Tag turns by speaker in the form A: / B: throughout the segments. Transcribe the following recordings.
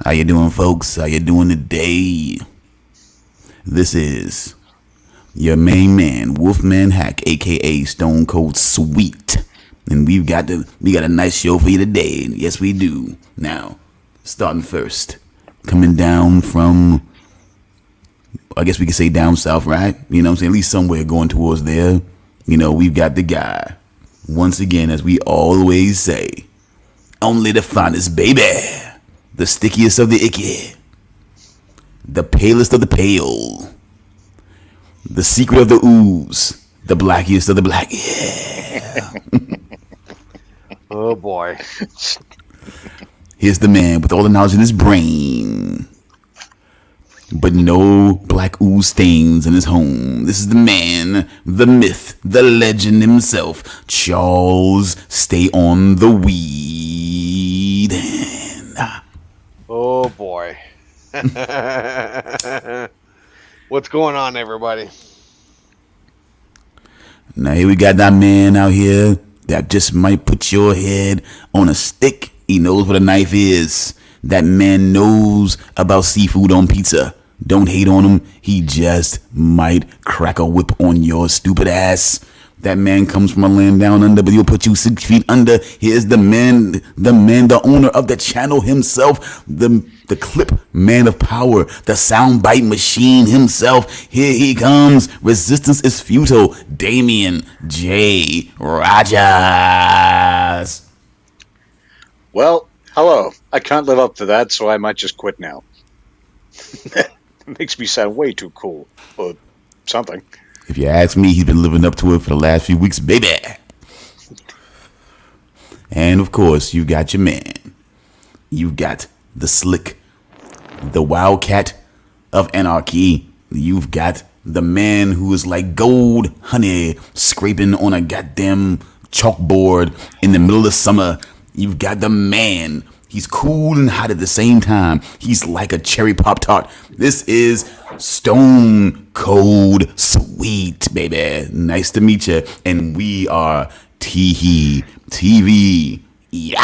A: How you doing, folks? How you doing today? This is your main man, Wolfman Hack, aka Stone Cold Sweet, and we got a nice show for you today. And yes, we do. Now, starting first, coming down from, I guess we could say down south, right? You know what I'm saying? At least somewhere going towards there. You know, we've got the guy. Once again, as we always say, only the finest, baby. The stickiest of the icky. The palest of the pale. The secret of the ooze. The blackiest of the black. Yeah.
B: Oh boy.
A: Here's the man with all the knowledge in his brain, but no black ooze stains in his home. This is the man, the myth, the legend himself, Charles Stay on the Weed.
B: Oh boy. What's going on, everybody?
A: Now here we got that man out here that just might put your head on a stick. He knows what a knife is. That man knows about seafood on pizza. Don't hate on him. He just might crack a whip on your stupid ass. That man comes from a land down under, but he'll put you 6 feet under. Here's the man, the owner of the channel himself, the clip man of power, the soundbite machine himself. Here he comes. Resistance is futile. Damian J. Rogers.
C: Well, hello. I can't live up to that, so I might just quit now. It makes me sound way too cool, or something.
A: If you ask me, he's been living up to it for the last few weeks, baby. And of course, you got your man. You got the slick, the wildcat of anarchy. You've got the man who is like gold honey scraping on a goddamn chalkboard in the middle of summer. You've got the man. He's cool and hot at the same time. He's like a cherry Pop-Tart. This is Stone Cold Sweet, baby. Nice to meet you. And we are TEE-HEE TV. Yow.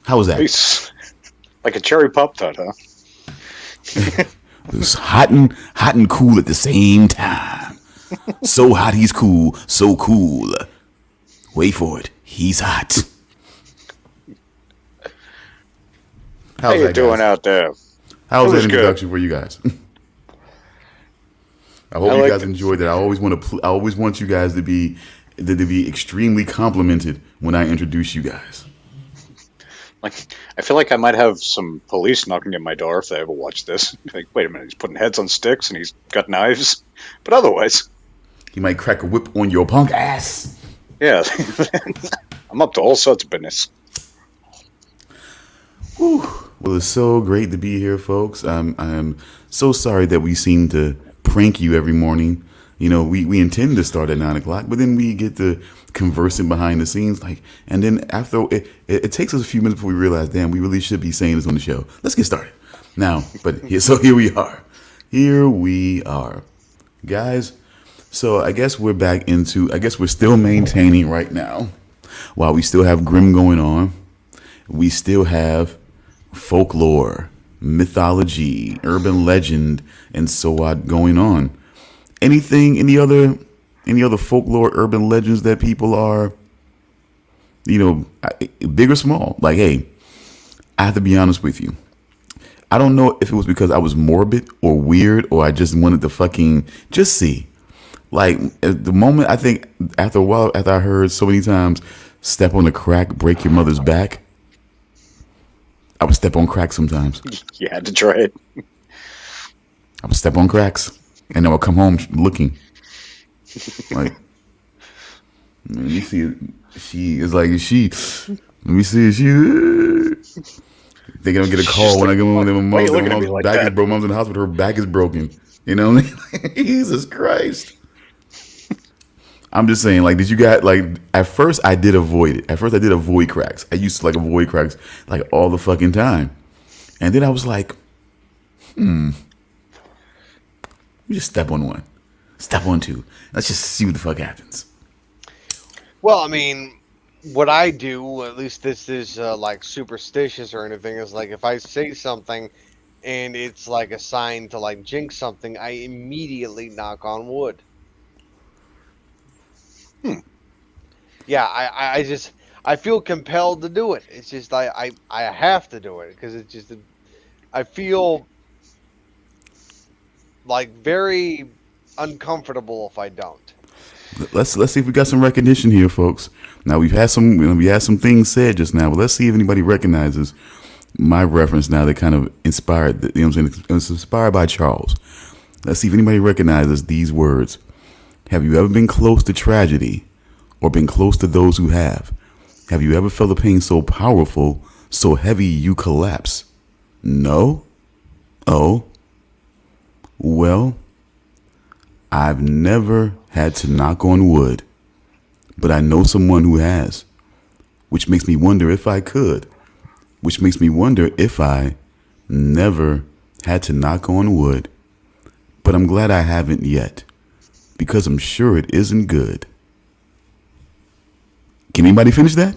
A: How was that?
C: Nice. Like a cherry Pop-Tart, huh?
A: It was hot and cool at the same time. So hot he's cool. So cool. Wait for it. He's hot.
C: How you doing out there?
A: How was that
C: good.
A: introduction for you guys? I hope you guys enjoyed that. I always want you guys to be extremely complimented when I introduce you guys.
C: Like, I feel like I might have some police knocking at my door if they ever watch this. Like, wait a minute, he's putting heads on sticks and he's got knives. But otherwise,
A: he might crack a whip on your punk ass.
C: Yeah, I'm up to all sorts of business.
A: Whew. Well, it's so great to be here, folks. I'm so sorry that we seem to prank you every morning. You know, we intend to start at 9 o'clock, but then we get to conversing behind the scenes, and then after it takes us a few minutes before we realize, damn, we really should be saying this on the show. Let's get started now. But here we are. Here we are, guys. So I guess we're still maintaining right now, while we still have Grimm going on. We still have folklore, mythology, urban legend, and so on going on. Any other folklore, urban legends that people are, big or small? Like, hey, I have to be honest with you. I don't know if it was because I was morbid or weird, or I just wanted to fucking just see. Like, at the moment, I think after a while, after I heard so many times, step on the crack, break your mother's back, I would step on cracks sometimes.
C: You had to try it.
A: I would step on cracks, and I would come home looking like, let me see it. She is like, let me see it. Thinking I'll get a call when I go in. My mom's back is broken. Mom's in the hospital. Her back is broken. You know what I mean? Jesus Christ. I'm just saying, like, did you guys, like, at first I did avoid it. At first I did avoid cracks. I used to, like, avoid cracks, like, all the fucking time. And then I was like, let me just step on one. Step on two. Let's just see what the fuck happens.
B: Well, I mean, what I do, at least this is like superstitious or anything, is like if I say something and it's like a sign to like jinx something, I immediately knock on wood.
C: Hmm.
B: Yeah, I just I feel compelled to do it. It's just I have to do it because it's just I feel like very uncomfortable if I don't.
A: Let's see if we got some recognition here, folks. Now we had some things said just now, but let's see if anybody recognizes my reference now that kind of inspired. You know what I'm saying? It was inspired by Charles. Let's see if anybody recognizes these words. Have you ever been close to tragedy, or been close to those who have? Have you ever felt a pain so powerful, so heavy you collapse? No? Oh? Well, I've never had to knock on wood, but I know someone who has, which makes me wonder if I could, which makes me wonder if I never had to knock on wood, but I'm glad I haven't yet, because I'm sure it isn't good. Can anybody finish that?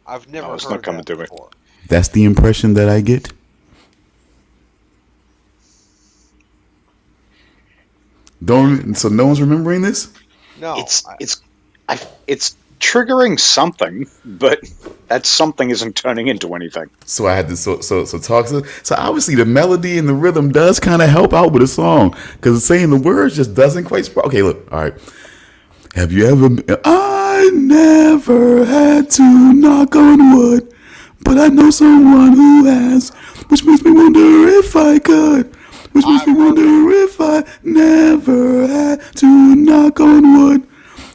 B: I've never
C: No, it's
B: heard
C: not coming
B: that
C: to me.
B: before.
A: That's the impression that I get. Don't. So no one's remembering this.
B: No,
C: It's triggering something, but that something isn't turning into anything.
A: So I had to talk. So obviously the melody and the rhythm does kind of help out with a song because saying the words just doesn't quite. Okay, look. All right. Have you ever? I never had to knock on wood, but I know someone who has, which makes me wonder if I could. Which makes me wonder if I never had to knock on wood.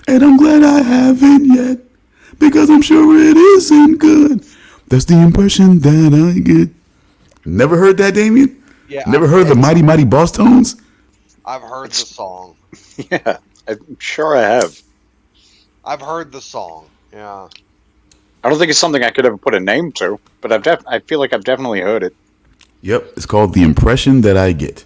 A: And I'm glad I haven't yet, because I'm sure it isn't good. That's the impression that I get. Never heard that, Damian?
B: yeah,
A: Never heard the Mighty Mighty Boss Tones?
B: I've heard the song.
C: Yeah, I'm sure I have.
B: I've heard the song. Yeah.
C: I don't think it's something I could ever put a name to, but I feel like I've definitely heard it.
A: Yep, it's called The Impression That I Get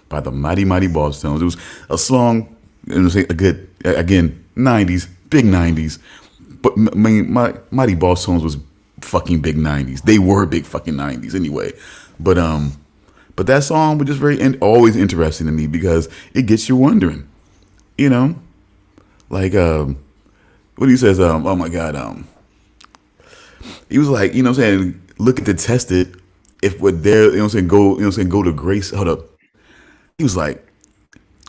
A: by the Mighty Mighty Boss Tones. It was a song, it was a good, again, 90s, big 90s. But my Mighty Boss Tones was fucking big 90s. They were big fucking 90s anyway. But that song was just always interesting to me because it gets you wondering, you know? Like, what he says, oh my God, he was like, you know what I'm saying, look at the tested, if we're there, you know what I'm saying, go to grace. Hold up. He was like,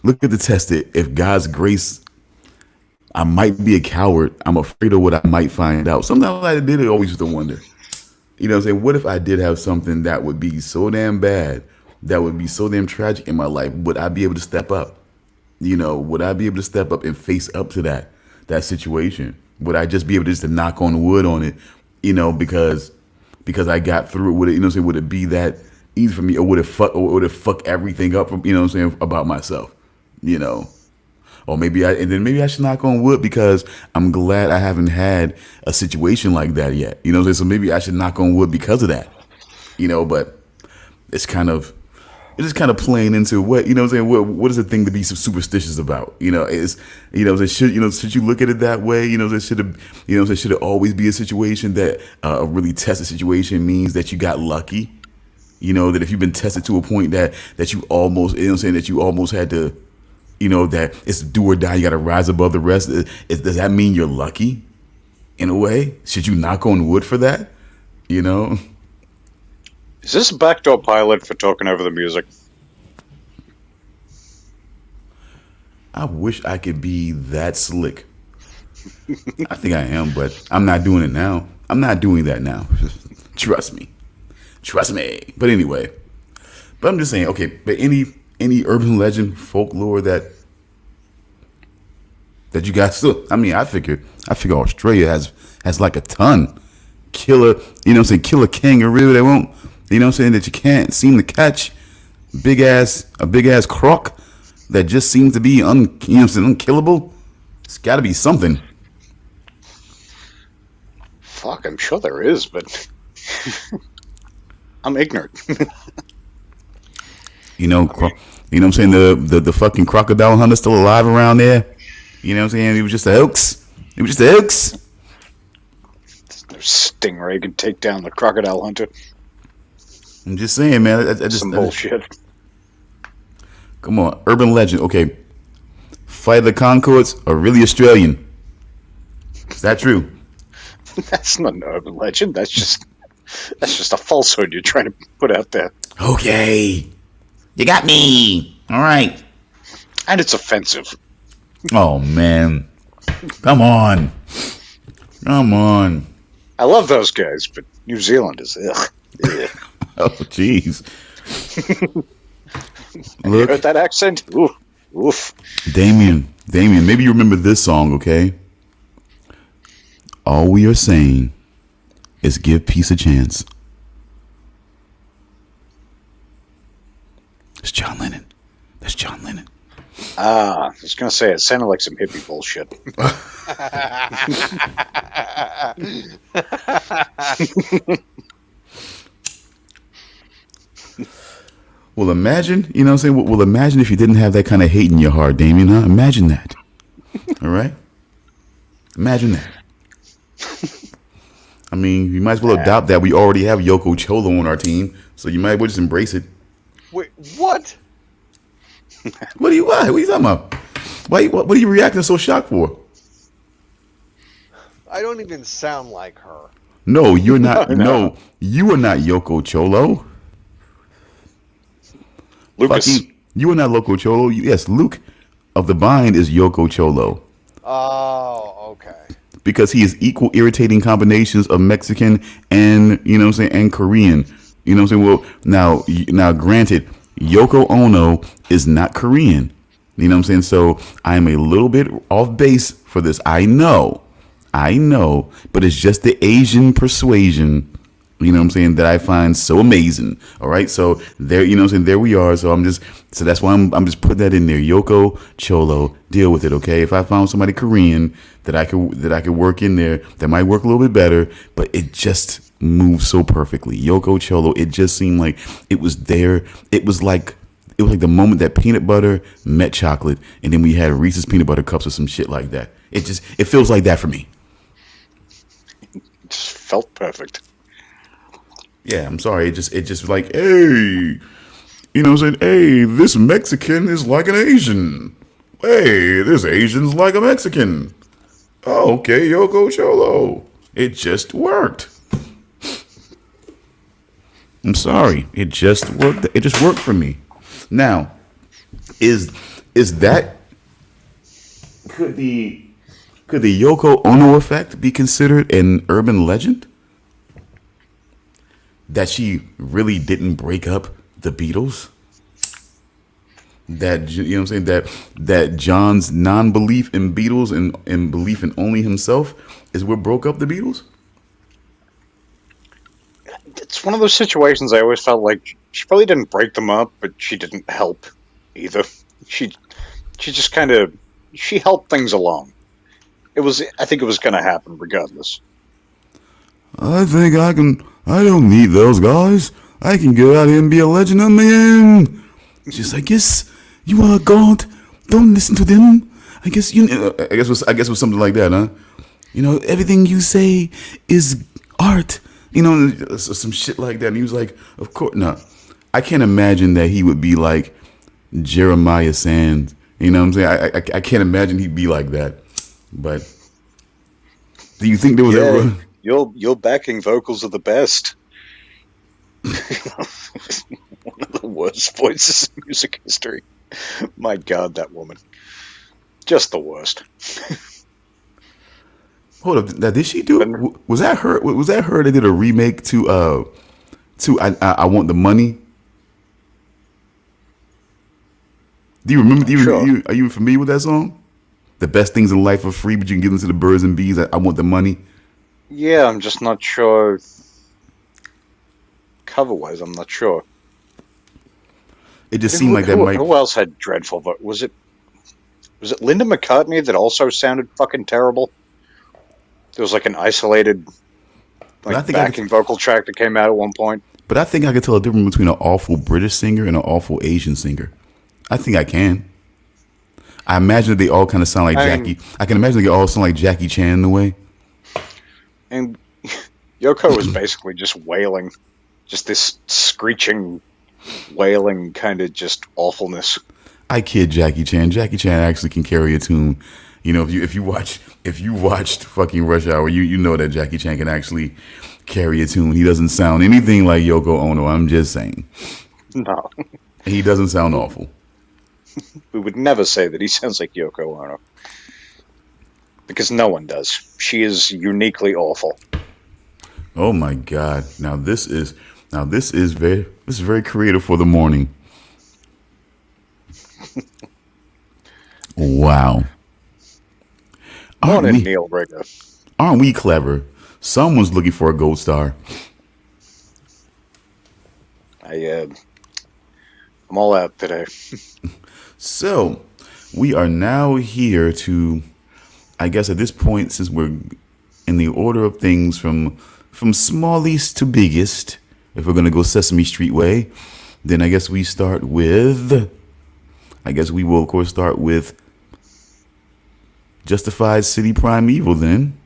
A: look at the tested, if God's grace, I might be a coward. I'm afraid of what I might find out. Sometimes I did always used to wonder, you know what I'm saying, what if I did have something that would be so damn bad, that would be so damn tragic in my life? Would I be able to step up? You know, would I be able to step up and face up to that situation? Would I just be able to knock on wood on it, you know, because I got through it? Would it, you know what I'm saying, would it be that easy for me, or would it fuck everything up from, you know what I'm saying, about myself, you know? Or maybe I should knock on wood because I'm glad I haven't had a situation like that yet. You know what I'm saying? So maybe I should knock on wood because of that. You know, but it's just kind of playing into what, you know what I'm saying, what is the thing to be so superstitious about? You know, is, you know, should you look at it that way? You know, should it always be a situation that a really tested situation means that you got lucky? You know, that if you've been tested to a point that you almost, you know what I'm saying, that you almost had to, you know, that it's do or die, you got to rise above the rest. Does that mean you're lucky in a way? Should you knock on wood for that? You know?
C: Is this a backdoor pilot for talking over the music?
A: I wish I could be that slick. I think I am, but I'm not doing it now. I'm not doing that now. Trust me. But anyway, I'm just saying, okay, but any urban legend, folklore that you guys still, I mean, I figure Australia has like a ton. Killer, you know what I'm saying, killer kangaroo that won't, you know what I'm saying, that you can't seem to catch. A big ass croc that just seems to be you know what I'm saying, unkillable. It's got to be something.
C: Fuck, I'm sure there is, but I'm ignorant.
A: You know what I'm saying, the fucking crocodile hunter's still alive around there. You know what I'm saying? It was just a hoax.
C: stingray can take down the crocodile hunter.
A: I'm just saying, man. I just
C: Bullshit.
A: Come on, urban legend. Okay, Flight of the Conchords are really Australian. Is that true?
C: That's not an urban legend. That's just a falsehood you're trying to put out there.
A: Okay, you got me. All right.
C: And it's offensive.
A: Oh man, come on.
C: I love those guys, but New Zealand is ugh.
A: Oh jeez.
C: You heard that accent? Oof.
A: Damian, maybe you remember this song, okay? All we are saying is give peace a chance. It's John Lennon. That's John Lennon.
C: I was going to say, it sounded like some hippie bullshit.
A: Well, imagine, you know what I'm saying? Well, imagine if you didn't have that kind of hate in your heart, Damian, huh? Imagine that. All right? Imagine that. I mean, you might as well adopt that. We already have Yoko Cholo on our team, so you might as well just embrace it.
B: Wait, what?
A: What are you talking about? What are you reacting so shocked for?
B: I don't even sound like her.
A: No, you're not. No, you are not Yoko Cholo.
C: Lucas.
A: You are not Loco Cholo. Yes, Luke of the Bind is Yoko Cholo.
B: Oh, okay.
A: Because he is equal irritating combinations of Mexican and, you know what I'm saying, and Korean. You know what I'm saying? Well, now granted, Yoko Ono is not Korean. You know what I'm saying? So I am a little bit off base for this. I know, but it's just the Asian persuasion, you know what I'm saying, that I find so amazing. All right. So there, you know what I'm saying, there we are. So that's why I'm just putting that in there. Yoko Cholo, deal with it. Okay. If I found somebody Korean that I could work in there, that might work a little bit better, but it just moves so perfectly. Yoko Cholo, it just seemed like it was there. It was like the moment that peanut butter met chocolate, and then we had Reese's peanut butter cups or some shit like that. It feels like that for me.
C: It just felt perfect.
A: Yeah, I'm sorry. It just like, hey, you know what I'm saying? Hey, this Mexican is like an Asian. Hey, this Asian's like a Mexican. Oh, okay, Yoko Cholo. It just worked. I'm sorry. It just worked. It just worked for me. Now, is that could the Yoko Ono effect be considered an urban legend? That she really didn't break up the Beatles? That, you know what I'm saying, that John's non-belief in Beatles and belief in only himself is what broke up the Beatles?
C: It's one of those situations I always felt like she probably didn't break them up, but she didn't help either. She just kind of, she helped things along. I think it was going to happen regardless.
A: I don't need those guys. I can go out here and be a legend on my own. She's like, yes, you are God. Don't listen to them. I guess it was something like that, huh? You know, everything you say is art. You know, some shit like that. And he was like, of course, no. I can't imagine that he would be like Jeremiah Sands. You know what I'm saying? I can't imagine he'd be like that. But do you think there was ever...
C: Your backing vocals are the best. One of the worst voices in music history. My God, that woman. Just the worst.
A: Hold up, now did she do it? Was that her? Was that her that did a remake to I Want the Money? Do you remember? Are you familiar with that song? The best things in life are free, but you can give them to the birds and bees. I Want the Money.
C: Yeah, I'm just not sure. Cover-wise, I'm not sure.
A: It just seemed like that might...
C: Who else had dreadful voice? Was it Linda McCartney that also sounded fucking terrible? There was like an isolated backing vocal track that came out at one point.
A: But I think I could tell a difference between an awful British singer and an awful Asian singer. I think I can. I imagine that they all kind of sound like Jackie. I can imagine they all sound like Jackie Chan in a way.
C: And Yoko was basically just wailing. Just this screeching, wailing kind of just awfulness.
A: I kid Jackie Chan. Jackie Chan actually can carry a tune. You know, if you watched fucking Rush Hour, you know that Jackie Chan can actually carry a tune. He doesn't sound anything like Yoko Ono. I'm just saying.
C: No.
A: He doesn't sound awful.
C: We would never say that he sounds like Yoko Ono. Because no one does. She is uniquely awful.
A: Oh my God! Now this is very creative for the morning. Wow!
C: Morning, Neil Rigger.
A: Aren't we clever? Someone's looking for a gold star.
C: I'm all out today.
A: So we are now here to, I guess at this point, since we're in the order of things from smallest to biggest, if we're gonna go Sesame Street way, then I guess we will of course start with Justified City Primeval then.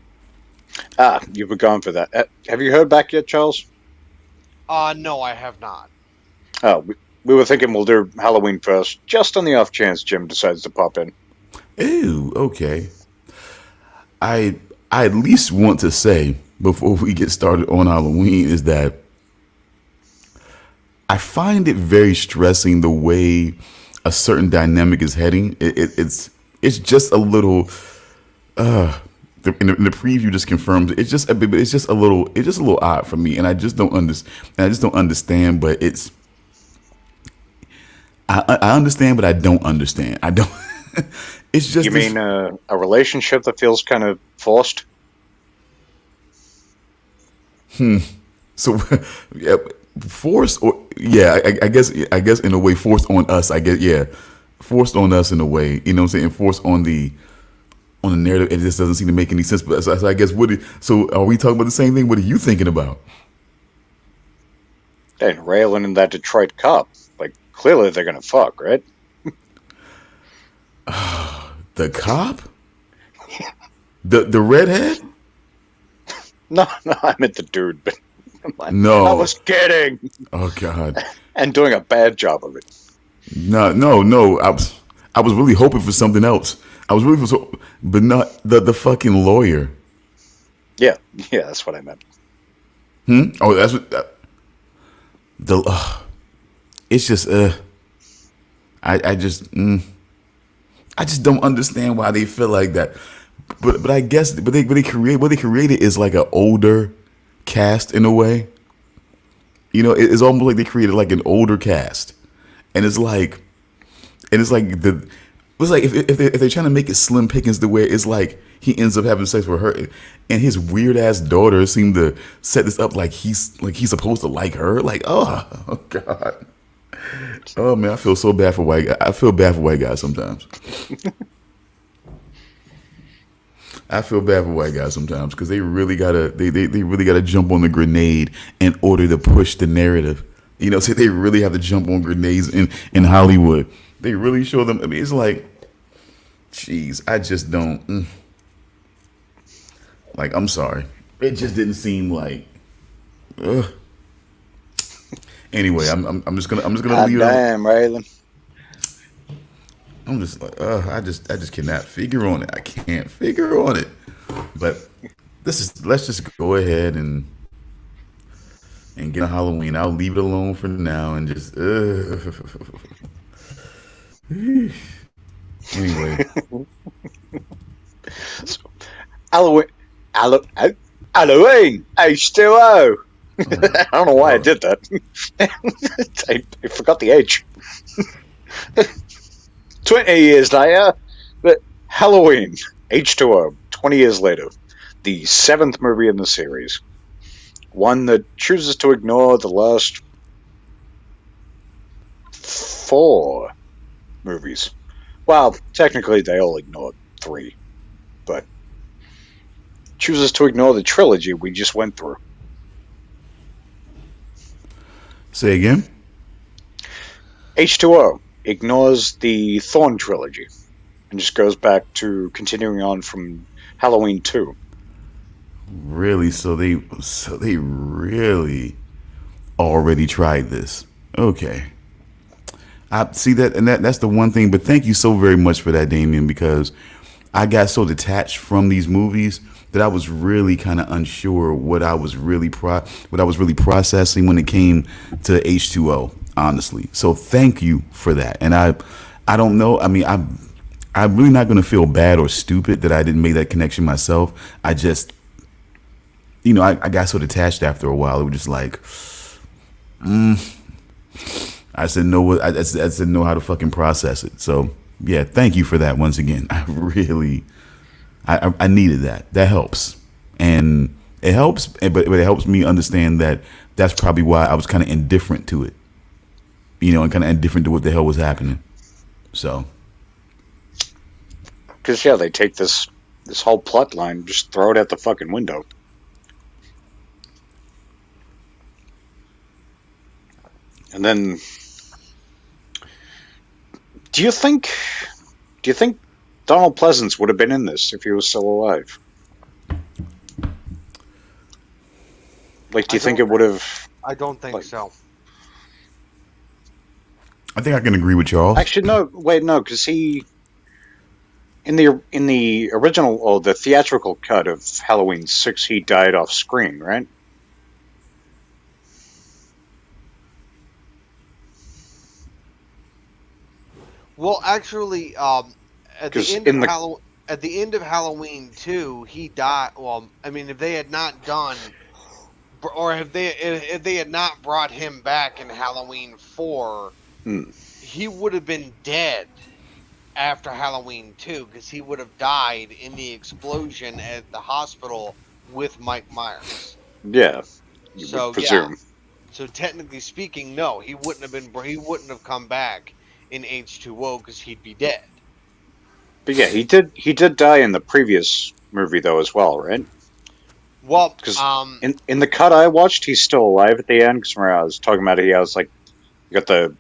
C: You were gone for that. Have you heard back yet, Charles?
B: No, I have not.
C: Oh, we were thinking we'll do Halloween first, just on the off chance Jim decides to pop in.
A: Ooh, okay. I at least want to say before we get started on Halloween is that I find it very stressing the way a certain dynamic is heading. It's just a little. In the preview just confirms it's just a little odd for me, and I just don't understand. But it's I understand, but I don't understand. I don't. It's just.
C: You mean a relationship that feels kind of forced?
A: So, yeah, forced or yeah, I guess in a way forced on us. I guess yeah, forced on us in a way. You know what I'm saying? Forced on the narrative. It just doesn't seem to make any sense. But so I guess so are we talking about the same thing? What are you thinking about?
C: And Raylan and that Detroit cop. Like clearly they're gonna fuck, right?
A: The cop? The redhead?
C: No, I meant the dude, but
A: no,
C: I was kidding.
A: Oh God,
C: and doing a bad job of it.
A: No. I was really hoping for something else. But not the fucking lawyer.
C: Yeah, that's what I meant.
A: Oh, that's what. It's just I just don't understand why they feel like that. But I guess what they created is like an older cast in a way. You know, it's almost like they created like an older cast, and it's like if they're trying to make it Slim Pickens the way it's like he ends up having sex with her, and his weird ass daughter seemed to set this up like he's supposed to like her. Like oh God, oh man, I feel so bad for white guys. I feel bad for white guys sometimes. I feel bad for white guys sometimes because they really gotta jump on the grenade in order to push the narrative. You know, so they really have to jump on grenades in Hollywood. They really show them. I mean, it's like, jeez, I just don't. Like, I'm sorry, it just didn't seem like. Anyway, I'm just gonna leave it.
C: Damn, Raylan.
A: I'm just like, I just cannot figure on it. I can't figure on it. But let's just go ahead and get a Halloween. I'll leave it alone for now and just. Anyway.
C: So, Halloween H2O. I don't know why I did that. I forgot the H. 20 years later, but Halloween, H2O, 20 years later, the 7th movie in the series. One that chooses to ignore the last 4 movies. Well, technically they all ignored 3, but chooses to ignore the trilogy we just went through.
A: Say again?
C: H2O ignores the Thorn trilogy and just goes back to continuing on from Halloween 2.
A: Really? So they really already tried this. Okay. I see that, and that's the one thing. But thank you so very much for that, Damian, because I got so detached from these movies that I was really kind of unsure what I was really processing when it came to H2O. Honestly, so thank you for that. And I don't know. I mean, I'm really not going to feel bad or stupid that I didn't make that connection myself. I just, I got so detached after a while. It was just like, I said no. I said know how to fucking process it. So yeah, thank you for that once again. I needed that. That helps, and it helps. But it helps me understand that that's probably why I was kind of indifferent to it. And kind of indifferent to what the hell was happening. So
C: Because yeah, they take this whole plot line, just throw it out the fucking window. And then, do you think do you think Donald Pleasance would have been in this if he was still alive? Like, do
B: I
C: you think
B: don't.
C: it would have?
B: I don't think
C: Like,
B: so.
A: I think I can agree with Charles.
C: actually, no. Wait, no, because he in the original or the theatrical cut of Halloween 6, he died off screen, right?
B: Well, actually, at the
C: Because
B: end of
C: in the
B: Halloween 2, he died. Well, I mean, if they had not done, or if they had not brought him back in Halloween 4,
C: hmm,
B: he would have been dead after Halloween 2 because he would have died in the explosion at the hospital with Mike Myers.
C: yeah, you would
B: So yeah,
C: presume.
B: so technically speaking, no, he wouldn't have come back in H2O because he'd be dead.
C: But yeah, he did die in the previous movie though as well, right?
B: Well,
C: Because in the cut I watched, he's still alive at the end. Because remember I was talking about it, he was like, you got the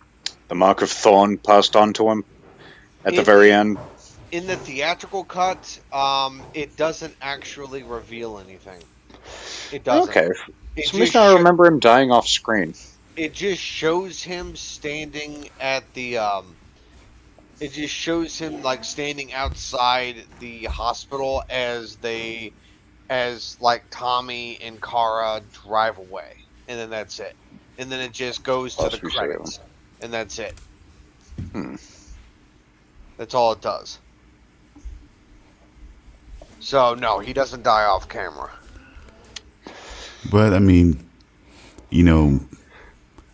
C: mark of thorn passed on to him at the
B: in
C: very
B: the
C: end.
B: in the theatrical cut, it doesn't actually reveal anything. It doesn't.
C: Okay, for
B: It
C: some
B: just
C: reason I remember him dying off screen.
B: it just shows him standing at the it just shows him like standing outside the hospital as like Tommy and Kara drive away, and then that's it. And then it just goes to the
C: Possibly so.
B: credits, and that's it.
C: Hmm.
B: That's all it does. So no, he doesn't die off camera.
A: But I mean, you know,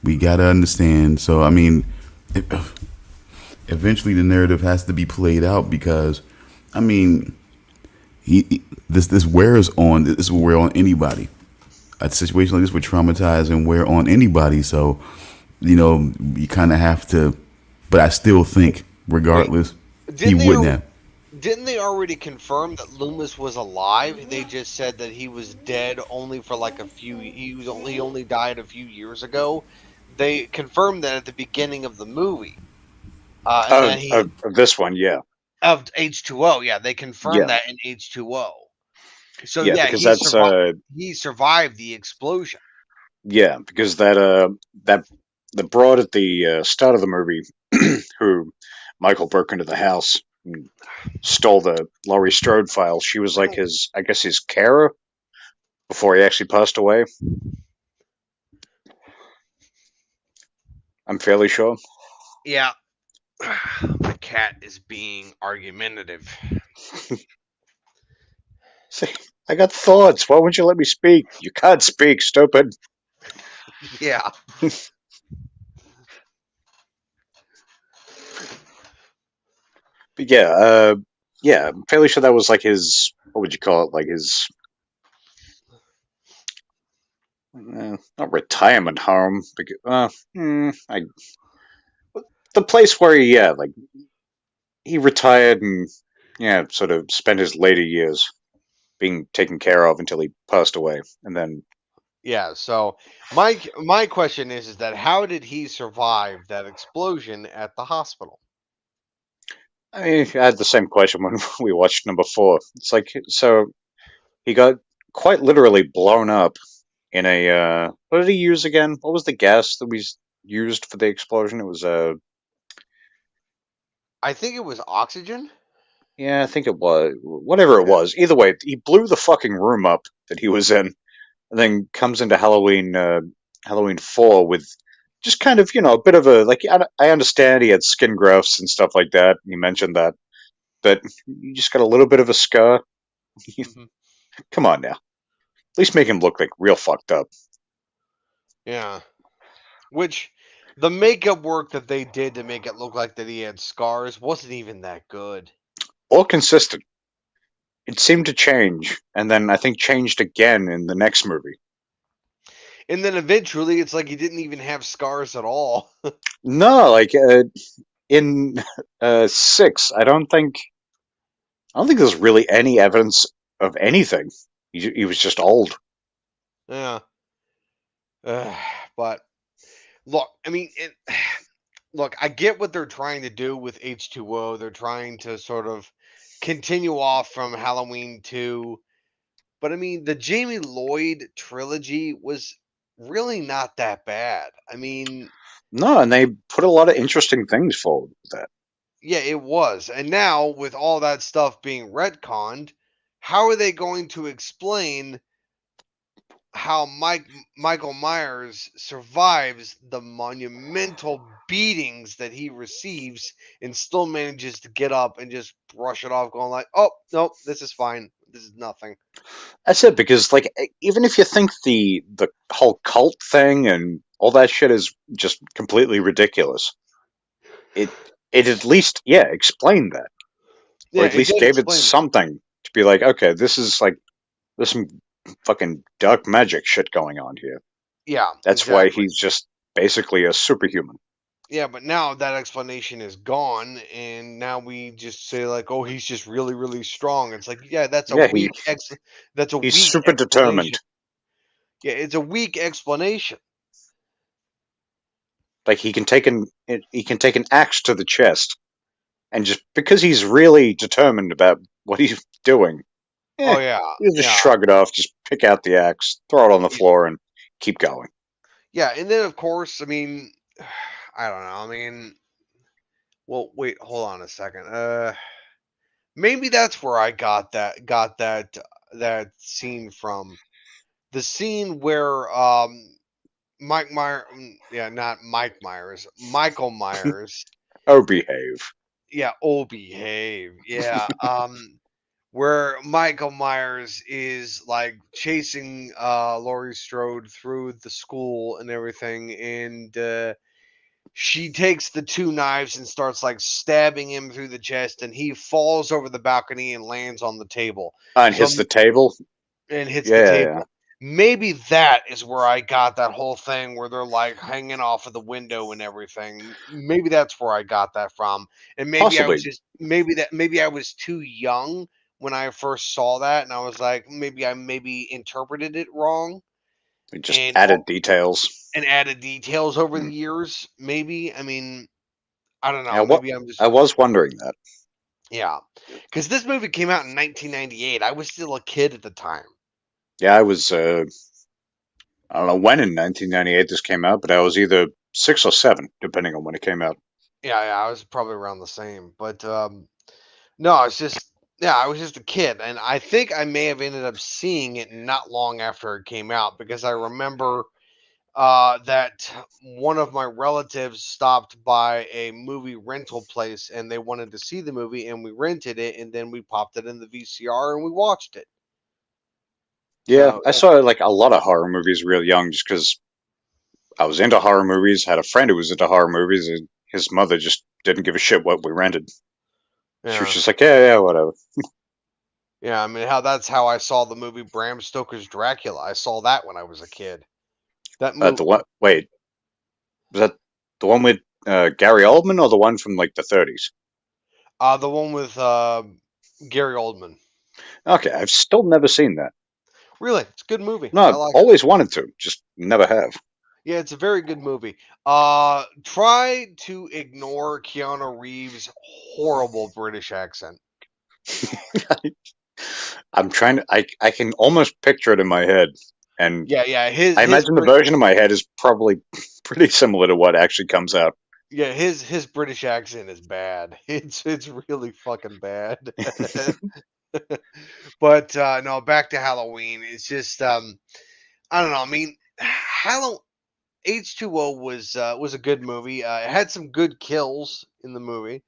A: we gotta understand. So I mean, it, eventually the narrative has to be played out because, I mean, this wears on this will wear on anybody. A situation like this would traumatize and wear on anybody. So, you kind of have to. But I still think,
B: Wait,
A: regardless, he
B: didn't they
A: wouldn't have.
B: didn't they already confirm that Loomis was alive? They just said that he was dead only for like a few. He only died a few years ago. They confirmed that at the beginning of the movie, and then
C: Of this one, yeah,
B: of H2O. Yeah, they confirmed
C: yeah,
B: that in H2O. So
C: yeah,
B: yeah,
C: because that's
B: he survived the explosion.
C: yeah, because that the broad at the start of the movie, who Michael broke into the house and stole the Laurie Strode file. She was like his, I guess, his carer before he actually passed away. I'm fairly sure.
B: Yeah, my cat is being argumentative.
C: See, I got thoughts. Why won't you let me speak? You can't speak, stupid.
B: Yeah.
C: But yeah, I'm fairly sure that was like his. What would you call it? Like his, not retirement home. Because, the place where he, yeah, like he retired and yeah, sort of spent his later years being taken care of until he passed away, and then
B: Yeah, so my question is that how did he survive that explosion at the hospital?
C: I had the same question when we watched number 4. It's like, so he got quite literally blown up in a what did he use again? What was the gas that was used for the explosion? It was
B: I think it was oxygen.
C: yeah, I think it was whatever it
B: Yeah.
C: was. Either way, he blew the fucking room up that he was in, and then comes into Halloween 4 with just kind of a bit of a like I understand he had skin grafts and stuff like that. You mentioned that, but you just got a little bit of a scar.
B: Hmm.
C: Come on now, at least make him look like real fucked up.
B: Yeah. Which the makeup work that they did to make it look like that he had scars wasn't even that good.
C: Or consistent. It seemed to change, and then I think changed again in the next movie.
B: And then eventually it's like he didn't even have scars at all.
C: No, like in 6, I don't think there's really any evidence of anything. He was just old.
B: Yeah. But look, I mean, look, I get what they're trying to do with H2O. They're trying to sort of continue off from Halloween 2. But I mean, the Jamie Lloyd trilogy was really not that bad. I mean,
C: No, and they put a lot of interesting things forward with that.
B: yeah, it was. And now, with all that stuff being retconned, how are they going to explain how Michael Myers survives the monumental beatings that he receives and still manages to get up and just brush it off, going like, "Oh, nope, this is fine. This is nothing."
C: That's it, because like even if you think the whole cult thing and all that shit is just completely ridiculous, it it at least explained that, or
B: Yeah,
C: at
B: it
C: least
B: did
C: gave it
B: explain it.
C: something to be like, okay, this is like there's some fucking dark magic shit going on here.
B: Yeah,
C: That's why
B: exactly.
C: he's just basically a superhuman.
B: Yeah, but now that explanation is gone, and now we just say like, "Oh, he's just really, really strong." It's like, yeah,
C: Yeah,
B: that's a
C: he's
B: weak
C: super
B: explanation.
C: determined.
B: Yeah, it's a weak explanation.
C: Like he can take an axe to the chest, and just because he's really determined about what he's doing,
B: Oh yeah,
C: you just
B: yeah,
C: shrug it off, just pick out the axe, throw it on the
B: yeah,
C: floor, and keep going.
B: yeah. And then of course, I mean, I don't know. I mean, well, wait, hold on a second. Maybe that's where I got that scene from. The scene where Mike Myers, yeah, not Mike Myers, Michael Myers,
C: Oh, behave.
B: yeah, oh behave, yeah, where Michael Myers is like chasing Laurie Strode through the school and everything, and she takes the two knives and starts like stabbing him through the chest, and he falls over the balcony and lands on the table.
C: And
B: So
C: hits the table.
B: and hits the
C: Yeah, yeah.
B: table. Maybe that is where I got that whole thing where they're like hanging off of the window and everything. Maybe that's where I got that from. And maybe I was
C: Possibly.
B: just maybe I was too young when I first saw that and I was like maybe I maybe interpreted it wrong
C: Just
B: and
C: added details.
B: added details over the
C: Hmm.
B: years, maybe. I mean, I don't
C: Yeah,
B: know. Maybe I'm just
C: I was wondering that.
B: yeah. Cuz this movie came out in 1998. I was still a kid at the time.
C: Yeah, I was. I don't know when in 1998 this came out, but I was either 6 or 7, depending on when it came out.
B: Yeah, yeah, I was probably around the same. But no, it's just yeah, I was just a kid, and I think I may have ended up seeing it not long after it came out because I remember that one of my relatives stopped by a movie rental place and they wanted to see the movie, and we rented it, and then we popped it in the VCR and we watched it.
C: Yeah,
B: So
C: I saw like a lot of horror movies real young, just because I was into horror movies. Had a friend who was into horror movies, and his mother just didn't give a shit what we rented. She was
B: yeah,
C: just like, yeah, yeah, whatever.
B: yeah. I mean, that's how I saw the movie Bram Stoker's Dracula. I saw that when I was a kid. That movie,
C: The one, wait, was that the one with Gary Oldman, or the one from like the 30s?
B: the one with Gary Oldman.
C: Okay, I've still never seen that.
B: Really, it's a good movie.
C: No,
B: I
C: I've
B: like it.
C: always wanted to, just never have.
B: Yeah, it's a very good movie. Try to ignore Keanu Reeves' horrible British accent.
C: I'm trying to. I can almost picture it in my head, and
B: Yeah.
C: I imagine the version in my head is probably pretty similar to what actually comes out.
B: His British accent is bad. It's really fucking bad. But no, back to Halloween. It's just I don't know. I mean, Halloween H2O was a good movie. It had some good kills in the movie.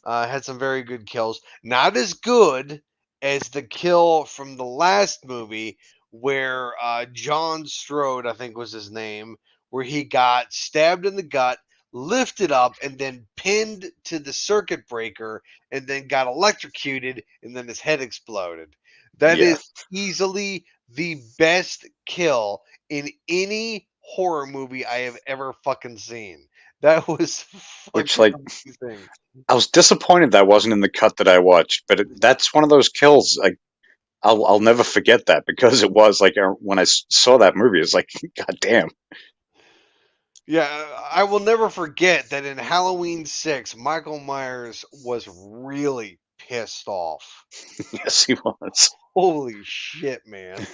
B: Had some very good kills. Not as good as the kill from the last movie where John Strode, I think was his name, where he got stabbed in the gut, lifted up, and then pinned to the circuit breaker, and then got electrocuted, and then his head exploded. That
C: Yeah,
B: is easily the best kill in any horror movie I have ever fucking seen. That was
C: which
B: fucking
C: like
B: amazing.
C: I was disappointed that wasn't in the cut that I watched, but that's one of those kills. Like I'll never forget that because it was like when I saw that movie, it's like, God damn.
B: Yeah, I will never forget that in Halloween 6, Michael Myers was really pissed off.
C: Yes, he was.
B: Holy shit, man.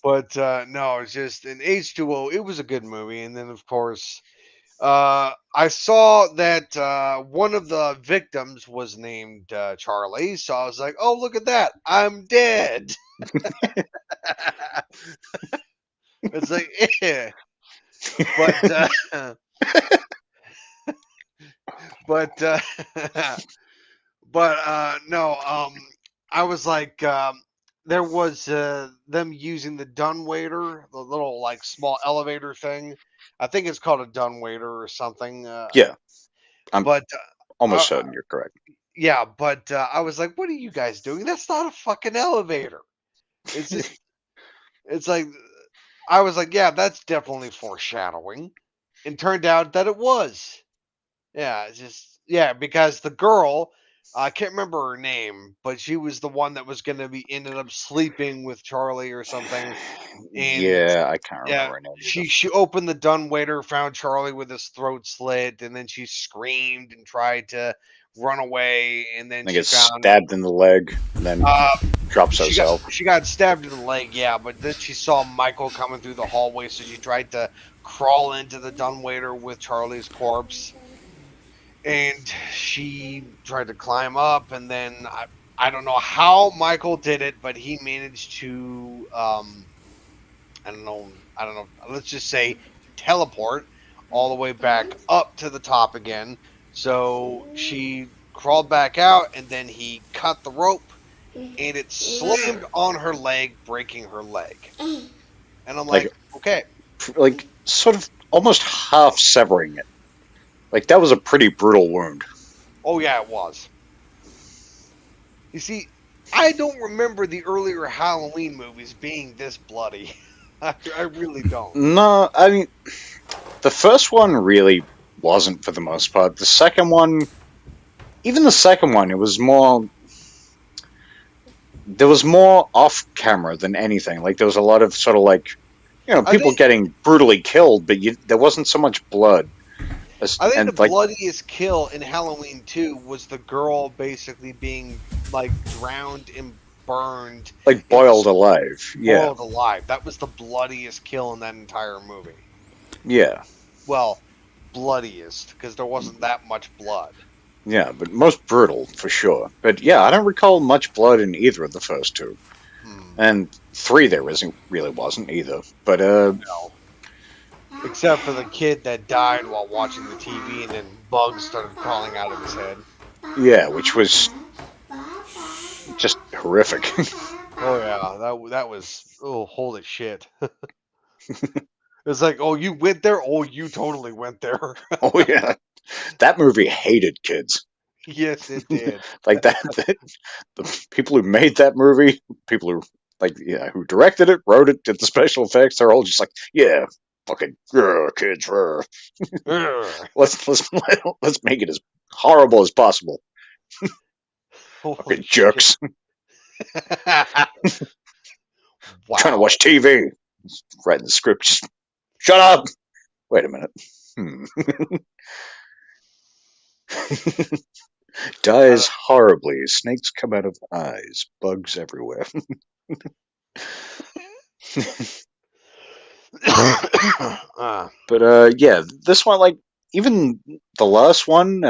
B: But no, it's just in H2O, it was a good movie. And then, of course, I saw that one of the victims was named Charlie. So I was like, oh, look at that. I'm dead. It's like, eh. But, but, but no, I was like, there was them using the dumbwaiter, the little like small elevator thing. I think it's called a dumbwaiter or something.
C: Yeah, I'm
B: But
C: almost
B: uh,
C: certain you're correct.
B: yeah, but I was like, what are you guys doing? That's not a fucking elevator. It's just, it's like, I was like, yeah, that's definitely foreshadowing. And turned out that it was. Yeah, it's just yeah, because the girl, I can't remember her name, but she was the one that was going to be ended up sleeping with Charlie or something. And
C: Yeah, I can't
B: yeah,
C: remember her name either.
B: she opened the dumbwaiter, found Charlie with his throat slit, and then she screamed and tried to run away. And then
C: And
B: she
C: gets
B: found
C: stabbed in the leg and then
B: uh,
C: drops herself.
B: she got stabbed in the leg, yeah. But then she saw Michael coming through the hallway, so she tried to crawl into the dumbwaiter with Charlie's corpse, and she tried to climb up, and then I don't know how Michael did it, but he managed to I don't know, let's just say teleport all the way back up to the top again. So she crawled back out, and then he cut the rope, and it slammed on her leg, breaking her leg. And I'm
C: Like
B: like, okay.
C: sort of almost half severing it. Like that was a pretty brutal wound.
B: Oh yeah, it was. You see, I don't remember the earlier Halloween movies being this bloody. I really don't.
C: No, I mean the first one really wasn't for the most part. The second one, even the second one, it was more. There was more off camera than anything. Like there was a lot of sort of like, people getting brutally killed, but there wasn't so much blood.
B: I think
C: And
B: the
C: like,
B: bloodiest kill in Halloween 2 was the girl basically being like drowned and burned,
C: like
B: and
C: boiled alive. Yeah,
B: boiled alive. That was the bloodiest kill in that entire movie.
C: yeah,
B: Well, bloodiest because there wasn't that much blood.
C: yeah, but most brutal for sure. But yeah, I don't recall much blood in either of the first two, and 3 there really wasn't either. But
B: No. Except for the kid that died while watching the TV, and then bugs started crawling out of his head.
C: yeah, which was just horrific.
B: Oh yeah, that was holy shit. It's like, oh, you went there. Oh, you totally went there.
C: Oh yeah, that movie hated kids.
B: Yes, it did.
C: Like the people who made that movie, people who who directed it, wrote it, did the special effects, they're all just like, yeah, fucking kids. Let's make it as horrible as possible. Fucking jerks.
B: Wow.
C: Trying to watch TV, writing the script. Just, shut up. Wait a minute. Dies horribly. Snakes come out of eyes. Bugs everywhere. But yeah, this one, like, even the last one,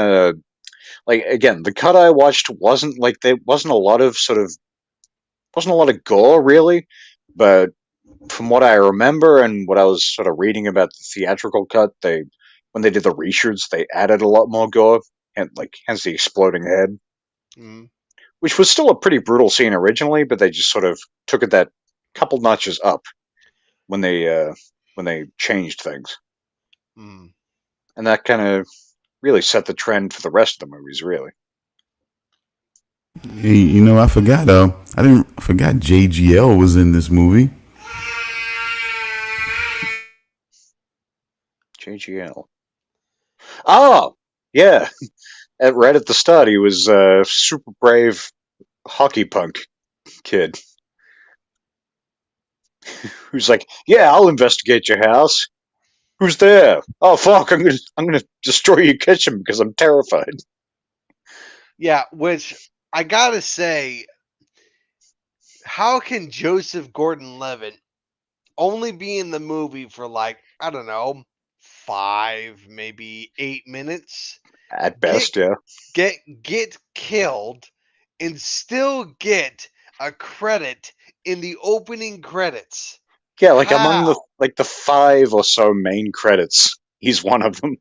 C: like, again, the cut I watched wasn't like there wasn't a lot of gore really, but from what I remember and what I was sort of reading about the theatrical cut, when they did the reshoots, they added a lot more gore, and like hence the exploding head,
B: Mm.
C: which was still a pretty brutal scene originally, but they just sort of took it that couple notches up when they changed things,
B: Mm.
C: and that kind of really set the trend for the rest of the movies. Really,
A: Hey, I forgot. I forgot JGL was in this movie.
C: JGL. Oh, yeah. Right at the start, he was a super brave hockey punk kid who's like, "Yeah, I'll investigate your house. Who's there? Oh fuck, I'm gonna destroy your kitchen because I'm terrified."
B: Yeah, which I gotta say, how can Joseph Gordon-Levitt only be in the movie for like, I don't know, 5, maybe 8 minutes,
C: At
B: get
C: best, yeah.
B: get killed, and still get a credit in the opening credits?
C: Yeah, like among
B: How?
C: the 5 or so main credits, he's one of them.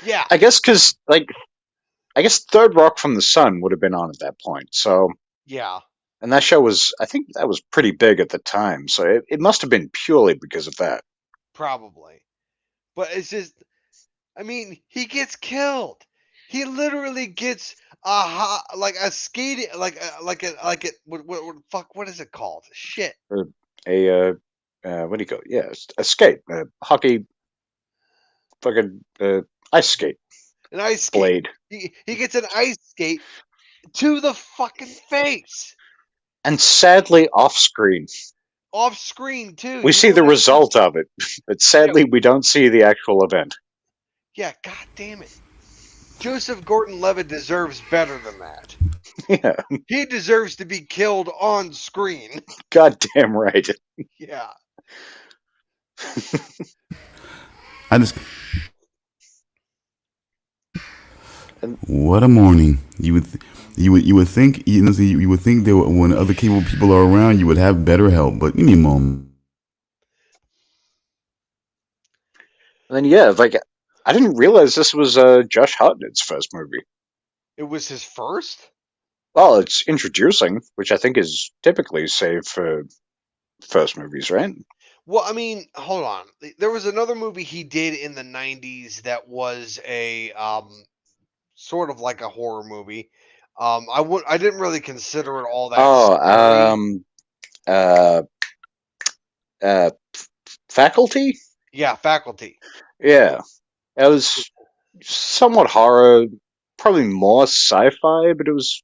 B: Yeah,
C: I guess because I guess Third Rock from the Sun would have been on at that point. So,
B: yeah,
C: and that show was, I think that was pretty big at the time. So it must have been purely because of that.
B: probably. But it's just, I mean, he gets killed. He literally gets like a skating, like a fuck, what is it called? Shit,
C: Uh, a what do you call it? Yeah, a skate, hockey, fucking ice skate
B: an ice skate.
C: blade,
B: He gets an ice skate to the fucking face,
C: and sadly off screen.
B: off screen too.
C: We
B: You
C: see
B: don't
C: the
B: actually,
C: result of it, but
B: yeah,
C: sadly we don't see the actual event.
B: yeah. God damn it, Joseph Gordon-Levitt deserves better than that.
C: Yeah,
B: He deserves to be killed on screen.
C: goddamn right.
B: Yeah.
A: I just
C: And
A: What a morning. You would think you would think that when other capable people are around, you would have better help. But give me a moment.
C: then yeah, like I didn't realize this was Josh Hartnett's first movie.
B: It was his first?
C: Well, it's introducing, which I think is typically saved for first movies, right?
B: Well, I mean, hold on. There was another movie he did in the 90s that was a sort of like a horror movie. I didn't really consider it all that
C: Oh,
B: scary.
C: uh, uh, Faculty?
B: Yeah, Faculty.
C: Yeah, it was somewhat horror, probably more sci-fi, but it was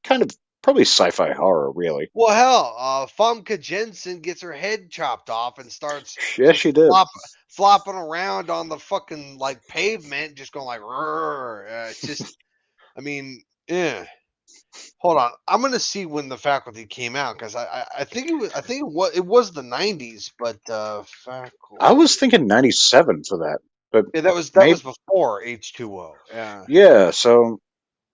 C: kind of probably sci-fi horror, really.
B: Well, hell, Famke Jensen gets her head chopped off and starts
C: Yes,
B: just
C: she did.
B: flopping around on the fucking like pavement, just going like, "Rrr." It's just, I mean, yeah. Hold on, I'm gonna see when the Faculty came out because I think it was the 90s, but
C: I
B: Faculty,
C: was thinking 97 for that, but
B: yeah, that
C: maybe
B: was before H2O. Yeah,
C: yeah. So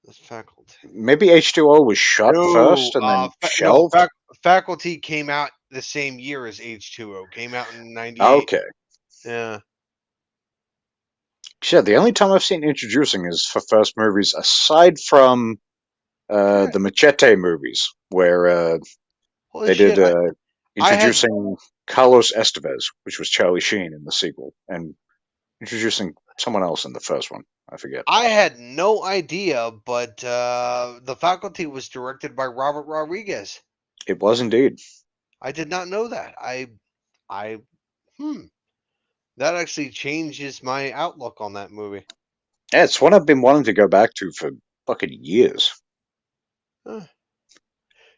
B: the Faculty.
C: maybe H2O was shot
B: No,
C: first and then
B: no,
C: shelved.
B: Faculty came out the same year as H2O. Came out in '98.
C: Okay.
B: Yeah.
C: Yeah, the only time I've seen introducing is for first movies, aside from
B: Yeah.
C: the Machete movies, where
B: Holy
C: they did
B: shit! I had
C: introducing Carlos Estevez, which was Charlie Sheen in the sequel, and introducing someone else in the first one. I forget.
B: I had no idea, but the Faculty was directed by Robert Rodriguez.
C: It was indeed.
B: I did not know that. I hmm. That actually changes my outlook on that movie.
C: Yeah, it's one I've been wanting to go back to for fucking years.
B: Huh.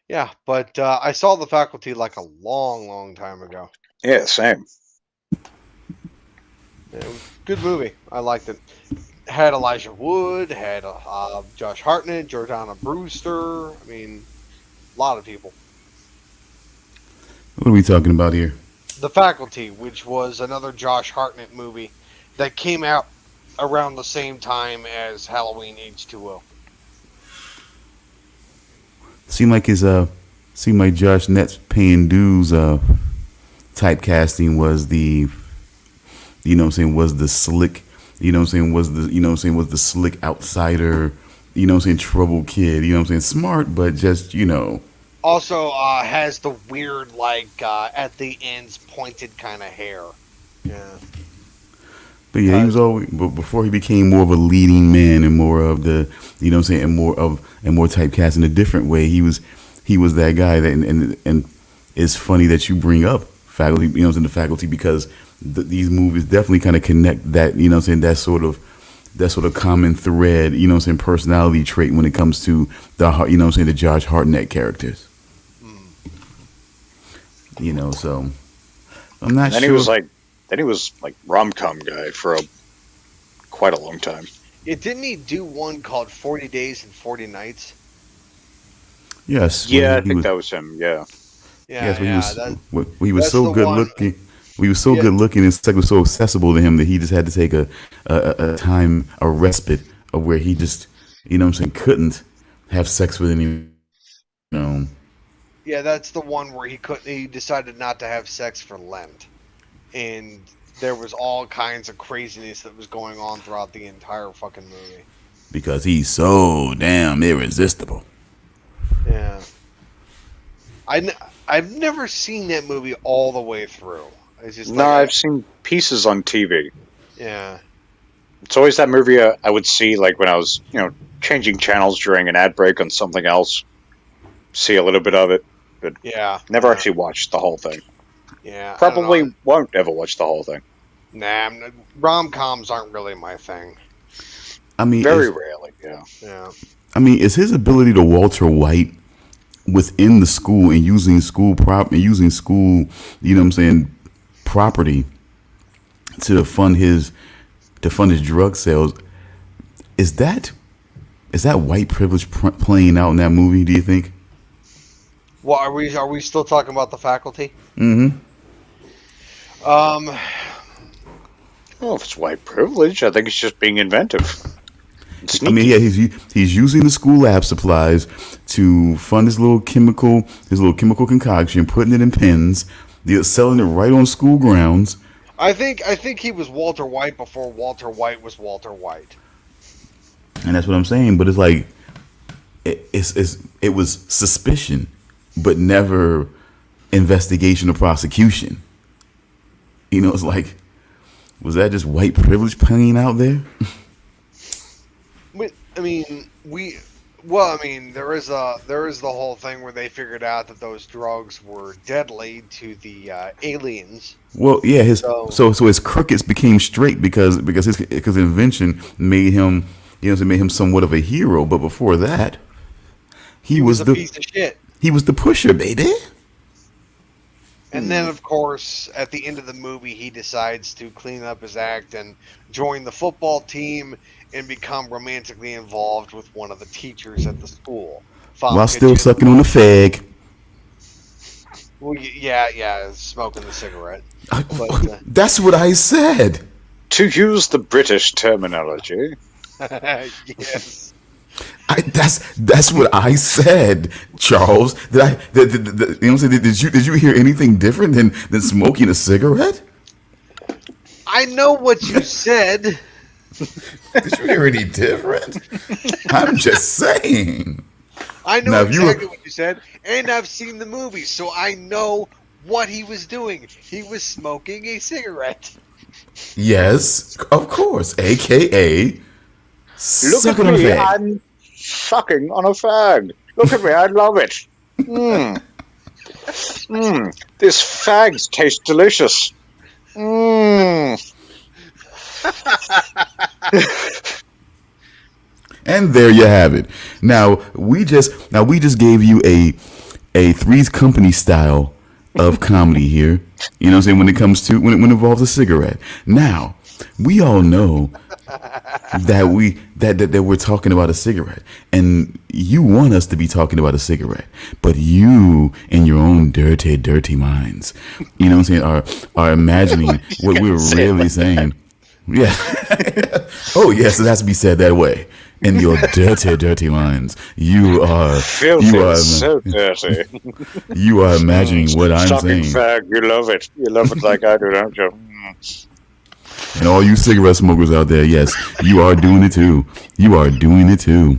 B: Yeah, but I saw the Faculty like a long, long time ago.
C: Yeah, same.
B: Yeah, it was a good movie. I liked it. Had Elijah Wood, had Josh Hartnett, Jordana Brewster. I mean, a lot of people.
A: What are we talking about here?
B: The Faculty, which was another Josh Hartnett movie that came out around the same time as Halloween H20.
A: Seemed like Josh Nett's paying dues typecasting was the, was the slick, was the slick outsider, troubled kid, smart, but just,
B: Also has the weird, at the ends, pointed kind of hair. Yeah.
A: But yeah, he was always, but before he became more of a leading man and more of the, and more typecast in a different way, he was that guy that, and it's funny that you bring up Faculty, the Faculty, because these movies definitely kind of connect that, that sort of common thread, personality trait when it comes to the, the Josh Hartnett characters. So I'm not
C: and
A: sure.
C: Then he was like rom-com guy for quite a long time.
B: Yeah, didn't he do one called 40 Days and 40 Nights?
A: Yes.
C: Yeah, I think that was him. Yeah.
B: Yeah,
A: yes, he was so good looking. We were so good looking, and sex was so accessible to him that he just had to take a respite of where he just, couldn't have sex with anyone.
B: Yeah, that's the one where he decided not to have sex for Lent. And there was all kinds of craziness that was going on throughout the entire fucking movie.
A: Because he's so damn irresistible.
B: Yeah. I've never seen that movie all the way through. It's just
C: I've seen pieces on TV.
B: Yeah.
C: It's always that movie I would see when I was, changing channels during an ad break on something else. See a little bit of it, but never actually watched the whole thing.
B: Yeah.
C: Probably won't ever watch the whole thing.
B: Nah, rom-coms aren't really my thing.
A: I mean,
C: very rarely, yeah.
B: Yeah.
A: I mean, is his ability to Walter White within the school and using school property to fund his drug sales, is that white privilege playing out in that movie, do you think?
B: Well, are we still talking about The Faculty?
A: Mm-hmm.
C: Well, if it's white privilege, I think it's just being inventive.
A: I mean, yeah, he's using the school lab supplies to fund his little chemical concoction, putting it in pens, selling it right on school grounds.
B: I think he was Walter White before Walter White was Walter White.
A: And that's what I'm saying. But it's like it was suspicion, but never investigation or prosecution. It's like, was that just white privilege playing out there?
B: There is the whole thing where they figured out that those drugs were deadly to the aliens.
A: Well, yeah, so his crookeds became straight because his invention made him, made him somewhat of a hero. But before that, he was
B: a piece of shit.
A: He was the pusher, baby.
B: And then, of course, at the end of the movie, he decides to clean up his act and join the football team and become romantically involved with one of the teachers at the school.
A: While still sucking on the fag.
B: Well, yeah, smoking the cigarette.
A: That's what I said.
C: To use the British terminology.
B: Yes.
A: That's what I said, Charles. Did you hear anything different than smoking a cigarette?
B: I know what you said.
A: Did you hear any different? I'm just saying.
B: I know exactly what you said, and I've seen the movie, so I know what he was doing. He was smoking a cigarette.
A: Yes, of course. AKA sucking on a fag.
C: I'm sucking on a fag. Look at me, I love it. This fags taste delicious.
A: And there you have it. Now we just gave you a Three's Company style of comedy here. When it comes to when it involves a cigarette. Now We all know that we're talking about a cigarette, and you want us to be talking about a cigarette, but you, in your own dirty minds, you know what I'm saying, are imagining what we're really saying. Yeah. Oh yes, it has to be said that way. In your dirty minds, you are
C: Filthy, so dirty.
A: you are imagining what I'm
C: Sucking
A: saying.
C: fag, you love it. You love it like I do, don't you?
A: And all you cigarette smokers out there, yes, you are doing it too. You are doing it too.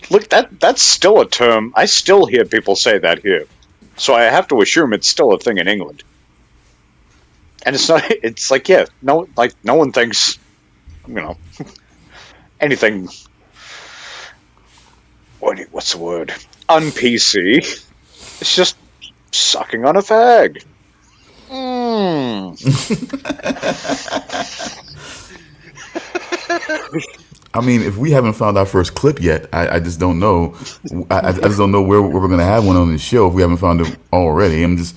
C: Look, that's still a term. I still hear people say that here. So I have to assume it's still a thing in England. And it's not, it's like, yeah, no one thinks, anything, what's the word? Un-PC. It's just sucking on a fag.
A: I mean, if we haven't found our first clip yet, I just don't know. I just don't know where we're going to have one on the show if we haven't found it already. I'm just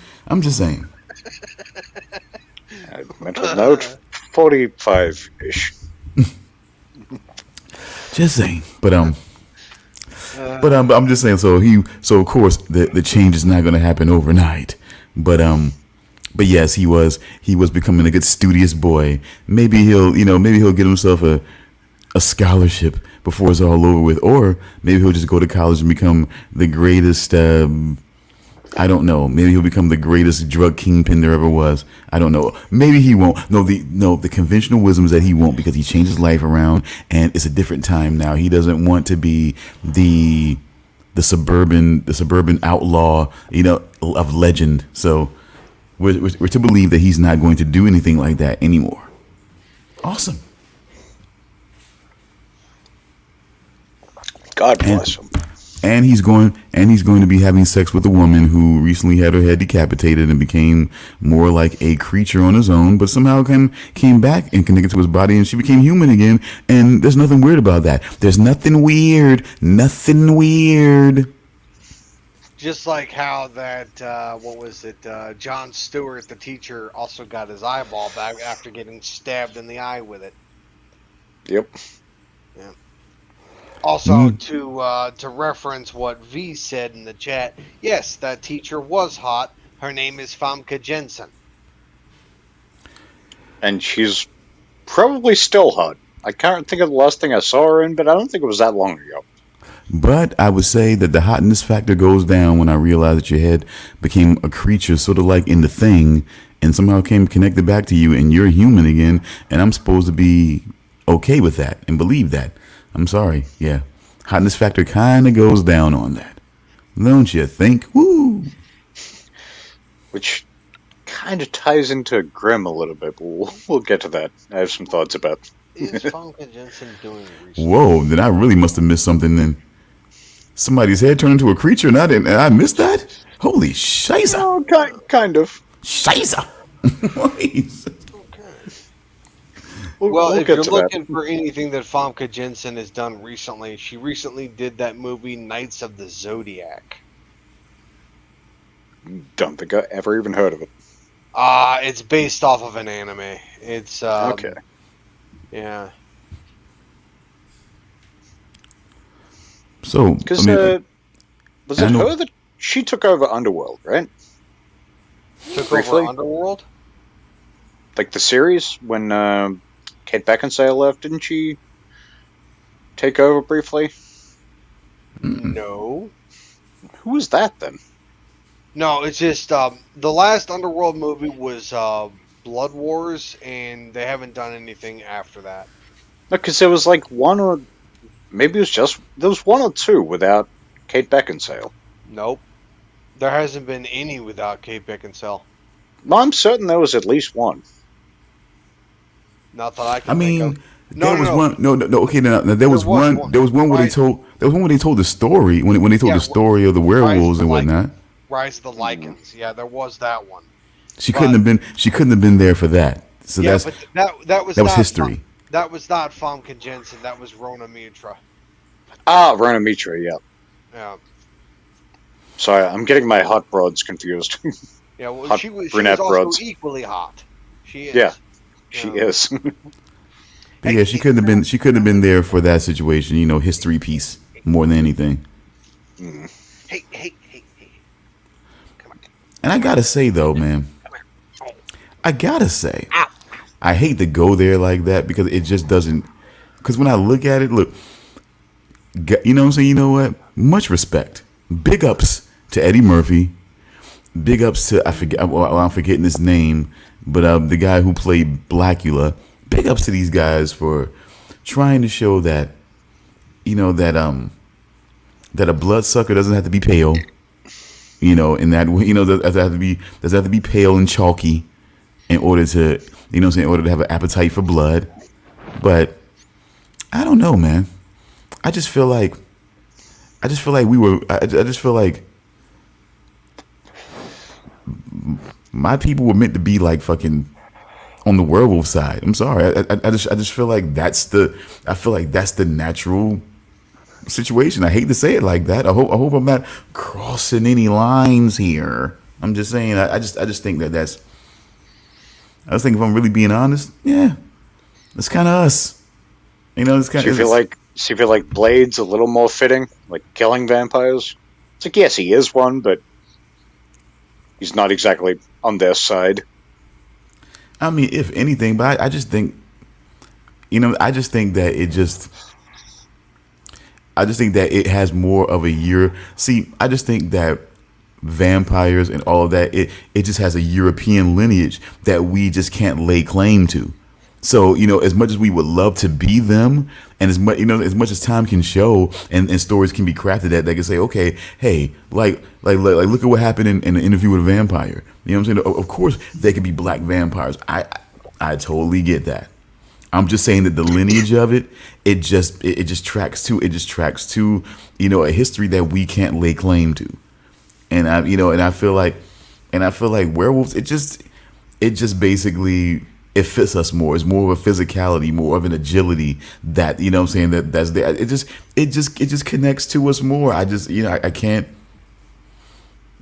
A: saying.
C: Mental note, 45-ish.
A: Just saying. But I'm just saying. So of course the change is not going to happen overnight. But yes, he was becoming a good studious boy. Maybe he'll get himself a scholarship before it's all over with, or maybe he'll just go to college and become the greatest. I don't know. Maybe he'll become the greatest drug kingpin there ever was. I don't know. Maybe he won't. The conventional wisdom is that he won't, because he changed his life around and it's a different time now. He doesn't want to be the suburban outlaw, of legend. So we're to believe that he's not going to do anything like that anymore. Awesome.
C: God bless him.
A: And he's going to be having sex with a woman who recently had her head decapitated and became more like a creature on his own, but somehow came back and connected to his body, and she became human again. And there's nothing weird about that. There's nothing weird. Nothing weird.
B: Just like how that, John Stewart, the teacher, also got his eyeball back after getting stabbed in the eye with it.
C: Yep.
B: Yeah. Also, to reference what V said in the chat, yes, that teacher was hot. Her name is Famke Jensen.
C: And she's probably still hot. I can't think of the last thing I saw her in, but I don't think it was that long ago.
A: But I would say that the hotness factor goes down when I realized that your head became a creature, sort of like in The Thing, and somehow came connected back to you, and you're human again, and I'm supposed to be okay with that and believe that. I'm sorry. Yeah. Hotness factor kind of goes down on that. Don't you think? Woo!
C: Which kind of ties into Grimm a little bit, but we'll get to that. I have some thoughts about.
B: Is Famke Jensen doing research?
A: Whoa, then I really must have missed something then. Somebody's head turned into a creature and I missed that? Holy shiza.
C: Oh, kind of.
A: Shiza.
B: Well, if you're looking for anything that Famke Jensen has done recently, she recently did that movie Knights of the Zodiac.
C: Don't think I ever even heard of it.
B: It's based off of an anime. It's
C: okay.
B: Yeah.
A: So,
C: because was it her that she took over Underworld, right?
B: Took over Underworld?
C: Like the series when Kate Beckinsale left, didn't she take over briefly?
B: No.
C: Who was that then?
B: No, it's just the last Underworld movie was Blood Wars, and they haven't done anything after that.
C: No, because there was like one or maybe it was just there was one or two without Kate Beckinsale.
B: Nope, there hasn't been any without Kate Beckinsale.
C: No, I'm certain there was at least one.
B: Not that I can. Think of.
A: Okay, there was one. There was one where they told. There was one where they told the story when they told the story of the werewolves and whatnot.
B: Rise of the Lycans. Yeah, there was that one.
A: She couldn't have been. She couldn't have been there for that. So
B: yeah,
A: that was history.
B: That was not Famke Jensen. That was Rona Mitra.
C: Rona Mitra. Yeah.
B: Yeah.
C: Sorry, I'm getting my hot broads confused.
B: Yeah, well,
C: hot
B: she was
C: brunette
B: also
C: broads.
B: equally hot. She
C: Yeah,
B: is.
C: she is.
A: But yeah, she couldn't have been. She couldn't have been there for that situation. History piece more than anything.
C: Mm.
B: Hey. Come on.
A: And I gotta say though, man,
B: Come here.
A: I gotta say,
B: Ow.
A: I hate to go there like that because it just doesn't. Because when I look at it, look, you know what I'm saying? You know what? Much respect. Big ups to Eddie Murphy. Big ups to, I forget, well, I'm forgetting his name, but the guy who played Blackula. Big ups to these guys for trying to show that, that a bloodsucker doesn't have to be pale. In that way, doesn't have to be pale and chalky in order to, in order to have an appetite for blood. But I don't know, man. I just feel like I just feel like my people were meant to be like fucking on the werewolf side. I'm sorry. I just feel like I feel like that's the natural situation. I hate to say it like that. I hope I'm not crossing any lines here. I'm just saying. I just think that's. I just think if I'm really being honest, yeah, it's kind of us. It's kind
C: So
A: of.
C: you feel like Blade's a little more fitting, like killing vampires? It's like, yes, he is one, but he's not exactly on their side.
A: I mean, if anything, but I just think, I just think that I just think that it has more of a year. See, I just think that vampires and all of that, it just has a European lineage that we just can't lay claim to. So, as much as we would love to be them, and as much, as much as time can show and stories can be crafted that they can say, okay, hey, like look at what happened in the Interview with a Vampire. You know what I'm saying? Of course, they could be black vampires. I totally get that. I'm just saying that the lineage of it just tracks to a history that we can't lay claim to. And I feel like werewolves, it just basically, it fits us more. It's more of a physicality, more of an agility that, what I'm saying, that's there. It just connects to us more. I just, I can't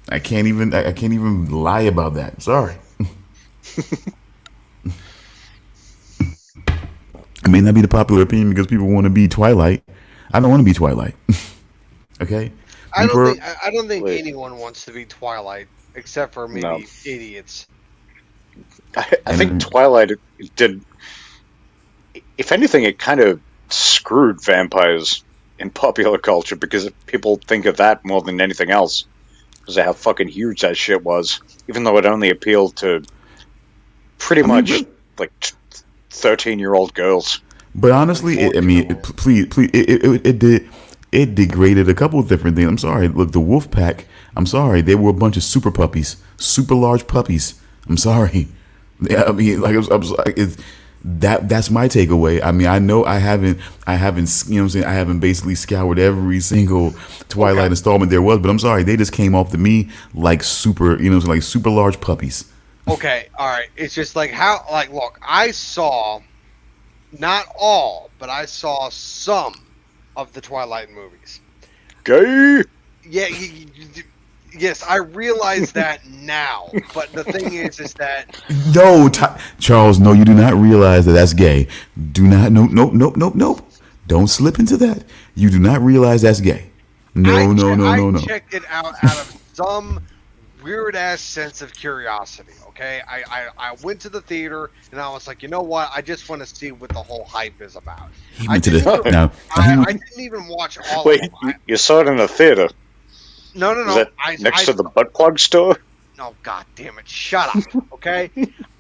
A: even lie about that. Sorry. It may not be the popular opinion because people want to be Twilight. I don't want to be Twilight. Okay?
B: I don't think
C: Wait.
B: anyone wants to be Twilight, except for maybe
C: No.
B: idiots.
C: I think Twilight did. If anything, it kind of screwed vampires in popular culture because people think of that more than anything else because of how fucking huge that shit was. Even though it only appealed to pretty much like 13-year-old girls.
A: But honestly, please, it degraded a couple of different things. I'm sorry. Look, the wolf pack, I'm sorry. They were a bunch of super puppies, super large puppies. I'm sorry. I mean, like, that's my takeaway. I mean, I know I haven't, I haven't basically scoured every single Twilight installment there was, but I'm sorry. They just came off to me like super, like super large puppies.
B: Okay, all right. It's just like look, I saw, not all, but I saw some of the Twilight movies.
C: Gay?
B: Yeah, yes, I realize that now. But the thing is that
A: No, Charles, no, you do not realize that that's gay. Do not, nope. Don't slip into that. You do not realize that's gay. No.
B: I checked it out of some weird ass sense of curiosity. Okay, I went to the theater and I was like, you know what? I just want to see what the whole hype is about.
A: He went to the
B: I didn't even watch all
C: Wait,
B: of them.
C: you saw it in the theater?
B: No.
C: Was that next to the butt plug store?
B: No, god damn it! Shut up. Okay,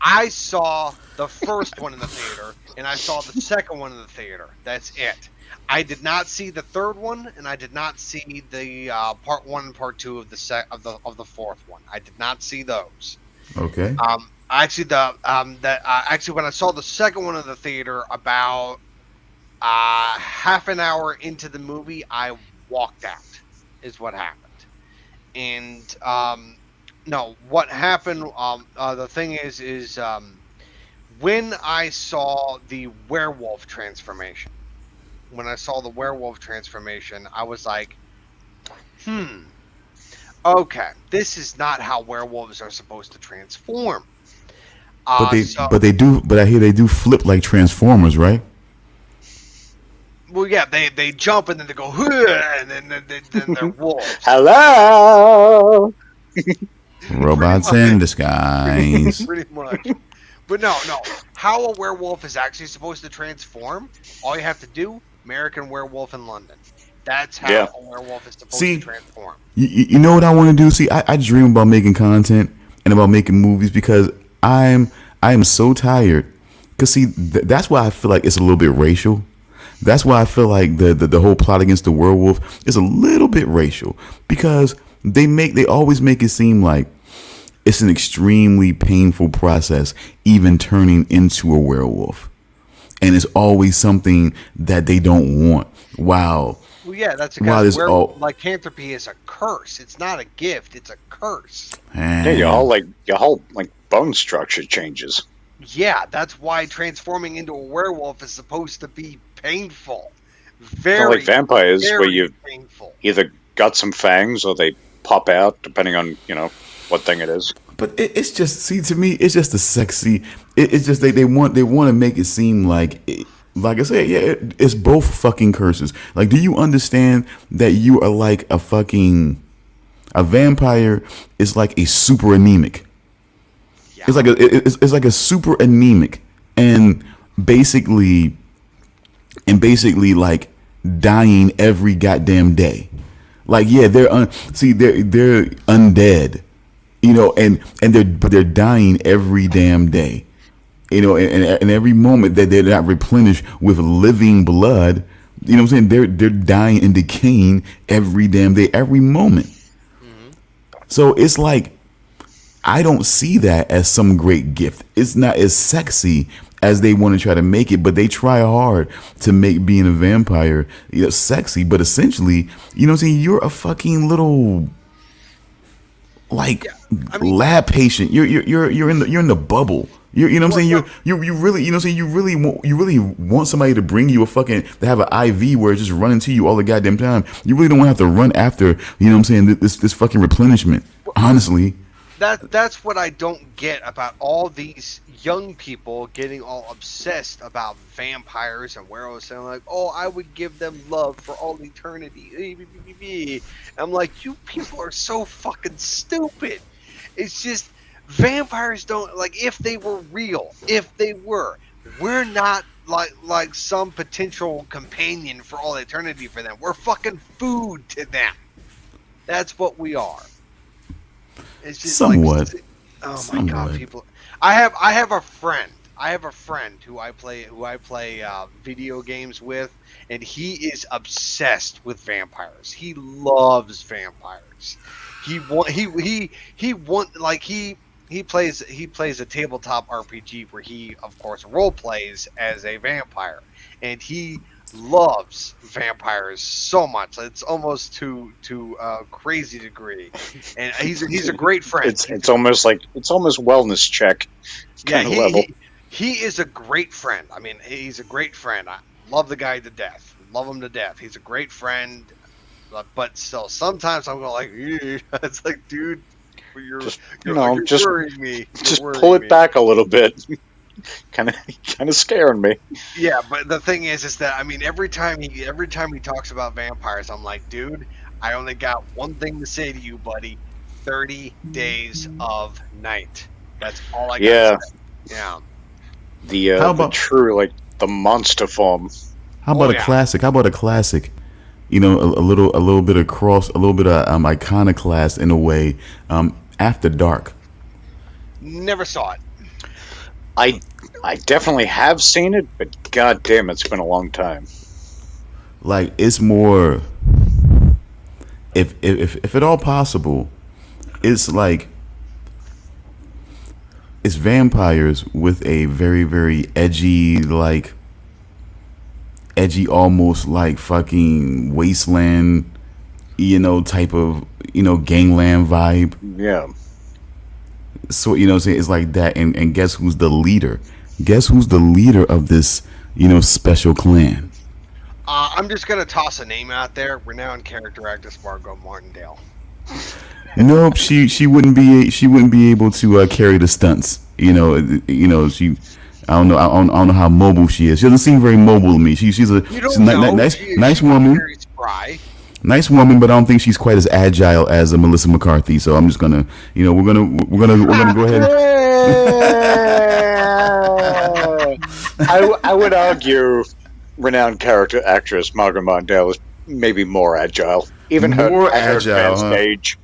B: I saw the first one in the theater and I saw the second one in the theater. That's it. I did not see the third one, and I did not see the part 1 and part 2 of the fourth one. I did not see those.
A: Okay.
B: Actually, when I saw the second one in the theater, about half an hour into the movie, I walked out. Is what happened. And no, what happened? The thing is when I saw the werewolf transformation. When I saw the werewolf transformation, I was like, okay, this is not how werewolves are supposed to transform.
A: But they,
B: So
A: but they do. But I hear they do flip like Transformers, right?
B: well, yeah, they jump and then they go, "Huh," and then they're wolves.
C: Hello.
A: Robots
B: much.
A: in disguise.
B: Pretty much. But no. How a werewolf is actually supposed to transform? All you have to do, American Werewolf in London. That's how
C: Yeah.
B: a werewolf is supposed
A: See,
B: to transform.
A: You know what I want to do? See, I dream about making content and about making movies because I am so tired. Cause see, that's why I feel like it's a little bit racial. That's why I feel like the whole plot against the werewolf is a little bit racial because they always make it seem like it's an extremely painful process even turning into a werewolf, and it's always something that they don't want. Wow.
B: Well, yeah, that's
A: Wow,
B: because
A: this all
B: lycanthropy is a curse. It's not a gift. It's a curse.
C: Yeah, your whole bone structure changes.
B: Yeah, that's why transforming into a werewolf is supposed to be painful.
C: Not
B: Very,
C: like vampires, where
B: very
C: you
B: painful.
C: either got some fangs or they pop out, depending on what thing it is.
A: But it's just, see, to me, it's just a sexy. It's just they want to make it seem like, like I said, yeah, it's both fucking curses. Like, do you understand that you are like a vampire is like a super anemic.
B: Yeah.
A: It's like a super anemic and basically like dying every goddamn day. Like, yeah, they're undead. They're dying every damn day. And every moment that they're not replenished with living blood, you know what I'm saying? They're dying and decaying every damn day, every moment. Mm-hmm. So it's like, I don't see that as some great gift. It's not as sexy as they want to try to make it, but they try hard to make being a vampire sexy. But essentially, you know what I'm saying? You're a fucking little lab patient. You're in the bubble. You know what I'm saying? You really, you know what I'm saying? You really want somebody to bring you to have an IV where it's just running to you all the goddamn time. You really don't want to have to run after, you know what I'm saying, this fucking replenishment. Honestly.
B: That's what I don't get about all these young people getting all obsessed about vampires and werewolves, and like, oh, I would give them love for all eternity. I'm like, you people are so fucking stupid. It's just vampires don't, like, if they were real, we're not like some potential companion for all eternity for them. We're fucking food to them. That's what we are. It's just
A: somewhat.
B: Oh my god, people! I have a friend. Who I play video games with, and he is obsessed with vampires. He loves vampires. He plays a tabletop RPG where he, of course, role plays as a vampire, and he loves vampires so much. It's almost to a crazy degree, and he's a great friend.
C: It's almost wellness check kind of level.
B: He is a great friend. I mean, he's a great friend. I love the guy to death. Love him to death. He's a great friend, but still, sometimes I'm going like, it's like, dude, you're worrying me.
C: Just pull it back a little bit. kind of scaring me.
B: Yeah, but the thing is that, I mean, every time he talks about vampires, I'm like, dude, I only got one thing to say to you, buddy. 30 days of night. That's all I got to say. Yeah.
C: The true, the monster form.
A: How about a classic? How about a classic? You know, a little bit of iconoclast in a way. After Dark.
B: Never saw it.
C: I definitely have seen it, but goddamn, it's been a long time.
A: Like, it's more, if at all possible, it's like, it's vampires with a very, very edgy, almost like fucking wasteland, type of, gangland vibe.
C: Yeah.
A: So, you know what I'm saying? It's like that. And guess who's the leader? Guess who's the leader of this, special clan?
B: I'm just going to toss a name out there. Renowned character actress Margot Martindale.
A: Nope, she wouldn't be able to carry the stunts. She. I don't know. I don't know how mobile she is. She doesn't seem very mobile to me. She's a
B: You don't
A: she's a
B: know.
A: nice
B: She
A: woman.
B: Very spry.
A: Nice woman, but I don't think she's quite as agile as a Melissa McCarthy. So I'm just gonna, we're gonna go ahead.
C: I would argue renowned character actress Margaret Mondale is maybe more agile. Even
A: More
C: her at her
A: agile,
C: advanced
A: huh?
C: age.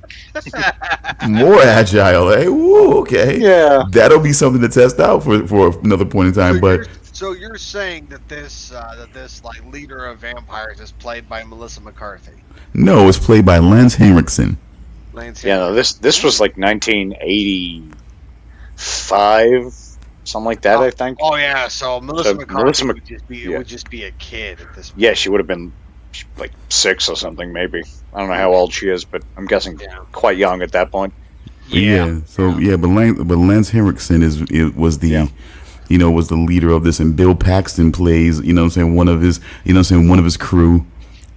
A: More agile, eh? Woo, okay.
C: Yeah.
A: That'll be something to test out for another point in time. But
B: So you're saying that this like leader of vampires is played by Melissa McCarthy?
A: no, it's played by Lance Henriksen.
B: Lance
C: Yeah, no, this was like 1985, something like that, I think.
B: Oh yeah, so Melissa McCarthy
C: Melissa
B: would just be a kid at this point.
C: Yeah, she would have been like 6 or something, maybe. I don't know how old she is, but I'm guessing quite young at that point.
A: But but Lance Henriksen was the was the leader of this, and Bill Paxton plays one of his one of his crew.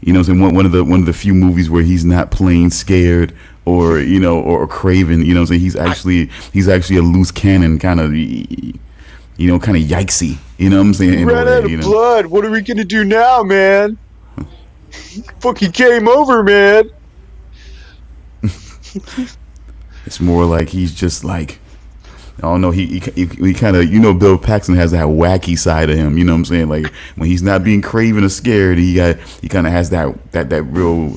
A: One of the few movies where he's not playing scared or or craven. He's actually a loose cannon kind of kind of yikesy. You know what I'm saying?
C: Ran out of blood. What are we gonna do now, man? Fucking game over, man.
A: It's more like he's just like, I don't know. He kind of Bill Paxton has that wacky side of him. You know what I'm saying? Like when he's not being craven or scared, he kind of has that real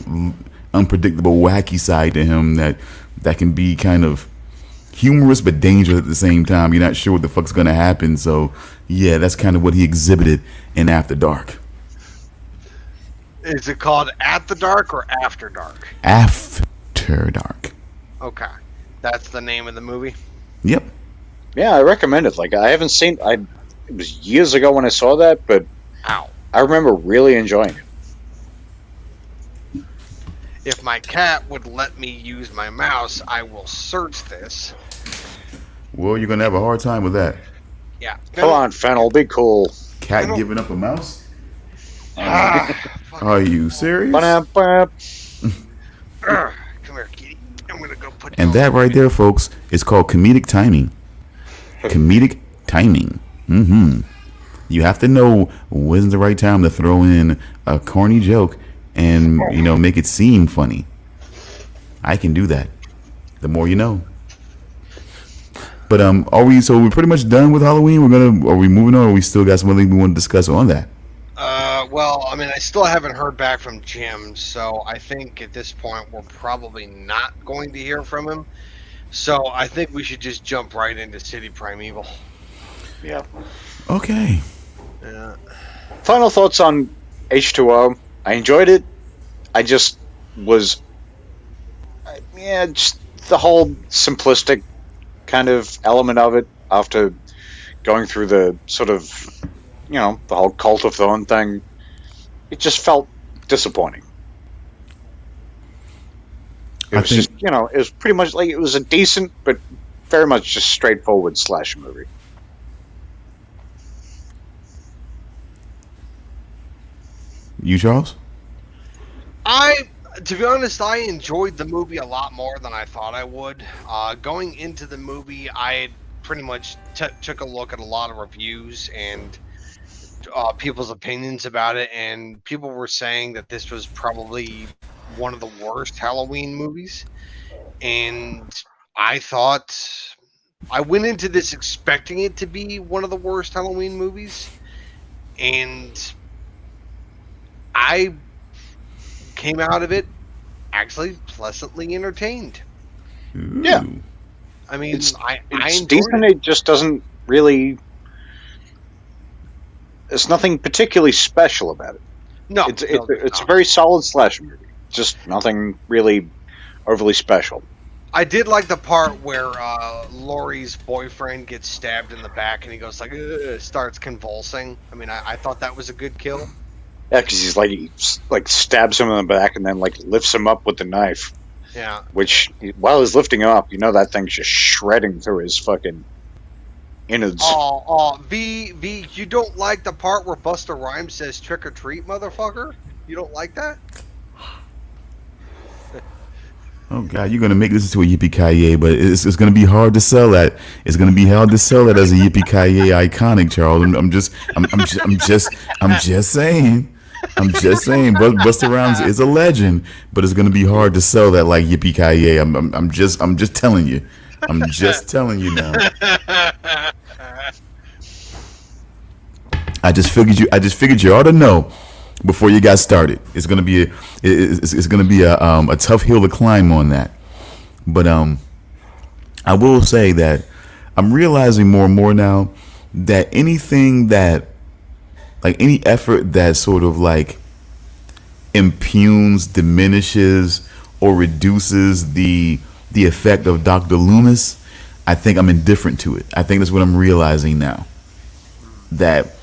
A: unpredictable wacky side to him that can be kind of humorous but dangerous at the same time. You're not sure what the fuck's gonna happen. So yeah, that's kind of what he exhibited in After Dark.
B: Is it called At the Dark or After Dark?
A: After Dark.
B: Okay, that's the name of the movie.
A: Yep.
C: Yeah, I recommend it. Like, I haven't seen. It was years ago when I saw that, but
B: Ow.
C: I remember really enjoying it.
B: If my cat would let me use my mouse, I will search this.
A: Well, you're gonna have a hard time with that.
B: Yeah.
C: Come on, Fennel, be cool.
A: Cat giving up a mouse?
B: Fuck.
A: Are you serious?
C: Ba-dum-bum.
B: Come here, kitty. I'm gonna go put.
A: And that right there, folks, is called comedic timing. Comedic timing. You have to know when's the right time to throw in a corny joke and make it seem funny. I can do that. The more you know. But are we? So we're pretty much done with Halloween. Are we moving on? Or we still got some other things we want to discuss on that?
B: Well, I mean, I still haven't heard back from Jim, so I think at this point we're probably not going to hear from him. So I think we should just jump right into City Primeval.
C: Yeah.
A: Okay.
B: Yeah.
C: Final thoughts on H20. I enjoyed it. I just was, just the whole simplistic kind of element of it after going through the sort of, the whole Cult of Thorn thing. It just felt disappointing. It was pretty much like it was a decent, but very much just straightforward slasher movie.
A: You, Charles?
B: To be honest, I enjoyed the movie a lot more than I thought I would. Going into the movie, I had pretty much took a look at a lot of reviews and people's opinions about it, and people were saying that this was probably one of the worst Halloween movies. And I went into this expecting it to be one of the worst Halloween movies, and I came out of it actually pleasantly entertained.
A: Ooh.
C: Yeah.
B: I mean,
C: It's
B: I enjoyed
C: decent.
B: it.
C: It just doesn't really. There's nothing particularly special about it.
B: No,
C: It's
B: not.
C: a very solid slasher movie. Just nothing really overly special.
B: I did like the part where Laurie's boyfriend gets stabbed in the back and he goes like, "Ugh," starts convulsing. I mean, I thought that was a good kill.
C: Yeah, because he stabs him in the back and then lifts him up with the knife.
B: Yeah.
C: Which, while he's lifting him up, that thing's just shredding through his fucking innards.
B: V, you don't like the part where Busta Rhymes says "trick or treat, motherfucker"? You don't like that?
A: Oh God, you're gonna make this into a yippee ki but it's gonna be hard to sell that. It's gonna be hard to sell that as a yippee ki iconic, Charles. I'm just saying. I'm just saying. Busta Rhymes is a legend, but it's gonna be hard to sell that like yippee ki I'm just telling you. I'm just telling you now. I just figured you ought to know before you got started. It's gonna be a tough hill to climb on that. But I will say that I'm realizing more and more now that anything that like any effort that sort of like impugns, diminishes, or reduces the effect of Dr. Loomis, I think I'm indifferent to it. I think that's what I'm realizing now. That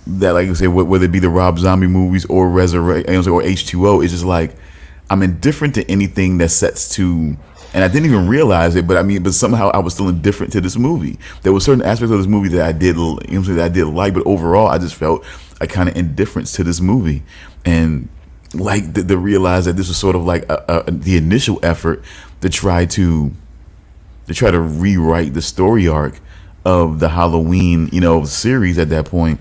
A: like I say, whether it be the Rob Zombie movies or Resurrect or H20, it's just like I'm indifferent to anything that sets to. And I didn't even realize it, but somehow I was still indifferent to this movie. There were certain aspects of this movie that I did, that I did like, but overall, I just felt a kind of indifference to this movie, and like the realize that this was sort of like the initial effort to try to rewrite the story arc of the Halloween, series at that point.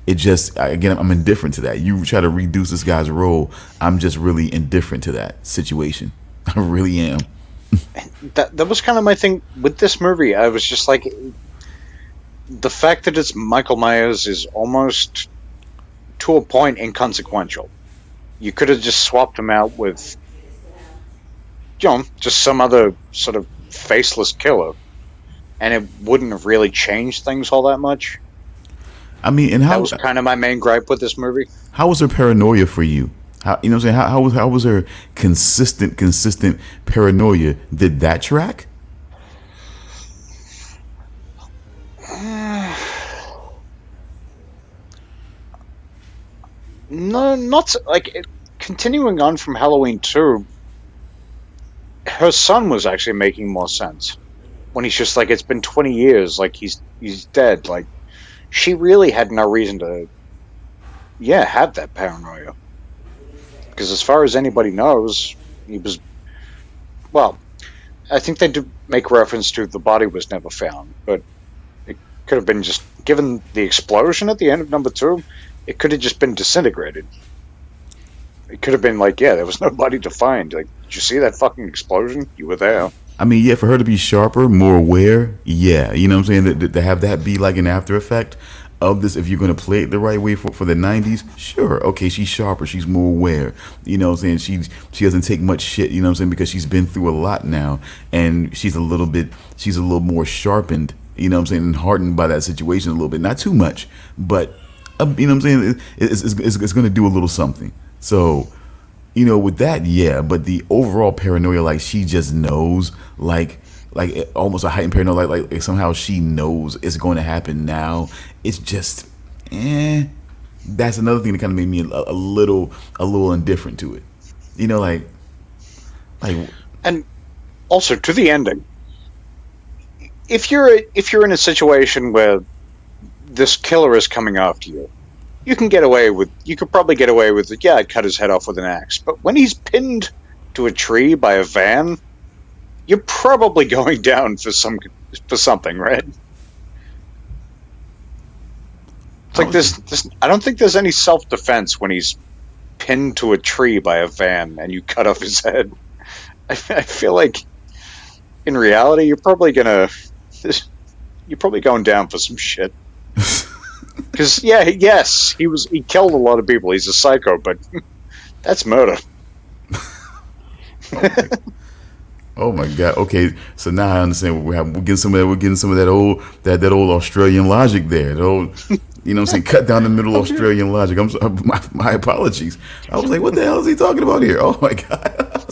A: It just, again, I'm indifferent to that. You try to reduce this guy's role, I'm just really indifferent to that situation. I really am.
C: That was kind of my thing with this movie. I was just like, the fact that it's Michael Myers is almost, to a point, inconsequential. You could have just swapped him out with, just some other sort of faceless killer, and it wouldn't have really changed things all that much.
A: I mean, and
C: that was kind of my main gripe with this movie.
A: How was her paranoia for you? How, you know what I'm saying? How was her consistent paranoia? Did that track?
C: No, not so, like continuing on from Halloween 2. Her son was actually making more sense when he's just like, it's been 20 years, like he's dead. Like, she really had no reason to, have that paranoia. Because as far as anybody knows, he was, well, I think they do make reference to the body was never found, but it could have been just, given the explosion at the end of number 2, it could have just been disintegrated. It could have been like, there was no body to find. Like, did you see that fucking explosion? You were there.
A: I mean, for her to be sharper, more aware, you know what I'm saying? To have that be like an after effect of this, if you're going to play it the right way for the 90s, sure, okay, she's sharper, she's more aware, you know what I'm saying? She doesn't take much shit, you know what I'm saying, because she's been through a lot now, and she's a little more sharpened, you know what I'm saying, and hardened by that situation a little bit. Not too much, but, you know what I'm saying, it's going to do a little something. So, with that, but the overall paranoia, like she just knows, like almost a heightened paranoia, like somehow she knows it's going to happen now. It's just, that's another thing that kind of made me a little indifferent to it. Like,
C: and also to the ending. If you're in a situation where this killer is coming after you, you could probably get away with it. I'd cut his head off with an axe. But when he's pinned to a tree by a van, you're probably going down for something, right? It's like this. I don't think there's any self-defense when he's pinned to a tree by a van and you cut off his head. I feel like, in reality, you're probably going down for some shit. Because he killed a lot of people. He's a psycho, but that's murder.
A: Oh my God. Okay, so now I understand. We're getting some of that old Australian logic there. The old, you know what I'm saying, cut down the middle Australian logic. My apologies. I was like, what the hell is he talking about here? Oh my God.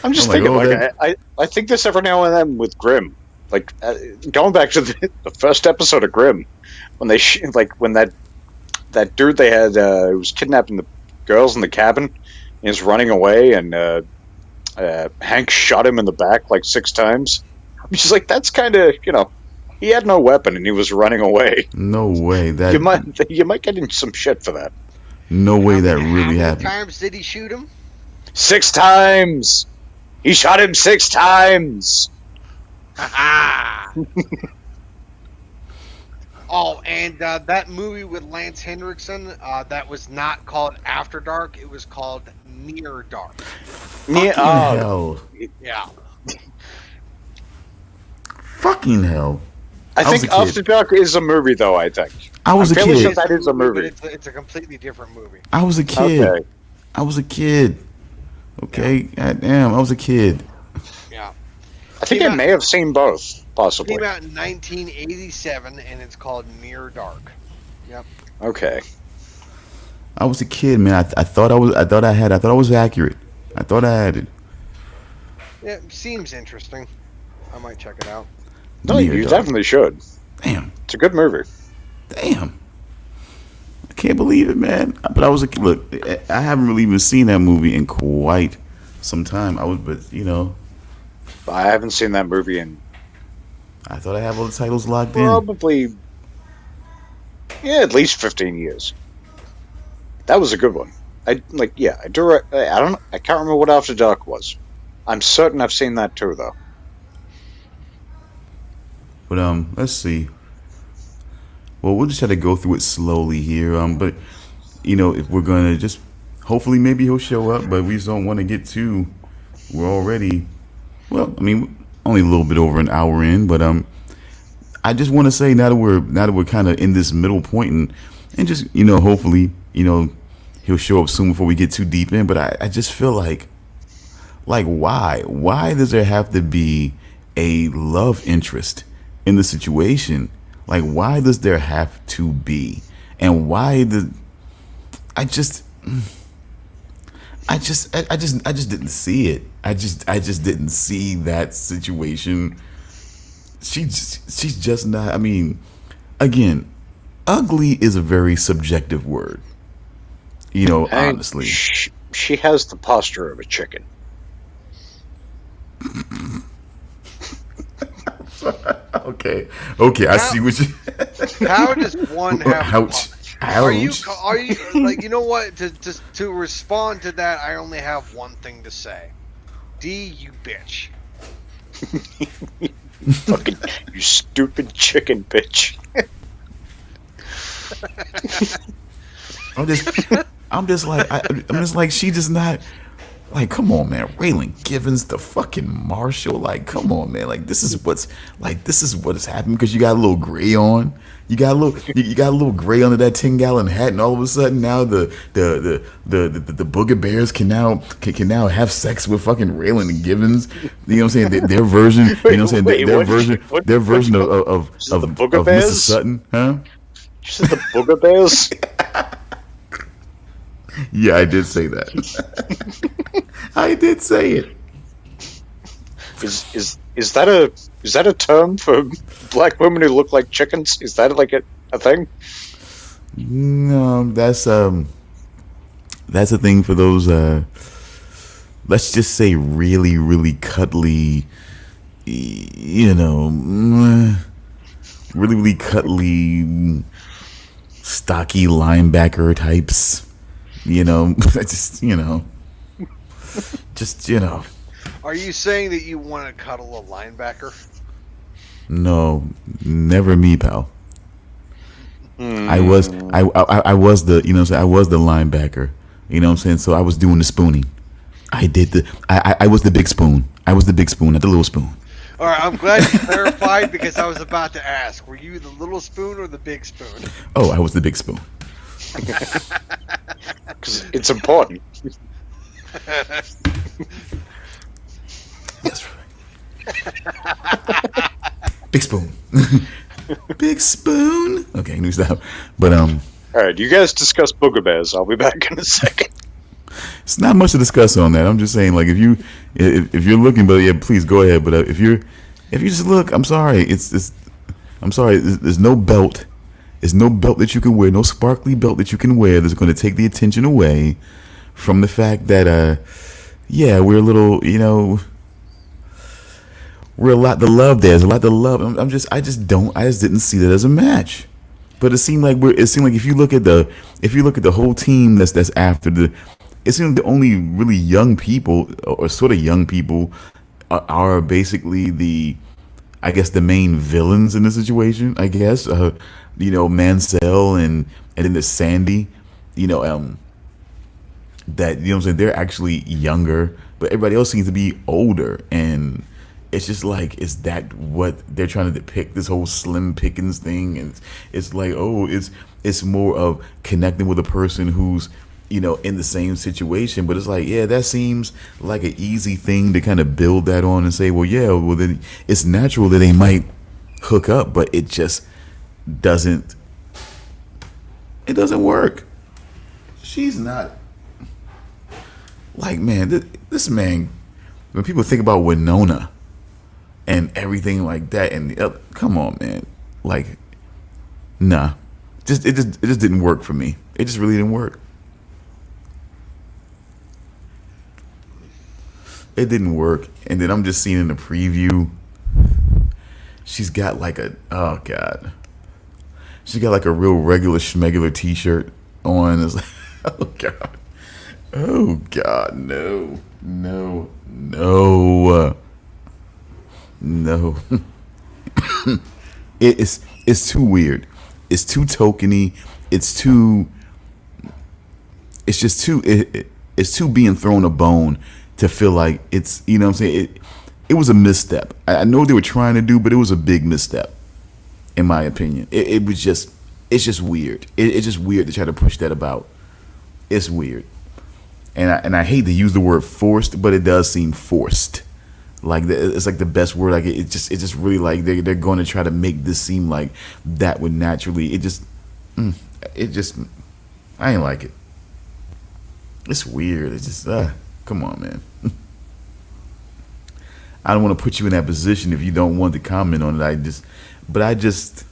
C: I'm just thinking, I think this every now and then with Grimm. Like, going back to the first episode of Grimm, when when that dude they had who was kidnapping the girls in the cabin, and he was running away, and Hank shot him in the back like 6 times. I'm just like, that's kind of, he had no weapon and he was running away.
A: No way that
C: you might get in some shit for that.
A: No way that really happened.
B: How many times did he shoot him?
C: 6 times. He shot him 6 times.
B: Oh, and that movie with Lance Henriksen, that was not called After Dark. It was called Near Dark.
A: Fucking hell.
B: Yeah.
A: Fucking hell.
C: I think After Dark is a movie, though, I think.
A: I was a
C: fairly
A: kid.
C: sure that is a movie.
B: It's a completely different movie.
A: I was a kid.
C: Okay.
A: I was a kid. Okay? God damn, I was a kid.
B: Yeah.
C: I think I may have seen both,
B: It
C: possibly.
B: came out in 1987, and it's called Near Dark. Yep.
C: Okay.
A: I was a kid, man. I thought I was accurate. I thought I had it.
B: Yeah, it seems interesting. I might check it out.
C: No,
A: Near
C: you
A: Dark.
C: definitely should.
A: Damn.
C: It's a good movie.
A: Damn. I can't believe it, man. But I was a kid. Look, I haven't really even seen that movie in quite some time. But you know,
C: I haven't seen that movie in
A: I thought I had all the titles locked in.
C: probably, at least 15 years. That was a good one. I do. I can't remember what After Dark was. I'm certain I've seen that too, though.
A: But let's see. Well, we'll just try to go through it slowly here. But you know, if we're gonna just hopefully maybe he'll show up, but we just don't want to get too. We're already, well, I mean, only a little bit over an hour in, but I just want to say now that we're kind of in this middle point and just hopefully he'll show up soon before we get too deep in. But I just feel like why does there have to be a love interest in the situation? Like, why does there have to be? And why I just didn't see it. I just didn't see that situation. She's just not. I mean, again, ugly is a very subjective word. Honestly.
C: She has the posture of a chicken.
A: Okay, I see what you.
B: How does one have?
A: Ouch!
B: Are you like, you know what? To respond to that, I only have one thing to say. D, you bitch.
C: Fucking, you stupid chicken bitch.
A: I'm just like she does not. Like, come on, man. Raylan Givens, the fucking Marshal. Like, come on, man. Like, this is what has happened because you got a little gray on. You got a little gray under that 10-gallon hat, and all of a sudden now the Booger Bears can now have sex with fucking Raylan Givens. You know what I'm saying? Their version. You know what I'm saying? Their version of
C: the Booger
A: Mr.
C: Bears?
A: Sutton, huh?
C: You said the Booger Bears?
A: Yeah, I did say that. I did say it.
C: Is that a term for black women who look like chickens? Is that like a thing?
A: No, that's a thing for those let's just say really, really cuddly, really, really cuddly, stocky linebacker types. Just
B: Are you saying that you want to cuddle a linebacker?
A: No, never me, pal. I was the I was the linebacker. You know what I'm saying? So I was doing the spooning. I was the big spoon. I was the big spoon, not the little spoon.
B: All right, I'm glad you clarified because I was about to ask, were you the little spoon or the big spoon?
A: Oh, I was the big spoon.
C: Because it's important.
A: That's right. Big spoon. Big spoon. Okay, new stop. But
C: All right, you guys discuss Booger Bears. I'll be back in a second.
A: It's not much to discuss on that. I'm just saying, like, if you're looking, but yeah, please go ahead. But if you just look, I'm sorry. I'm sorry. There's no belt. There's no belt that you can wear. No sparkly belt that you can wear that's going to take the attention away from the fact that we're a little, we're a lot to love. There's a lot to love. I just didn't see that as a match. But it seemed like if you look at the whole team that's after it seems the only really young people or sort of young people are basically I guess the main villains in the situation. I guess Mansell and then there's Sandy. You know, that you know what I'm saying. They're actually younger, but everybody else seems to be older, and it's just like, is that what they're trying to depict? This whole Slim Pickens thing, and it's like, oh, it's more of connecting with a person who's in the same situation. But it's like, yeah, that seems like an easy thing to kind of build that on and say, well, yeah, well then it's natural that they might hook up, but it just doesn't. It doesn't work. She's not like, man. This man. When people think about Winona and everything like that, and come on, man, like, nah, it just didn't work for me. It just really didn't work. It didn't work. And then I'm just seeing in the preview, she's got like a, oh god, she's got like a real regular schmegular T-shirt on. It's like, oh god, oh god, no, no, no, no. It's too weird. It's too tokeny. It's too. It's just too. It's too being thrown a bone to feel like it's. You know what I'm saying? It was a misstep. I know what they were trying to do, but it was a big misstep, in my opinion. It was just. It's just weird. It's just weird to try to push that about. It's weird, and I hate to use the word forced, but it does seem forced. Like it's like the best word. Like it's just really like they're going to try to make this seem like that would naturally. It just I ain't like it. It's weird. It's just come on, man. I don't want to put you in that position if you don't want to comment on it. I just.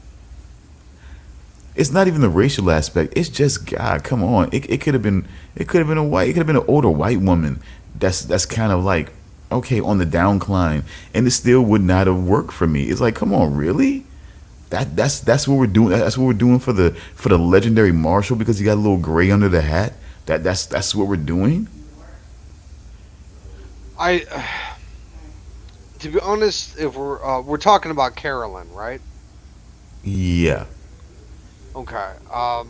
A: It's not even the racial aspect. It's just God. Come on. It could have been. It could have been a white. It could have been an older white woman. That's kind of like okay on the downcline, and it still would not have worked for me. It's like, come on, really? That's what we're doing. That's what we're doing for the legendary Marshall because he got a little gray under the hat. That's what we're doing.
B: I, to be honest, if we're talking about Carolyn, right?
A: Yeah.
B: Okay. I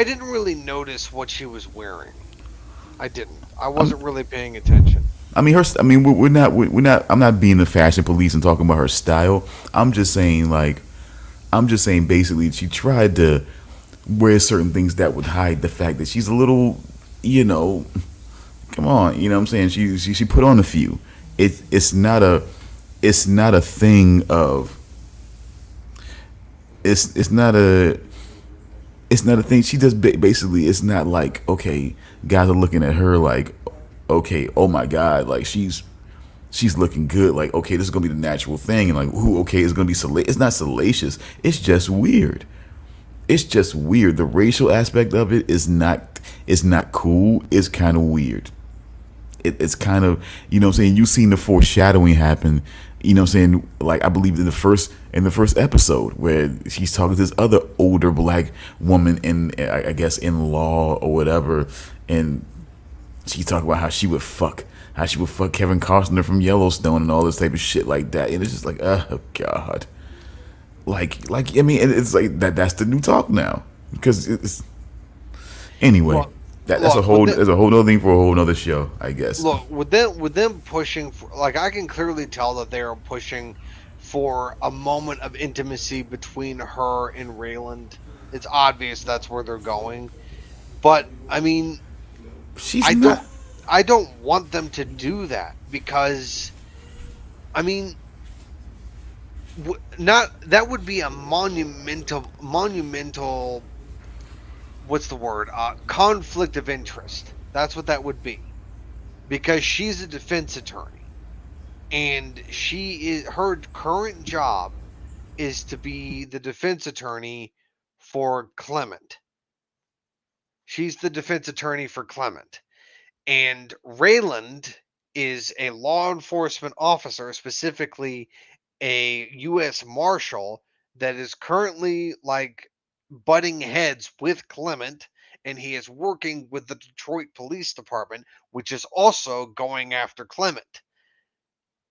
B: didn't really notice what she was wearing. I didn't. I wasn't really paying attention.
A: I mean, her. I mean, we're not. We're not. I'm not being the fashion police and talking about her style. I'm just saying, like, I'm just saying, basically, she tried to wear certain things that would hide the fact that she's a little, you know. Come on, you know what I'm saying? She put on a few. It's not a. It's not a thing of. It's not a. It's not a thing. She just basically. It's not like, okay, guys are looking at her like, okay, oh my god, like she's looking good. Like, okay, this is gonna be the natural thing, and like, ooh, okay, it's gonna be salacious. It's not salacious. It's just weird. It's just weird. The racial aspect of it is not. It's not cool. It's kind of weird. It's kind of, you know what I'm saying, you've seen the foreshadowing happen, you know what I'm saying, like I believe in the first episode where she's talking to this other older black woman in, I guess, in law or whatever, and she's talking about how she would fuck Kevin Costner from Yellowstone and all this type of shit like that, and it's just like, oh god, like I mean, it's like that's the new talk now because it's anyway.
B: Well,
A: That's a
B: look,
A: whole other thing for a whole other show, I guess.
B: look with them pushing for, like I can clearly tell that they are pushing for a moment of intimacy between her and Rayland. It's obvious that's where they're going, but I mean,
A: She's
B: I
A: not.
B: don't I don't want them to do that because I mean, not that would be a monumental what's the word? Conflict of interest. That's what that would be. Because she's a defense attorney. And her current job is to be the defense attorney for Clement. She's the defense attorney for Clement. And Rayland is a law enforcement officer, specifically a U.S. Marshal that is currently like butting heads with Clement and he is working with the Detroit Police Department, which is also going after Clement.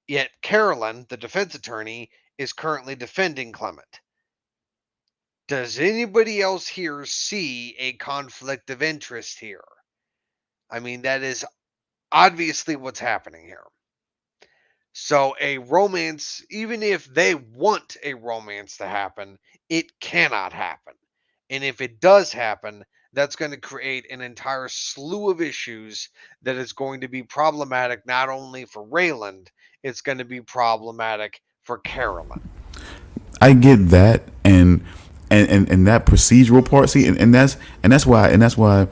B: Yet Carolyn, the defense attorney, is currently defending Clement. Does anybody else here see a conflict of interest here? I mean, that is obviously what's happening here. So a romance, even if they want a romance to happen, it cannot happen. And if it does happen, that's going to create an entire slew of issues that is going to be problematic not only for Rayland, it's going to be problematic for Carolyn.
A: I get that, and that procedural part. See, and that's why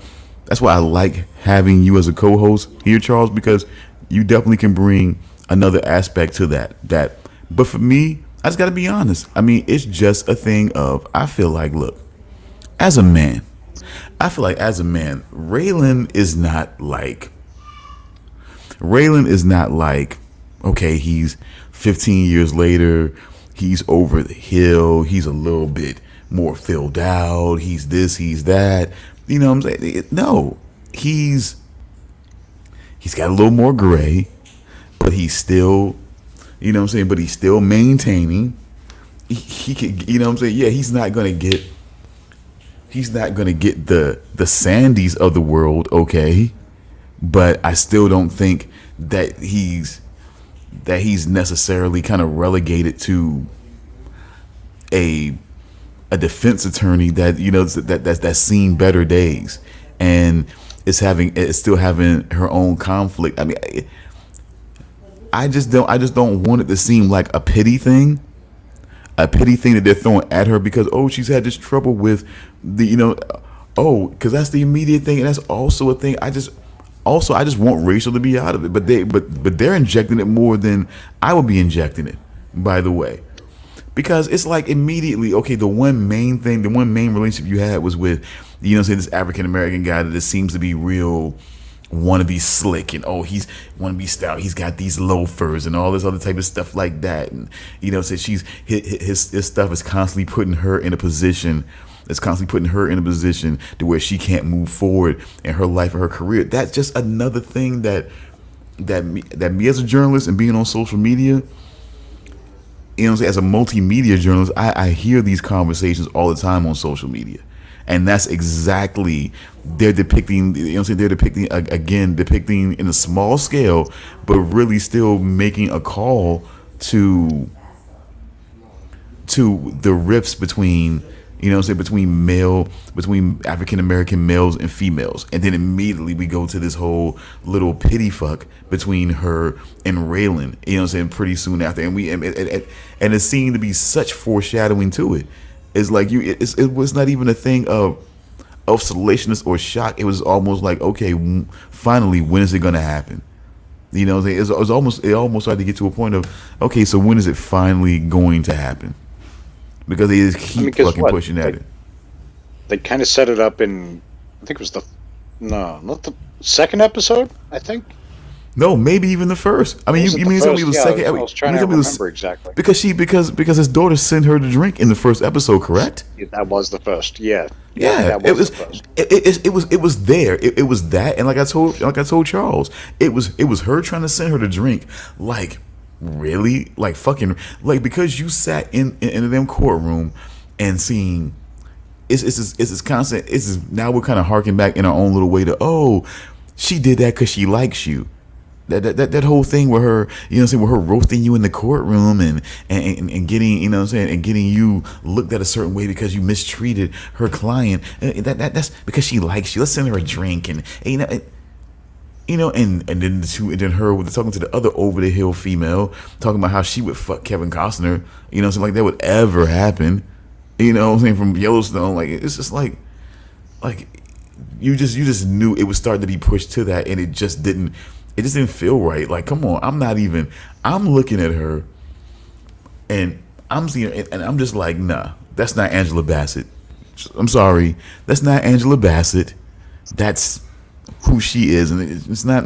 A: I like having you as a co-host here, Charles, because you definitely can bring another aspect to that. But for me, I just got to be honest. I mean, it's just a thing of I feel like, look, as a man, Raylan is not like, okay, he's 15 years later, he's over the hill, he's a little bit more filled out, he's this, he's that. You know what I'm saying? No, he's got a little more gray, but he's still, you know what I'm saying? But he's still maintaining. He can, you know what I'm saying? Yeah, he's not gonna get the Sandys of the world, okay? But I still don't think that he's necessarily kind of relegated to a defense attorney that, you know, that's seen better days and it's still having her own conflict. I mean, I just don't want it to seem like a pity thing that they're throwing at her because, oh, she's had this trouble with the, you know, oh, because that's the immediate thing, and that's also a thing. I just want Rachel to be out of it, but they're injecting it more than I would be injecting it, by the way, because it's like immediately, okay, the one main relationship you had was with, you know, say this African American guy that just seems to be real, want to be slick, and oh, he's want to be style, he's got these loafers and all this other type of stuff like that, and you know, so his stuff is constantly putting her in a position. It's constantly putting her in a position to where she can't move forward in her life or her career. That's just another thing that me as a journalist and being on social media, you know, as a multimedia journalist, I hear these conversations all the time on social media, and that's exactly they're depicting. You know, what I'm saying, they're depicting in a small scale, but really still making a call to the rifts between, you know what I'm saying, between African American males and females. And then immediately we go to this whole little pity fuck between her and Raylan, you know what I'm saying, pretty soon after. And it seemed to be such foreshadowing to it. It's like it was not even a thing of salaciousness or shock. It was almost like, okay, finally, when is it gonna happen? You know what I'm saying? It almost started to get to a point of, okay, so when is it finally going to happen? Because they just keep pushing at it.
C: They kind of set it up in, I think it was not the second episode, I think.
A: No, maybe even the first. I mean, you mean something it was second?
C: I was trying to remember exactly.
A: Because his daughter sent her to drink in the first episode, correct?
C: Yeah, that was the first. Yeah.
A: Yeah,
C: that was the first.
A: It was there. It was that, and like I told Charles, it was her trying to send her to drink. Like, really? Like, fucking, like, because you sat in them courtroom and seeing it's this constant. Now we're kind of harking back in our own little way to, oh, she did that because she likes you. That whole thing with her, you know what I'm saying, with her roasting you in the courtroom and getting, you know what I'm saying, and getting you looked at a certain way because you mistreated her client. That's because she likes you. Let's send her a drink, and you know, and then her with talking to the other over the hill female, talking about how she would fuck Kevin Costner, you know, something like that would ever happen. You know what I'm saying, from Yellowstone. Like, it's just like you just knew it was starting to be pushed to that, and it just didn't feel right. Like, come on, I'm looking at her and I'm seeing her, and I'm just like, nah, that's not Angela Bassett. I'm sorry, that's not Angela Bassett. That's who she is, and it's not.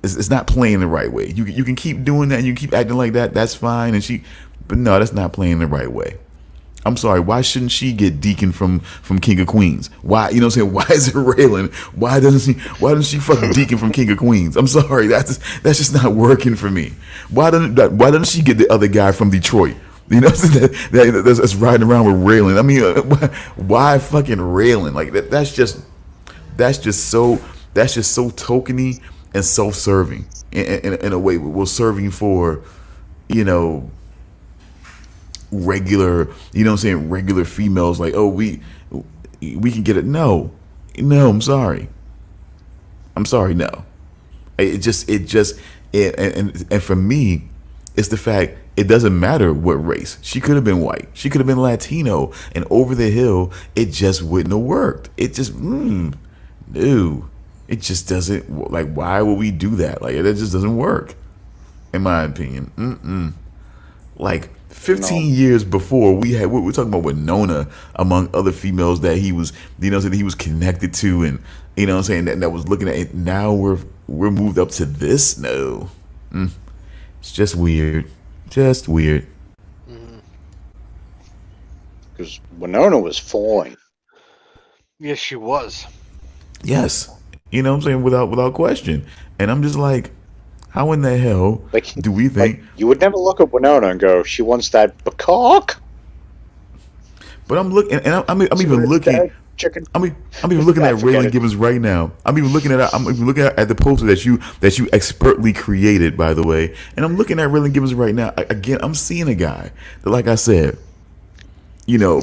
A: It's not playing the right way. You can keep doing that, and you keep acting like that. That's fine, but no, that's not playing the right way. I'm sorry. Why shouldn't she get Deacon from King of Queens? Why, you know what I'm saying? Why is it Raylan? Why doesn't she fuck Deacon from King of Queens? I'm sorry. That's just not working for me. Why doesn't she get the other guy from Detroit? You know, that's riding around with Raylan. I mean, why fucking Raylan? Like that's just so tokeny and self-serving in a way. We're serving for, you know, regular, you know what I'm saying, regular females. Like, oh, we can get it. No, I'm sorry, no. And for me, it's the fact it doesn't matter what race. She could have been white, she could have been Latino, and over the hill, it just wouldn't have worked. It just no, it just doesn't. Like, why would we do that? Like, it just doesn't work, in my opinion. Like 15 years before, we're talking about Winona, among other females that he was, you know, that he was connected to, and you know what I'm saying, that was looking at it. Now we're moved up to this. No, it's just weird,
C: Because Winona was fine.
B: Yes, she was.
A: Yes, you know what I'm saying, without question. And I'm just like, how in the hell do we think?
C: You would never look at Winona and go, she wants that peacock?
A: But I'm looking, and I'm even looking.
C: Chicken.
A: I'm even looking at Raylan Givens right now. I'm even looking at the poster that you expertly created, by the way. And I'm looking at Raylan Givens right now. Again, I'm seeing a guy that, like I said, you know,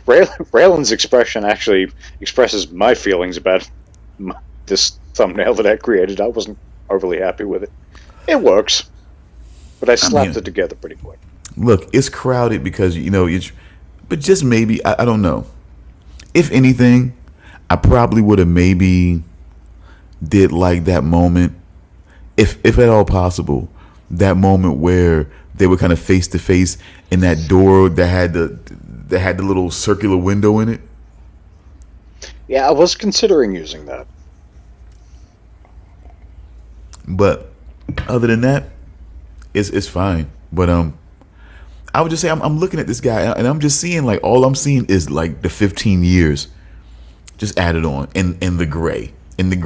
C: Raylan's expression actually expresses my feelings about this thumbnail that I created. I wasn't overly happy with it. It works, but I slapped it together pretty quick.
A: Look, it's crowded because, you know, but just maybe, I don't know. If anything, I probably would have maybe did like that moment, if at all possible, that moment where they were kind of face to face in that door that had the little circular window in it.
C: Yeah, I was considering using that.
A: But other than that, it's fine. But I would just say I'm looking at this guy, and I'm just seeing, like, all I'm seeing is like the 15 years just added on, and the gray, and the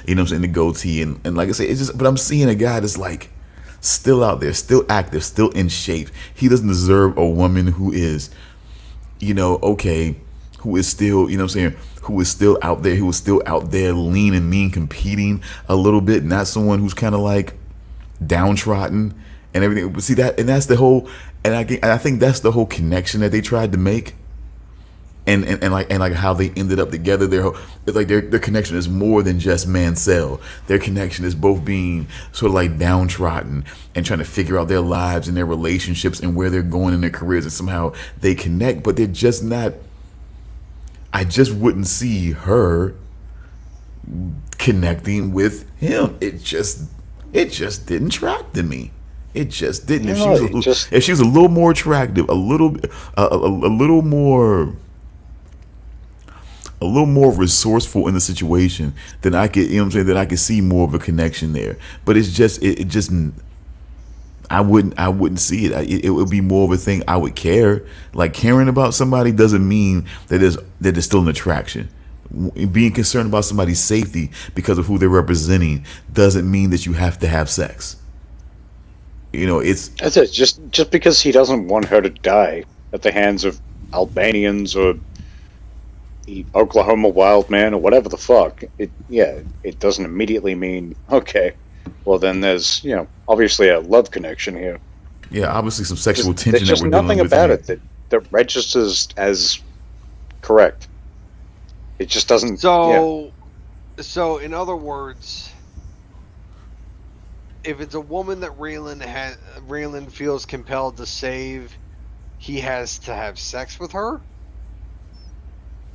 A: you know what I'm saying, the goatee, and like I say, it's just. But I'm seeing a guy that's like still out there, still active, still in shape. He doesn't deserve a woman who is, you know, okay, who is still, you know what I'm saying, who is still out there, lean and mean, competing a little bit, not someone who's kind of like downtrodden and everything. But see that, and that's the whole, and I think that's the whole connection that they tried to make, and like how they ended up together. Their connection is more than just Mansell. Their connection is both being sort of like downtrodden and trying to figure out their lives and their relationships and where they're going in their careers, and somehow they connect, but they're just not. I just wouldn't see her connecting with him. It just didn't track to me. It just didn't. If she was a little more attractive, a little more resourceful in the situation, then I could, you know what I'm saying, then I could see more of a connection there. But it's just, it just, I wouldn't see it. It would be more of a thing I would care. Like, caring about somebody doesn't mean that there's still an attraction. Being concerned about somebody's safety because of who they're representing doesn't mean that you have to have sex. You know,
C: that's it. Just because he doesn't want her to die at the hands of Albanians or the Oklahoma wild man or whatever the fuck, it doesn't immediately mean, okay, well then there's, you know, obviously a love connection here.
A: Yeah, obviously some sexual tension.
C: There's just
A: that we're
C: nothing
A: dealing with
C: about
A: here.
C: it that registers as correct. It just doesn't.
B: So in other words, if it's a woman that Raylan feels compelled to save, he has to have sex with her?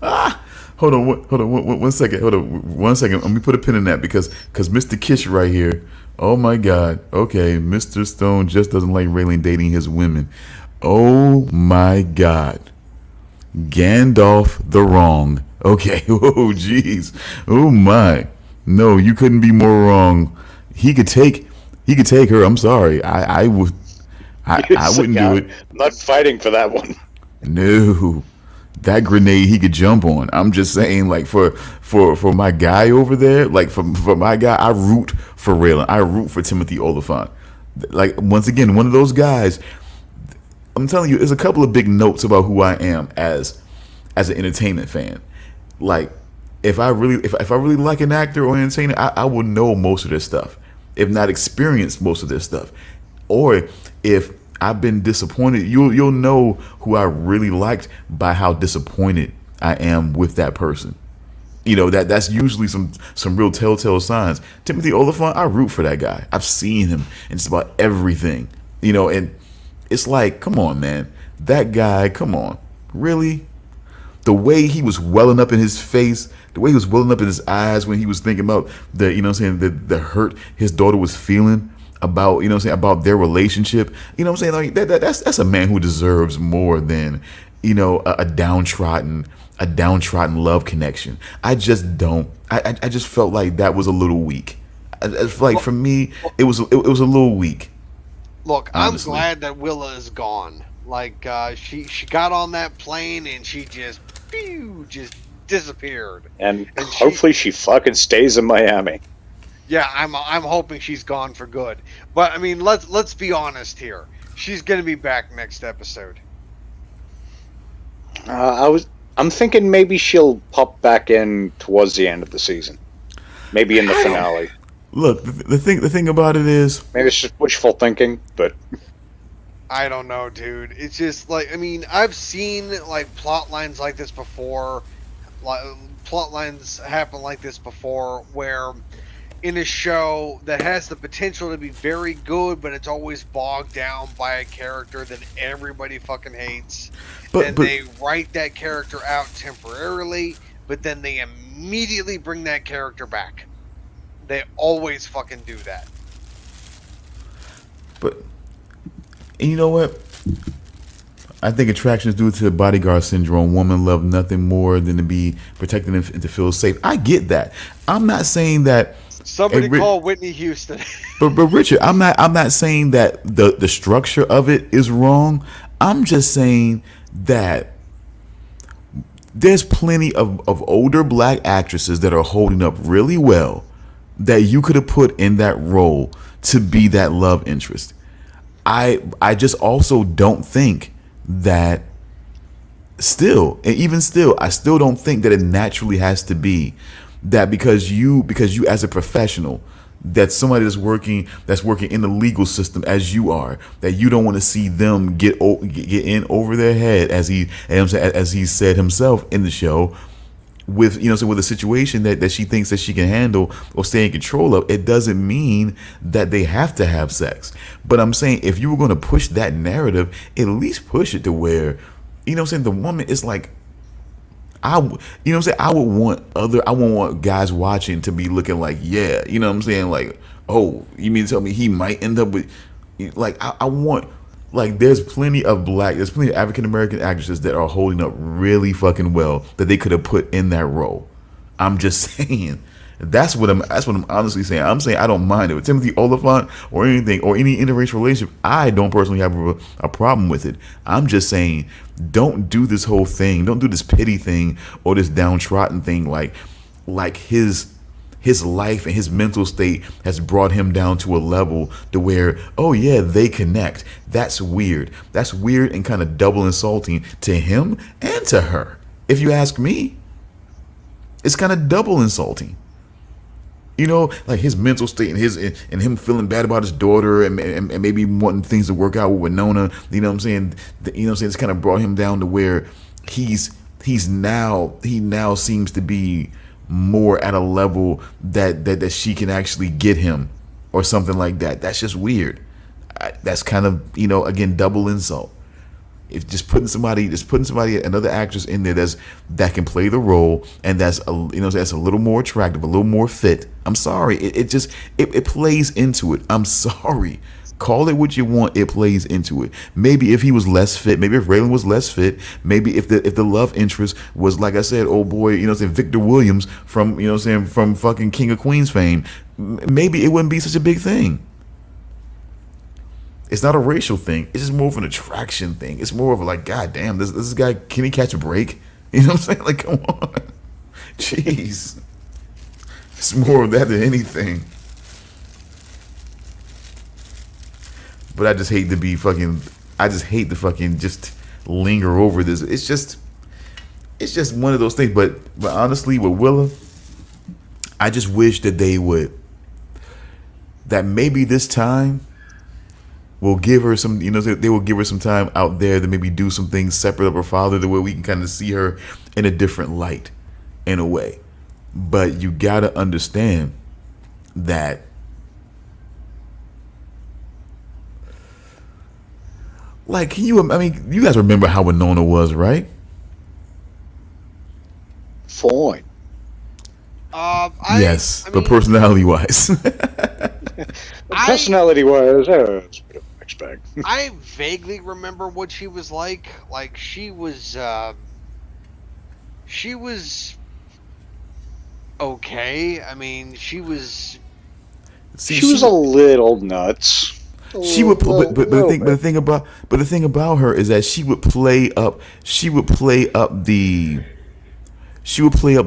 A: Hold on, one second. Hold on, 1 second. Let me put a pin in that because Mr. Kish right here. Oh my God. Okay, Mr. Stone just doesn't like Raylan dating his women. Oh my God. Gandalf the wrong. Okay. Oh jeez. Oh my. No, you couldn't be more wrong. He could take her. I'm sorry. I wouldn't do it.
C: I'm not fighting for that one.
A: No, that grenade he could jump on. I'm just saying, like for my guy over there, like for my guy, I root for Raylan. I root for Timothy Oliphant. Like once again, one of those guys. I'm telling you, there's a couple of big notes about who I am as an entertainment fan. Like if I really like an actor or an entertainer, I will know most of their stuff, if not experience most of their stuff. Or if I've been disappointed, you'll know who I really liked by how disappointed I am with that person. That's usually some real telltale signs. Timothy Oliphant, I root for that guy. I've seen him in just about everything. And it's like, come on, man, that guy, come on, really? The way he was welling up in his face, the way he was welling up in his eyes when he was thinking about the hurt his daughter was feeling about, about their relationship. Like that's a man who deserves more than, a downtrodden love connection. I just don't. I just felt like that was a little weak. I felt like for me, it was a little weak.
B: Look,
A: Honestly.
B: I'm glad that Willa is gone. Like she got on that plane and she just disappeared.
C: And hopefully she fucking stays in Miami.
B: Yeah, I'm hoping she's gone for good. But I mean, let's be honest here. She's gonna be back next episode.
C: I'm thinking maybe she'll pop back in towards the end of the season, maybe in the finale.
A: Look, the thing about it is,
C: Maybe it's just wishful thinking, but
B: I don't know, dude. It's just like, I mean, I've seen like plot lines like this before. Like, plot lines happen like this before, where in a show that has the potential to be very good, but it's always bogged down by a character that everybody fucking hates.
A: But
B: They write that character out temporarily, but then they immediately bring that character back. They always fucking do that.
A: and you know what? I think attraction is due to bodyguard syndrome. Women love nothing more than to be protected and to feel safe. I get that. I'm not saying that.
B: Somebody
A: Hey,
B: call Whitney Houston.
A: But Richard, I'm not saying that the structure of it is wrong. I'm just saying that there's plenty of older black actresses that are holding up really well that you could have put in that role to be that love interest. I just also don't think that even still, I still don't think that it naturally has to be that because you as a professional, that somebody that's working in the legal system as you are, that you don't want to see them get in over their head, as he said himself in the show, with with a situation that she thinks that she can handle or stay in control of. It doesn't mean that they have to have sex. But I'm saying, if you were going to push that narrative, at least push it to where, the woman is like, I would want guys watching to be looking like, yeah, like, oh, you mean to tell me he might end up with, like, I want, like, there's plenty of African American actresses that are holding up really fucking well that they could have put in that role. I'm just saying. That's what I'm honestly saying. I'm saying I don't mind it with Timothy Oliphant or anything or any interracial relationship. I don't personally have a problem with it. I'm just saying, don't do this whole thing. Don't do this pity thing or this downtrodden thing. Like his life and his mental state has brought him down to a level to where, oh yeah, they connect. That's weird. That's weird and kind of double insulting to him and to her. If you ask me, it's kind of double insulting. Like his mental state and him feeling bad about his daughter and maybe wanting things to work out with Winona. You know what I'm saying? It's kind of brought him down to where he now seems to be more at a level that she can actually get him or something like that. That's just weird. That's kind of, again, double insult. If just putting somebody, another actress in there that can play the role and that's a little more attractive, a little more fit. I'm sorry, it plays into it. I'm sorry. Call it what you want. It plays into it. Maybe if he was less fit, maybe if Raylan was less fit, maybe if the love interest was, like I said, oh boy, Victor Williams from from fucking King of Queens fame, maybe it wouldn't be such a big thing. It's not a racial thing. It's just more of an attraction thing. It's more of a like, God damn, this guy, can he catch a break? You know what I'm saying? Like, come on. Jeez. It's more of that than anything. But I just hate to be fucking, I just hate to fucking just linger over this. It's just one of those things. But honestly, with Willa, I just wish that that maybe this time will give her some, they will give her some time out there to maybe do some things separate of her father, the way we can kind of see her in a different light, in a way. But you gotta understand that like you guys remember how Winona was, right?
C: Fine.
A: Yes, but personality wise.
C: Personality wise, it's a bit of a mixed bag.
B: I vaguely remember what she was like. Like she was okay. I mean, she was
C: She was a little nuts.
A: She would, but the thing about her is that she would play up the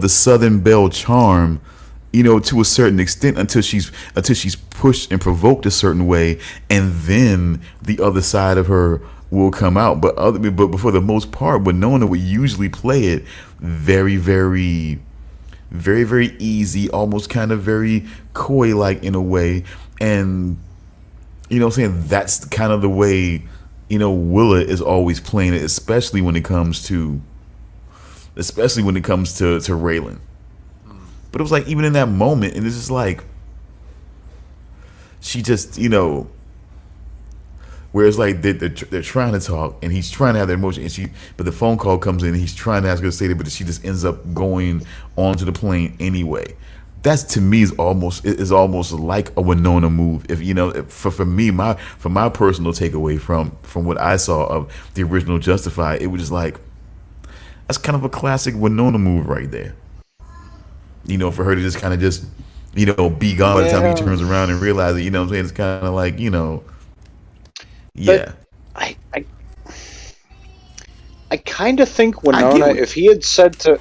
A: Southern Belle charm, to a certain extent until she's pushed and provoked a certain way, and then the other side of her will come out. But for the most part, Winona would usually play it very, very, very, very easy, almost kind of very coy like in a way, and you know what I'm saying, that's kind of the way Willa is always playing it, especially when it comes to Raylan. But it was like, even in that moment, and it's just like she just where it's like they're trying to talk and he's trying to have their emotion, and but the phone call comes in and he's trying to ask her to say that, but she just ends up going onto the plane anyway. That's, to me, is almost like a Winona move. If for me, from my personal takeaway from what I saw of the original Justified, it was just like, that's kind of a classic Winona move right there. For her to just kind of just be gone by the time he turns around and realizes, what I'm saying, it's kind of like, yeah.
C: But I kind of think Winona, if he had said to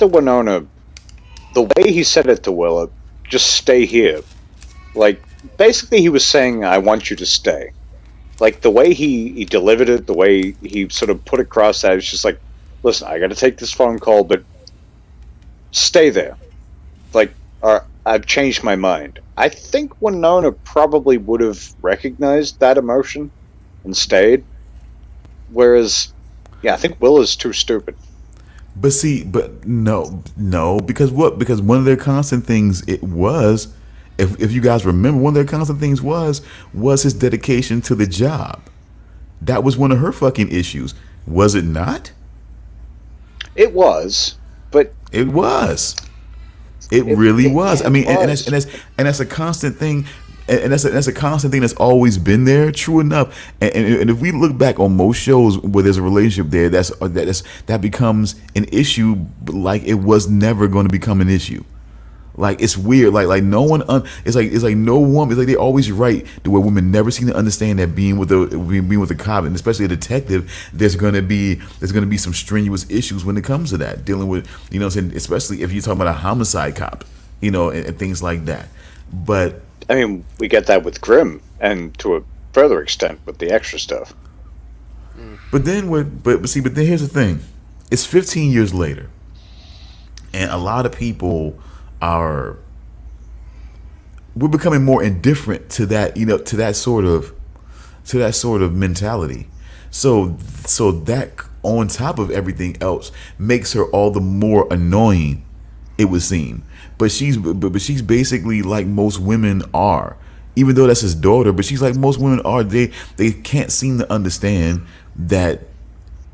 C: Winona the way he said it to Willa, just stay here. Like, basically he was saying, I want you to stay. Like, the way he delivered it, the way he sort of put across that, it's just like, listen, I gotta take this phone call, but stay there. Like, I've changed my mind. I think Winona probably would have recognized that emotion and stayed. Whereas, I think Willa's too stupid.
A: But no, because one of their constant things if you guys remember, one of their constant things was his dedication to the job. That was one of her fucking issues, was it not?
C: It was, but
A: it was. It really was. I mean, and that's a constant thing. And that's a constant thing that's always been there. True enough, and if we look back on most shows where there's a relationship there, that becomes an issue. Like, it was never going to become an issue. Like, it's weird. Like no one. It's like no woman. It's like they always write the way women never seem to understand that being with a cop, and especially a detective, there's gonna be some strenuous issues when it comes to that, dealing with especially if you're talking about a homicide cop, and things like that. But
C: I mean, we get that with Grimm, and to a further extent with the extra stuff.
A: But then here's the thing: it's 15 years later, and a lot of people we're becoming more indifferent to that, to that sort of mentality. So that, on top of everything else, makes her all the more annoying, it would seem. But she's basically like most women are, even though that's his daughter. But she's like most women are. They can't seem to understand that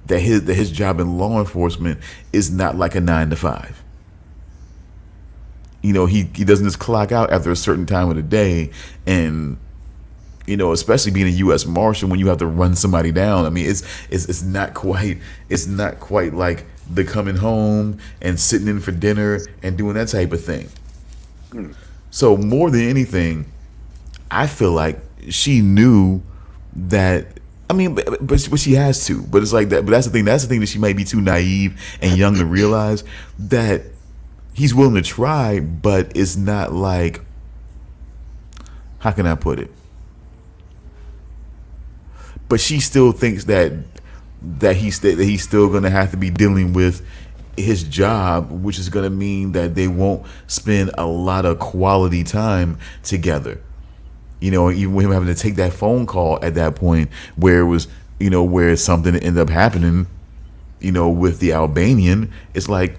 A: his job in law enforcement is not like a 9 to 5. He doesn't just clock out after a certain time of the day, and especially being a U.S. Marshal, when you have to run somebody down. I mean, it's not quite like the coming home and sitting in for dinner and doing that type of thing. So more than anything, I feel like she knew that. I mean, but she has to. But it's like that. But that's the thing. That's the thing that she might be too naive and young to realize that he's willing to try, but it's not like, how can I put it? But she still thinks that he's still going to have to be dealing with his job, which is going to mean that they won't spend a lot of quality time together. Even with him having to take that phone call at that point where it was, where something ended up happening, with the Albanian, it's like,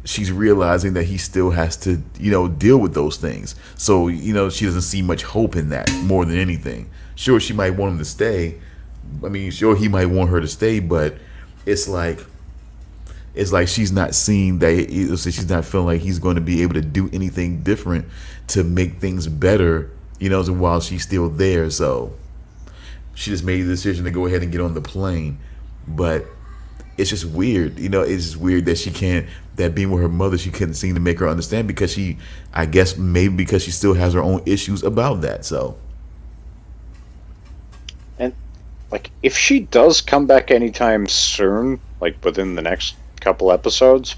A: she's realizing that he still has to, deal with those things. So, she doesn't see much hope in that more than anything. Sure, she might want him to stay. I mean, sure, he might want her to stay, but it's like she's not seeing that. She's not feeling like he's going to be able to do anything different to make things better, while she's still there. So she just made the decision to go ahead and get on the plane. But it's just weird, it's just weird that she can't, that being with her mother, she couldn't seem to make her understand because I guess maybe because she still has her own issues about that. So.
C: And, like, if she does come back anytime soon, like within the next couple episodes,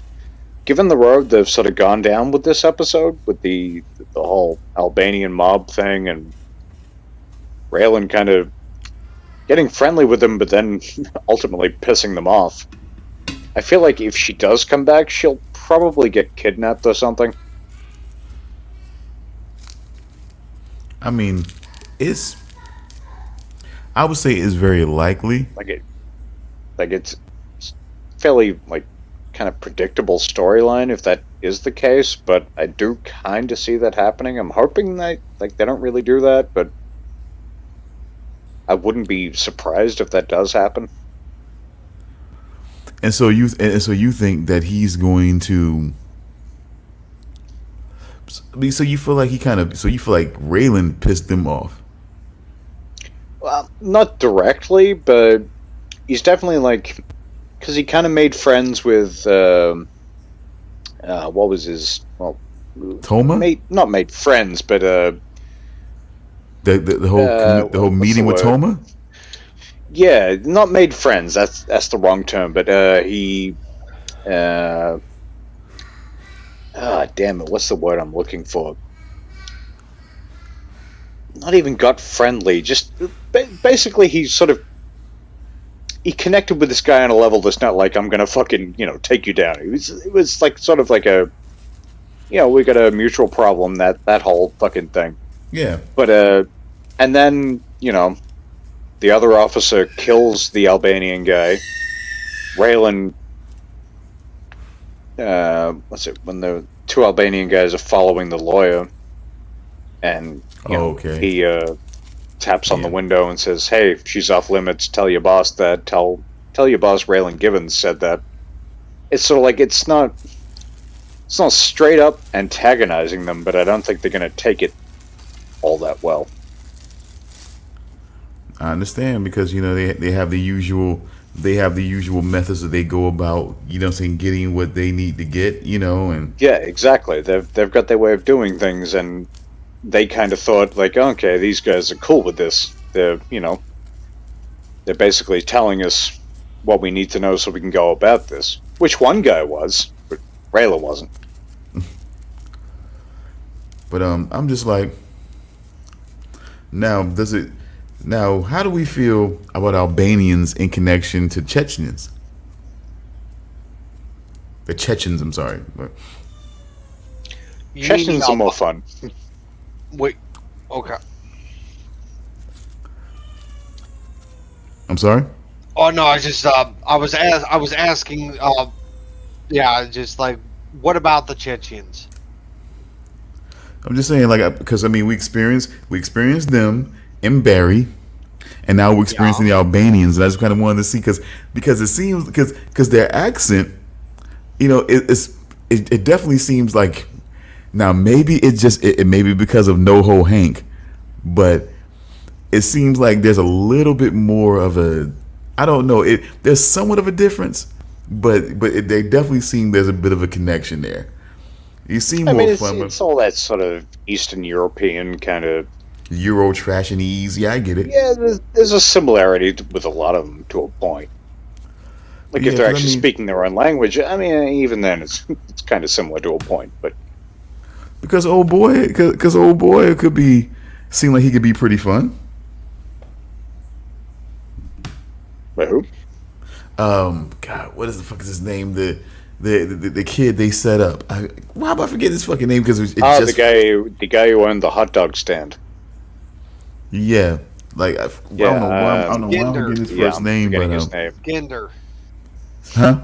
C: given the road they've sort of gone down with this episode, with the whole Albanian mob thing and Raylan kind of getting friendly with them, but then ultimately pissing them off, I feel like if she does come back, she'll probably get kidnapped or something.
A: I mean, I would say it's very likely.
C: It's fairly, like, kind of predictable storyline if that is the case, but I do kind of see that happening. I'm hoping that, like, they don't really do that, but I wouldn't be surprised if that does happen.
A: And so you think that he's going to. So you feel like Raylan pissed them off.
C: Well, not directly, but he's definitely, like, because he kind of made friends with what was his, well,
A: Toma?
C: Not made friends, but
A: the whole meeting with Toma.
C: Yeah, not made friends. That's the wrong term. But he, damn it, what's the word I'm looking for? Not even got friendly. Just basically, he connected with this guy on a level that's not like, I'm gonna fucking take you down. It was like sort of like a, we got a mutual problem, that whole fucking thing.
A: Yeah.
C: But and then the other officer kills the Albanian guy. Raylan, when the two Albanian guys are following the lawyer, and he taps on the window and says, "Hey, she's off limits. Tell your boss that. Tell your boss Raylan Givens said that." It's sort of like it's not straight up antagonizing them, but I don't think they're going to take it all that well.
A: I understand because they have the usual methods that they go about getting what they need to get and
C: yeah, exactly. They've got their way of doing things, and they kind of thought like, okay, these guys are cool with this. They're basically telling us what we need to know so we can go about this. Which one guy was, but Rayla wasn't.
A: But I'm just like, now how do we feel about Albanians in connection to Chechens? The Chechens, I'm sorry.
C: Chechens are more fun.
B: Wait, okay.
A: I'm sorry?
B: Oh no, I just I was asking just like, what about the Chechens?
A: I'm just saying, like, because I mean we experienced them in Barry, and now we're experiencing the Albanians, and I just kind of wanted to see because it seems because their accent, it definitely seems like, now maybe it may be because of NoHo Hank, but it seems like there's a little bit more of a, I don't know, there's somewhat of a difference, but they definitely seem there's a bit of a connection there. You seem more fun.
C: It's all that sort of Eastern European kind of
A: Euro trash and ease. Yeah, I get it.
C: Yeah, there's a similarity with a lot of them to a point.
A: But
C: Like if
A: yeah,
C: they're
A: because I
C: actually
A: mean,
C: speaking their own language, I mean, even then it's kind of similar to a point. But
A: because old boy could be seem like he could be pretty fun.
C: who?
A: God, what is the fuck is his name? The kid they set up. Why am I forget his fucking name? Because it
C: Ah,
A: just
C: the guy who owned the hot dog stand.
A: yeah. Like
C: Yeah,
A: I don't know why I'm
B: Gender.
A: forgetting his
C: yeah,
A: first
C: I'm
A: name, but
C: forgetting his name.
B: Skinder.
A: huh?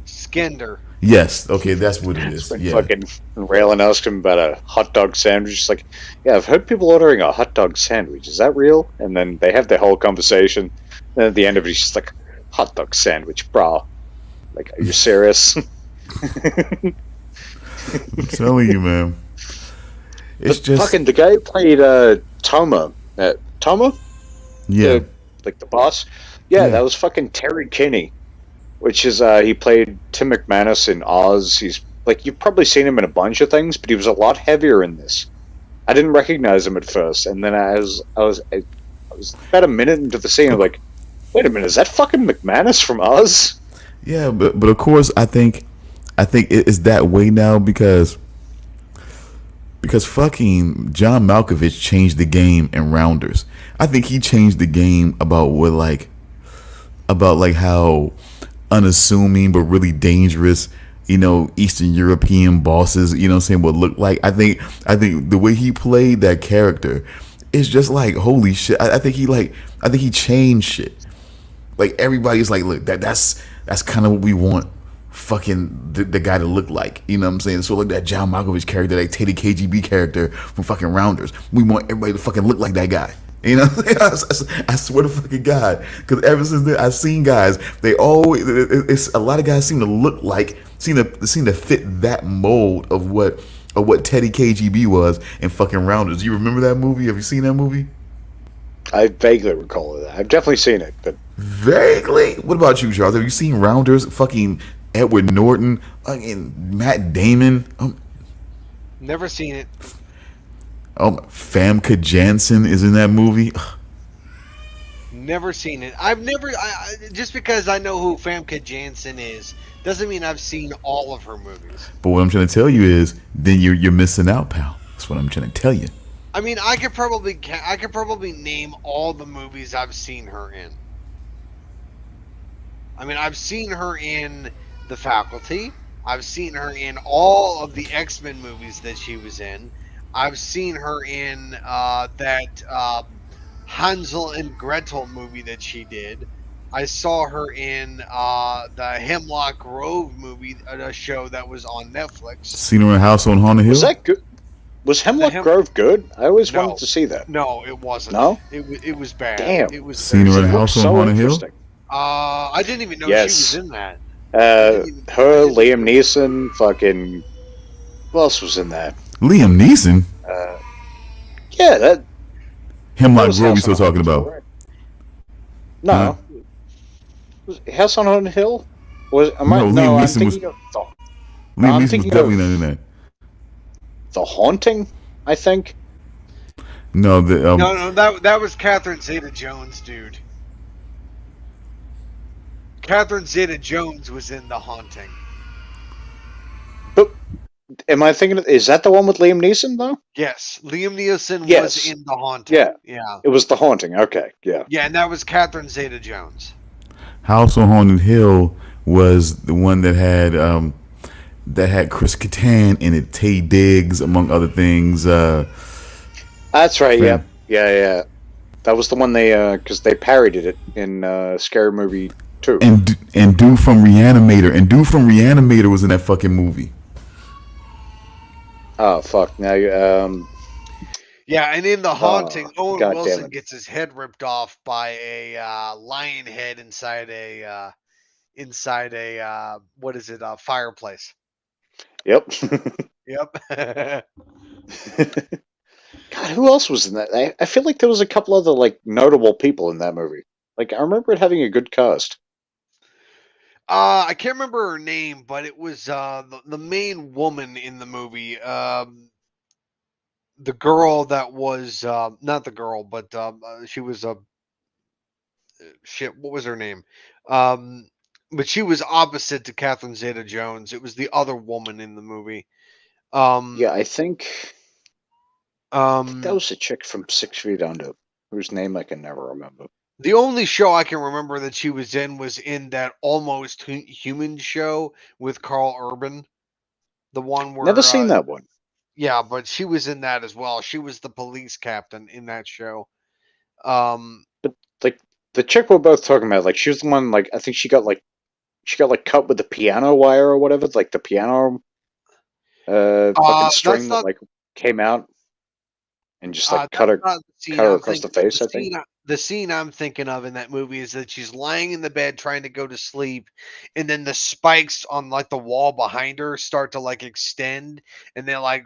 B: Skinder.
A: Yes, okay, that's what it
C: It's
A: is.
C: been
A: Yeah,
C: fucking railing asked him about a hot dog sandwich. It's like, yeah, I've heard people ordering a hot dog sandwich. Is that real? And then they have their whole conversation. And at the end of it, he's just like, hot dog sandwich, bro. Like, are you serious?
A: I'm telling you, man. It's
C: But
A: just
C: fucking the guy who played Toma, Toma,
A: yeah,
C: the boss. Yeah,
A: yeah.
C: that was fucking Terry Kinney, which is he played Tim McManus in Oz. He's like you've probably seen him in a bunch of things, but he was a lot heavier in this. I didn't recognize him at first, and then I was about a minute into the scene. I'm like, wait a minute, is that fucking McManus from Oz?
A: Yeah, but of course I think it is that way now because fucking John Malkovich changed the game in Rounders. I think he changed the game about like how unassuming but really dangerous, Eastern European bosses, what I'm saying, would look like. I think the way he played that character is just like holy shit. I think he changed shit. Like everybody's like, look, that's kind of what we want fucking the guy to look like. You know what I'm saying? So like that John Malkovich character, that Teddy KGB character from fucking Rounders. We want everybody to fucking look like that guy. You know, I swear to fucking God, because ever since then I've seen guys. They always, it's a lot of guys seem to fit that mold of what Teddy KGB was in fucking Rounders. Do you remember that movie? Have you seen that movie?
C: I vaguely recall that. I've definitely seen it, but
A: Vaguely. What about you, Charles? Have you seen Rounders? Fucking Edward Norton, fucking Matt Damon.
B: Never seen it.
A: Famke Janssen is in that movie.
B: Never seen it. Just because I know who Famke Janssen is doesn't mean I've seen all of her movies.
A: But what I'm trying to tell you is, then you're missing out, pal. That's what I'm trying to tell you.
B: I mean, I could probably name all the movies I've seen her in. I mean, I've seen her in The Faculty. I've seen her in all of the X-Men movies that she was in. I've seen her in that Hansel and Gretel movie that she did. I saw her in the Hemlock Grove movie, a show that was on Netflix.
A: Seen her in House on Haunted Hill.
C: was that good? Was Hemlock Grove good? I always
B: No.
C: wanted to see that.
B: No, it wasn't.
C: No?
B: It was bad.
C: Damn.
B: It was
A: Seen her in
C: It
A: House
C: looked
A: on
C: so
A: Haunted Hill.
C: interesting.
B: I didn't even know
C: Yes.
B: she was in that.
C: Her, Liam Neeson, fucking. Who else was in that?
A: Liam Neeson.
C: Yeah, that
A: Hemlock
C: was
A: Grove. We
C: House
A: still
C: on
A: talking
C: Haunted Hill,
A: about?
C: right? No. Was it House on Haunted Hill? Was am I?
A: No,
C: No,
A: Liam
C: I'm
A: Neeson
C: thinking
A: was-
C: of
A: Liam
C: I'm
A: Neeson was
C: thinking
A: definitely
C: of-
A: not in that.
C: The Haunting. I think.
A: No,
B: No, that was Catherine Zeta-Jones, dude. Catherine Zeta-Jones was in The Haunting.
C: But am I thinking? Is that the one with Liam Neeson though?
B: Yes, Liam Neeson
C: Yes.
B: was in The Haunting.
C: Yeah.
B: Yeah.
C: It was The Haunting. Okay, yeah.
B: Yeah, and that was Catherine Zeta-Jones.
A: House on Haunted Hill was the one that had Chris Kattan in it, Tay Diggs, among other things.
C: That's right.
A: Fan-
C: Yeah. That was the one because they parodied it in Scary Movie 2.
A: and dude from Reanimator was in that fucking movie.
C: Oh fuck! Now you
B: Yeah, and in The Haunting, Owen
C: God damn
B: Wilson
C: it.
B: gets his head ripped off by a lion head inside a what is it? A fireplace.
C: Yep.
B: Yep.
C: God, who else was in that? I feel like there was a couple other like notable people in that movie. Like I remember it having a good cast.
B: I can't remember her name, but it was the main woman in the movie. the girl that was not the girl, but she was a shit. What was her name? Um, but she was opposite to Catherine Zeta-Jones. It was the other woman in the movie. Um,
C: Yeah, I think that
B: um,
C: was a chick from 6 Feet Under, whose name I can never remember.
B: the only show I can remember that she was in that Almost Human show with Carl Urban. The one
C: Never
B: where,
C: seen that one.
B: yeah, but she was in that as well. She was the police captain in that show. Um,
C: But like the chick we're both talking about, like she was the one. Like I think she got cut with the piano wire or whatever, like the piano fucking string
B: that's
C: that
B: not
C: like came out and just like cut
B: That's
C: her
B: not the
C: cut
B: scene
C: her
B: I'm
C: across the
B: thinking of.
C: face. I think.
B: The scene I'm thinking of in that movie is that she's lying in the bed trying to go to sleep, and then the spikes on like the wall behind her start to like extend, and they like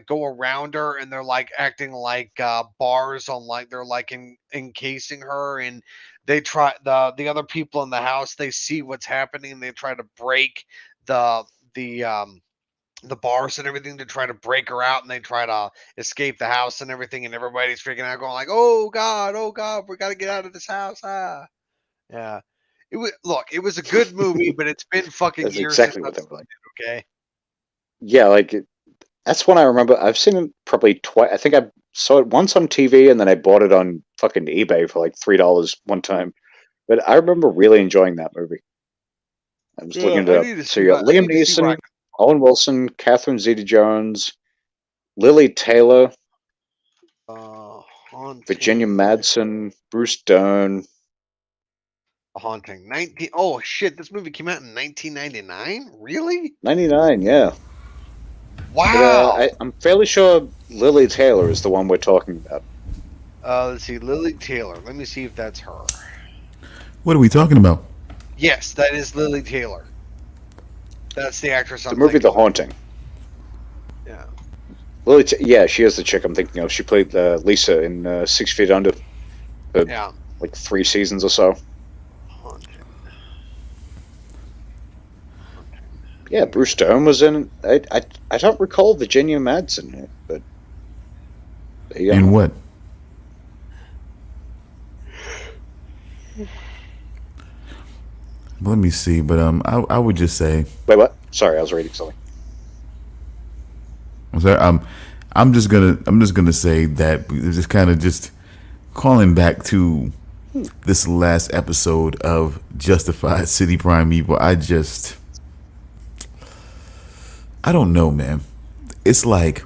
B: go around her, and they're like acting like bars on like they're like encasing her, and they try the other people in the house, they see what's happening, and they try to break the the the bars and everything to try to break her out, and they try to escape the house and everything, and everybody's freaking out going like, oh god, we got to get out of this house. Yeah, it was a good movie, but it's been fucking
C: That's
B: years since
C: exactly
B: I've
C: what they were like.
B: seen it. Okay.
C: Yeah, that's one I remember. I've seen it probably twice. I think I saw it once on TV, and then I bought it on fucking eBay for like $3 one time. But I remember really enjoying that movie. I was
B: Yeah,
C: looking it up. So you got
B: I
C: Liam
B: need to see what
C: Neeson, Owen Wilson, Catherine Zeta-Jones, Lily Taylor, Virginia
B: haunting
C: Madsen, Bruce Dern.
B: haunting 19. Oh shit, this movie came out in 1999. Really?
C: 99, yeah. But
B: Wow.
C: I'm fairly sure Lily Taylor is the one we're talking about.
B: Let's see, Lily Taylor. Let me see if that's her.
A: What are we talking about?
B: Yes, that is Lily Taylor. That's the actress
C: The
B: I'm
C: movie The
B: thinking of.
C: Haunting.
B: Yeah.
C: Yeah, she is the chick I'm thinking of. She played Lisa in 6 Feet Under for
B: Yeah.
C: like 3 seasons or so.
B: Haunting.
C: Yeah, Bruce Dern was in. I don't recall Virginia Madsen, but there you
A: And
C: go.
A: what? Let me see. But I would just say,
C: Wait, what? Sorry, I was reading something.
A: I'm sorry. I'm just gonna say that just kind of just calling back to this last episode of Justified City Primeval. I don't know, man. It's like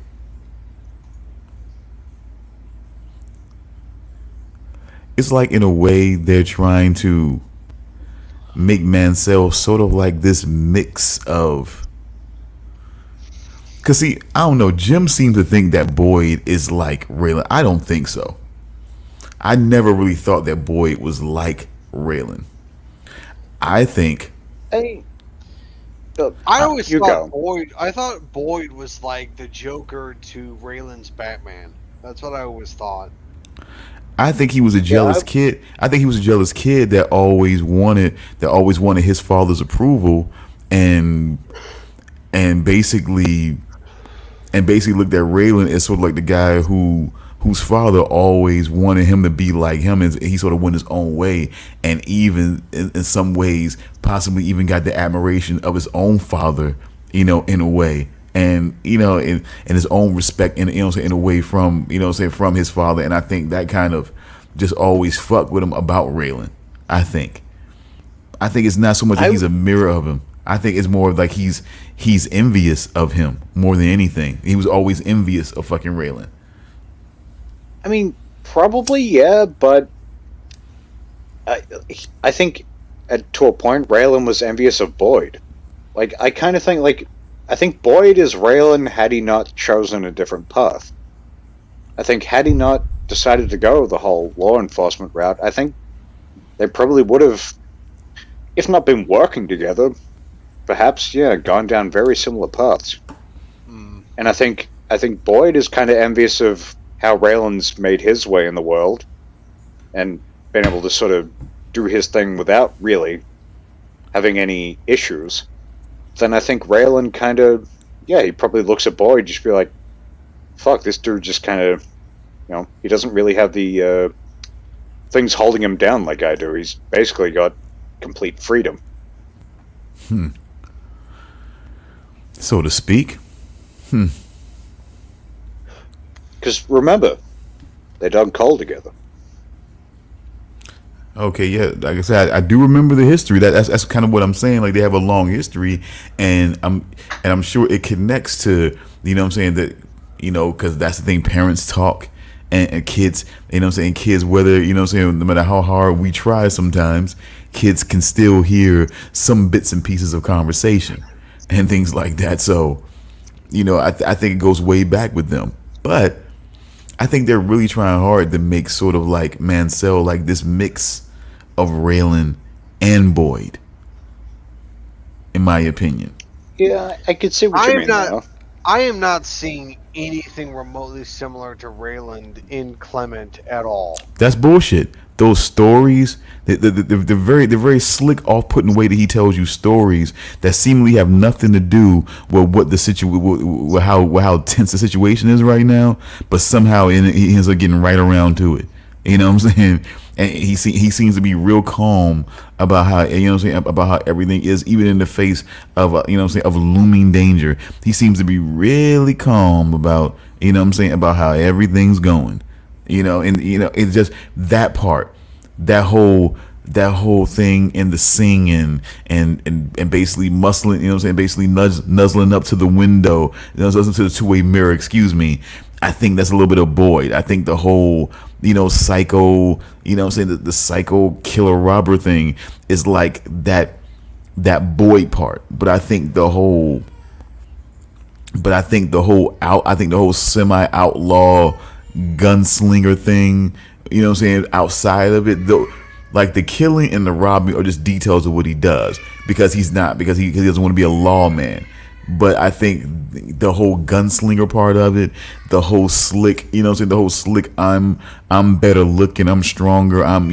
A: in a way they're trying to make Mansell sort of like this mix of. Cause see, I don't know. Jim seems to think that Boyd is like Raylan. I don't think so. I never really thought that Boyd was like Raylan. I think
C: Hey,
B: I always
C: you
B: thought
C: go.
B: Boyd. I thought Boyd was like the Joker to Raylan's Batman. That's what I always thought.
A: he was a
C: Yeah,
A: jealous kid. I think he was a jealous kid that always wanted his father's approval, and and basically looked at Raylan as sort of like the guy whose father always wanted him to be like him, and he sort of went his own way, and even in some ways possibly even got the admiration of his own father, in a way, and in his own respect, in a way from from his father. And I think that kind of just always fucked with him about Raylan. I think. It's not so much that
C: I
A: he's a mirror of him. I think it's more of like he's envious of him more than anything. He was always envious of fucking Raylan.
C: I mean, probably yeah, but I I think to a point, Raylan was envious of Boyd. Like I kind of think I think Boyd is Raylan had he not chosen a different path. I think had he not decided to go the whole law enforcement route, I think they probably would have, if not been working together, perhaps yeah, gone down very similar paths.
B: Mm.
C: And I think Boyd is kind of envious of how Raylan's made his way in the world and been able to sort of do his thing without really having any issues. Then I think Raylan kind of, yeah, he probably looks at Boyd just be like, fuck, this dude just kind of, he doesn't really have the things holding him down like I do. He's basically got complete freedom.
A: So to speak.
C: Because remember, they dug coal together.
A: Okay, yeah. Like I said, I do remember the history. That's kind of what I'm saying. Like they have a long history, and I'm sure it connects to, you know what I'm saying, that, because that's the thing. Parents talk, and kids, you know what I'm saying, kids, whether, you know what I'm saying, no matter how hard we try, sometimes kids can still hear some bits and pieces of conversation and things like that. So, I think it goes way back with them, but I think they're really trying hard to make sort of like Mansell, like this mix of Raylan and Boyd, in my opinion.
C: Yeah, I could see what you mean now.
B: I am not seeing anything remotely similar to Raylan in Clement at all.
A: That's bullshit. Those stories, the very slick, off-putting way that he tells you stories that seemingly have nothing to do with what the with how tense the situation is right now, but somehow he ends up getting right around to it. You know what I'm saying? And he seems to be real calm about how, about how everything is, even in the face of of looming danger. He seems to be really calm about, about how everything's going. It's just that part, that whole thing in the singing and basically muscling, basically nuzzling up to the window, nuzzling to the two-way mirror, excuse me. I think that's a little bit of Boyd. I think the whole, psycho, the psycho killer robber thing is like that Boyd part. But I think the whole semi outlaw gunslinger thing, outside of it, though, like the killing and the robbing are just details of what he does because he doesn't want to be a lawman. But I think the whole gunslinger part of it, the whole slick, the whole slick, I'm better looking, I'm stronger, I'm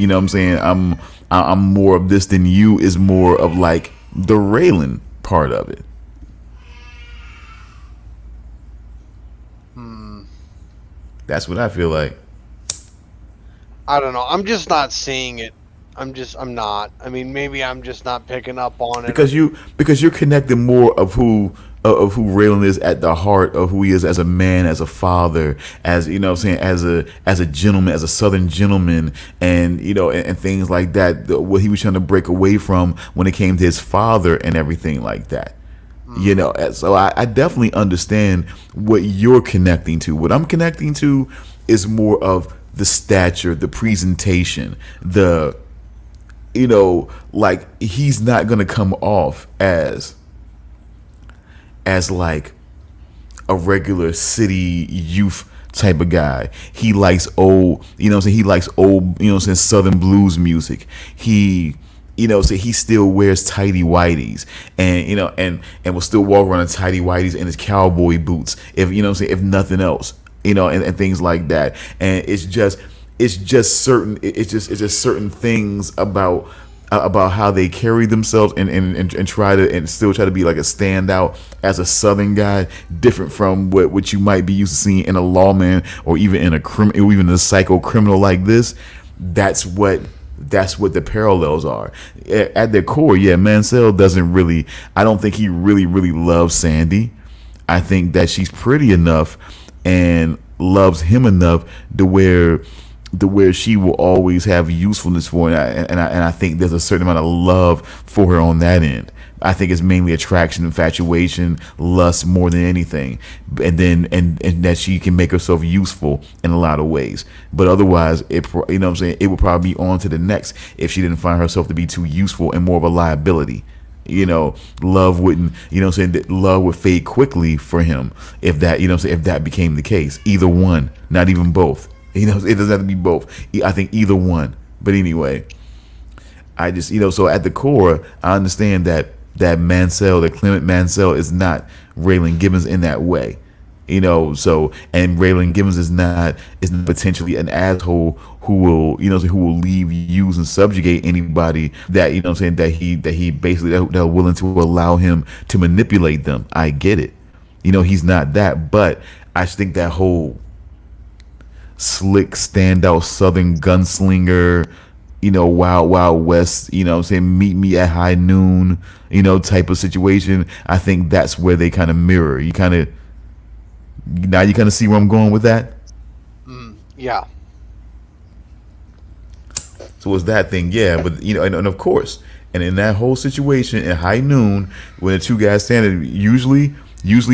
A: more of this than you, is more of like the Raylan part of it. That's what I feel like.
B: I don't know. I'm just not seeing it. I'm not. I mean, maybe I'm just not picking up on it.
A: Because you're connecting more of who Raylan is at the heart of who he is as a man, as a father, as as a gentleman, as a Southern gentleman, and and things like that. What he was trying to break away from when it came to his father and everything like that. So I definitely understand what you're connecting to. What I'm connecting to is more of the stature, the presentation, like he's not gonna come off as like a regular city youth type of guy. He likes old, he likes old, Southern blues music. He still wears tighty whities and will still walk around in tighty whities and his cowboy boots if nothing else, and things like that. And it's just certain things about how they carry themselves and try to be like a standout as a Southern guy, different from what you might be used to seeing in a lawman or even in or even a psycho criminal like this. That's what the parallels are. At their core, yeah, Mansell I don't think he really loves Sandy. I think that she's pretty enough and loves him enough to where she will always have usefulness for her, and I think there's a certain amount of love for her on that end. I think it's mainly attraction, infatuation, lust more than anything, and that she can make herself useful in a lot of ways. But otherwise, it would probably be on to the next if she didn't find herself to be too useful and more of a liability. Love wouldn't, love would fade quickly for him if that became the case. Either one, not even both. It doesn't have to be both. I think either one. But anyway, I just, so at the core, I understand that Clement Mansell is not Raylan Givens in that way. So, and Raylan Givens is not potentially an asshole who will leave, use, and subjugate anybody that, that he basically, that are willing to allow him to manipulate them. I get it. He's not that, but
D: I just think that whole slick, standout Southern gunslinger, Wild Wild West, what I'm saying, meet me at high noon, type of situation. I think that's where they kind of mirror. You kind of see where I'm going with that.
B: Yeah.
D: So it's that thing, yeah. But and of course, and in that whole situation in high noon, when the two guys standing, usually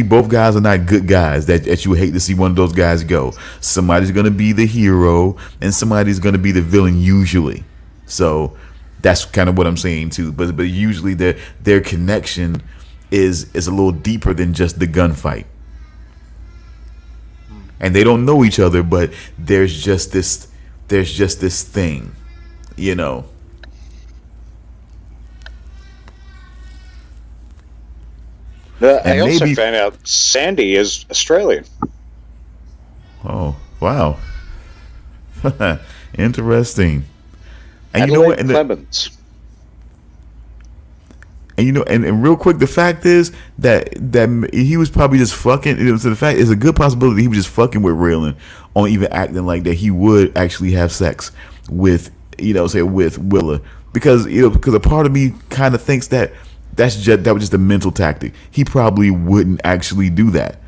D: both guys are not good guys that you hate to see one of those guys go. Somebody's gonna be the hero and somebody's gonna be the villain usually. So that's kind of what I'm saying too. But usually their connection is a little deeper than just the gunfight. And they don't know each other, but there's just this thing,
C: I also found out Sandy is Australian.
D: Oh, wow. Interesting. And
C: Adelaide
D: you know what?
C: Clemens.
D: And real quick, the fact is that he was probably just fucking. It's a good possibility he was just fucking with Raylan on even acting like that he would actually have sex with, with Willa, because a part of me kind of thinks that that was just a mental tactic. He probably wouldn't actually do that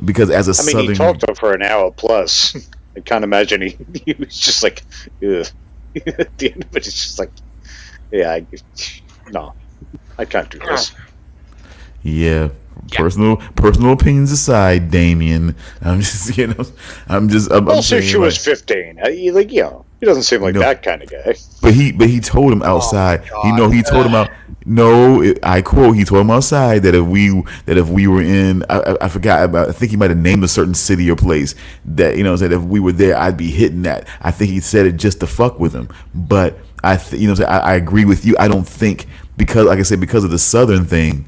D: because as a Southern,
C: he talked to her for an hour plus. I can't imagine he was just like, ugh. At the end of it, it's just like, yeah, no, I can't do this.
D: Yeah. Personal opinions aside, Damian. I'm just, I'm
C: also,
D: saying,
C: she was 15. He doesn't seem like that kind of guy.
D: But he told him outside. He told him out. No, I quote. He told him outside that if we were in, I forgot about. I think he might have named a certain city or place that said if we were there, I'd be hitting that. I think he said it just to fuck with him. But I agree with you. I don't think because, like I said, because of the Southern thing.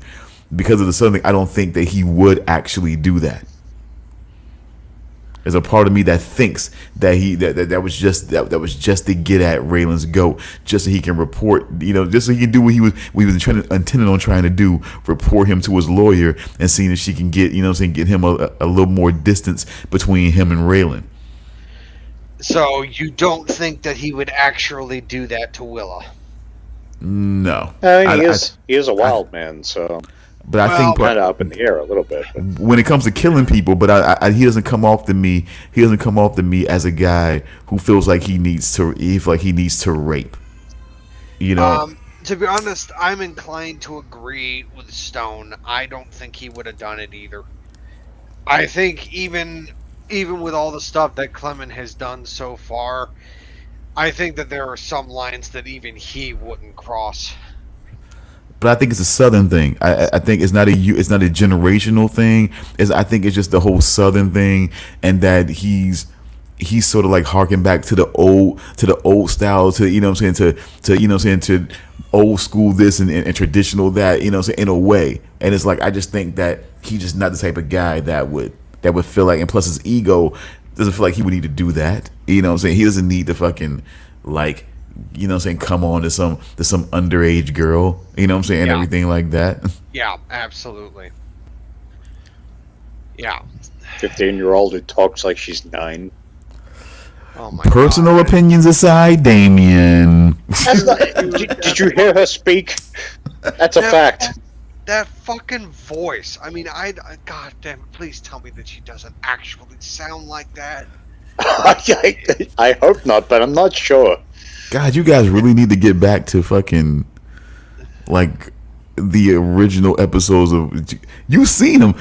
D: I don't think that he would actually do that. There's a part of me that thinks that that was just to get at Raylan's goat, just so he can report, just so he can do what he was intending on trying to do, report him to his lawyer and seeing if she can get, get him a little more distance between him and Raylan.
B: So you don't think that he would actually do that to Willa?
D: No.
C: He is a wild man, so.
D: But I think
C: kind of up in the air a little bit.
D: When it comes to killing people, but he doesn't come off to me. He doesn't come off to me as a guy who feels like he needs to rape.
B: To be honest, I'm inclined to agree with Stone. I don't think he would have done it either. I think even with all the stuff that Clement has done so far, I think that there are some lines that even he wouldn't cross.
D: But I think it's a Southern thing. I think it's not a generational thing. I think it's just the whole Southern thing, and that he's sort of like harking back to the old style, to old school this and traditional that, in a way. And it's like I just think that he's just not the type of guy that would feel like, and plus his ego doesn't feel like he would need to do that. He doesn't need to fucking like, come on to some underage girl, and everything like that.
B: Yeah, absolutely. Yeah.
C: 15-year-old who talks like she's 9.
B: Oh my
D: Personal
B: God.
D: opinions aside, Damian.
C: Did you hear her speak? That's a fact.
B: That fucking voice. I mean, God damn it, please tell me that she doesn't actually sound like that.
C: I hope not, but I'm not sure.
D: God, you guys really need to get back to fucking like the original episodes of. You've seen them.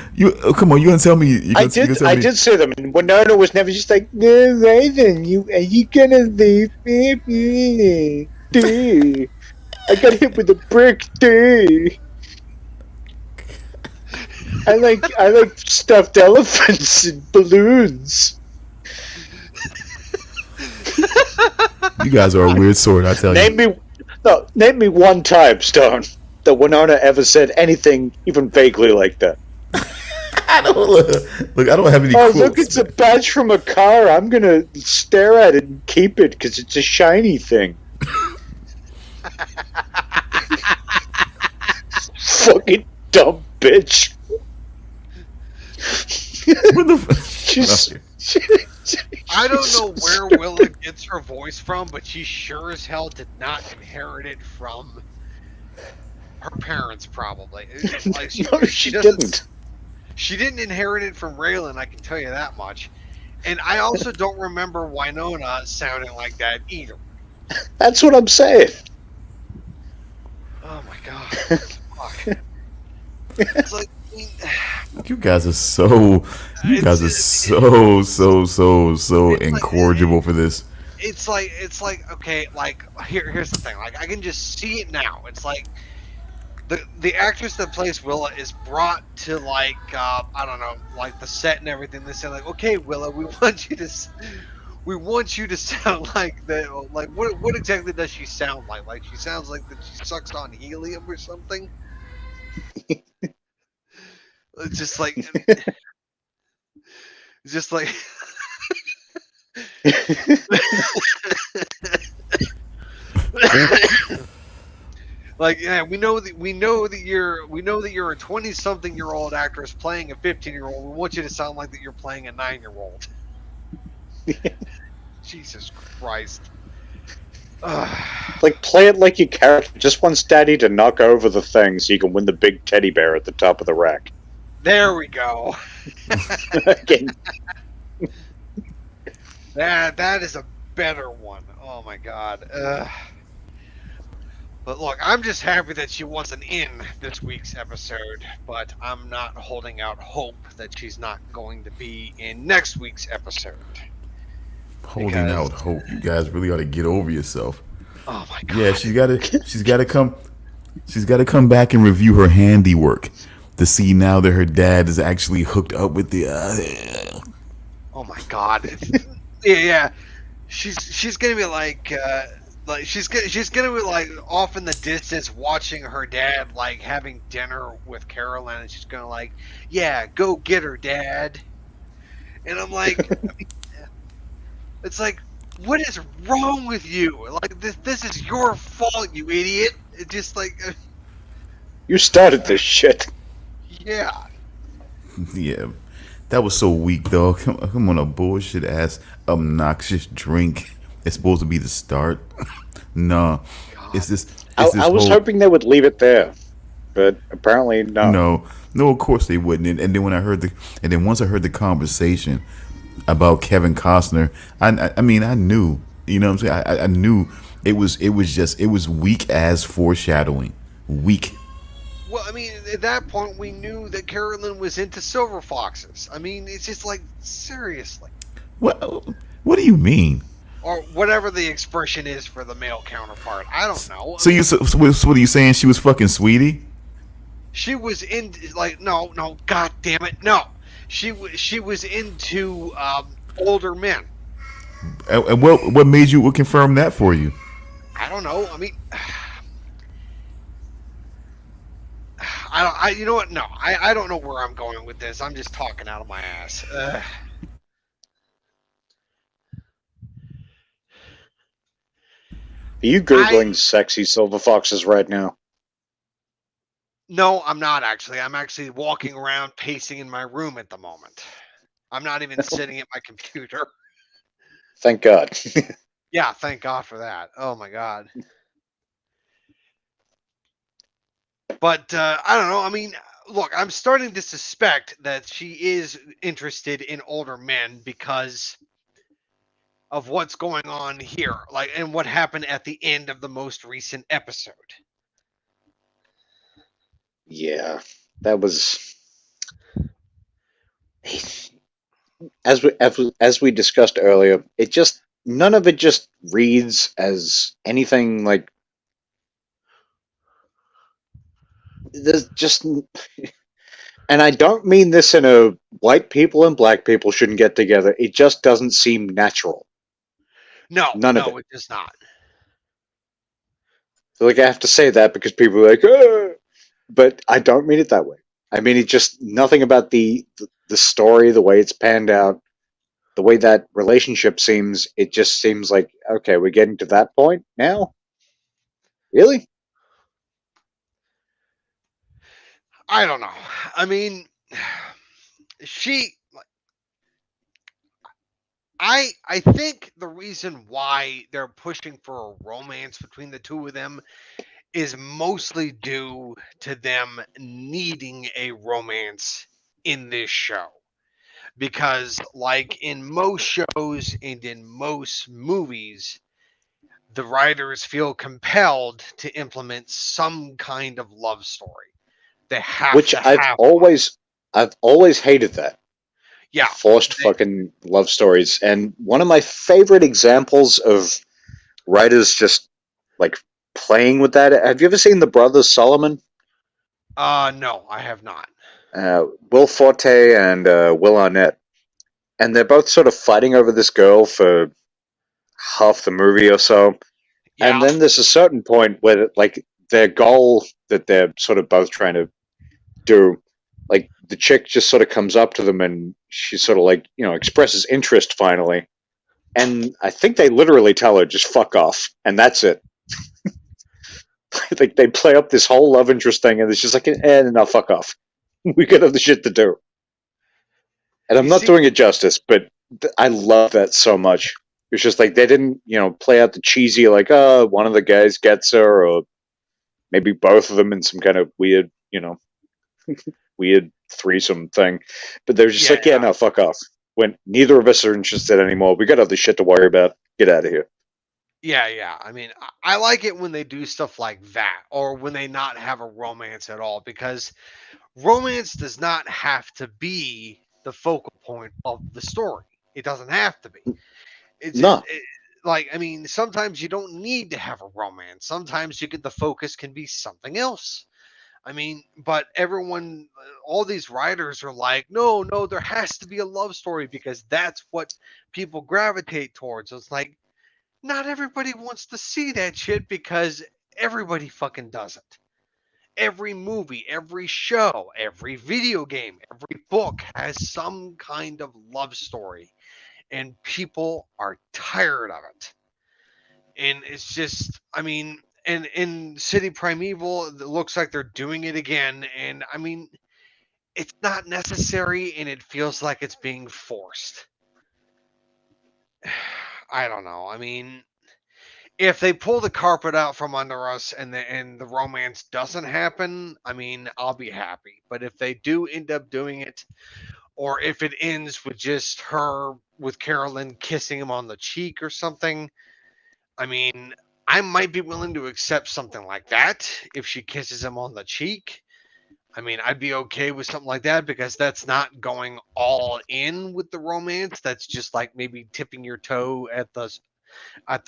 D: Come on, you gonna tell me?
C: I did see them, and Winona was never just like, "No, Raven, are you gonna leave me? Dude, I got hit with a brick, dude. I like stuffed elephants and balloons."
D: You guys are a weird sort, I tell you.
C: Name me one time, Stone, that Winona ever said anything even vaguely like that.
D: I don't have any
C: quotes.
D: quotes.
C: Look, it's a badge from a car. I'm gonna stare at it and keep it because it's a shiny thing. Fucking dumb bitch.
D: What the?
C: She's.
B: I don't know where Willa gets her voice from, but she sure as hell did not inherit it from her parents. Probably, like
C: No, she didn't.
B: She didn't inherit it from Raylan. I can tell you that much. And I also don't remember Winona sounding like that either.
C: That's what I'm saying.
B: Oh my god! Fuck. It's like. I mean,
D: You guys are so. You guys are so incorrigible for this.
B: It's like okay, like here's the thing. Like I can just see it now. It's like the actress that plays Willa is brought to like I don't know, like the set and everything. They say like, okay, Willa, we want you to sound like that. Like what exactly does she sound like? Like she sounds like that she sucks on helium or something. It's just like it's just like. Like, yeah, we know that you're a 20-something-year-old actress playing a 15-year-old. We want you to sound like that you're playing a 9-year-old. Jesus Christ.
C: Like, play it like your character just wants Daddy to knock over the thing so you can win the big teddy bear at the top of the rack.
B: There we go.
C: Again.
B: That is a better one. Oh my God. But look, I'm just happy that she wasn't in this week's episode, but I'm not holding out hope that she's not going to be in next week's episode.
D: Holding out hope. You guys really ought to get over yourself.
B: Oh my God.
D: Yeah, she's gotta come back and review her handiwork to see now that her dad is actually hooked up with the
B: Oh my God. Yeah. She's gonna be like she's gonna be like off in the distance watching her dad like having dinner with Carolyn, and she's gonna like, yeah, go get her, Dad. And I'm like, it's like, what is wrong with you? Like this is your fault, you idiot. It's just like,
C: you started this shit.
B: Yeah.
D: Yeah. That was so weak, dog. Come on, a bullshit ass obnoxious drink. It's supposed to be the start. Nah, it's this.
C: I was hoping they would leave it there, but apparently no.
D: No. Of course they wouldn't. And then when once I heard the conversation about Kevin Costner, I mean I knew. You know what I'm saying? I knew it was weak as foreshadowing. Weak.
B: Well, I mean, at that point, we knew that Carolyn was into silver foxes. I mean, it's just like, seriously.
D: What do you mean?
B: Or whatever the expression is for the male counterpart. I don't know.
D: So what are you saying? She was fucking Sweetie?
B: She was in, like, no, god damn it, no. She was into older men.
D: And what made you confirm that for you?
B: I don't know. I mean... you know what? No, I don't know where I'm going with this. I'm just talking out of my ass.
C: Are you Googling sexy silver foxes right now?
B: No, I'm not actually. I'm actually walking around pacing in my room at the moment. I'm not even sitting at my computer.
C: Thank God.
B: Yeah, thank God for that. Oh my God. But I don't know. I mean, look, I'm starting to suspect that she is interested in older men because of what's going on here, like, and what happened at the end of the most recent episode.
C: Yeah, that was as we discussed earlier. None of it just reads as anything like. There's just, and I don't mean this in a white people and black people shouldn't get together. It just doesn't seem natural.
B: No,
C: none of it.
B: It does not.
C: So, like, I have to say that because people are like, oh! But I don't mean it that way. I mean, it just nothing about the story, the way it's panned out, the way that relationship seems. It just seems like, okay, we're getting to that point now. Really?
B: I don't know. I mean, she I think the reason why they're pushing for a romance between the two of them is mostly due to them needing a romance in this show. Because, like in most shows and in most movies, the writers feel compelled to implement some kind of love story. They have
C: Which
B: to have one.
C: I've always hated that.
B: Yeah.
C: Forced
B: They,
C: fucking love stories. And one of my favorite examples of writers just like playing with that. Have you ever seen the Brothers Solomon?
B: no, I have not.
C: Will Forte and Will Arnett. And they're both sort of fighting over this girl for half the movie or so. And
B: Yeah.
C: then there's a certain point where like their goal that they're sort of both trying to do, like the chick just sort of comes up to them and she sort of like, expresses interest finally. And I think they literally tell her just fuck off, and that's it. Like they play up this whole love interest thing, and it's just like, no, fuck off. We got other shit to do. And I'm
B: You
C: not
B: see,
C: doing it justice, but I love that so much. It's just like they didn't, play out the cheesy like, oh, one of the guys gets her, or maybe both of them in some kind of weird, weird threesome thing. But they're just
B: yeah,
C: like, yeah, no, fuck off. When neither of us are interested anymore, we got other shit to worry about. Get out of here.
B: yeah. I mean, I like it when they do stuff like that, or when they not have a romance at all, because romance does not have to be the focal point of the story. It doesn't have to be. It's just
C: No,
B: like, I mean, sometimes you don't need to have a romance. Sometimes you get the focus can be something else. I mean, but everyone, all these writers are like, no, no, there has to be a love story because that's what people gravitate towards. It's like, not everybody wants to see that shit because everybody fucking does it. Every movie, every show, every video game, every book has some kind of love story, and people are tired of it. And it's just, I mean, and in City Primeval, it looks like they're doing it again. And I mean, it's not necessary, and it feels like it's being forced. I don't know. I mean, if they pull the carpet out from under us and the romance doesn't happen, I mean, I'll be happy. But if they do end up doing it, or if it ends with just her with Carolyn kissing him on the cheek or something, I mean, I might be willing to accept something like that if she kisses him on the cheek. I mean, I'd be okay with something like that because that's not going all in with the romance. That's just like maybe tipping your toe at the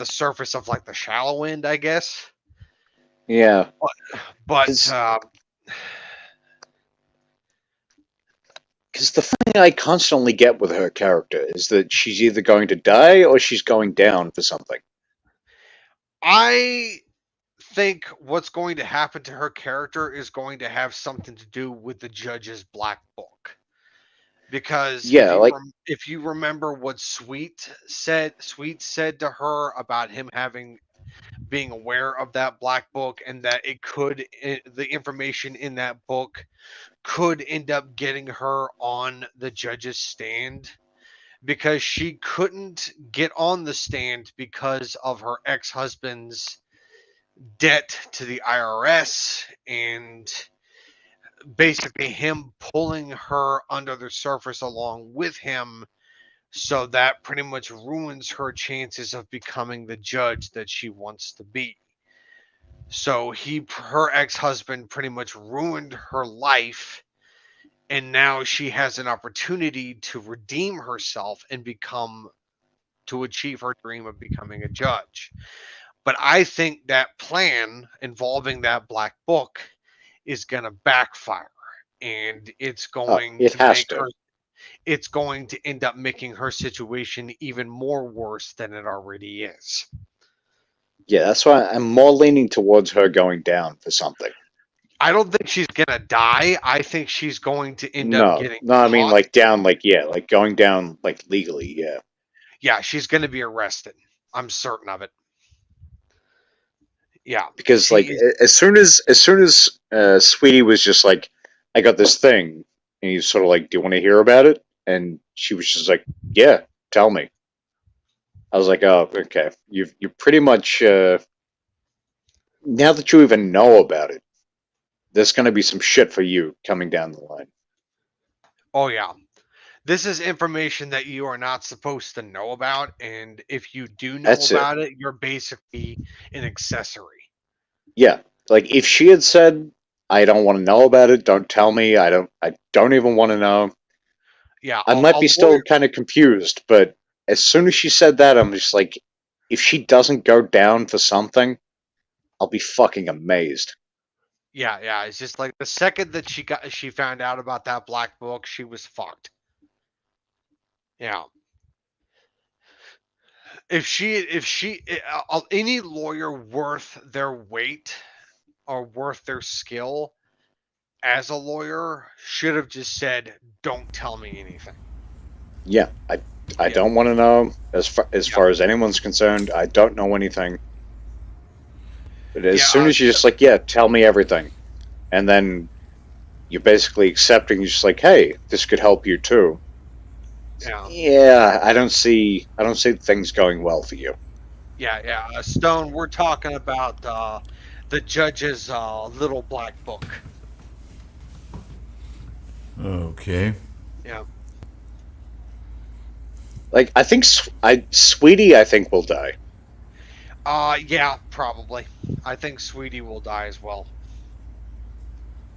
B: surface of like the shallow end, I guess.
C: yeah,
B: But
C: because the thing I constantly get with her character is that she's either going to die or she's going down for something.
B: I think what's going to happen to her character is going to have something to do with the judge's black book. Because
C: Yeah, like
B: if you remember what Sweet said to her about him being aware of that black book, and that the information in that book could end up getting her on the judge's stand, because she couldn't get on the stand because of her ex-husband's debt to the IRS, and basically him pulling her under the surface along with him. So that pretty much ruins her chances of becoming the judge that she wants to be. So her ex-husband pretty much ruined her life, and now she has an opportunity to redeem herself and to achieve her dream of becoming a judge. But I think that plan involving that black book is going to backfire, and
C: it has to.
B: it's going to end up making her situation even more worse than it already is.
C: Yeah, that's why I'm more leaning towards her going down for something.
B: I don't think she's going to die. I think she's going to end up
C: No,
B: getting
C: no, I mean
B: caught.
C: like down, like yeah, like going down, like legally, yeah.
B: Yeah, she's going to be arrested. I'm certain of it. Yeah,
C: Because
B: she
C: like
B: is.
C: as soon as Sweetie was just like, I got this thing, And he's sort of like, "Do you want to hear about it?" And she was just like, "Yeah, tell me." I was like, "Oh, okay. You pretty much now that you even know about it, there's going to be some shit for you coming down the line."
B: Oh yeah. This is information that you are not supposed to know about, and if you do know
C: That's it.
B: about it, you're basically an accessory.
C: Yeah, like if she had said, "I don't want to know about it. Don't tell me. I don't even want to know."
B: Yeah,
C: I might
B: a
C: be still
B: lawyer.
C: kind of confused, but as soon as she said that, I'm just like, if she doesn't go down for something, I'll be fucking amazed.
B: Yeah, yeah. It's just like the second that she found out about that black book, she was fucked. Yeah. If any lawyer worth their weight or worth their skill as a lawyer should have just said, "Don't tell me anything."
C: Yeah, I
B: Yeah,
C: don't want to know as
B: yeah,
C: far as anyone's concerned. I don't know anything. But as
B: yeah.
C: soon as you're just like, "Yeah, tell me everything," and then you're basically accepting, you're just like, "Hey, this could help you too."
B: Yeah,
C: Yeah, I don't see things going well for you.
B: yeah, yeah. Stone, we're talking about the judge's little black book.
D: Okay.
B: Yeah.
C: Like I think Sweetie, I think will die.
B: Yeah, probably. I think Sweetie will die as well.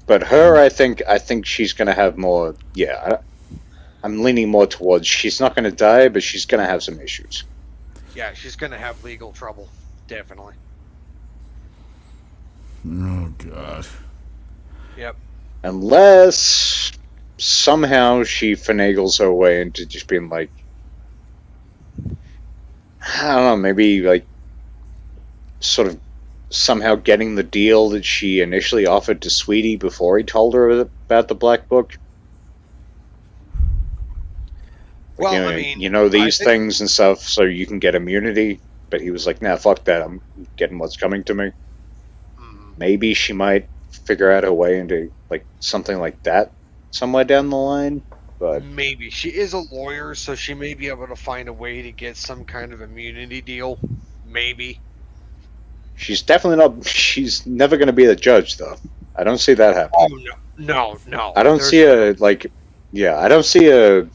C: But her, I think she's gonna have more. Yeah, I'm leaning more towards she's not gonna die, but she's gonna have some issues.
B: Yeah, she's gonna have legal trouble, definitely.
D: Oh god.
B: Yep.
C: Unless somehow she finagles her way into just being like, I don't know, maybe like sort of somehow getting the deal that she initially offered to Sweetie before he told her about the black book. Like,
B: Well, I mean,
C: you know
B: I
C: these
B: think.
C: things and stuff, so you can get immunity. But he was like, "Nah, fuck that. I'm getting what's coming to me."
B: Mm,
C: Maybe she might figure out a way into like something like that somewhere down the line. But
B: maybe she is a lawyer, so she may be able to find a way to get some kind of immunity deal. Maybe.
C: she's definitely not. She's never going to be the judge, though. I don't see that
B: Oh
C: happening.
B: no.
C: I don't
B: There's
C: see a like. Yeah, I don't see a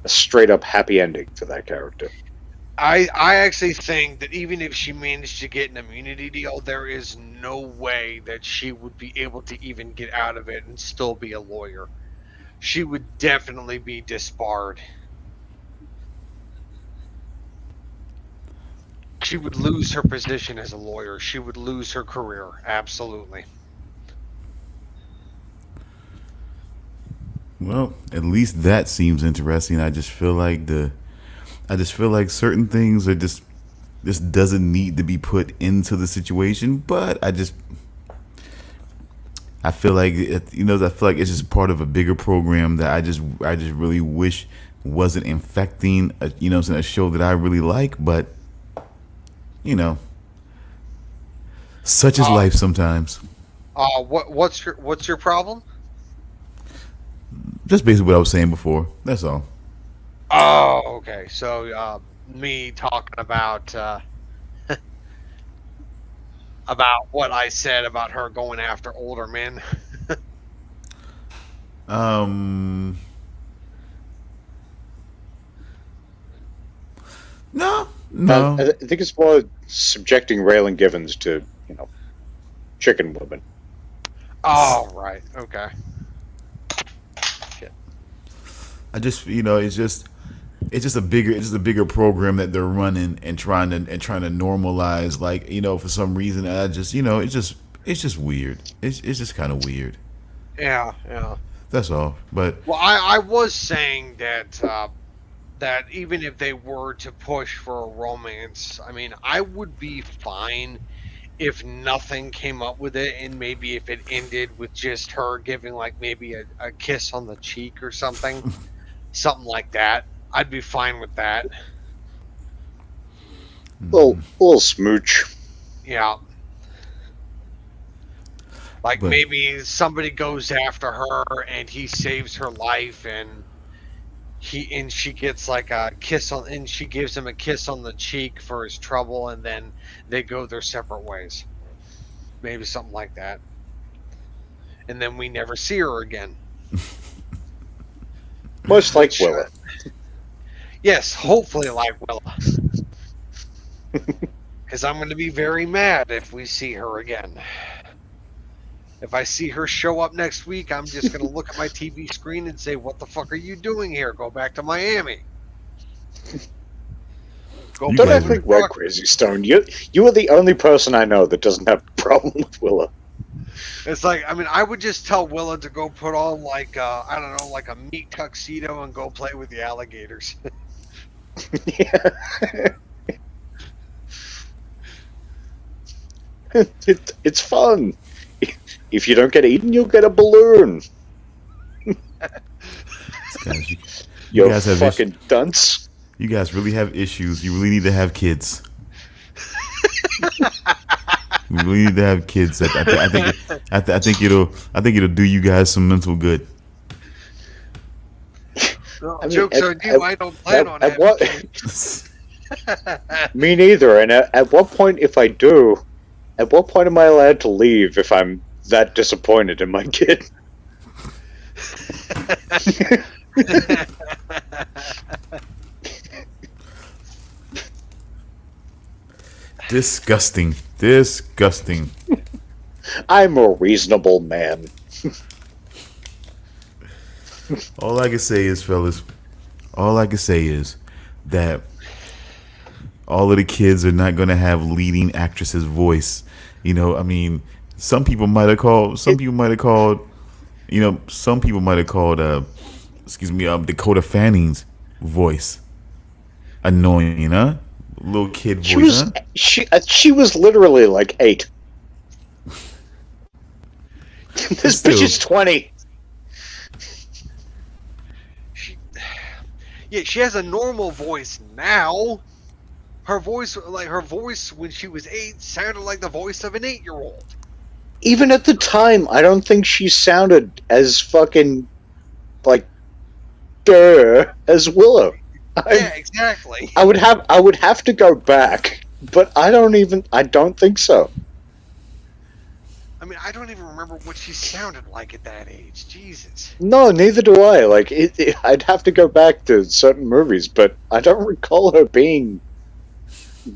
C: straight up happy ending for that character.
B: I actually think that even if she managed to get an immunity deal, there is no way that she would be able to even get out of it and still be a lawyer. She would definitely be disbarred. She would lose her position as a lawyer. She would lose her career. Absolutely.
D: Well, at least that seems interesting. I just feel like certain things are just doesn't need to be put into the situation, but I feel like I feel like it's just part of a bigger program that I just really wish wasn't infecting a show that I really like, but you know, such is
B: Uh,
D: life sometimes.
B: what's your problem?
D: Just basically what I was saying before. That's all.
B: Oh, okay. So me talking about what I said about her going after older men.
D: Um, no,
C: I
D: no.
C: think it's more subjecting Raylan Givens to chicken women.
B: Oh, right. Okay. Shit.
D: I just it's just a bigger program that they're running and trying to normalize, like, for some reason. I just it's just weird. It's just kind of weird.
B: Yeah, yeah.
D: That's all. But
B: Well, I was saying that that even if they were to push for a romance, I mean, I would be fine if nothing came up with it, and maybe if it ended with just her giving like maybe a kiss on the cheek or something like that. I'd be fine with that.
C: Little smooch.
B: Yeah. Like
D: But
B: maybe somebody goes after her and he saves her life, and she gets like a kiss on, and she gives him a kiss on the cheek for his trouble, and then they go their separate ways. Maybe something like that. And then we never see her again.
C: Most like
B: Which,
C: Willa.
B: yes, hopefully like Willa. Because I'm going to be very mad if we see her again. If I see her show up next week, I'm just going to look at my TV screen and say, "What the fuck are you doing here? Go back to Miami." Go
D: You
C: Don't
B: play
D: guys
C: act
B: with
C: like Red
B: Rock.
C: Crazy Stone. You are the only person I know that doesn't have a problem with Willa.
B: It's like, I mean, I would just tell Willa to go put on like I don't know, like a meat tuxedo and go play with the alligators.
C: Yeah. It's fun. If you don't get eaten, you'll get a balloon.
D: guys, you
C: You
D: guys have
C: fucking dunce.
D: you guys really have issues. You really need to have kids. You really need to have kids. I think it'll do you guys some mental good.
B: Well,
C: I mean,
B: jokes on you, I don't plan on
C: at
B: having
C: what?
B: kids.
C: Me neither. And at what point, if I do, at what point am I allowed to leave if I'm that disappointed in my kid?
D: Disgusting. Disgusting.
C: I'm a reasonable man.
D: All I can say is, fellas, all I can say is that all of the kids are not going to have leading actresses' voice. You know, I mean, some people might have called, Dakota Fanning's voice annoying, huh? Little kid voice, huh?
C: She was literally like 8. This
D: Still.
C: bitch is 20.
B: Yeah, she has a normal voice now. Her voice when she was 8 sounded like the voice of an 8-year-old.
C: Even at the time, I don't think she sounded as fucking like as Willow.
B: Yeah, exactly.
C: I would have to go back, but I don't think so.
B: I mean, I don't even remember what she sounded like at that age. Jesus.
C: No, neither do I. Like I'd have to go back to certain movies, but I don't recall her being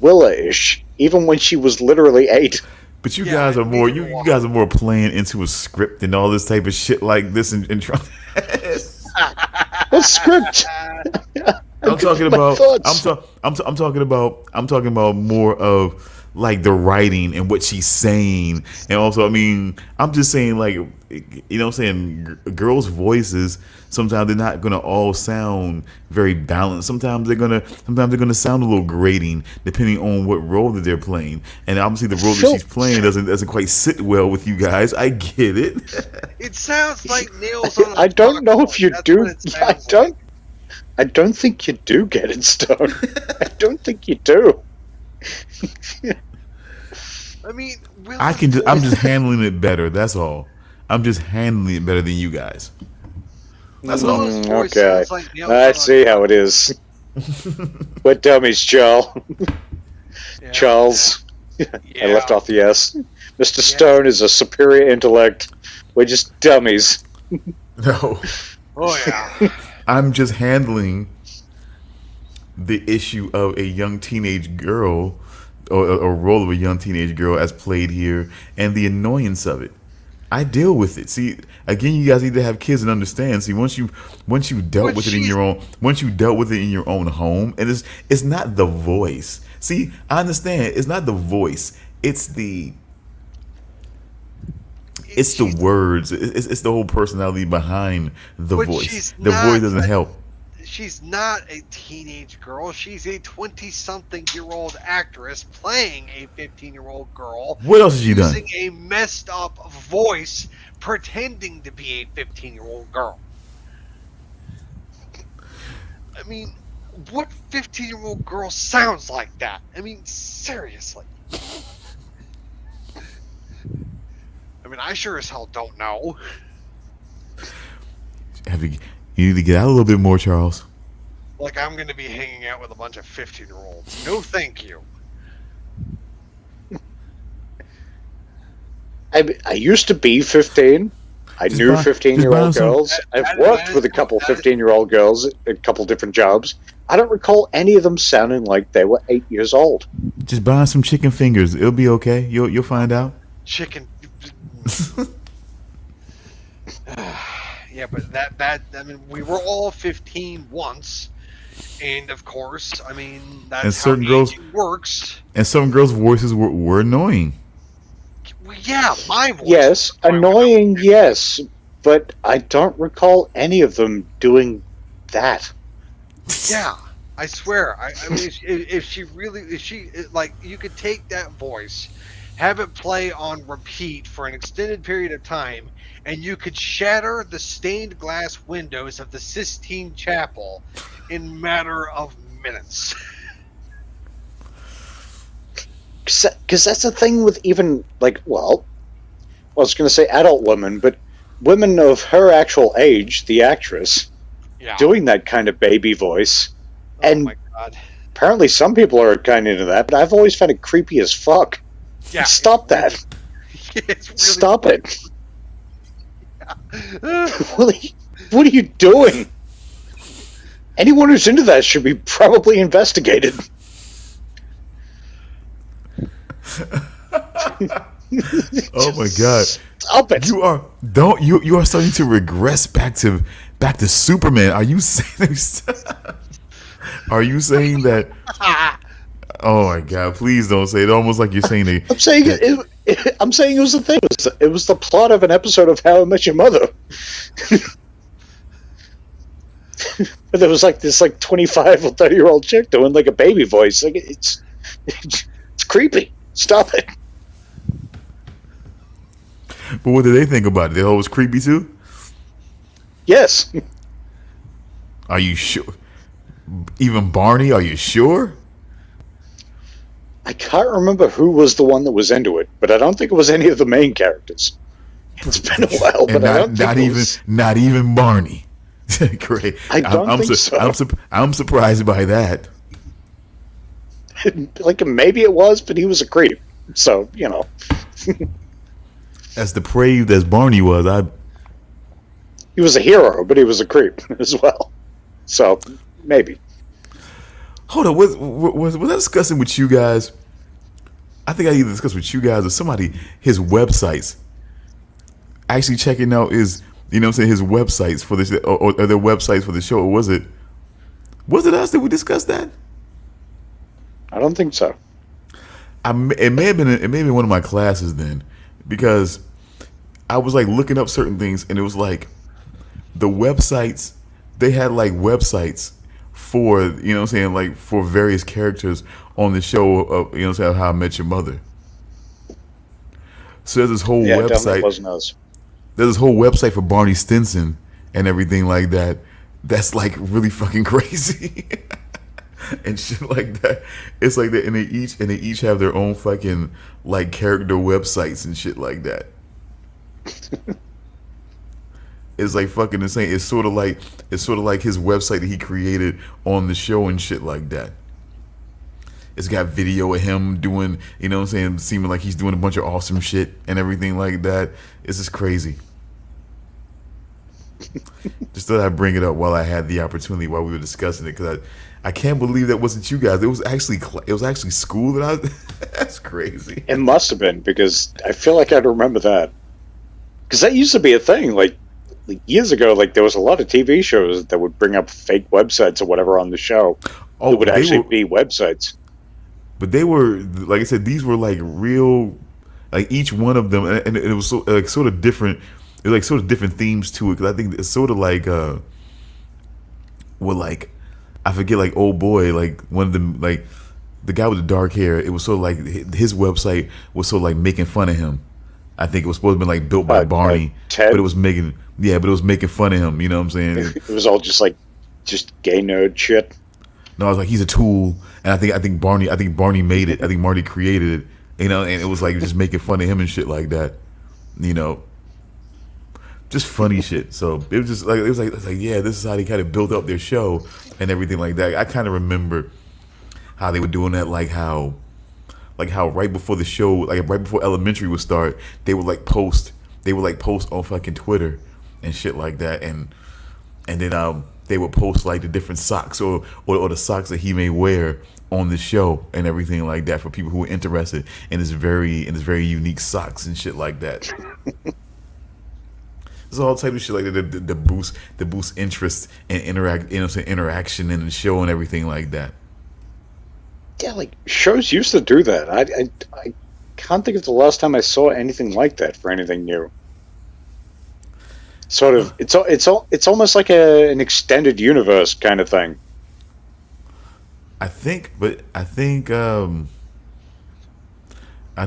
C: Willa-ish, even when she was literally 8.
D: But you
B: Yeah,
D: guys are more
B: neither do I.
D: you guys are more playing into a script and all this type of shit like this and trying.
C: What script?
D: I'm talking
C: My
D: about.
C: thoughts.
D: I'm talking about. I'm talking about more of like the writing and what she's saying, and also, I mean, I'm just saying, like, you know, what I'm saying girls' voices sometimes they're not gonna all sound very balanced. Sometimes they're gonna sound a little grating depending on what role that they're playing, and obviously the role that she's playing doesn't quite sit well with you guys. I get it.
B: It sounds like nails on a
C: I don't know if you
B: That's
C: do.
B: what it
C: I
B: sounds
C: don't. I don't think you do get it, Stone. I don't think you do.
B: I mean,
D: I'm just handling it better. That's all. I'm just handling it better than you guys. That's all.
B: Willa's voice
C: Okay,
B: sounds like nails
C: I
B: on a
C: see how it is. We're dummies, Charles.
B: Yeah.
C: Charles. I
B: Yeah.
C: left off the S. Mr. Stone is a superior intellect. We're just dummies.
D: No.
B: Oh yeah.
D: I'm just handling the issue of a young teenage girl, or a role of a young teenage girl as played here, and the annoyance of it. I deal with it. See, again, you guys need to have kids and understand. See, once you dealt with it in your own, home, and it's not the voice. See, I understand. It's not the voice. It's the words. It's the whole personality behind the
B: But
D: voice.
B: she's
D: The
B: not
D: voice doesn't help.
B: She's not a teenage girl. She's a 20-something-year-old actress playing a 15-year-old girl.
D: What else has she done?
B: Using a messed up voice, pretending to be a 15-year-old girl. I mean, what 15-year-old girl sounds like that? I mean, seriously. I mean, I sure as hell don't know.
D: You need to get out a little bit more, Charles.
B: Like, I'm going to be hanging out with a bunch of 15-year-olds. No, thank you.
C: I used to be 15. I
D: Just
C: knew
D: buy-
C: 15-year-old
D: just buy some-
C: girls. I've worked with a couple 15-year-old girls at a couple different jobs. I don't recall any of them sounding like they were 8 years old.
D: Just buy some chicken fingers. It'll be okay. You'll find out.
B: Chicken. Yeah, but that I mean, we were all 15 once, and of course, I mean, that's
D: And
B: how
D: certain girls-
B: aging works.
D: And some girls' voices were annoying.
B: Well, yeah, my voice.
C: Yes, annoying, yes, but I don't recall any of them doing that.
B: Yeah, I swear. I mean, if she like, you could take that voice, have it play on repeat for an extended period of time, and you could shatter the stained glass windows of the Sistine Chapel in matter of minutes.
C: Because that's the thing with even, like, well, I was going to say adult women, but women of her actual age, the actress,
B: Yeah.
C: doing that kind of baby voice.
B: Oh
C: and
B: my god.
C: apparently some people are kind of into that, but I've always found it creepy as fuck.
B: Yeah.
C: Stop that.
B: It's really
C: Stop it.
B: Uh,
C: What are you doing? Anyone who's into that should be probably investigated.
D: Oh my god.
C: Stop it.
D: You are starting to regress back to Superman. Are you saying Are you saying that? Oh my god! Please don't say it. Almost like you're saying it.
C: I'm saying I'm saying it was the thing. It was the plot of an episode of How I Met Your Mother. But there was like this 25 or 30-year-old chick doing like a baby voice. Like it's creepy. Stop it.
D: But what did they think about it? They thought it was creepy too.
C: Yes.
D: Are you sure? Even Barney? Are you sure?
C: I can't remember who was the one that was into it, but I don't think it was any of the main characters. It's been a while, but
D: And
C: I don't think
D: not even Barney. Great.
C: I don't think so.
D: I'm surprised by that.
C: like maybe it was, but he was a creep. So,
D: As depraved as Barney was,
C: he was a hero, but he was a creep as well. So, maybe.
D: Hold on, was I discussing with you guys? I think I either discussed with you guys or somebody his websites. Actually checking out his his websites for this or their websites for the show. Or was it us that we discussed that?
C: I don't think so.
D: It may have been one of my classes then, because I was like looking up certain things and it was like the websites, they had like websites for, like for various characters on the show of, How I Met Your Mother. So there's this whole
C: Yeah, definitely
D: website.
C: wasn't us.
D: There's this whole website for Barney Stinson and everything like that. That's like really fucking crazy. And shit like that. It's like that, and they each have their own fucking like character websites and shit like that. It's like fucking insane. It's sort of like his website that he created on the show and shit like that. It's got video of him doing, seeming like he's doing a bunch of awesome shit and everything like that. It's just crazy. Just thought I'd bring it up while I had the opportunity, while we were discussing it, because I can't believe that wasn't you guys. It was actually school that I. That's crazy.
C: It must have been, because I feel like I'd remember that. Because that used to be a thing. Like years ago, like there was a lot of TV shows that would bring up fake websites or whatever on the show.
D: Oh,
C: it would actually be websites.
D: But they were, like I said, these were like real, like each one of them, and it was so, like sort of different. It was like sort of different themes to it, because I think it's sort of like, like, I forget, like Old Boy, like one of them, like the guy with the dark hair. It was sort of like his website was sort of like making fun of him. I think it was supposed to be like built by Barney,
C: Ted?
D: but it was making fun of him. You know what I'm saying?
C: It was all just gay nerd shit.
D: No, I was like, he's a tool, and I think Barney made it. I think Barney created it, and it was like just making fun of him and shit like that. You know, just funny shit. So it was just like yeah, this is how they kind of built up their show and everything like that. I kind of remember how they were doing that, like how right before the show, like right before Elementary would start, they would post on fucking Twitter and shit like that, and then they would post like the different socks or the socks that he may wear on the show and everything like that for people who are interested in his very unique socks and shit like that. There's all type of shit like that the boost interest and interaction in the show and everything like that.
C: Yeah, like shows used to do that. I can't think of the last time I saw anything like that for anything new. Sort of, it's almost like an extended universe kind of thing.
D: I think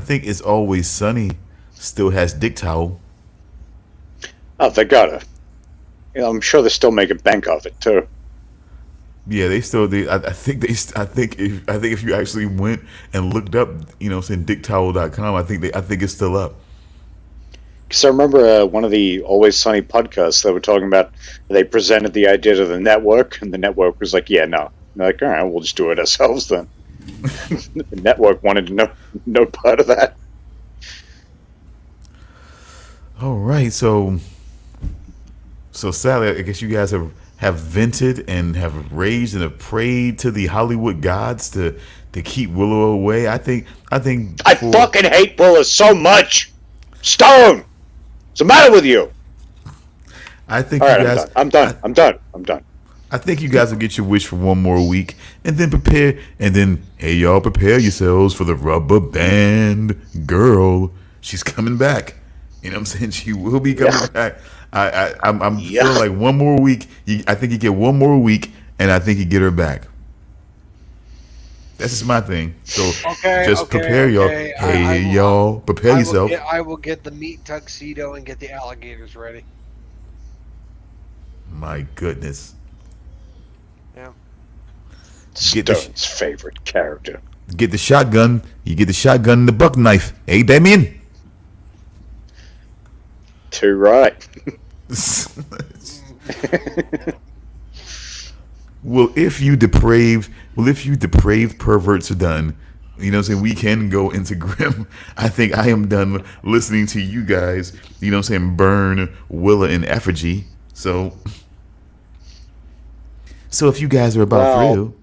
D: It's Always Sunny still has Dick Towel.
C: Oh, they gotta. You know, I'm sure they're still making bank off it too.
D: Yeah, they still. I think if you actually went and looked up, saying dicktowel.com, I think it's still up.
C: Because I remember one of the Always Sunny podcasts that were talking about, they presented the idea to the network, and the network was like, yeah, no. And they're like, all right, we'll just do it ourselves then. The network wanted to no part of that.
D: All right, so Sally, I guess you guys have vented and have raged and have prayed to the Hollywood gods to keep Willow away. I
C: fucking hate Willow so much. Stone, what's the matter with you?
D: I think
C: all right,
D: you guys.
C: I'm done.
D: I think you guys will get your wish for one more week, and then prepare. And then, hey, y'all, prepare yourselves for the rubber band girl. She's coming back. You know what I'm saying? She will be coming back. I'm feeling like one more week. I think you get one more week, and I think you get her back. That's just my thing. So prepare y'all. Hey, y'all, prepare yourself.
B: I will get the meat tuxedo and get the alligators ready.
D: My goodness.
B: Yeah.
C: Stone's favorite character.
D: Get the shotgun. You get the shotgun and the buck knife. Hey, Damian.
C: Too right.
D: Well, if you depraved perverts are done, you know what I'm saying, we can go into Grimm. I think I am done listening to you guys, you know what I'm saying, burn Willa in effigy. So if you guys are about real.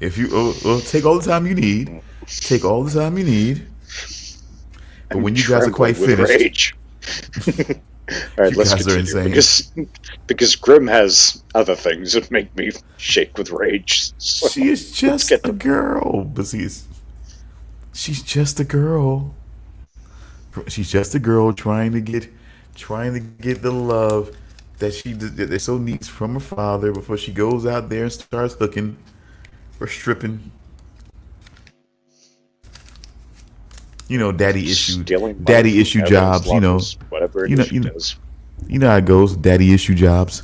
D: If you take all the time you need. Take all the time you need. But when you guys are quite finished.
C: Rage. All right, let's continue. Because Grimm has other things that make me shake with rage. So
D: she is just a girl. But she's just a girl. She's just a girl trying to get the love that so needs from her father before she goes out there and starts hooking or stripping. You know, daddy issue jobs. You know,
C: whatever it is.
D: You know how it goes. Daddy issue jobs.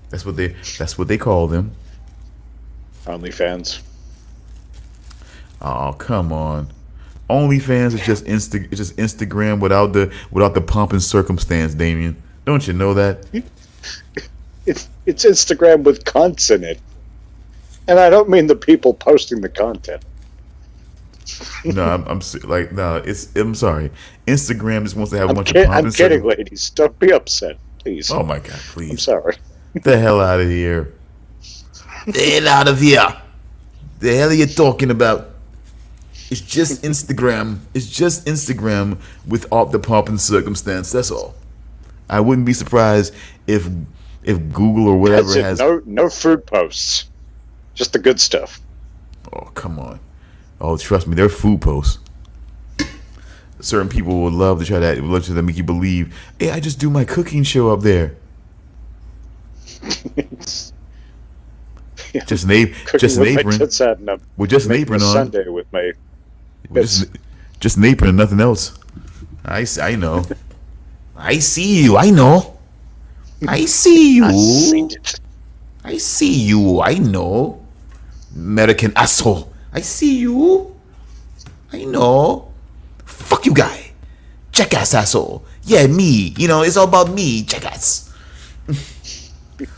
D: That's what they call them.
C: OnlyFans.
D: Oh, come on. OnlyFans is just Instagram without the pomp and circumstance, Damian. Don't you know that?
C: It's Instagram with content in it, and I don't mean the people posting the content.
D: No, I'm sorry. Instagram just wants to have a bunch of pomp
C: I'm
D: and
C: kidding, ladies. Don't be upset, please.
D: Oh my God, please.
C: I'm sorry.
D: The hell out of here. The hell out of here. The hell are you talking about? It's just Instagram. It's just Instagram with all the pomp and circumstance. That's all. I wouldn't be surprised if Google or whatever has
C: no food posts. Just the good stuff.
D: Oh, come on. Oh, trust me, they're food posts. Certain people would love to try that. Would love to make you believe, hey, I just do my cooking show up there. Just an apron. We're just an apron on.
C: Sunday with my.
D: Just an apron and nothing else. I know. I see you. I know. I see you. I see you. I know. American asshole. I see you. I know. Fuck you, guy. Jackass asshole. Yeah, me. You know, it's all about me, jackass.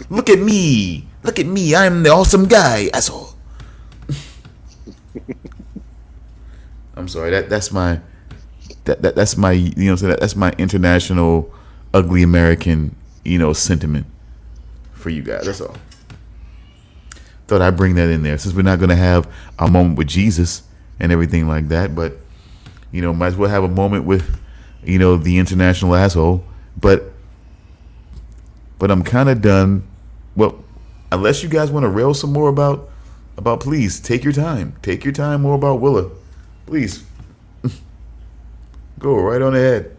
D: Look at me. Look at me. I'm the awesome guy, asshole. I'm sorry. That's my that's my that's my international ugly American sentiment for you guys. That's all. Thought I'd bring that in there since we're not gonna have a moment with Jesus and everything like that, but might as well have a moment with the international asshole. But I'm kind of done. Well, unless you guys want to rail some more about please take your time. Take your time more about Willa. Please. Go right on ahead.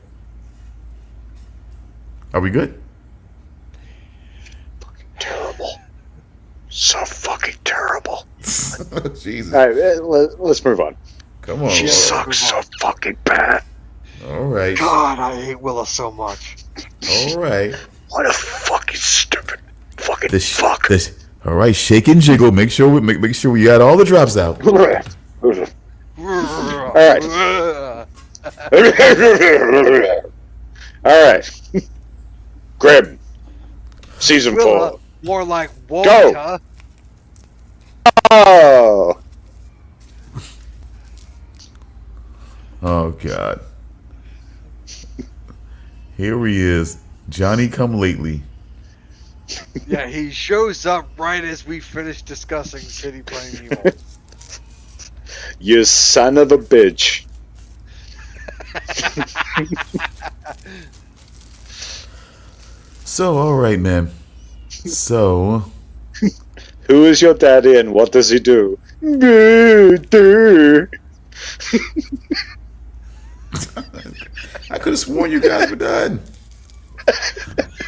D: Are we good?
C: Fucking terrible. So fucking terrible.
D: Jesus.
C: All right, let's move on.
D: Come on.
C: She sucks so fucking bad.
D: All right.
B: God, I hate Willa so much.
D: All right.
C: What a fucking stupid fucking fuck.
D: All right, shake and jiggle. Make sure we got all the drops out.
C: All right. All right. Grimm. Season
B: Willa,
C: 4.
B: more like
C: Go.
B: Wota.
C: Oh.
D: Oh God. Here he is, Johnny come lately.
B: Yeah, he shows up right as we finish discussing City Primeval.
C: You son of a bitch.
D: So, all right, man. So,
C: Who is your daddy and what does he do?
D: I could have sworn you guys were done.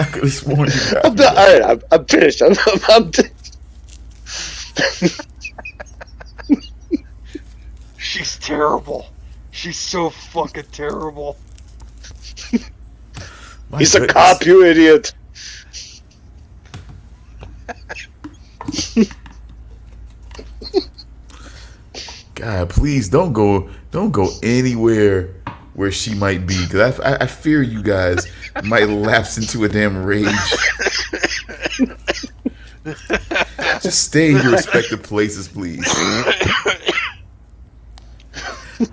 D: I could have sworn you guys.
C: I'm done. All right, I'm finished. I'm
B: She's terrible. She's so fucking terrible.
D: My
C: He's a
D: goodness.
C: cop, you idiot.
D: God, please don't go anywhere where she might be, because I fear you guys might lapse into a damn rage. Just stay in your respective places, please.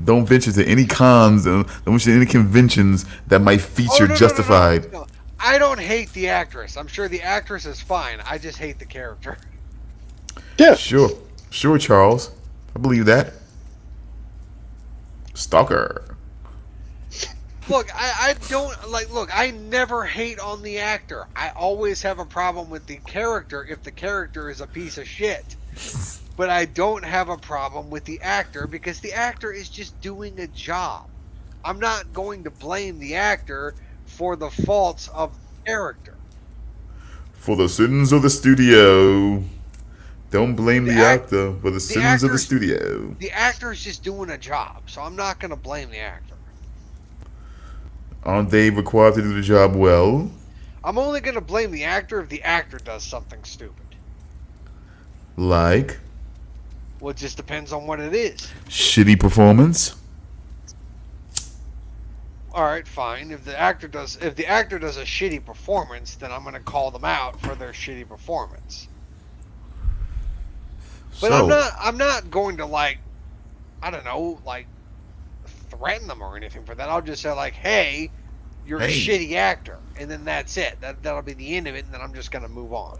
D: Don't venture to any cons, don't venture to any conventions that might feature Justified.
B: No. I don't hate the actress. I'm sure the actress is fine. I just hate the character.
C: Yeah.
D: Sure, Charles. I believe that. Stalker.
B: Look, I don't like. Look, I never hate on the actor. I always have a problem with the character if the character is a piece of shit. But I don't have a problem with the actor because the actor is just doing a job. I'm not going to blame the actor for the faults of the character.
D: For the sins of the studio. Don't blame the actor for the sins of the studio.
B: The actor is just doing a job, so I'm not going to blame the actor.
D: Aren't they required to do the job well?
B: I'm only going to blame the actor if the actor does something stupid.
D: Like?
B: Well, it just depends on what it is.
D: Shitty performance?
B: All right, fine. If the actor does a shitty performance, then I'm going to call them out for their shitty performance. But
D: So,
B: I'm not going to I don't know, threaten them or anything for that. I'll just say hey, you're a shitty actor, and then that's it. That'll be the end of it, and then I'm just going to move on.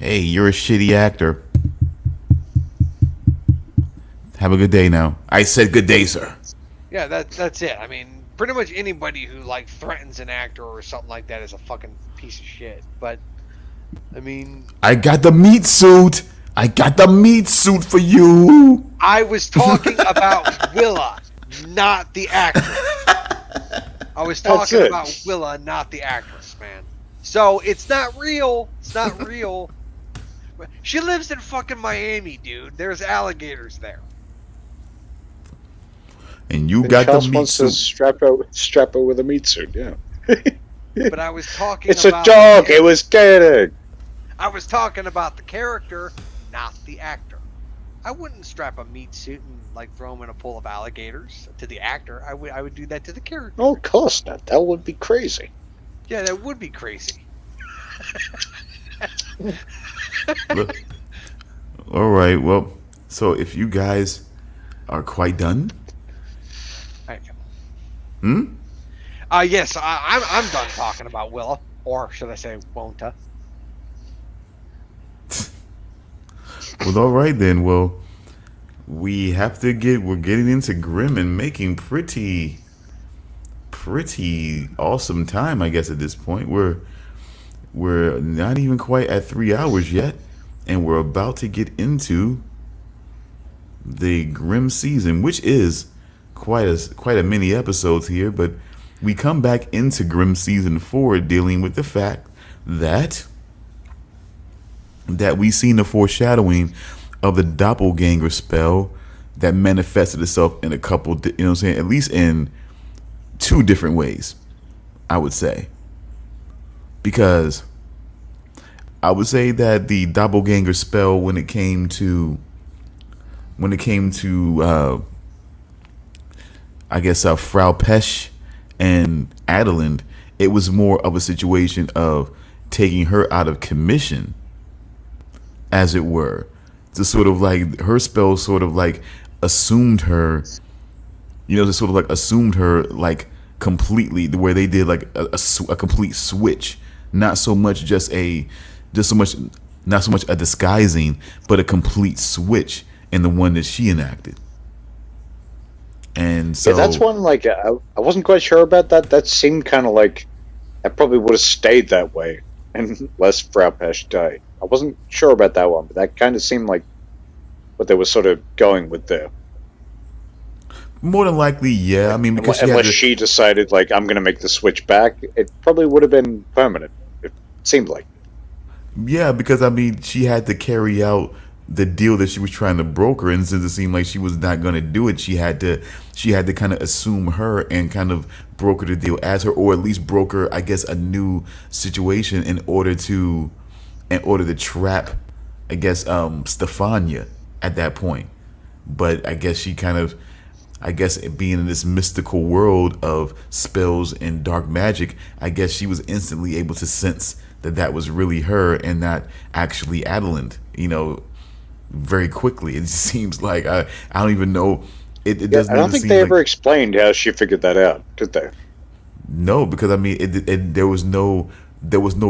D: hey, you're a shitty actor. Have a good day now. I said good day, sir.
B: Yeah, that's it. I mean, pretty much anybody who threatens an actor or something like that is a fucking piece of shit. But I mean,
D: I got the meat suit. I got the meat suit for you.
B: I was talking about Willa, not the actor. I was talking about Willa, not the actress, man. So it's not real. It's not real. She lives in fucking Miami, dude. There's alligators there.
D: And you
C: And
D: got
C: Charles
D: the meat
C: wants to
D: suit.
C: strap her with a meat suit, yeah.
B: But I was talking
C: It's
B: about...
C: a joke, it was kidding.
B: I was talking about the character, not the actor. I wouldn't strap a meat suit and like throw him in a pool of alligators to the actor. I would do that to the character.
C: Oh, of course not. That would be crazy.
B: Yeah, that would be crazy.
A: Look, all right. Well, so if you guys are quite done,
B: Thank you.
A: hmm?
B: Yes, I'm done talking about Willa, or should I say, Wonta?
A: Well, all right then. Well, we're getting into Grimm and making pretty awesome time, I guess, at this point. We're not even quite at 3 hours yet, and we're about to get into the Grimm season, which is quite a many episodes here, but we come back into Grimm season 4 dealing with the fact that we seen the foreshadowing of the doppelganger spell that manifested itself in a couple, you know what I'm saying, at least in 2 different ways, I would say. Because I would say that the doppelganger spell, when it came to I guess Frau Pesch and Adeland, it was more of a situation of taking her out of commission, as it were, to sort of like her spell sort of like assumed her, like completely, the way they did like a complete switch, not so much not so much a disguising, but a complete switch in the one that she enacted. And so
C: Yeah, that's one, like, I wasn't quite sure about that. That seemed kind of like that probably would have stayed that way unless Frau Pesch died. I wasn't sure about that one, but that kind of seemed like what they were sort of going with there.
A: more than likely, yeah. I mean, because
C: Unless she decided, like, I'm going to make the switch back, it probably would have been permanent. It seemed like.
A: yeah, because I mean, she had to carry out the deal that she was trying to broker, and since it seemed like she was not going to do it, she had to kind of assume her and kind of broker the deal as her, or at least broker, I guess, a new situation in order to trap, I guess, Stefania at that point. But I guess she kind of, I guess, being in this mystical world of spells and dark magic, I guess she was instantly able to sense that that was really her and not actually Adeland, very quickly. It seems like I don't even know. It doesn't.
C: I don't think they ever explained how she figured that out, did they?
A: No, because I mean, there was no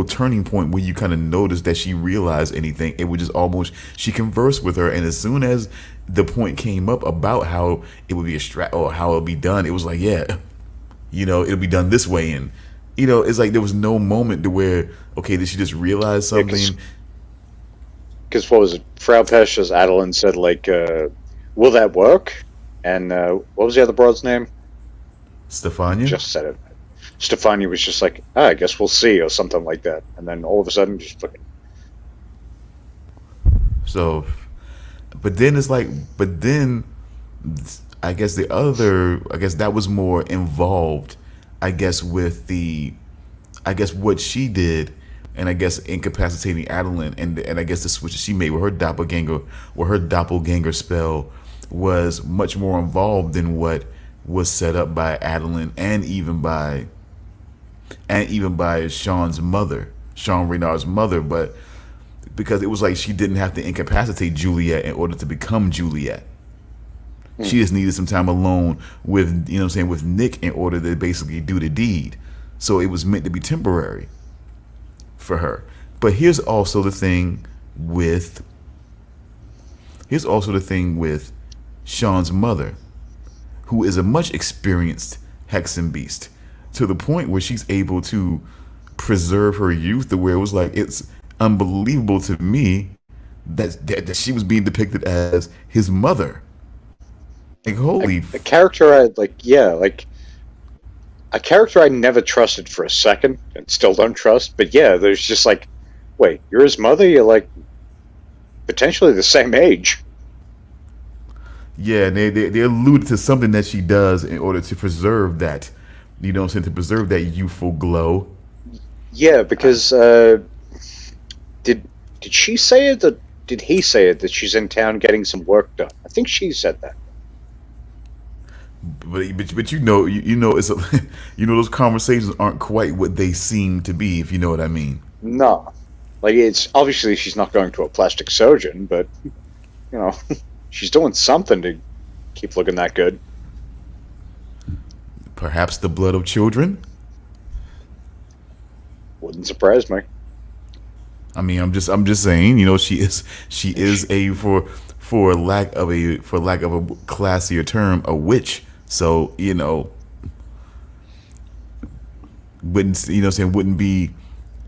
A: turning point where you kind of noticed that she realized anything. It was just almost, she conversed with her, and as soon as the point came up about how it would be or how it'll be done, it was like, yeah, it'll be done this way, and it's like there was no moment to where, okay, did she just realize something?
C: Because what was it? Frau Pesch, as Adeline said, like, will that work? And what was the other broad's name?
A: Stefania?
C: Just said it. Stefania was just like, I guess we'll see, or something like that. And then all of a sudden, just fucking.
A: So, but then I guess that was more involved, I guess, with what she did, and I guess incapacitating Adeline, and I guess the switch she made with her doppelganger spell was much more involved than what was set up by Adeline, and even by Sean Reynard's mother, but because it was like she didn't have to incapacitate Juliet in order to become Juliet. She just needed some time alone with, with Nick in order to basically do the deed. So it was meant to be temporary for her. But here's also the thing with Sean's mother, who is a much experienced hexen beast, to the point where she's able to preserve her youth, to where it was like, it's unbelievable to me that she was being depicted as his mother. Like, holy...
C: A character a character I never trusted for a second, and still don't trust, but yeah, there's just like, wait, you're his mother? You're like, potentially the same age.
A: Yeah, they alluded to something that she does in order to preserve that, to preserve that youthful glow.
C: Yeah, because did she say it? Or did he say it that she's in town getting some work done? I think she said that.
D: But you know it's a, you know those conversations aren't quite what they seem to be, if you know what I mean.
C: No, like it's obviously she's not going to a plastic surgeon, but you know, she's doing something to keep looking that good.
D: Perhaps the blood of children.
C: Wouldn't surprise me.
D: I mean, I'm just saying, you know, she is a for lack of a classier term, a witch. So, you know, wouldn't be,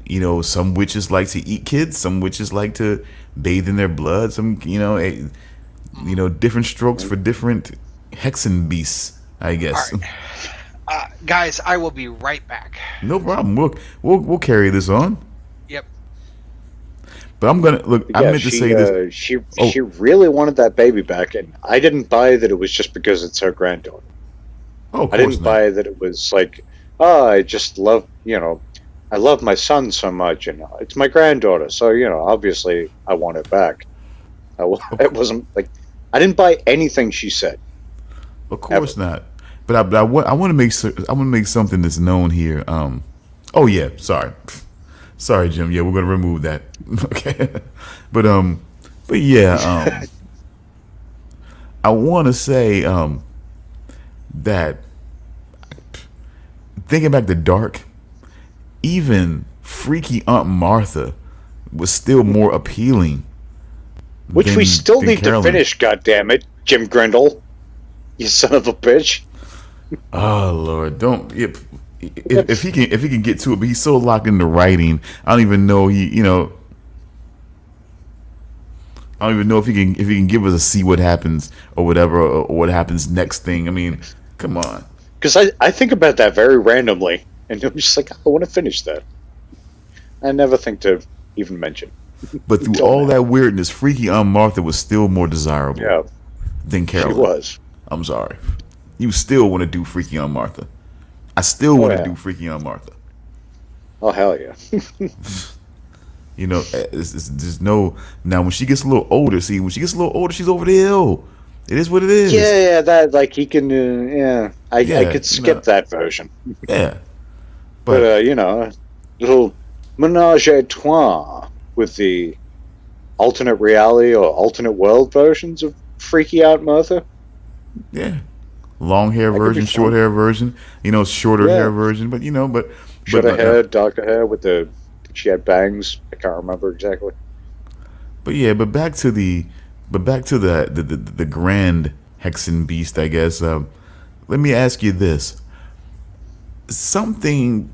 D: you know, some witches like to eat kids, some witches like to bathe in their blood, some, you know, different strokes for different hexen beasts, I guess.
B: All right. Guys, I will be right back.
D: No problem. We'll carry this on.
B: Yep.
D: But I'm gonna look. I meant to say this.
C: She really wanted that baby back, and I didn't buy that it was just because it's her granddaughter.
D: Oh, of
C: I
D: course
C: didn't
D: not.
C: buy that it was like, oh, I just love, you know, I love my son so much, and it's my granddaughter, so you know, obviously I want it back. It wasn't like I didn't buy anything she said.
D: Of course not. But I want to make something that's known here. Oh yeah, sorry, Jim. Yeah, we're gonna remove that. Okay. But yeah. I want to say that thinking back to Dark, even freaky Aunt Martha was still more appealing.
C: Which we still
D: than
C: need
D: Carolyn.
C: to finish, goddammit, Jim Grindle. You son of a bitch.
D: Oh Lord, don't if he can get to it, but he's so locked into writing. I don't even know I don't even know if he can give us a see what happens or whatever or what happens next thing. I mean, come on.
C: Because I think about that very randomly, and I'm just like, I want to finish that. I never think to even mention.
D: But through
C: Until
D: all
C: now.
D: that weirdness, freaky Aunt Martha was still more desirable
C: Yeah,
D: than
C: she
D: Carolyn.
C: was.
D: I'm sorry. You still want to do freaky Aunt Martha. I still want to
C: yeah.
D: do freaky Aunt Martha.
C: Oh, hell yeah.
D: You know, there's no now when she gets a little older. See, when she gets a little older, she's over the hill. It is what it is.
C: Yeah, that, like, he can, I
D: Yeah,
C: could skip that version.
D: Yeah.
C: But, you know, little menage a trois with the alternate reality or alternate world versions of Freaky Out Martha.
D: Yeah. Long hair
C: That could be
D: version,
C: fun.
D: short hair version, shorter
C: Yeah.
D: hair version, but
C: Shorter hair, darker hair with she had bangs. I can't remember exactly.
D: But back to the grand Hexen beast, I guess. Let me ask you this. Something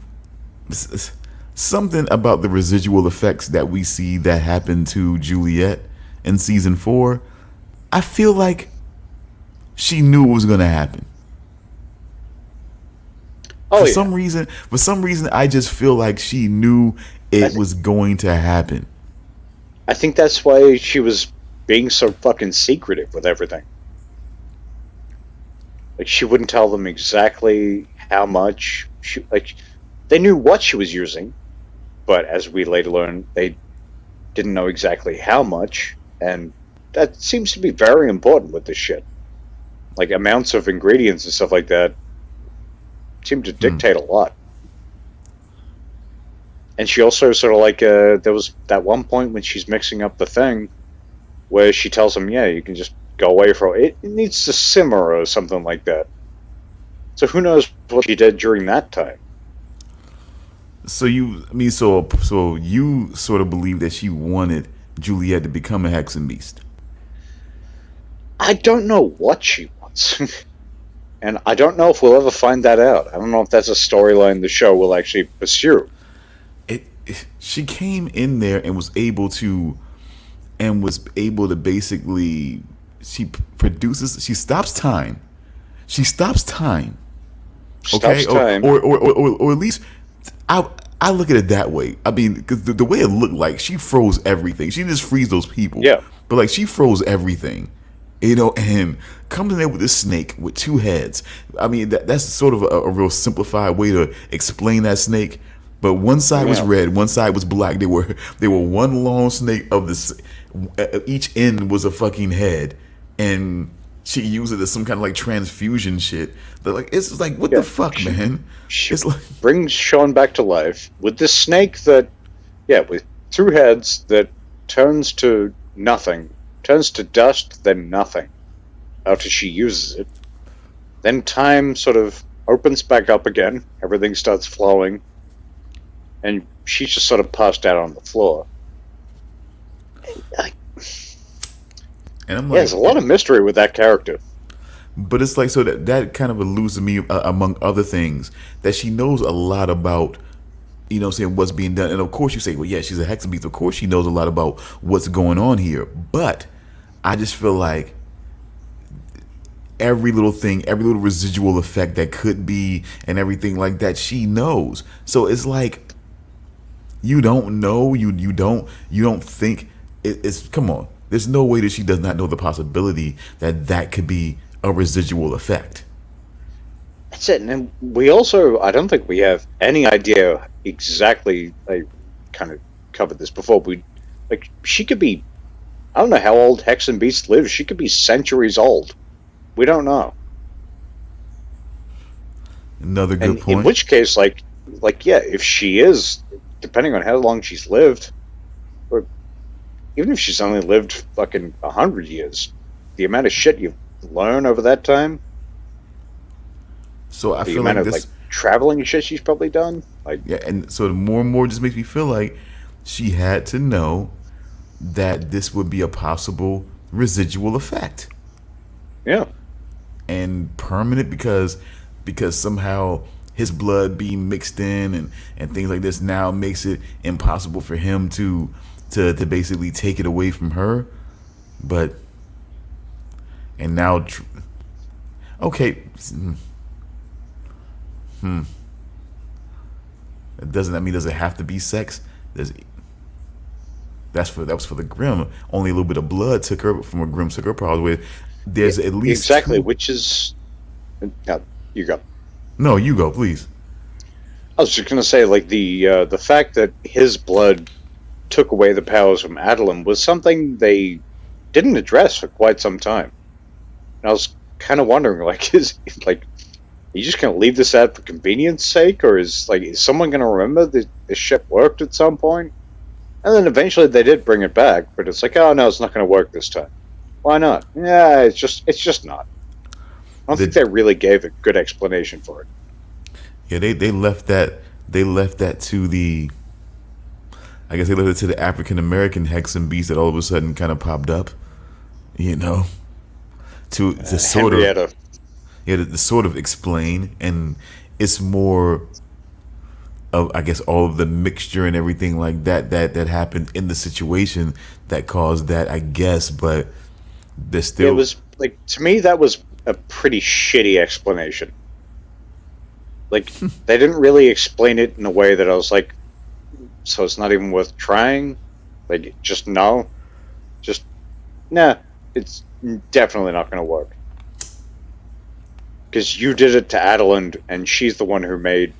D: about the residual effects that we see that happen to Juliet in season 4. I feel like she knew it was going to happen.
C: Oh,
D: For
C: yeah.
D: some reason, I just feel like she knew it was going to happen.
C: I think that's why she was being so fucking secretive with everything. Like, she wouldn't tell them exactly how much. They knew what she was using, but as we later learned, they didn't know exactly how much, and that seems to be very important with this shit. Like, amounts of ingredients and stuff like that seem to dictate a lot. And she also sort of like, there was that one point when she's mixing up the thing where she tells him, yeah, you can just go away for it. It needs to simmer or something like that. So who knows what she did during that time.
D: So you sort of believe that she wanted Juliet to become a Hexen beast.
C: I don't know what she wants. And I don't know if we'll ever find that out. I don't know if that's a storyline the show will actually pursue.
D: She came in there and was able to basically she stops time. Okay,
C: Stops time.
D: or at least I look at it that way. I mean, because the way it looked like she froze everything. She didn't just freeze those people.
C: Yeah.
D: But like she froze everything. And comes in there with this snake with 2 heads. I mean, that's sort of a real simplified way to explain that snake. But one side was
C: Yeah.
D: red, one side was black. They were one long snake of this. Each end was a fucking head, and she used it as some kind of like transfusion shit. But like it's just like what
C: Yeah.
D: the fuck, man?
C: She
D: It's like
C: brings Sean back to life with this snake that, yeah, with two heads that turns to nothing, turns to dust, then nothing after she uses it. Then time sort of opens back up again. Everything starts flowing. And she's just sort of passed out on the floor.
D: and I'm
C: Yeah,
D: like,
C: there's a lot of mystery with that character.
D: but it's like so that kind of alludes to me among other things that she knows a lot about. Saying what's being done, and of course you say, well, yeah, she's a hexabeast. Of course she knows a lot about what's going on here. But I just feel like every little thing, every little residual effect that could be, and everything like that, she knows. So it's like you don't know, you don't think it's. Come on, there's no way that she does not know the possibility that could be a residual effect.
C: That's it. And then we also, I don't think we have any idea exactly, I kind of covered this before, she could be, I don't know how old Hex and Beast lives. She could be centuries old. We don't know.
D: Another good
C: And
D: point.
C: in which case, yeah, if she is, depending on how long she's lived, or even if she's only lived fucking 100 years, the amount of shit you learn over that time,
D: So I
C: the
D: feel
C: amount
D: like
C: of
D: this.
C: traveling shit she's probably done,
D: Yeah, and so the more and more just makes me feel like she had to know that this would be a possible residual effect
C: yeah.
D: and permanent because somehow his blood being mixed in and things like this now makes it impossible for him to basically take it away from her. But and now okay. Does it have to be sex? That was for the Grimm. Only a little bit of blood took her from a Grimm took her problems with. There's at least
C: Exactly,
D: two-
C: which is. No, you go.
D: No, you go, please.
C: I was just gonna say, the fact that his blood took away the powers from Adeline was something they didn't address for quite some time. And I was kind of wondering, is you just gonna leave this out for convenience sake, or is someone gonna remember that this ship worked at some point? And then eventually they did bring it back, but it's like, oh no, it's not gonna work this time. Why not? Yeah, it's just not. I don't think they really gave a good explanation for it.
D: Yeah, they left that to the. I guess they left it to the African American Hexen beast that all of a sudden kind of popped up, to sort of
C: Henrietta.
D: to sort of explain, and it's more of I guess all of the mixture and everything like that happened in the situation that caused that, I guess, but there's still
C: It was to me that was a pretty shitty explanation. They didn't really explain it in a way that I was like, so it's not even worth trying. Just no, just nah. It's definitely not going to work because you did it to Adeline, and she's the one who made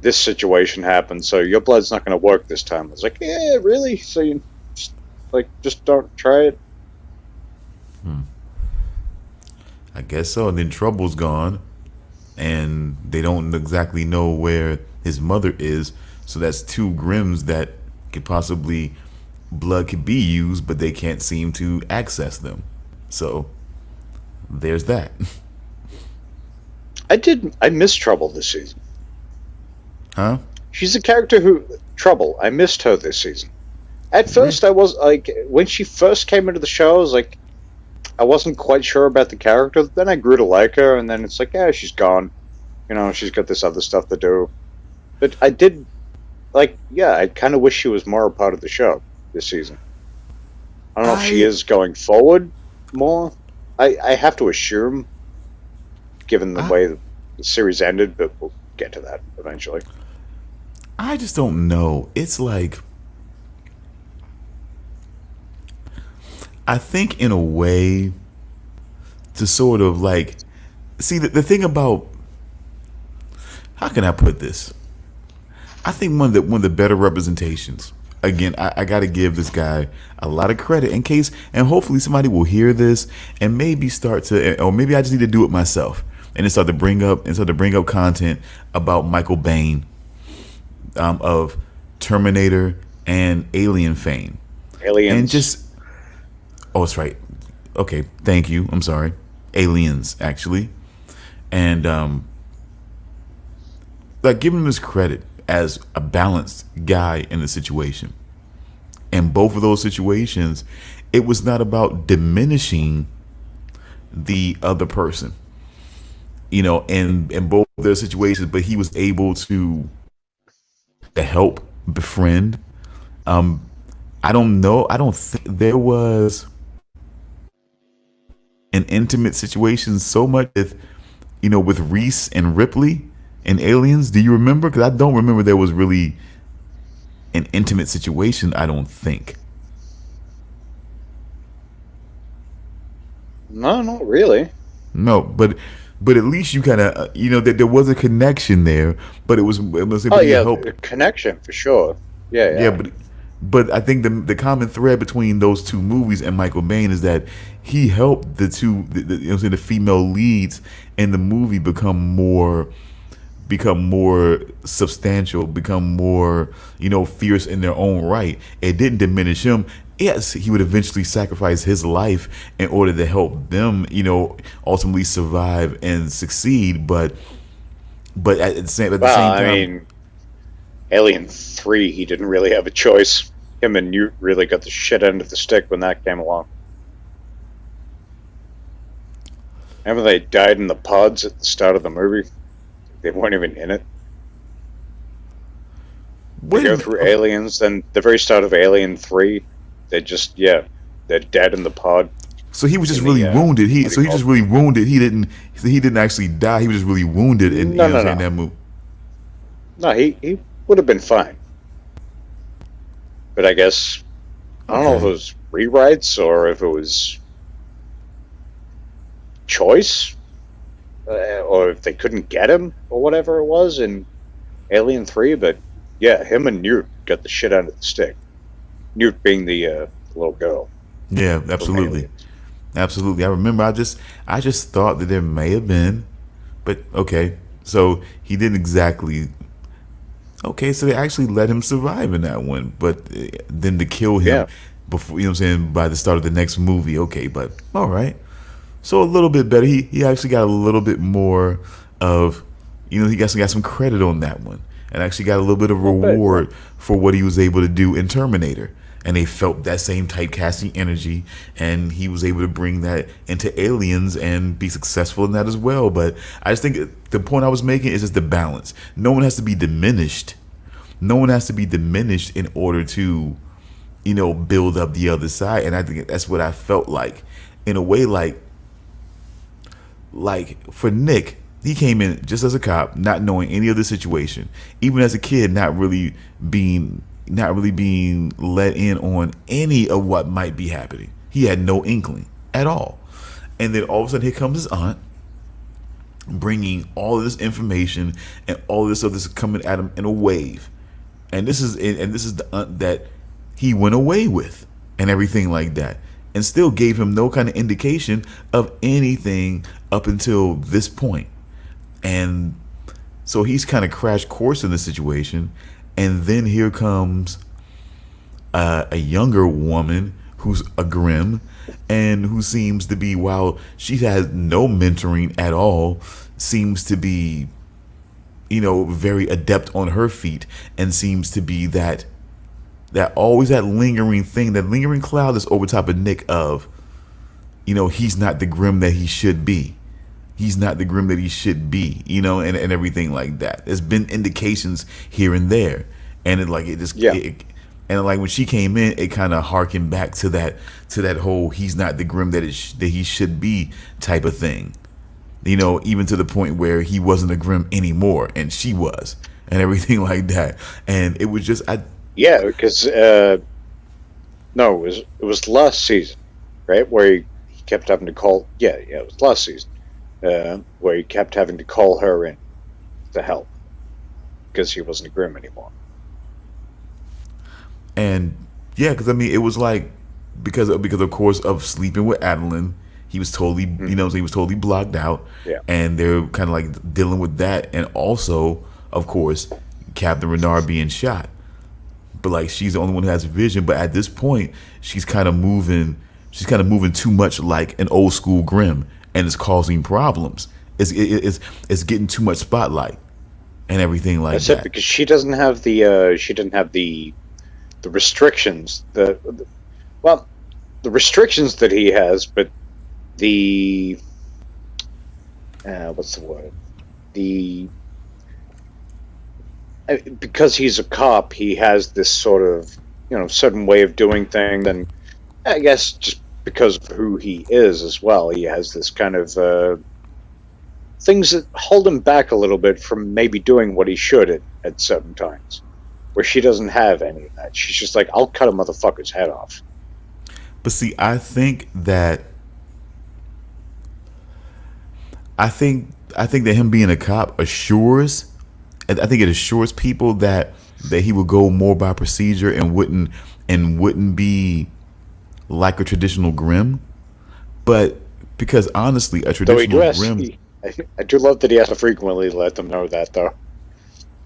C: this situation happen. So your blood's not going to work this time. I was like, yeah, really? So you just don't try it.
D: I guess so. And then Trouble's gone, and they don't exactly know where his mother is. So that's two Grimms that could possibly blood could be used, but they can't seem to access them. So there's that.
C: I miss Trouble this season.
D: Huh?
C: She's a character who Trouble. I missed her this season. At first, I was when she first came into the show, I was like, I wasn't quite sure about the character. Then I grew to like her, and then it's like, yeah, she's gone. She's got this other stuff to do. But I did, I kind of wish she was more a part of the show this season. I don't know if she is going forward more. I have to assume, given the way the series ended, but we'll get to that eventually.
D: I just don't know. It's like, I think in a way to sort of see the thing about, how can I put this? I think one of the better representations. Again, I got to give this guy a lot of credit in case, and hopefully somebody will hear this and maybe start to, or maybe I just need to do it myself and then start to bring up content about Michael Bain, of Terminator and Alien fame,
C: Aliens.
D: and just, oh, it's right. Okay, thank you. I'm sorry, Aliens actually, and like giving him his credit as a balanced guy in the situation. In both of those situations, it was not about diminishing the other person, in both of their situations, but he was able to help befriend. I don't know. I don't think there was an intimate situation so much with Reese and Ripley and Aliens. Do you remember? Because I don't remember there was really an intimate situation. I don't think.
C: No, not really.
D: No, but at least you kind of that there was a connection there, but it was able
C: Oh
D: to
C: yeah,
D: help.
C: a connection for sure. Yeah,
D: Yeah, but I think the common thread between those two movies and Michael Bain is that he helped the two the female leads in the movie become more substantial, become more fierce in their own right. It didn't diminish him. Yes, he would eventually sacrifice his life in order to help them, ultimately survive and succeed. But at the same
C: Well,
D: time,
C: I mean, Alien 3, he didn't really have a choice. Him and Newt really got the shit end of the stick when that came along. Remember they died in the pods at the start of the movie? They weren't even in it. They go through Aliens, then the very start of Alien 3, they're dead in the pod.
D: So he was just
C: in
D: really
C: the,
D: wounded. He
C: what do you call
D: just really wounded. He didn't actually die. He was just really wounded in
C: No, no,
D: saying
C: no.
D: that movie.
C: No, he would have been fine. But I guess, I don't know if it was rewrites or if it was choice, or if they couldn't get him or whatever it was in Alien 3, but yeah, him and Newt got the shit out of the stick. Newt being the little girl.
D: Yeah, absolutely. Absolutely. I remember I just thought that there may have been, but okay. So he didn't exactly. Okay, so they actually let him survive in that one, but then to kill him before, what I'm saying, by the start of the next movie. Okay, but all right. So a little bit better. He actually got a little bit more of, he actually got some credit on that one, and actually got a little bit of reward for what he was able to do in Terminator. And they felt that same typecasting energy, and he was able to bring that into Aliens and be successful in that as well. But I just think the point I was making is just the balance. No one has to be diminished. No one has to be diminished in order to, build up the other side. And I think that's what I felt like, in a way, like for Nick, he came in just as a cop, not knowing any of the situation. Even as a kid, not really being let in on any of what might be happening. He had no inkling at all. And then all of a sudden, here comes his aunt, bringing all of this information and all of this other coming at him in a wave. And this is the aunt that he went away with and everything like that, and still gave him no kind of indication of anything up until this point. And so he's kind of crash course in the situation. And then here comes a younger woman who's a Grimm, and who seems to be, while she has no mentoring at all, seems to be, very adept on her feet, and seems to be that always that lingering thing, that lingering cloud that's over top of Nick of, he's not the Grimm that he should be. He's not the Grimm that he should be, and everything like that. There's been indications here and there, and and like when she came in, it kind of harkened back to that whole he's not the Grimm that he should be type of thing, even to the point where he wasn't a Grimm anymore, and she was, and everything like that. And it was just
C: because no, it was last season, right, where he kept having to call. It was last season. Where he kept having to call her in to help. because he wasn't a Grimm anymore.
D: And yeah, because I mean, it was like because of course of sleeping with Adeline, he was totally he was totally blocked out.
C: Yeah.
D: And they're kind of like dealing with that, and also of course Captain Renard being shot. But like she's the only one who has vision. But at this point, she's kind of moving. She's kind of moving too much like an old school Grimm, and it's causing problems. It's getting too much spotlight and everything like
C: That's
D: that.
C: it, because she doesn't have the restrictions the restrictions that he has, but the what's the word, because he's a cop, he has this sort of certain way of doing things, and I guess just because of who he is as well, he has this kind of things that hold him back a little bit from maybe doing what he should at certain times, where she doesn't have any of that. She's just like, I'll cut a motherfucker's head off.
D: But see, I think that him being a cop assures, I think it assures people that he would go more by procedure and wouldn't be like a traditional Grimm. But because honestly, a traditional Grimm,
C: I do love that he has to frequently let them know that, though.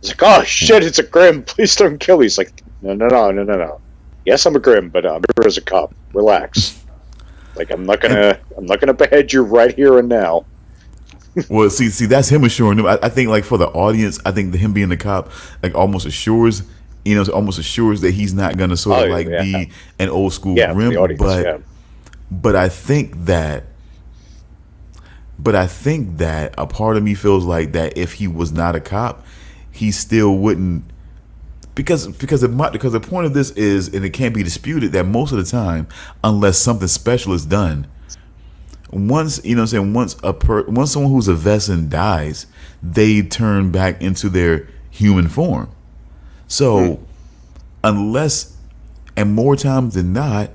C: It's like, oh shit, it's a Grimm. Please don't kill me. He's like, no. Yes, I'm a Grimm, but I'm here as a cop. Relax. Like, I'm not gonna behead you right here and now.
D: well, see, that's him assuring them. I think, like, for the audience, I think him being the cop, like, almost assures that he's not gonna sort of be an old school Grimm.
C: The audience,
D: but I think that a part of me feels like that if he was not a cop, he still wouldn't, because the point of this is, and it can't be disputed, that most of the time, unless something special is done, once once someone who's a Vesson dies, they turn back into their human form. So unless, and more times than not,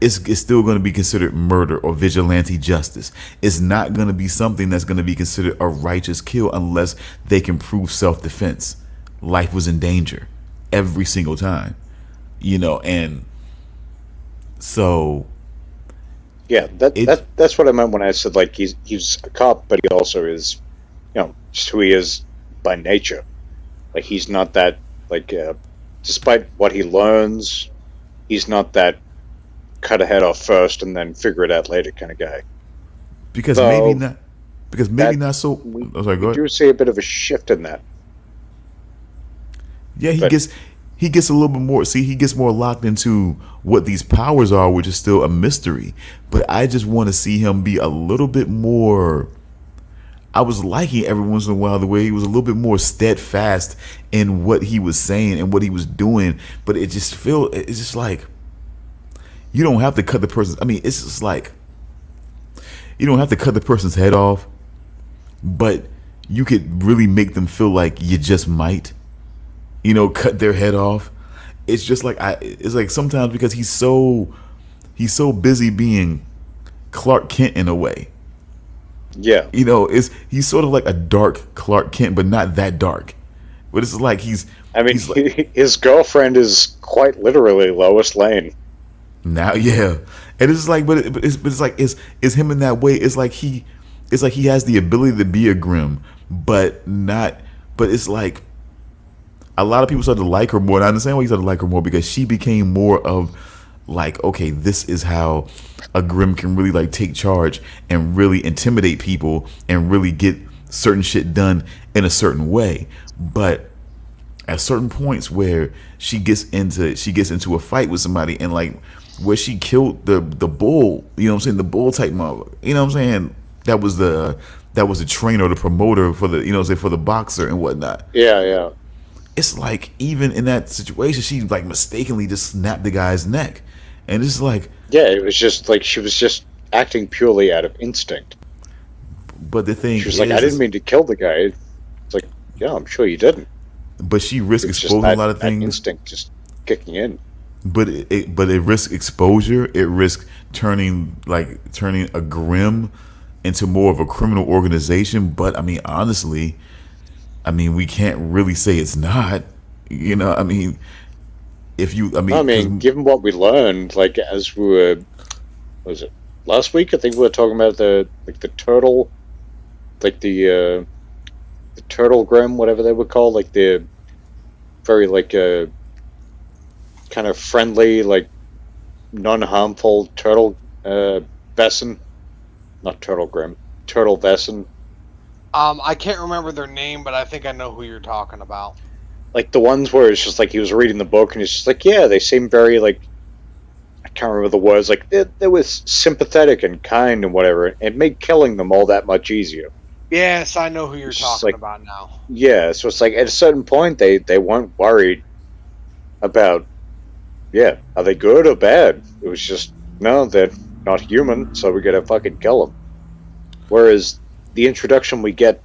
D: it's still going to be considered murder or vigilante justice. It's not going to be something that's going to be considered a righteous kill unless they can prove self-defense. Life was in danger every single time, and so
C: yeah, that's what I meant when I said, like, he's a cop, but he also is, just who he is by nature. Like, he's not that, like, despite what he learns, he's not that cut a head off first and then figure it out later kind of guy.
D: Because maybe not so. Go ahead.
C: You do see a bit of a shift in that.
D: Yeah, he gets a little bit more. See, he gets more locked into what these powers are, which is still a mystery. But I just want to see him be a little bit more. I was liking every once in a while the way he was a little bit more steadfast in what he was saying and what he was doing. But it's just like, you don't have to cut the person. I mean, it's just like, you don't have to cut the person's head off, but you could really make them feel like you just might, cut their head off. It's just like, it's like sometimes because he's so busy being Clark Kent in a way.
C: Yeah.
D: He's sort of like a dark Clark Kent, but not that dark. But it's like his
C: girlfriend is quite literally Lois Lane.
D: Now, yeah, and it's like, but it's like it's him in that way. It's like he has the ability to be a Grimm, but not. But it's like a lot of people started to like her more. And I understand why you started to like her more, because she became more of like, okay, this is how a Grimm can really like take charge and really intimidate people and really get certain shit done in a certain way. But at certain points where she gets into a fight with somebody, and like where she killed the bull, the bull type mother, that was the trainer, the promoter for the for the boxer and whatnot.
C: Yeah.
D: It's like, even in that situation, she like mistakenly just snapped the guy's neck, and it's like,
C: yeah, it was just like she was just acting purely out of instinct.
D: But the thing,
C: she was like, I didn't mean to kill the guy. It's like, yeah, I'm sure you didn't.
D: But she risked exposing a lot of things.
C: Instinct just kicking in.
D: But it risks exposure. It risks turning a Grimm into more of a criminal organization. But I mean, honestly, I mean, we can't really say it's not. You know, I mean, if you, I
C: I
D: mean, because
C: mean, given what we learned, like as we were, what was it last week? I think we were talking about the turtle, like the turtle Grimm, whatever they were called, like the very like kind of friendly, like non-harmful turtle Vesson, not turtle Grimm, turtle Vesson.
B: I can't remember their name, but I think I know who you're talking about.
C: Like the ones where it's just like he was reading the book and he's just like, yeah, they seem very like, I can't remember the words, like they was sympathetic and kind and whatever. It made killing them all that much easier.
B: Yes, I know who you're
C: It's just
B: talking
C: like-
B: about now.
C: Yeah, so it's like at a certain point they weren't worried about, yeah, are they good or bad? It was just, no, they're not human, so we gotta fucking kill them. Whereas the introduction we get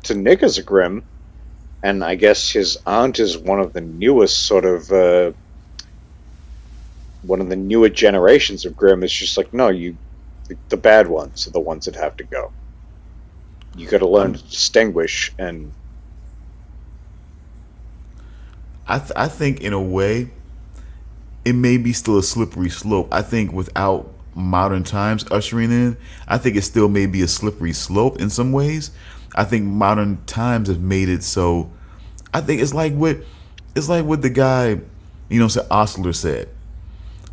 C: to Nick as a Grimm, and I guess his aunt is one of the newest sort of one of the newer generations of Grimm. Is just like, no, the bad ones are the ones that have to go. You got to learn to distinguish, and
D: I think in a way, it may be still a slippery slope. I think without modern times ushering in, I think it still may be a slippery slope in some ways. I think modern times have made it so. I think it's like what the guy, Osler said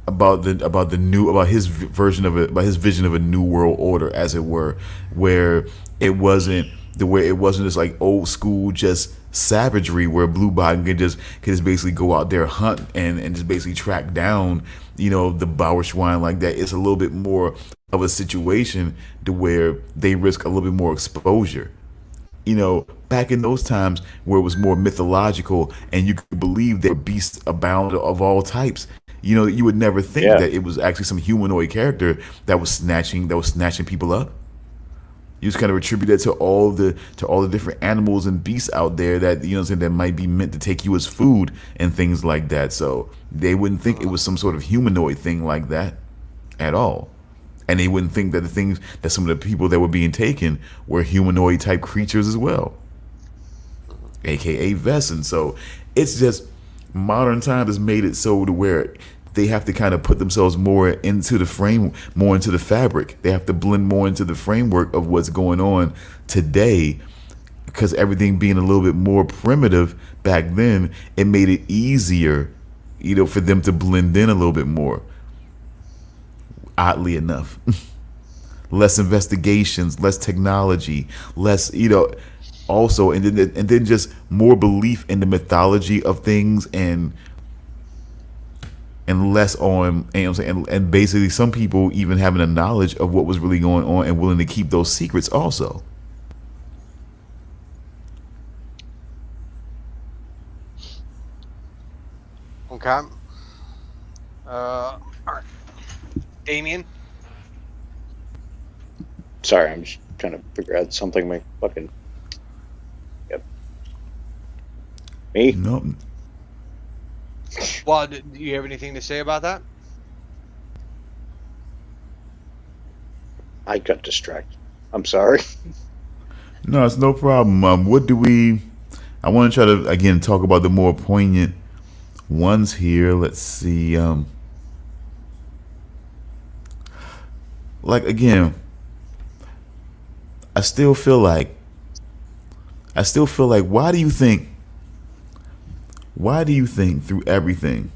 D: about his version of it, about his vision of a new world order, as it were, where it wasn't just like old school just savagery where Blue Bottom could just basically go out there hunt and just basically track down the Bauerschwein like that. It's a little bit more of a situation to where they risk a little bit more exposure. Back in those times where it was more mythological and you could believe there were beasts abound of all types. You would never think
C: Yeah.
D: that it was actually some humanoid character that was snatching people up. You just kind of attribute that to all the different animals and beasts out there that that might be meant to take you as food and things like that. So they wouldn't think it was some sort of humanoid thing like that at all. And they wouldn't think that the things that some of the people that were being taken were humanoid type creatures as well, aka Vesson. So it's just modern times has made it so to where they have to kind of put themselves more into the frame, more into the fabric. They have to blend more into the framework of what's going on today, because everything being a little bit more primitive back then, it made it easier, for them to blend in a little bit more. Oddly enough, less investigations, less technology, less, also, and then just more belief in the mythology of things and less on, and basically some people even having a knowledge of what was really going on and willing to keep those secrets also.
B: Okay. All right. Damian?
C: sorry, I'm just trying to figure out something. My fucking yep. Me?
D: Nope.
B: Well, do you have anything to say about that?
C: I got distracted. I'm sorry.
D: No, it's no problem. I want to try to again talk about the more poignant ones here. Let's see. Like again, I still feel like why do you think through everything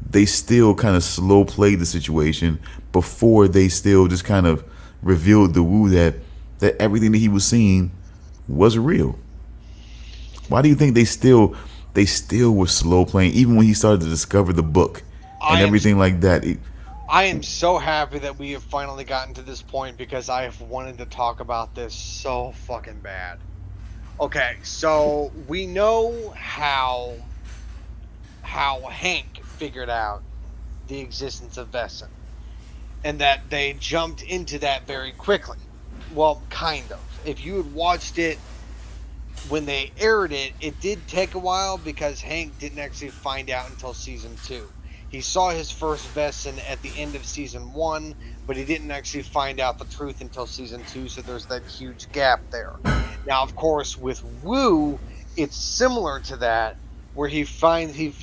D: they still kind of slow played the situation before they still just kind of revealed the Wu that everything that he was seeing was real? Why do you think they still were slow playing even when he started to discover the book and everything like that?
B: I am so happy that we have finally gotten to this point because I have wanted to talk about this so fucking bad. Okay, so we know how Hank figured out the existence of Vesson, and that they jumped into that very quickly. Well, kind of. If you had watched it when they aired it, it did take a while because Hank didn't actually find out until season 2. He saw his first Vesson at the end of season 1, but he didn't actually find out the truth until season 2, so there's that huge gap there. Now, of course, with Wu, it's similar to that, where he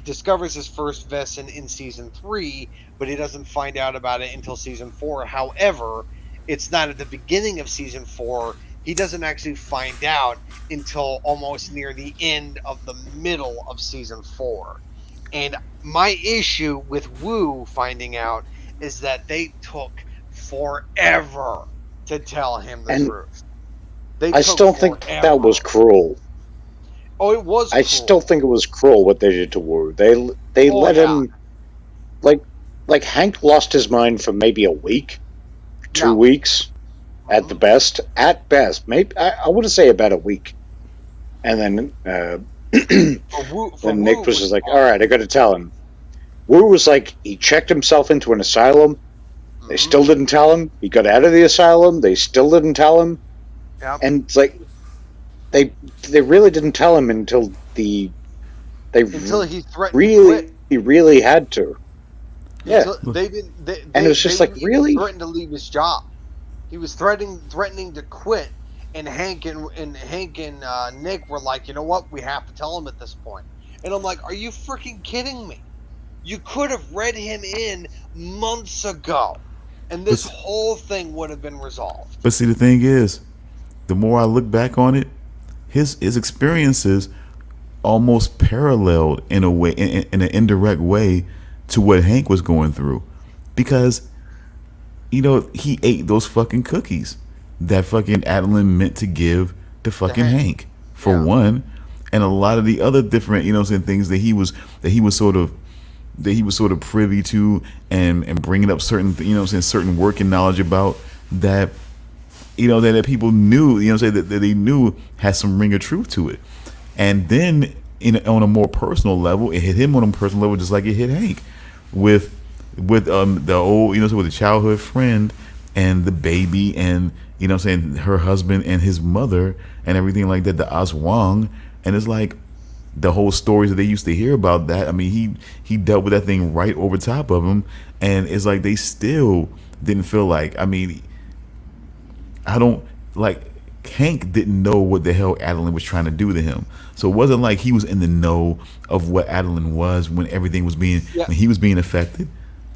B: discovers his first Vesson in season 3, but he doesn't find out about it until season 4. However, it's not at the beginning of season 4. He doesn't actually find out until almost near the end of the middle of season 4. And my issue with Wu finding out is that they took forever to tell him the truth.
C: I still think that was cruel.
B: Oh, it was cruel.
C: I still think it was cruel what they did to Wu. They let him, like Hank lost his mind for maybe a week, 2 weeks, at the best. At best, maybe I wouldn't say about a week, and then then Nick was just like, "All right, I got to tell him." Wu was like, he checked himself into an asylum. They still didn't tell him. He got out of the asylum. They still didn't tell him.
B: Yep.
C: And it's like they really didn't tell him until he threatened really had to. Yeah,
B: and
C: it was just like, really?
B: Threatened to leave his job. He was threatening to quit, and Hank and Nick were like, you know what? We have to tell him at this point. And I'm like, are you freaking kidding me? You could have read him in months ago, and this whole thing would have been resolved.
D: But see, the thing is, the more I look back on it, his experiences almost paralleled in a way, in an indirect way, to what Hank was going through, because he ate those fucking cookies that fucking Adeline meant to give to fucking Hank for one, and a lot of the other different things that he was sort of privy to and bringing up certain certain working knowledge about that that people knew that they knew had some ring of truth to it. And then on a more personal level, it hit him on a personal level just like it hit Hank with the old with the childhood friend and the baby and her husband and his mother and everything like that, the Aswang. And it's like the whole stories that they used to hear about that. I mean, he dealt with that thing right over top of him, and it's like they still didn't feel like, I mean, I don't like, Hank didn't know what the hell Adeline was trying to do to him. So it wasn't like he was in the know of what Adeline was when everything was when he was being affected.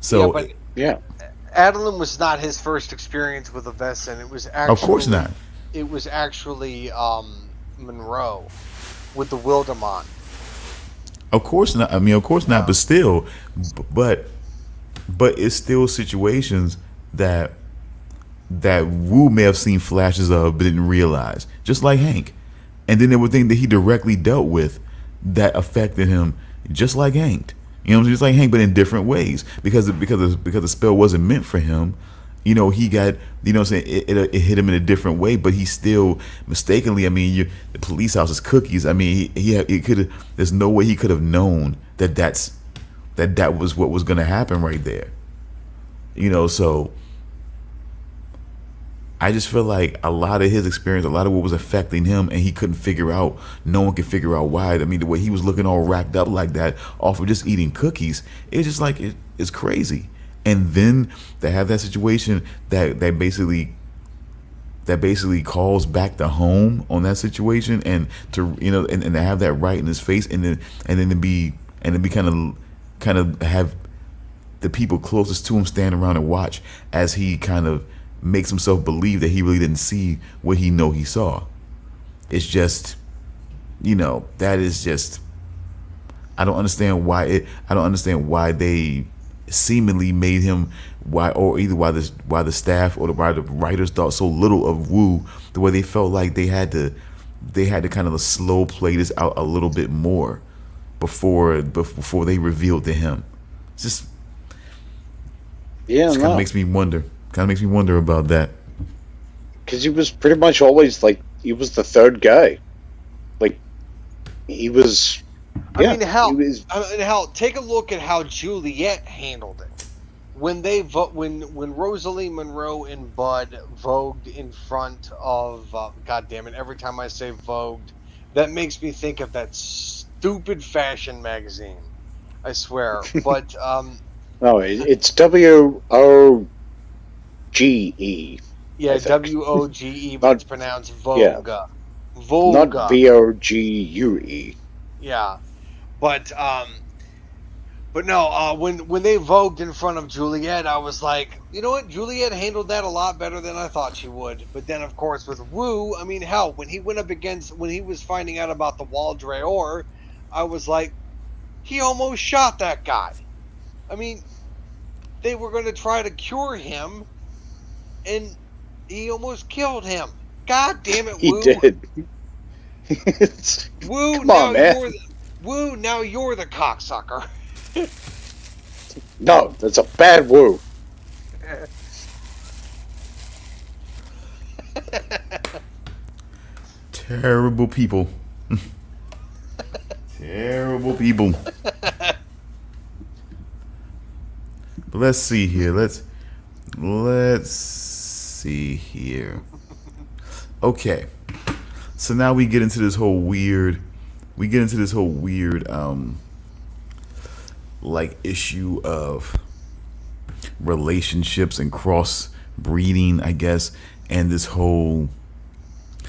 D: So
B: Adeline was not his first experience with a Vesson. It was actually,
D: of course not.
B: It was actually Monroe with the Wildemont.
D: Of course not. I mean, of course not. But still, but it's still situations that Wu may have seen flashes of but didn't realize, just like Hank. And then there were things that he directly dealt with that affected him, just like Hank. Just like Hank, but in different ways, because the spell wasn't meant for him. He got, it hit him in a different way, but he still mistakenly, I mean, the police house is cookies. I mean, he could, there's no way he could have known that was what was going to happen right there. So I just feel like a lot of his experience, a lot of what was affecting him, and he couldn't figure out, no one could figure out why. I mean, the way he was looking all racked up like that off of just eating cookies, it's just like, it's crazy. And then they have that situation that basically calls back to home on that situation, and to and to have that right in his face, and then to be kind of have the people closest to him stand around and watch as he kind of makes himself believe that he really didn't see what he saw. It's just, that is just, I don't understand why they seemingly made him, why the staff or why the writers thought so little of Wu, the way they felt like they had to kind of slow play this out a little bit more before they revealed to him. It's just kind of makes me wonder about that,
C: because he was pretty much always like, he was the third guy. Like, he was.
B: I mean, hell, take a look at how Juliet handled it when when Rosalie Monroe and Bud vogued in front of. God damn it! Every time I say vogued, that makes me think of that stupid fashion magazine I swear. But
C: No, it's WOGE. I
B: yeah,
C: think.
B: WOGE, but it's
C: Not
B: pronounced
C: yeah,
B: Voga.
C: not
B: Voga.
C: VOGUE.
B: Yeah. But but no, when they vogued in front of Juliet, I was like, you know what? Juliet handled that a lot better than I thought she would. But then, of course, with Wu, I mean, hell, when he went up against when he was finding out about the Wall Dreor, I was like, he almost shot that guy. I mean, they were going to try to cure him, and he almost killed him. God damn it,
C: He
B: Wu!
C: did.
B: Wu,
C: Come on,
B: now
C: man.
B: you're the, Wu, now you're the cocksucker.
C: No, that's a bad woo.
D: Terrible people. Terrible people. But let's see here. Let's see here. Okay. So now we get into this whole weird like issue of relationships and cross breeding, I guess, and this whole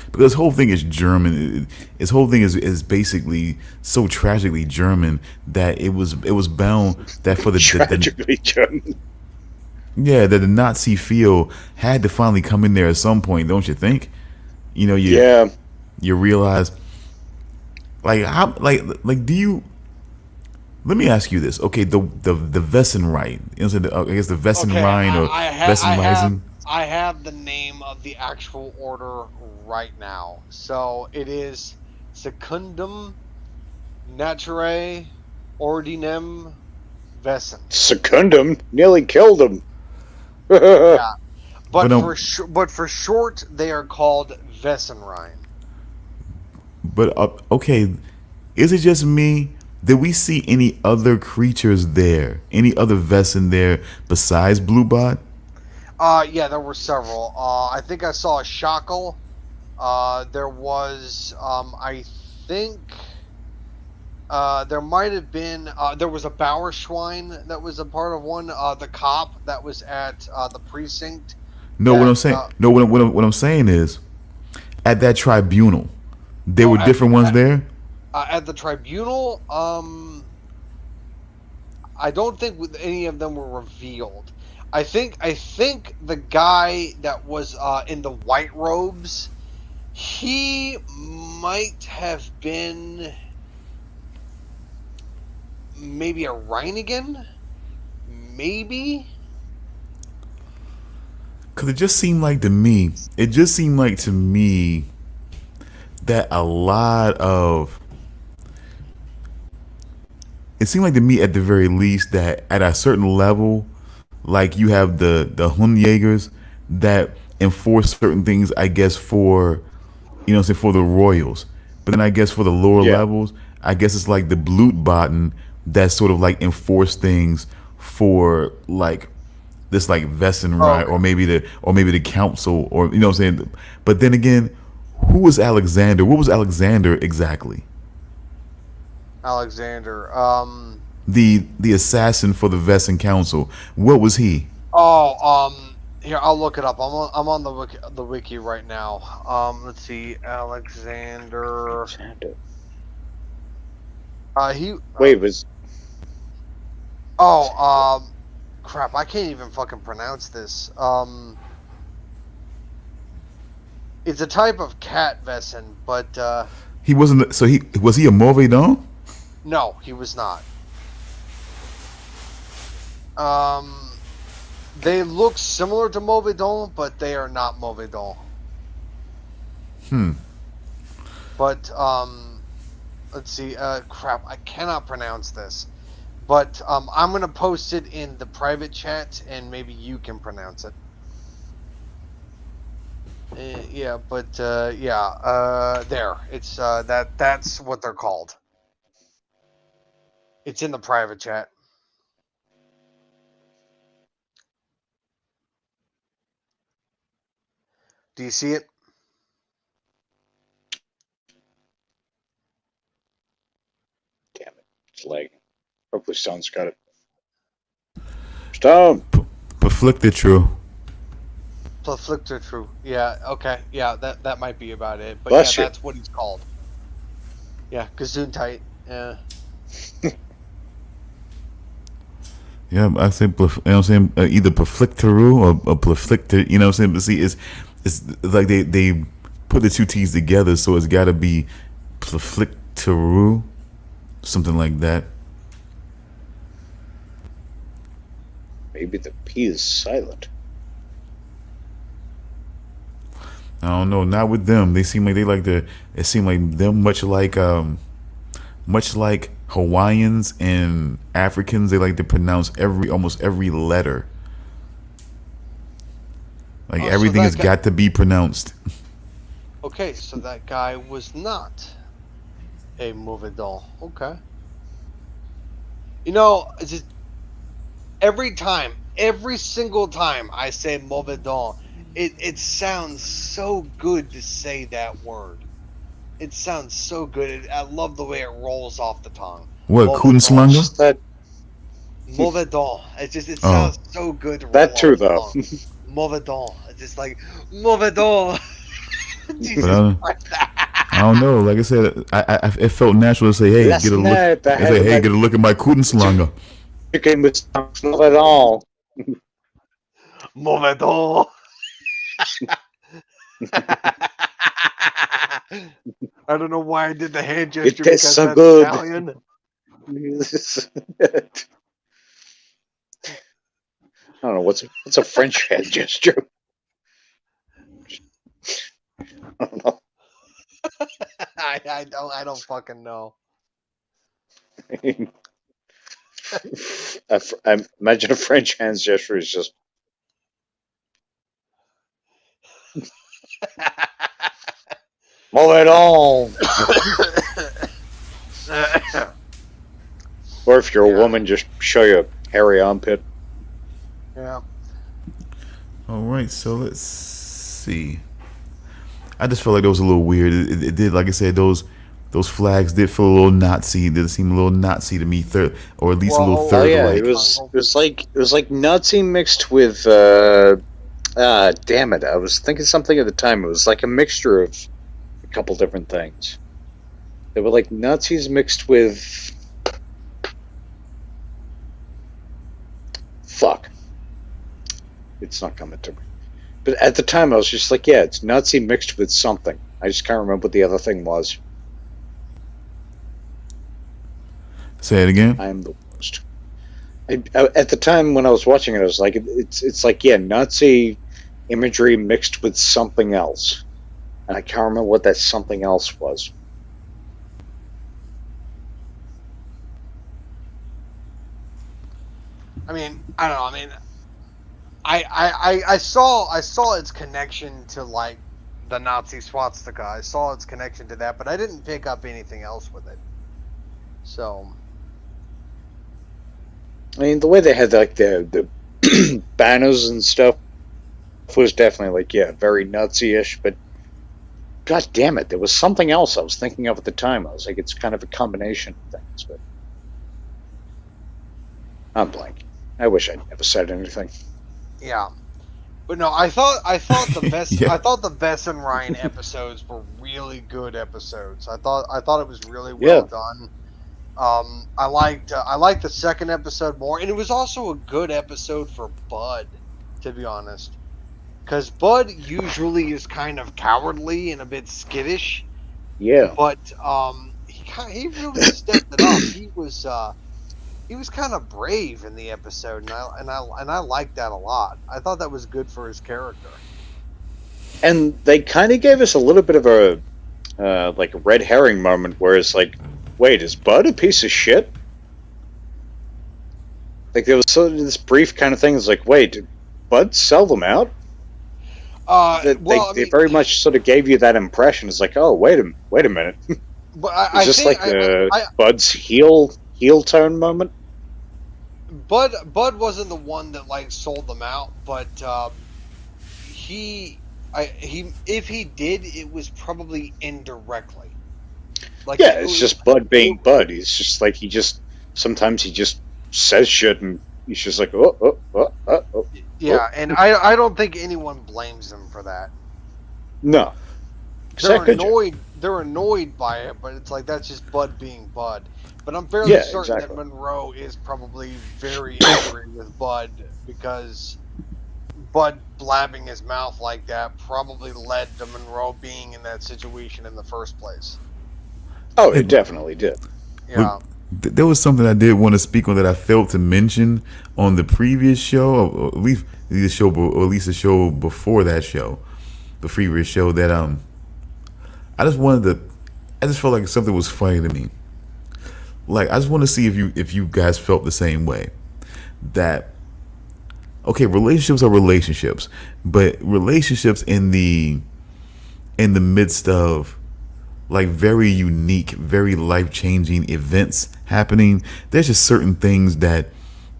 D: because this whole thing is German. This whole thing is basically so tragically German that it was bound that for
C: Tragically, John.
D: yeah, that the Nazi feel had to finally come in there at some point, don't you think? You know,
C: Yeah.
D: you realize like how like do you let me ask you this. Okay, the Wessenreit. You know, I guess the
B: Okay,
D: Wessenrhein or Wessenreisen.
B: I have the name of the actual order right now. So it is Secundum Naturae Ordinem Wesen.
C: Secundum nearly killed him.
B: Yeah,
D: But
B: but for short they are called Wessenrhein.
D: okay, is it just me? Did we see any other creatures there? Any other Vessen there besides Bluebot?
B: Yeah, there were several. I think I saw a shackle. There was, I think, there might have been. There was a Bauerschwein that was a part of one. The cop that was at the precinct.
D: No, what I'm
B: That
D: saying. No, what I'm saying is, at that tribunal, there
B: oh
D: were different ones there.
B: at the tribunal. I don't think any of them were revealed. I think the guy that was in the white robes, he might have been maybe a Reinigan, maybe.
D: Cause it just seemed like to me. It just seemed like to me that a lot of it seemed like to me at the very least that at a certain level, like you have the Hundjägers that enforce certain things, I guess for say for the Royals. But then I guess for the lower
C: Yeah.
D: levels, I guess it's like the Blutbaden that sort of like enforce things for like this like Wessenreit
B: Okay.
D: or maybe the council or what I'm saying. But then again, who was Alexander? What was Alexander exactly?
B: Alexander.
D: The assassin for the Vessen Council. What was he?
B: Oh, here I'll look it up. I'm on the wiki right now. Let's see, Alexander. He.
C: Wait, was
B: Oh, crap! I can't even fucking pronounce this. It's a type of cat Vessen, but
D: He wasn't. So he was he a Mauvais Don?
B: no, he was not. Um, they look similar to Mauvedon, but they are not Mauvedon. But let's see. Crap! I cannot pronounce this. But I'm gonna post it in the private chat, and maybe you can pronounce it. Yeah, but yeah, there. It's that's what they're called. It's in the private chat. Do you see it?
C: damn it, it's lagging. Hopefully Stone's got it. Stone!
D: Afflicted true.
B: Afflictor true. Yeah, okay. Yeah, that might be about it. But
C: Bless you.
B: that's what he's called. Yeah, Gesundheit. Yeah.
D: Yeah, I say, you know what I'm saying, either Perflictaru or Perflicted, you know what I'm saying? But see, it's like they put the two T's together, so it's got to be Perflictaru, something like that.
C: Maybe the P is silent.
D: I don't know, not with them. They seem like they like to, it seemed like them much like Hawaiians and Africans, they like to pronounce almost every letter. Like
B: Oh, so
D: everything
B: that
D: has
B: guy-
D: got to be pronounced.
B: Okay, so that guy was not a Movedon. Okay. You know, it's just every single time I say Movedon, it sounds so good to say that word. It sounds so good. I love the way it rolls off the tongue.
D: What,
B: Movedon.
D: Kunstlanger?
C: Just that
B: Movedon. It sounds so good to roll
C: that too
B: off the
C: though.
B: tongue. Movedon. It's just like Movedon. Jesus
D: But
B: Christ.
D: I don't know. Like I said, I it felt natural to say, "Hey,
C: Last
D: get a look."
C: night I
D: I
C: had
D: say, "Hey,
C: like-
D: get a look at my Kunstlanger."
C: You came with not at all.
B: Movedon. I don't know why I did the hand gesture
C: tastes
B: because
C: so
B: that's
C: good.
B: Italian.
C: I don't know what's a French hand gesture. I don't know.
B: I don't fucking know.
C: I imagine a French hand gesture is just move it on. Or if you're a woman, just show you a hairy armpit.
B: Yeah.
D: All right, so let's see. I just felt like that was a little weird. It did, like I said, those flags did feel a little Nazi. Did seem a little Nazi to me, or at least a little
B: Well,
D: third
C: Oh yeah,
D: Reich.
C: it was like Nazi mixed with damn it, I was thinking something at the time. It was like a mixture of a couple different things. They were like Nazis mixed with fuck. It's not coming to me. But at the time I was just like, yeah, it's Nazi mixed with something. I just can't remember what the other thing was.
D: Say it again.
C: I am the worst. At the time when I was watching it, I was like, it's like, yeah, Nazi imagery mixed with something else, and I can't remember what that something else was.
B: I mean, I don't know. I mean, I saw its connection to like the Nazi swastika. I saw its connection to that, but I didn't pick up anything else with it. So
C: I mean, the way they had like the banners and stuff was definitely like, yeah, very Nazi-ish. But god damn it, there was something else I was thinking of at the time. I was like, it's kind of a combination of things, but I'm blank. I wish I'd never said anything.
B: yeah, but no, I thought the best.
D: Yeah.
B: I thought the Vess and Ryan episodes were really good episodes. I thought it was really well done. I liked the second episode more, and it was also a good episode for Bud, to be honest, because Bud usually is kind of cowardly and a bit skittish,
C: Yeah.
B: but he really stepped it up. He was kind of brave in the episode, and I liked that a lot. I thought that was good for his character.
C: And they kind of gave us a little bit of a like a red herring moment where it's like, wait, is Bud a piece of shit? Like there was sort of this brief kind of thing. It's like, wait, did Bud sell them out? They very much sort of gave you that impression. It's like, oh, wait a minute.
B: But
C: Is this like Bud's heel turn moment?
B: Bud wasn't the one that like sold them out, but if he did, it was probably indirectly. Like,
C: Yeah, it's just Bud being Bud. He's just like he just sometimes he just says shit, and he's just like, oh.
B: Yeah, and I don't think anyone blames him for that.
C: No.
B: They're
C: Could you?
B: annoyed. They're annoyed by it, but it's like that's just Bud being Bud. But I'm fairly
C: Yeah,
B: certain that
C: exactly.
B: Monroe is probably very angry with Bud because Bud blabbing his mouth like that probably led to Monroe being in that situation in the first place.
C: Oh,
D: Hey,
C: it definitely did.
B: Yeah.
D: there was something I did want to speak on that I failed to mention on the previous show, or at least the show, or at least the show before that show, the previous show. That I just wanted to, I just felt like something was funny to me. Like I just want to see if you guys felt the same way. That okay, relationships are relationships, but relationships in the midst of like very unique, very life changing events happening, there's just certain things that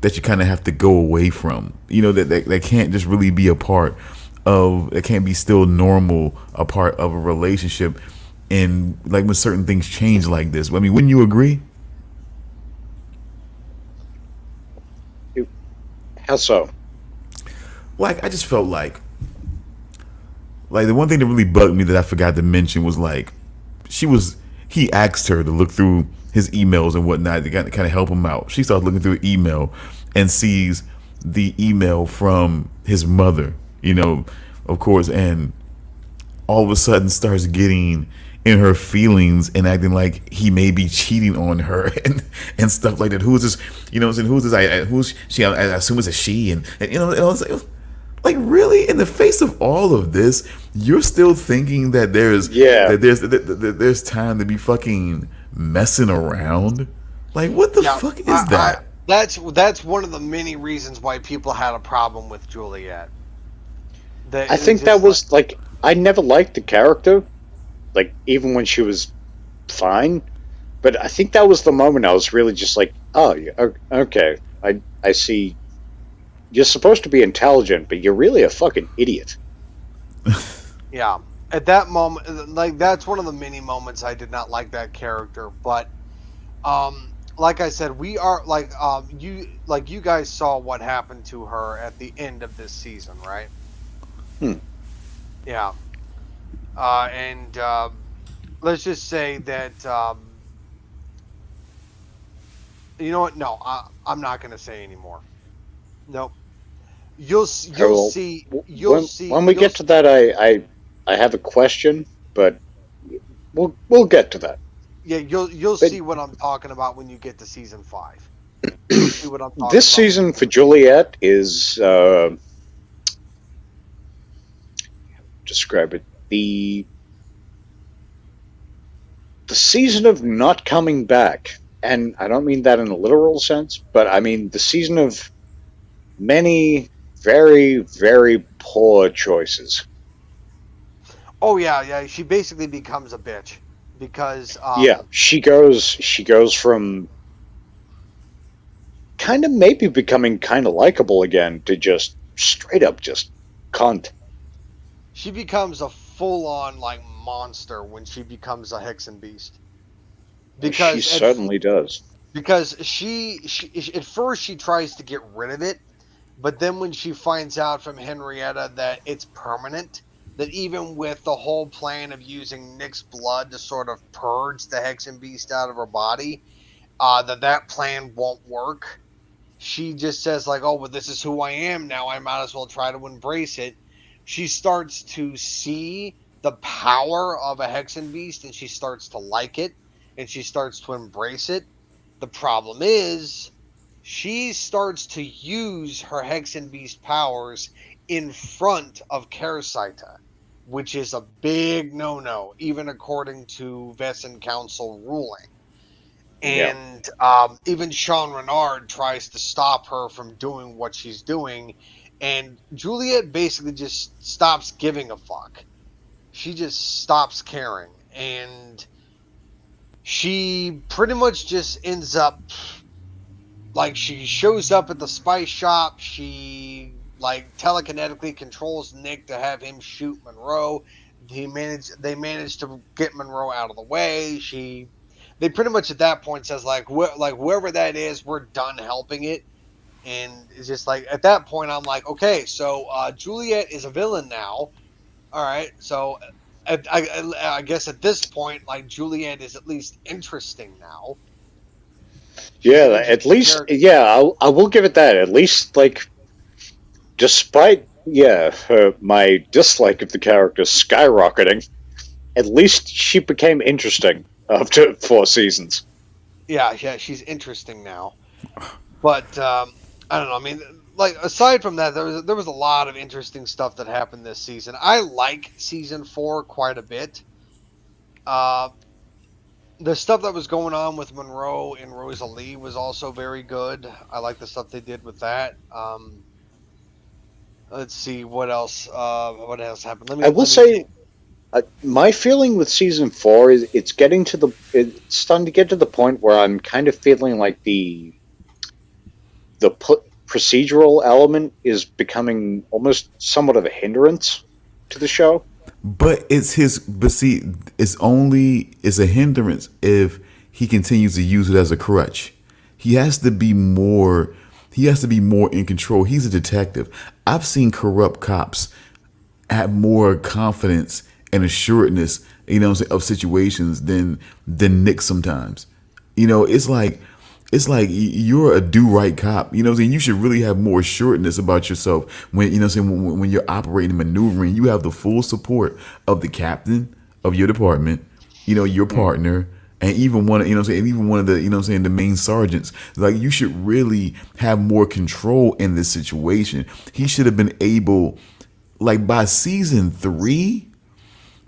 D: you kind of have to go away from. You know that can't just really be a part of. It can't be still normal a part of a relationship. And like when certain things change like this, I mean, wouldn't you agree?
C: How so?
D: Like I just felt like the one thing that really bugged me that I forgot to mention was like he asked her to look through his emails and whatnot to kind of help him out. She starts looking through an email and sees the email from his mother, you know, of course, and all of a sudden starts getting in her feelings and acting like he may be cheating on her and stuff like that. Who's this? You know what I'm saying? Who's this? Who's she? I assume it's a she. And you know, like really, in the face of all of this, you're still thinking that
C: Yeah.
D: there's time to be fucking messing around. Like what the
B: Yeah.
D: fuck is that?
B: That's one of the many reasons why people had a problem with Juliet.
C: I think that was like, I never liked the character, like even when she was fine. But I think that was the moment I was really just like, oh, okay, I see. You're supposed to be intelligent, but you're really a fucking idiot.
B: Yeah. At that moment, like that's one of the many moments I did not like that character. But, like I said, we are you guys saw what happened to her at the end of this season, right? Yeah. And let's just say that you know what? No, I'm not going to say anymore. Nope. You'll
C: Well,
B: see.
C: when we get to that, I have a question, but we'll get to that.
B: Yeah, you'll
C: But
B: see what I'm talking about when you get to season 5. You'll see what I'm talking
C: this
B: about.
C: season for Juliet is describe it, the season of not coming back, and I don't mean that in a literal sense, but I mean the season of many very, very poor choices.
B: Oh yeah. She basically becomes a bitch because
C: Yeah, she goes from kind of maybe becoming kind of likable again to just straight up just cunt.
B: she becomes a full-on like monster when she becomes a Hexen Beast.
C: She certainly does.
B: Because she at first she tries to get rid of it, but then when she finds out from Henrietta that it's permanent, that even with the whole plan of using Nick's blood to sort of purge the Hexen Beast out of her body, that plan won't work. She just says like, oh, well, this is who I am now. I might as well try to embrace it. She starts to see the power of a Hexen Beast, and she starts to like it, and she starts to embrace it. The problem is, she starts to use her Hexen Beast powers in front of Kersita, which is a big no-no, even according to Vesson Council ruling. And even Sean Renard tries to stop her from doing what she's doing, and Juliet basically just stops giving a fuck. She just stops caring, and she pretty much just ends up like she shows up at the spice shop. She like telekinetically controls Nick to have him shoot Monroe. They manage to get Monroe out of the way. She they pretty much at that point says like whoever that is, we're done helping it. And it's just like at that point, I'm like, okay, so Juliet is a villain now. All right, so I guess at this point, like Juliet is at least interesting now. She's an
C: Yeah, at
B: interesting
C: least,
B: character.
C: yeah, I will give it that. At least, like, despite, my dislike of the character skyrocketing, at least she became interesting after 4 seasons.
B: Yeah, she's interesting now. But I don't know. I mean, like aside from that, there was a lot of interesting stuff that happened this season. I like season 4 quite a bit. Uh, the stuff that was going on with Monroe and Rosalie was also very good. I like the stuff they did with that. Let's see what else. What else happened?
C: I will say, my feeling with season 4 is it's starting to get to the point where I'm kind of feeling like the procedural element is becoming almost somewhat of a hindrance to the show.
D: But it's a hindrance if he continues to use it as a crutch. He has to be more in control. He's a detective. I've seen corrupt cops have more confidence and assuredness, of situations than Nick sometimes. It's like you're a do right cop. You should really have more assuredness about yourself when when you're operating and maneuvering. You have the full support of the captain of your department, your partner, and even one of even one of the the main sergeants. Like you should really have more control in this situation. He should have been able, like by season 3.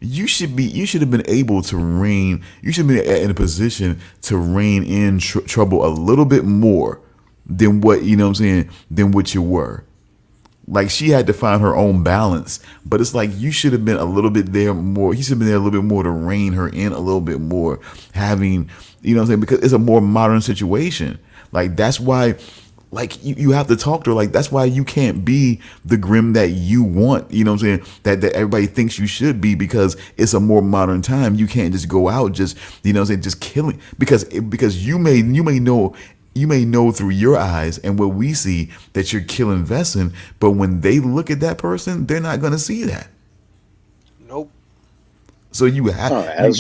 D: You should have been able to rein. You should be in a position to rein in trouble a little bit more than what than what you were. Like she had to find her own balance, but it's like you should have been a little bit there more. He should have been there a little bit more to rein her in a little bit more, having because it's a more modern situation. Like that's why. Like you have to talk to her. Like that's why you can't be the Grimm that you want. That everybody thinks you should be, because it's a more modern time. You can't just go out just just killing, because you may know through your eyes and what we see that you're killing Vesson, but when they look at that person, they're not going to see that.
B: Nope.
D: So you have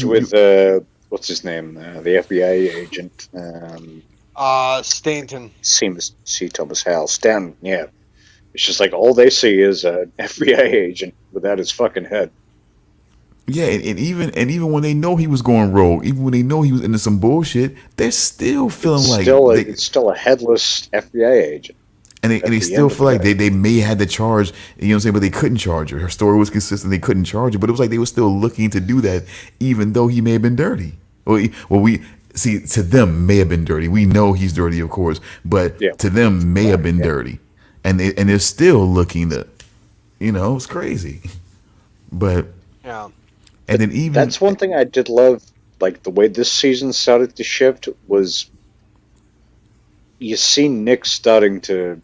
C: with what's his name, the FBI agent.
B: Stanton.
C: C. Thomas Howell. Stanton, yeah. It's just like all they see is an FBI agent without his fucking head.
D: Yeah, and even when they know he was going rogue, even when they know he was into some bullshit, they're still feeling
C: it's still a headless FBI agent.
D: And they still feel like they may have the charge, but they couldn't charge her. Her story was consistent, they couldn't charge her, but it was like they were still looking to do that, even though he may have been dirty. We see, to them may have been dirty. We know he's dirty, of course, but to them may have been dirty, and they're still looking to, it's crazy. But
B: yeah,
C: and then that's one thing I did love, like the way this season started to shift was, you see Nick starting to,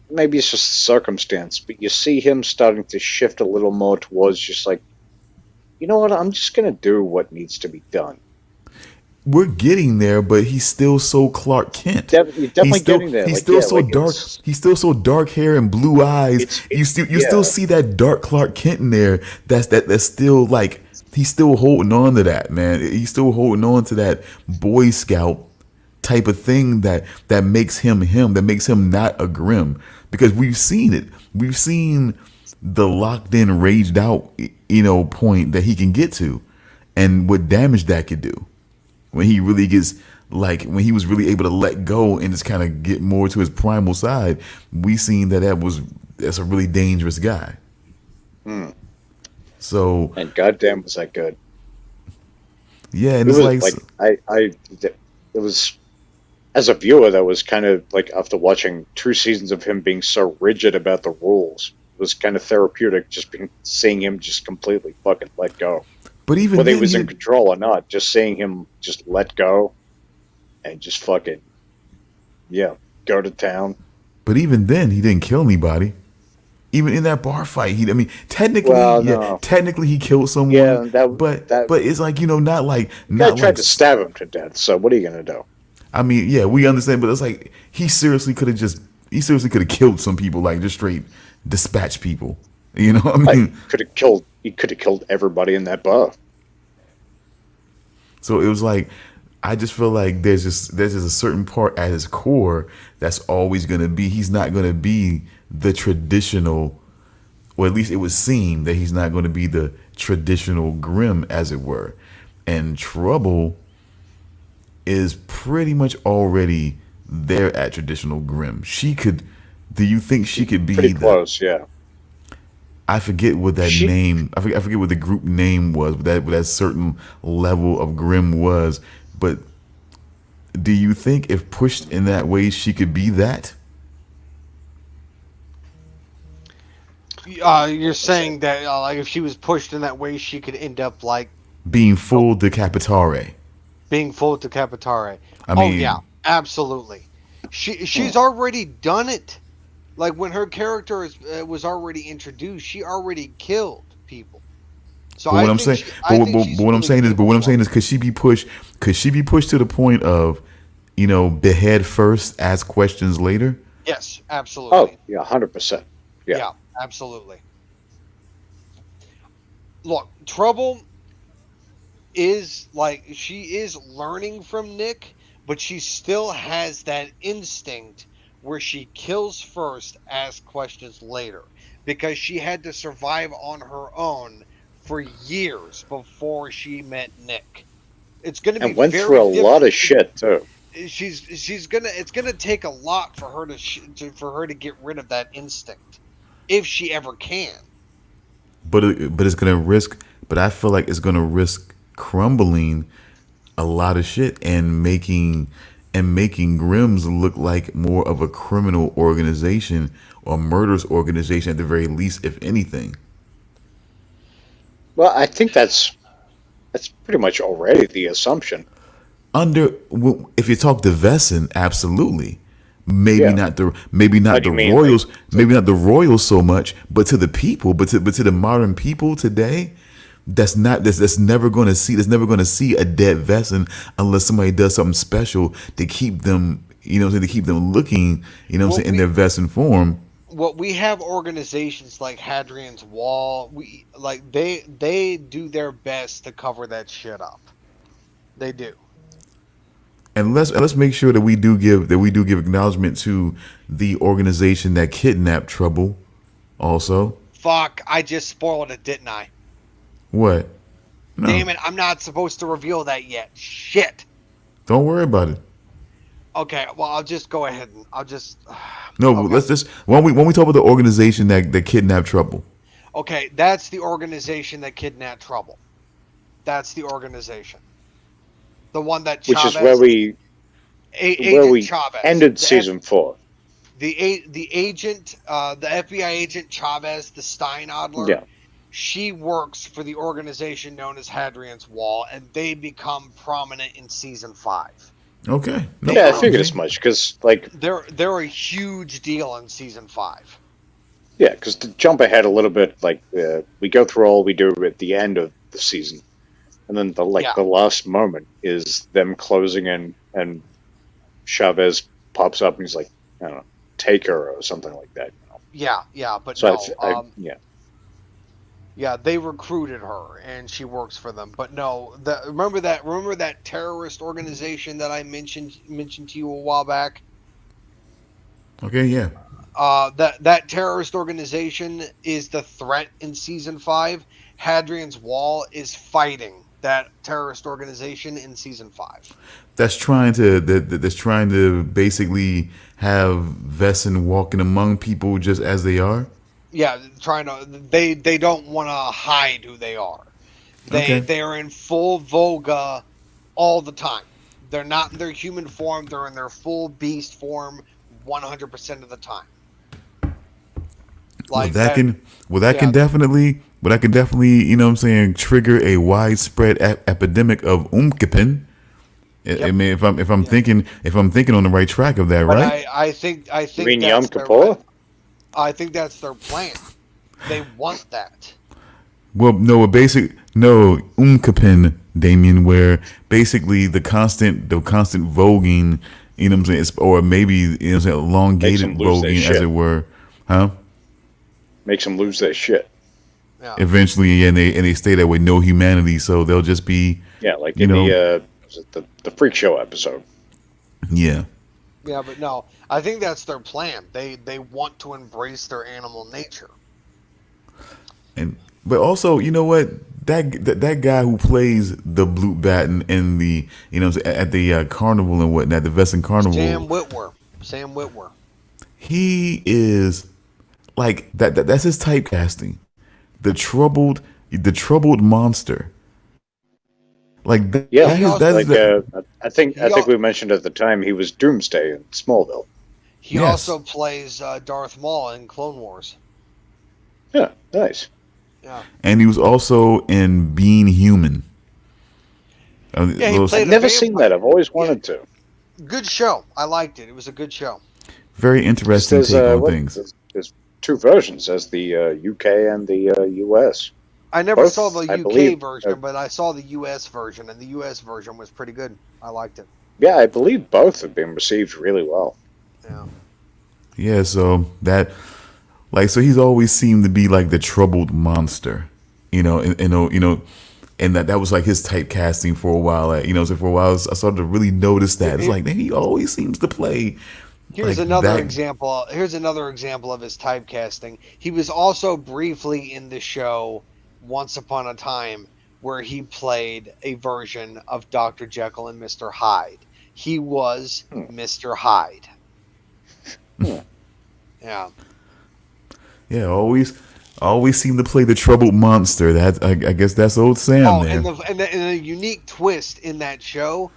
C: maybe it's just circumstance, but you see him starting to shift a little more towards just like, you know what, I'm just gonna do what needs to be done.
D: We're getting there, but he's still so Clark Kent.
C: You're definitely getting there.
D: He's still so dark. He's still so dark hair and blue eyes. You still see that dark Clark Kent in there. That's still like he's still holding on to that, man. He's still holding on to that Boy Scout type of thing that makes him him. That makes him not a Grimm, because we've seen it. We've seen the locked in, raged out, point that he can get to, and what damage that could do. When he really gets, like, when he was really able to let go and just kind of get more to his primal side, we seen that's a really dangerous guy. So,
C: and goddamn was that good.
D: Yeah, and
C: it was, as a viewer, that was kind of like, after watching 2 seasons of him being so rigid about the rules, it was kind of therapeutic seeing him just completely fucking let go.
D: But even
C: whether he was in control or not, just seeing him just let go and just fucking, go to town.
D: But even then, he didn't kill anybody. Even in that bar fight, I mean, technically,
C: Well,
D: yeah,
C: no.
D: technically he killed someone,
C: Yeah,
D: but it's like,
C: guy
D: not
C: tried
D: like.
C: to stab him to death. So what are you gonna do?
D: I mean, yeah, we understand, but it's like he seriously could have killed some people, like just straight dispatch people. You know what I mean?
C: He could have killed everybody in that bar.
D: So it was like, I just feel like there's just a certain part at his core that's always gonna be. He's not gonna be the traditional, or at least it would seem that he's not going to be the traditional Grimm, as it were. And Trouble is pretty much already there at traditional Grimm. She could. Do you think she could be
C: Pretty
D: the?
C: close, yeah.
D: I forget what that
C: She
D: name. I forget what the group name was. What that certain level of Grimm was. But do you think if pushed in that way, she could be that?
B: You're saying that like if she was pushed in that way, she could end up like
D: Being full decapitare.
B: being full to Capitare.
D: I
B: Oh
D: mean,
B: yeah, absolutely. She's already done it. Like when her character was already introduced, she already killed people. So
D: But
B: I
D: what I'm
B: think
D: saying,
B: I think she's really
D: but what I'm saying
B: capable
D: is, could she be pushed? Could she be pushed to the point of, behead first, ask questions later?
B: yes, absolutely.
C: Oh, yeah, 100%. Yeah.
B: Yeah, absolutely. Look, Trouble is like she is learning from Nick, but she still has that instinct where she kills first, asks questions later, because she had to survive on her own for years before she met Nick. It's going to be
C: And went
B: very
C: through a lot of
B: difficult.
C: shit, too.
B: She's gonna. It's gonna take a lot for her for her to get rid of that instinct, if she ever can.
D: But it's gonna risk. But I feel like it's gonna risk crumbling a lot of shit and making Grimm's look like more of a criminal organization or murderous organization at the very least, if anything.
C: Well, I think that's pretty much already the assumption.
D: If you talk to Vesson, absolutely. Maybe
C: Yeah.
D: not
C: What do
D: the
C: you mean,
D: royals,
C: like,
D: maybe not the royals so much, but to the people, but to the modern people today, that's never going to see a dead Vesson unless somebody does something special to keep them, to keep them looking,
B: Well,
D: in their Vesson form.
B: what we have organizations like Hadrian's Wall. We like they do their best to cover that shit up. They do.
D: And let's make sure that we do give acknowledgement to the organization that kidnapped Trouble. Also,
B: Fuck! I just spoiled it, didn't I?
D: what? No,
B: Damn it! I'm not supposed to reveal that yet. Shit.
D: don't worry about it.
B: Okay. Well, I'll just go ahead and I'll just.
D: No,
B: Okay.
D: let's just when we talk about the organization that kidnapped Trouble.
B: Okay, that's the organization that kidnapped Trouble. That's the organization. The one that
C: Which
B: Chavez,
C: is where we
B: Agent Chavez
C: ended
B: the
C: season 4.
B: the agent, the FBI agent Chavez, the Steinadler.
C: Yeah.
B: She works for the organization known as Hadrian's Wall, and they become prominent in season 5.
D: Okay. No
C: Yeah, I
D: problem,
C: figured
D: Jay.
C: as much because, like,
B: They're a huge deal in season 5.
C: yeah, because to jump ahead a little bit, like we go through all we do at the end of the season, and then the last moment is them closing in, and Chavez pops up and he's like, I don't know, take her or something like that.
B: Yeah, but
C: So
B: no.
C: yeah,
B: Yeah, they recruited her, and she works for them. But no, remember that terrorist organization that I mentioned to you a while back.
D: Okay, yeah.
B: That terrorist organization is the threat in season 5. Hadrian's Wall is fighting that terrorist organization in season 5.
D: That's trying to basically have Vesson walking among people just as they are.
B: Yeah, they don't want to hide who they are. They are in full voga all the time. They're not in their human form. They're in their full beast form 100% of the time. Like
D: that can definitely, what I'm saying, trigger a widespread epidemic of umkipin.
B: Yep.
D: I mean, if I'm thinking on the right track of that,
B: But
D: right?
B: I think
C: you mean
B: that's
C: Yom Kippur?
B: I think that's their plan. They want that.
D: Well, no, umkapin, Damian, where basically the constant voguing, you know what I'm saying, or maybe, you know what I'm saying,
C: Makes
D: elongated
C: them lose their
D: voguing, as
C: shit.
D: it were, huh?
C: Makes them lose their shit.
B: Yeah.
D: Eventually, and they stay there with no humanity, so they'll just be,
C: Yeah, like
D: you
C: in
D: know,
C: was it the Freak Show episode.
D: yeah.
B: Yeah, but no, I think that's their plan. They want to embrace their animal nature.
D: And but also, you know what? That guy who plays the blue bat in the, you know, at the carnival and whatnot, the Western Carnival,
B: Sam Witwer.
D: he is like that's his typecasting. The troubled monster. Like
C: Yeah,
B: He also
D: that is
C: like
D: the
C: I
B: he
C: think
B: al-
C: we mentioned at the time he was Doomsday in Smallville.
B: he
D: yes.
B: also plays Darth Maul in Clone Wars.
C: Yeah, nice.
B: Yeah.
D: And he was also in Being Human.
B: Yeah, he
C: I've
B: played a
C: never seen that.
B: vampire.
C: I've always
B: Yeah,
C: wanted to.
B: good show. I liked it. It was a good show.
D: Very
C: Because
D: interesting take on things.
C: there's two versions. There's the UK and the US.
B: I never
C: Both,
B: saw the
C: I
B: UK
C: believe.
B: version, but I saw the US version, and the US version was pretty good. I liked it.
C: Yeah, I believe both have been received really well.
B: Yeah.
D: Yeah, so that, like, so he's always seemed to be like the troubled monster, and that was like his typecasting for a while. So for a while, I started to really notice that. It's like, man, he always seems to play
B: Here's
D: like
B: another
D: that.
B: example. Here's another example of his typecasting. He was also briefly in the show Once Upon a Time, where he played a version of Dr. Jekyll and Mr. Hyde. He was Mr. Hyde. Yeah.
D: Yeah, always seem to play the troubled monster. That I guess that's old Sam
B: Oh,
D: there.
B: and a unique twist in that show,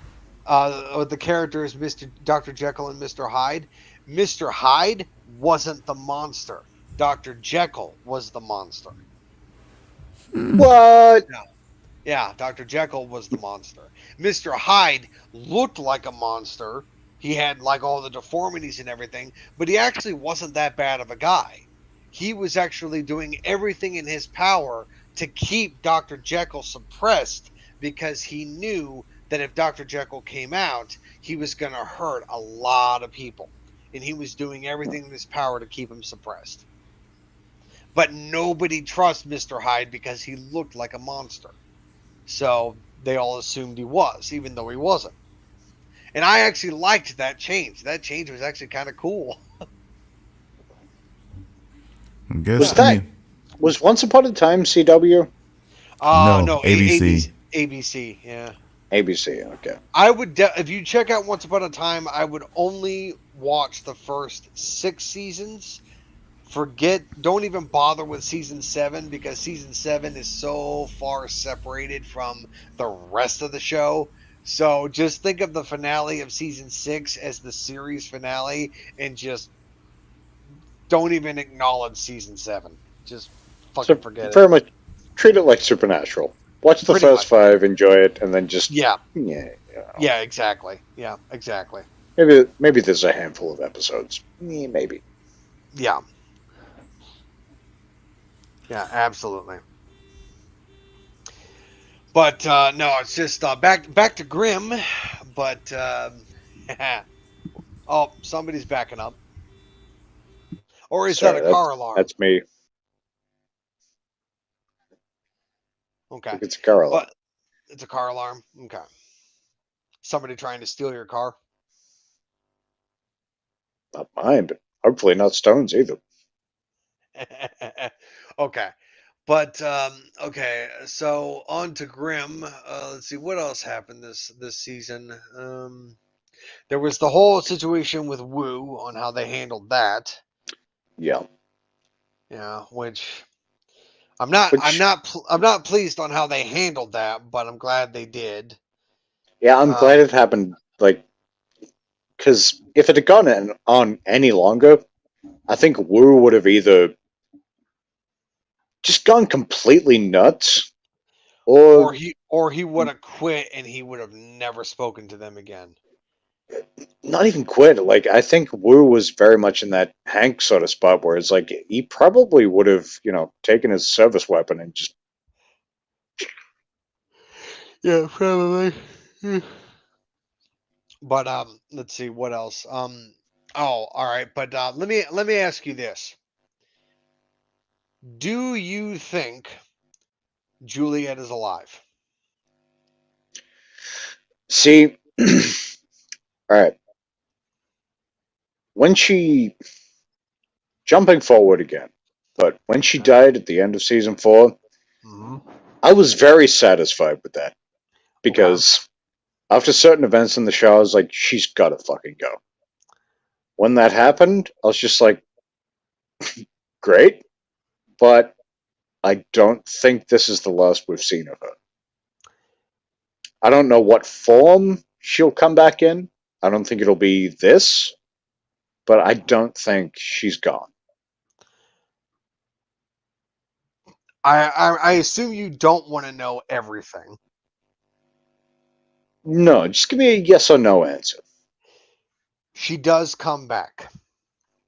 B: the character is Dr. Jekyll and Mr. Hyde. Mr. Hyde wasn't the monster. Dr. Jekyll was the monster.
C: What?
B: Yeah, Dr. Jekyll was the monster. Mr. Hyde looked like a monster. He had like all the deformities and everything, but he actually wasn't that bad of a guy. He was actually doing everything in his power to keep Dr. Jekyll suppressed because he knew that if Dr. Jekyll came out, he was going to hurt a lot of people. And he was doing everything in his power to keep him suppressed. But nobody trusts Mr. Hyde because he looked like a monster. So they all assumed he was, even though he wasn't. And I actually liked that change. That change was actually kind of cool.
D: I guess
C: Was that was Once Upon a Time CW?
D: No, ABC.
B: ABC, yeah.
C: ABC, okay.
B: I would, if you check out Once Upon a Time, I would only watch the first 6 seasons. Don't even bother with season 7 because season 7 is so far separated from the rest of the show. So just think of the finale of season 6 as the series finale and just don't even acknowledge season 7. Just fucking forget
C: Very
B: it.
C: much treat it like Supernatural. Watch the
B: Pretty
C: first
B: much.
C: 5, enjoy it, and then just
B: Yeah,
C: yeah.
B: exactly. Yeah, exactly.
C: Maybe there's a handful of episodes. Maybe.
B: Yeah. Yeah, absolutely. But no, it's just back to Grimm. But oh, somebody's backing up, or is
C: Sorry,
B: that a car alarm?
C: That's me. I
B: Okay,
C: think it's a car alarm.
B: but it's a car alarm. Okay, somebody trying to steal your car.
C: Not mine, but hopefully not Stone's either.
B: Okay, but okay. So on to Grimm. Let's see what else happened this season. There was the whole situation with Wu on how they handled that.
C: Yeah.
B: Yeah, which I'm not pleased on how they handled that, but I'm glad they did.
C: Yeah, I'm glad it happened. Like, because if it had gone on any longer, I think Wu would have either just gone completely nuts, or
B: Or he would have quit and he would have never spoken to them again.
C: not even quit. Like, I think Wu was very much in that Hank sort of spot where it's like he probably would have, taken his service weapon and just.
B: Yeah, probably. But let's see what else. Oh, all right. But let me ask you this: do you think Juliet is alive?
C: See, all right. When she. Jumping forward again, but when she died at the end of season 4,
B: Mm-hmm.
C: I was very satisfied with that.
B: Okay.
C: Because after certain events in the show, I was like, she's gotta fucking go. When that happened, I was just like, great, but I don't think this is the last we've seen of her. I don't know what form she'll come back in. I don't think it'll be this, but I don't think she's gone.
B: I assume you don't want to know everything.
C: No, just give me a yes or no answer.
B: She does come back.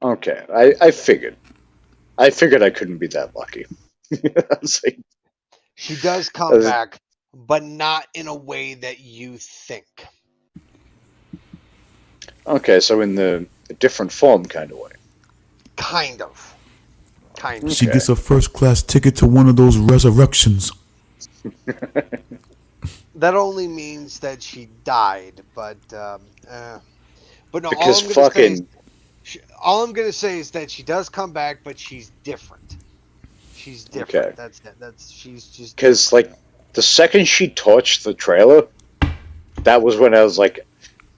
C: Okay, I figured. I figured I couldn't be that lucky. I was like,
B: She does come back, but not in a way that you think.
C: okay, so in the different form kind of way.
B: Kind of. Kind of.
D: She gets a first class ticket to one of those resurrections.
B: That only means that she died, but no.
C: Because
B: all I'm gonna say is that she does come back, but she's different. She's different.
C: Okay.
B: That's it. She's just
C: because like the second she torched the trailer, that was when I was like,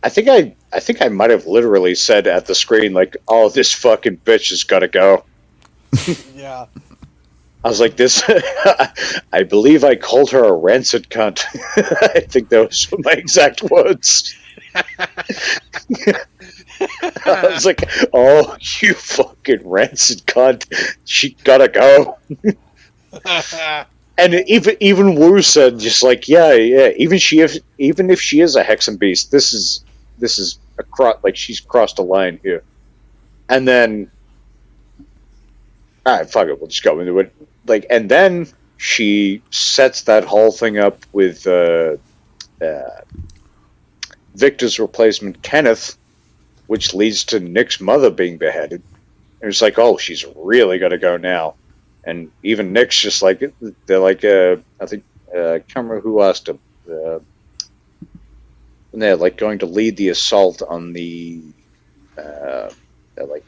C: I think I might have literally said at the screen like, "Oh, this fucking bitch has got to go."
B: yeah.
C: I was like, "This." I believe I called her a rancid cunt. I think those were my exact words. I was like, "Oh, you fucking rancid cunt! She gotta go." And even Wu said, just like, yeah. Even if she is a hexen beast, this is like she's crossed a line here. And then, all right, fuck it, we'll just go into it. Like, and then she sets that whole thing up with Victor's replacement, Kenneth, which leads to Nick's mother being beheaded. And it's like, oh, she's really got to go now. And even Nick's just like, they're like, I think, I can't remember who asked him. And they're like going to lead the assault on the, like,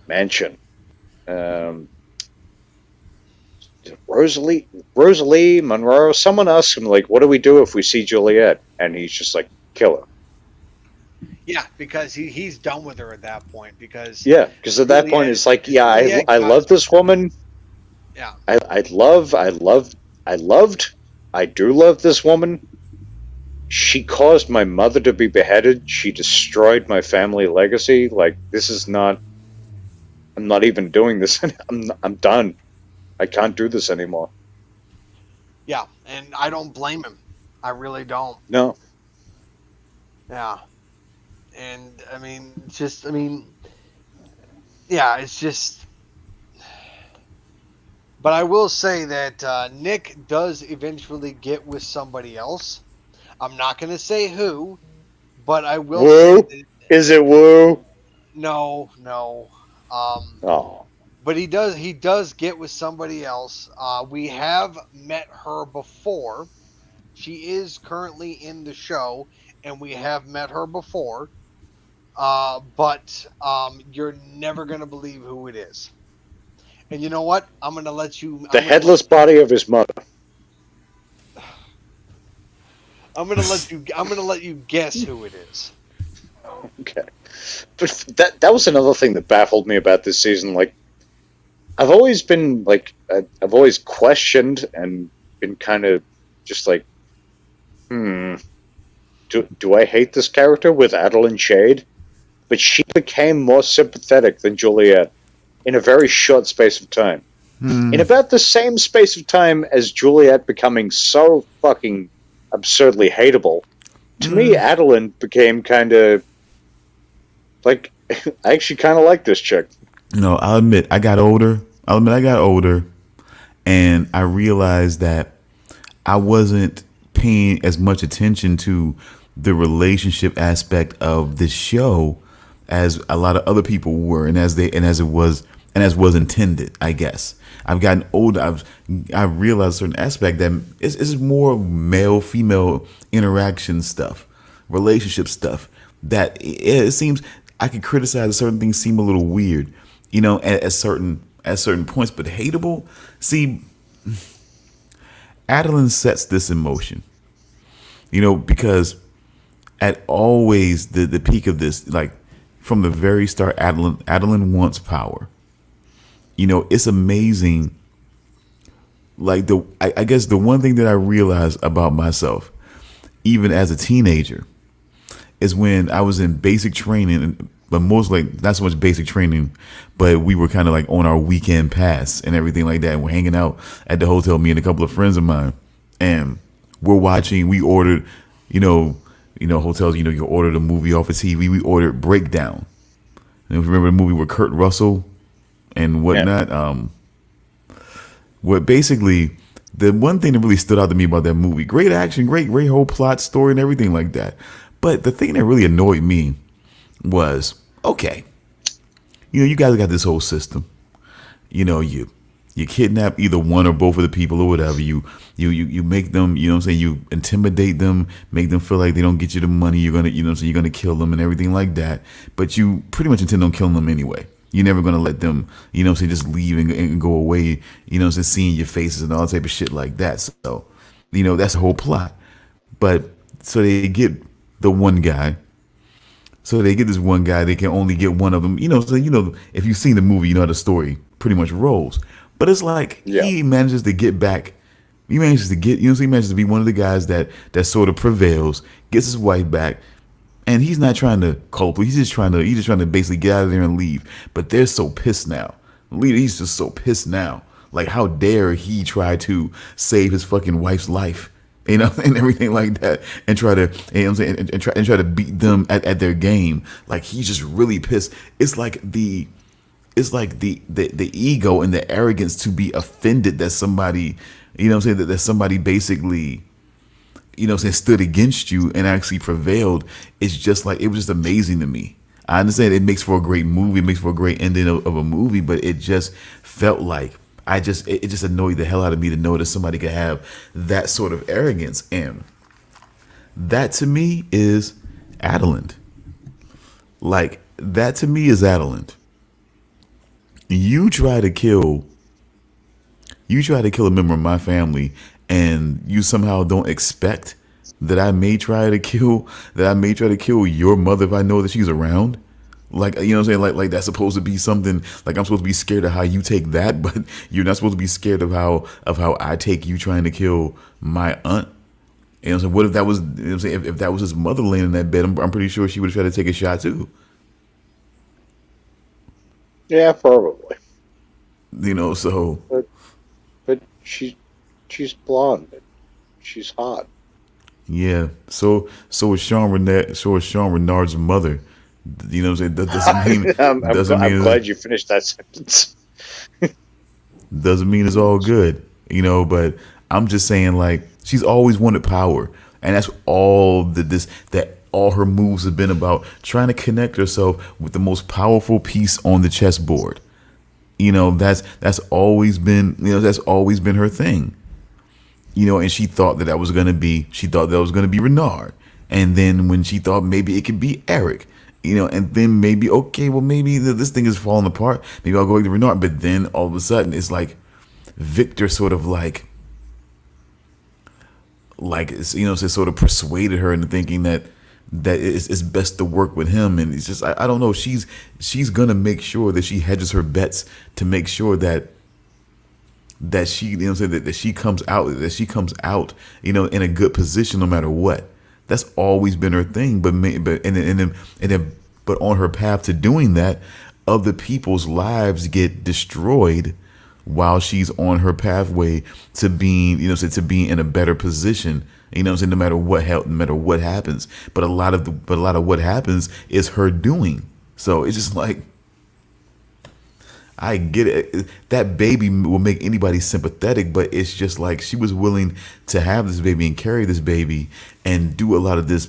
C: mansion. Rosalie Monroe, someone asked him, like, what do we do if we see Juliet? And he's just like, kill her.
B: Yeah, because he's done with her at that point. Because
C: at that point it's like, I love this woman.
B: Yeah,
C: I do love this woman. She caused my mother to be beheaded. She destroyed my family legacy. Like, this is not. I'm not even doing this. I'm done. I can't do this anymore.
B: Yeah, and I don't blame him. I really don't.
C: No.
B: Yeah. And yeah, it's just. But I will say that Nick does eventually get with somebody else. I'm not going to say who, but I will say that,
C: is it Wu?
B: No.
C: Oh.
B: But he does get with somebody else. We have met her before. She is currently in the show, and we have met her before. But you're never going to believe who it is. And you know what? I'm going to let you...
C: The headless body of his mother.
B: I'm going to let you guess who it is.
C: Okay. But that was another thing that baffled me about this season. Like, I've always been, like... I've always questioned and been kind of just like, do I hate this character with Adeline Shade? But she became more sympathetic than Juliet in a very short space of time. In about the same space of time as Juliet becoming so fucking absurdly hateable, to me, Adeline became kind of like I actually kind of like this chick.
D: No, I'll admit I got older. And I realized that I wasn't paying as much attention to the relationship aspect of the show as a lot of other people were, and as was intended. I guess I've gotten older. I've realized a certain aspect that it's more male female interaction stuff, relationship stuff. That it seems I could criticize certain things seem a little weird, at certain points, but hateable. See, Adeline sets this in motion, because at always the peak of this, like from the very start, Adeline wants power. It's amazing. Like I guess the one thing that I realized about myself, even as a teenager, is when I was in basic training, but mostly not so much basic training, but we were kind of like on our weekend pass and everything like that. And we're hanging out at the hotel, me and a couple of friends of mine, and we ordered, hotels, you ordered a movie off of TV. We ordered Breakdown. And if you remember the movie with Kurt Russell and whatnot, what basically the one thing that really stood out to me about that movie, great action, great whole plot, story, and everything like that. But the thing that really annoyed me was, okay, you guys got this whole system. You kidnap either one or both of the people or whatever. You make them, you intimidate them, make them feel like they don't get you the money. You're gonna, you're gonna kill them and everything like that. But you pretty much intend on killing them anyway. You're never gonna let them, just leave and go away. Seeing your faces and all type of shit like that. So, that's the whole plot. But so they get the one guy. So they get this one guy. They can only get one of them. So if you've seen the movie, you know how the story pretty much rolls. But it's like he manages to get back. He manages to get. He manages to be one of the guys that sort of prevails, gets his wife back, and he's not trying to cope. He's just trying to basically get out of there and leave. But they're so pissed now. He's just so pissed now. Like, how dare he try to save his fucking wife's life? And everything like that, and try to, and try to beat them at their game. Like, he's just really pissed. It's like the ego and the arrogance to be offended that somebody, that somebody basically, stood against you and actually prevailed. It's just like, it was just amazing to me. I understand it makes for a great movie, it makes for a great ending of a movie, but it just felt like it just annoyed the hell out of me to know that somebody could have that sort of arrogance. And that to me is Adeline. Like, that to me is Adeline. You try to kill a member of my family, and you somehow don't expect that I may try to kill your mother if I know that she's around. Like, what I'm saying? Like that's supposed to be something, like I'm supposed to be scared of how you take that, but you're not supposed to be scared of how I take you trying to kill my aunt. So what if that was, if that was his mother laying in that bed, I'm pretty sure she would have tried to take a shot too.
C: Yeah, probably.
D: So.
C: But she's blonde. She's hot.
D: Yeah. So is Sean Renard's mother. That doesn't mean.
C: I'm glad you finished that sentence.
D: Doesn't mean it's all good, But I'm just saying, like, she's always wanted power, and that's all that all her moves have been about, trying to connect herself with the most powerful piece on the chessboard. That's always been her thing. And she thought that was gonna be Renard, and then when she thought maybe it could be Eric. And then maybe, okay, well, maybe this thing is falling apart. Maybe I'll go to Renard. But then all of a sudden, it's like Victor sort of like sort of persuaded her into thinking that it's best to work with him. And it's just, I don't know. She's gonna make sure that she hedges her bets to make sure that she, that she comes out, in a good position no matter what. That's always been her thing, but on her path to doing that, other people's lives get destroyed while she's on her pathway to being, to being in a better position. You know what I'm saying? No matter what happens. But a lot of what happens is her doing. So it's just like, I get it. That baby will make anybody sympathetic, but it's just like she was willing to have this baby and carry this baby and do a lot of this,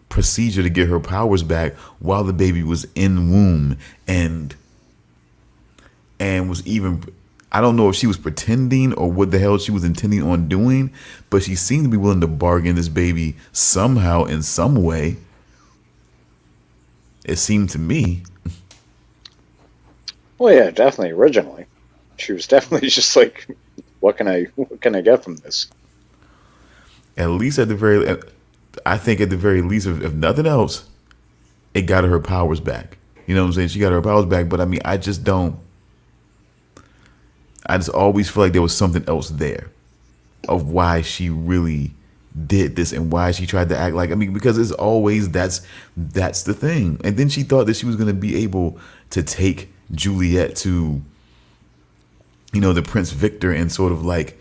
D: procedure to get her powers back while the baby was in womb and was even, I don't know if she was pretending or what the hell she was intending on doing, but she seemed to be willing to bargain this baby somehow in some way. It seemed to me.
C: Well, yeah, definitely. Originally, she was definitely just like, what can I get from this?
D: At least I think at the very least, if nothing else, it got her powers back. You know what I'm saying? She got her powers back, but I mean, I just always feel like there was something else there of why she really did this and why she tried to act like, because it's always, that's the thing. And then she thought that she was going to be able to take Juliet to, the Prince Victor and sort of like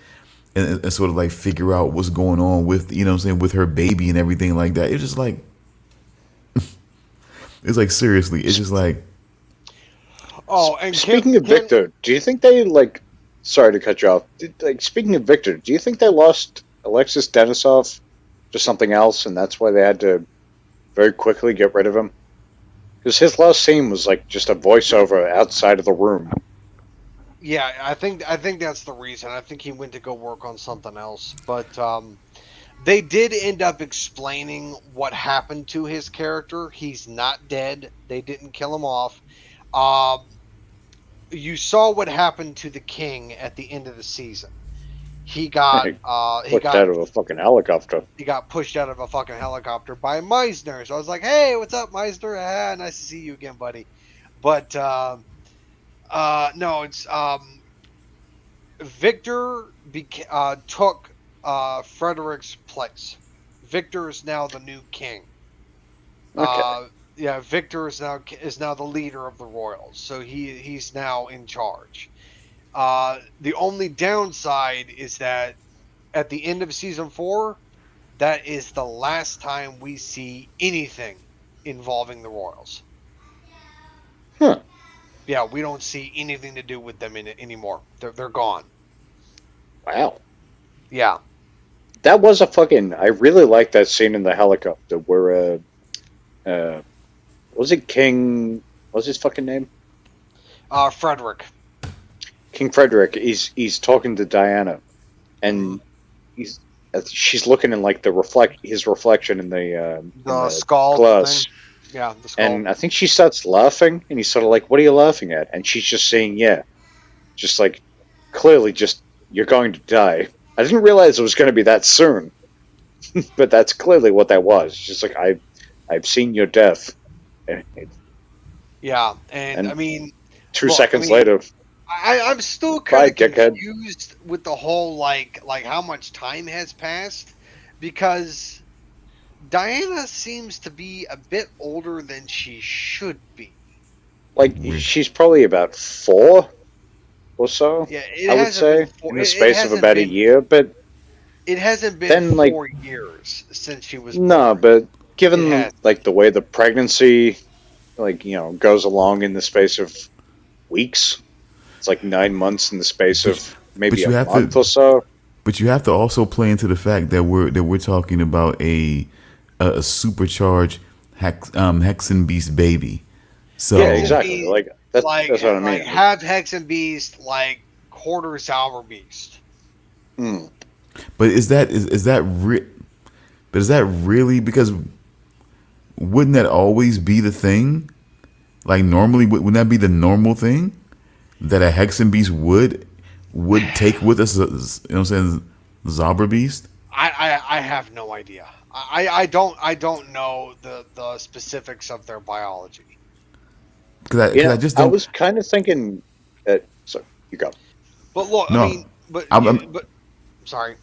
D: figure out what's going on with, with her baby and everything like that. It's just like, it's like, seriously, it's just like.
B: Oh, and
C: speaking of Victor, do you think they sorry to cut you off. Speaking of Victor, do you think they lost Alexis Denisov to something else and that's why they had to very quickly get rid of him? Because his last scene was just a voiceover outside of the room.
B: Yeah, I think that's the reason. I think he went to go work on something else. But they did end up explaining what happened to his character. He's not dead. They didn't kill him off. You saw what happened to the king at the end of the season. He got
C: pushed out of a fucking helicopter.
B: He got pushed out of a fucking helicopter by Meisner. So I was like, "Hey, what's up, Meisner? Nice to see you again, buddy." But no, it's Victor took Frederick's place. Victor is now the new king.
C: Okay.
B: Yeah, Victor is now the leader of the Royals, so he's now in charge. The only downside is that at the end of season 4, that is the last time we see anything involving the Royals.
C: Huh.
B: Yeah, we don't see anything to do with them anymore. They're gone.
C: Wow.
B: Yeah.
C: That was I really liked that scene in the helicopter where, was it King, what's his fucking name?
B: Frederick.
C: King Frederick, he's talking to Diana, and she's looking in his reflection in the
B: skull
C: glass.
B: thing. Yeah, the skull.
C: And I think she starts laughing, and he's sort of like, "What are you laughing at?" And she's just saying, "Yeah," just clearly, just you're going to die. I didn't realize it was going to be that soon, but that's clearly what that was. Just like I've seen your death.
B: Yeah, and I mean,
C: 2 seconds later.
B: I'm still kind of
C: dickhead.
B: confused with the whole like how much time has passed, because Diana seems to be a bit older than she should be.
C: She's probably about 4 or so.
B: Yeah,
C: I would say in the space of about a year, but
B: it hasn't been 4 years since she was born.
C: No, but given the way the pregnancy goes along in the space of weeks. It's 9 months in the space of maybe a month or so.
D: But you have to also play into the fact that we're talking about a supercharged Hexen Beast baby. So
C: yeah, exactly. That's what I mean.
B: Half Hexen Beast, quarter Zauber Beast.
C: Mm.
D: But is that really, because wouldn't that always be the thing? Normally, wouldn't that be the normal thing? That a Hexen Beast would take with us, you know what I'm saying, Zauber Beast?
B: I have no idea. I don't know the specifics of their biology.
C: I was kind of thinking that. So you go.
B: But look,
C: no,
B: but sorry.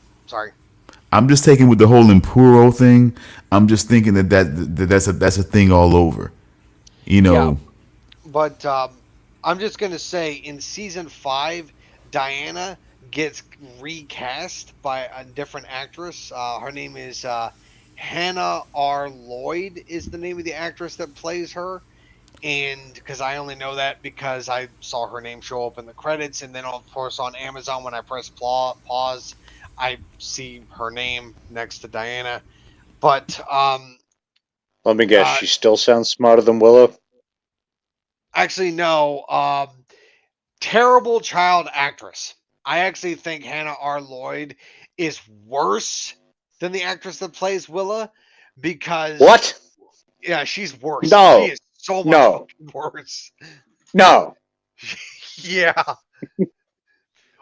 D: I'm just taking with the whole Impuro thing. I'm just thinking that's a thing all over,
B: Yeah, but I'm just gonna say in season 5, Diana gets recast by a different actress. Her name is Hannah R. Lloyd is the name of the actress that plays her. And because I only know that because I saw her name show up in the credits, and then of course on Amazon when I press pause, I see her name next to Diana. But
C: Let me guess,
B: uh,
C: she still sounds smarter than Willow.
B: actually no, terrible child actress. I actually think Hannah R. Lloyd is worse than the actress that plays Willa because
C: What?
B: yeah, she's worse. She
C: No,
B: is so much
C: no,
B: fucking worse.
C: no,
B: Yeah.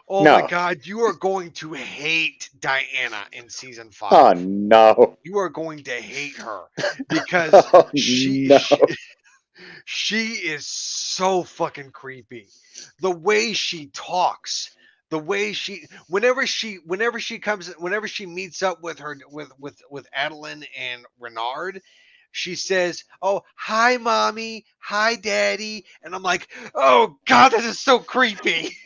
B: Oh my
C: no.
B: god, you are going to hate Diana in season
C: Oh
B: 5.
C: no.
B: You are going to hate her because
C: Oh
B: she
C: no.
B: she, she is so fucking creepy. The way she talks, the way she whenever she meets up with her with Adeline and Renard, she says, "Oh, hi mommy, hi daddy." And I'm like, "Oh god, this is so creepy."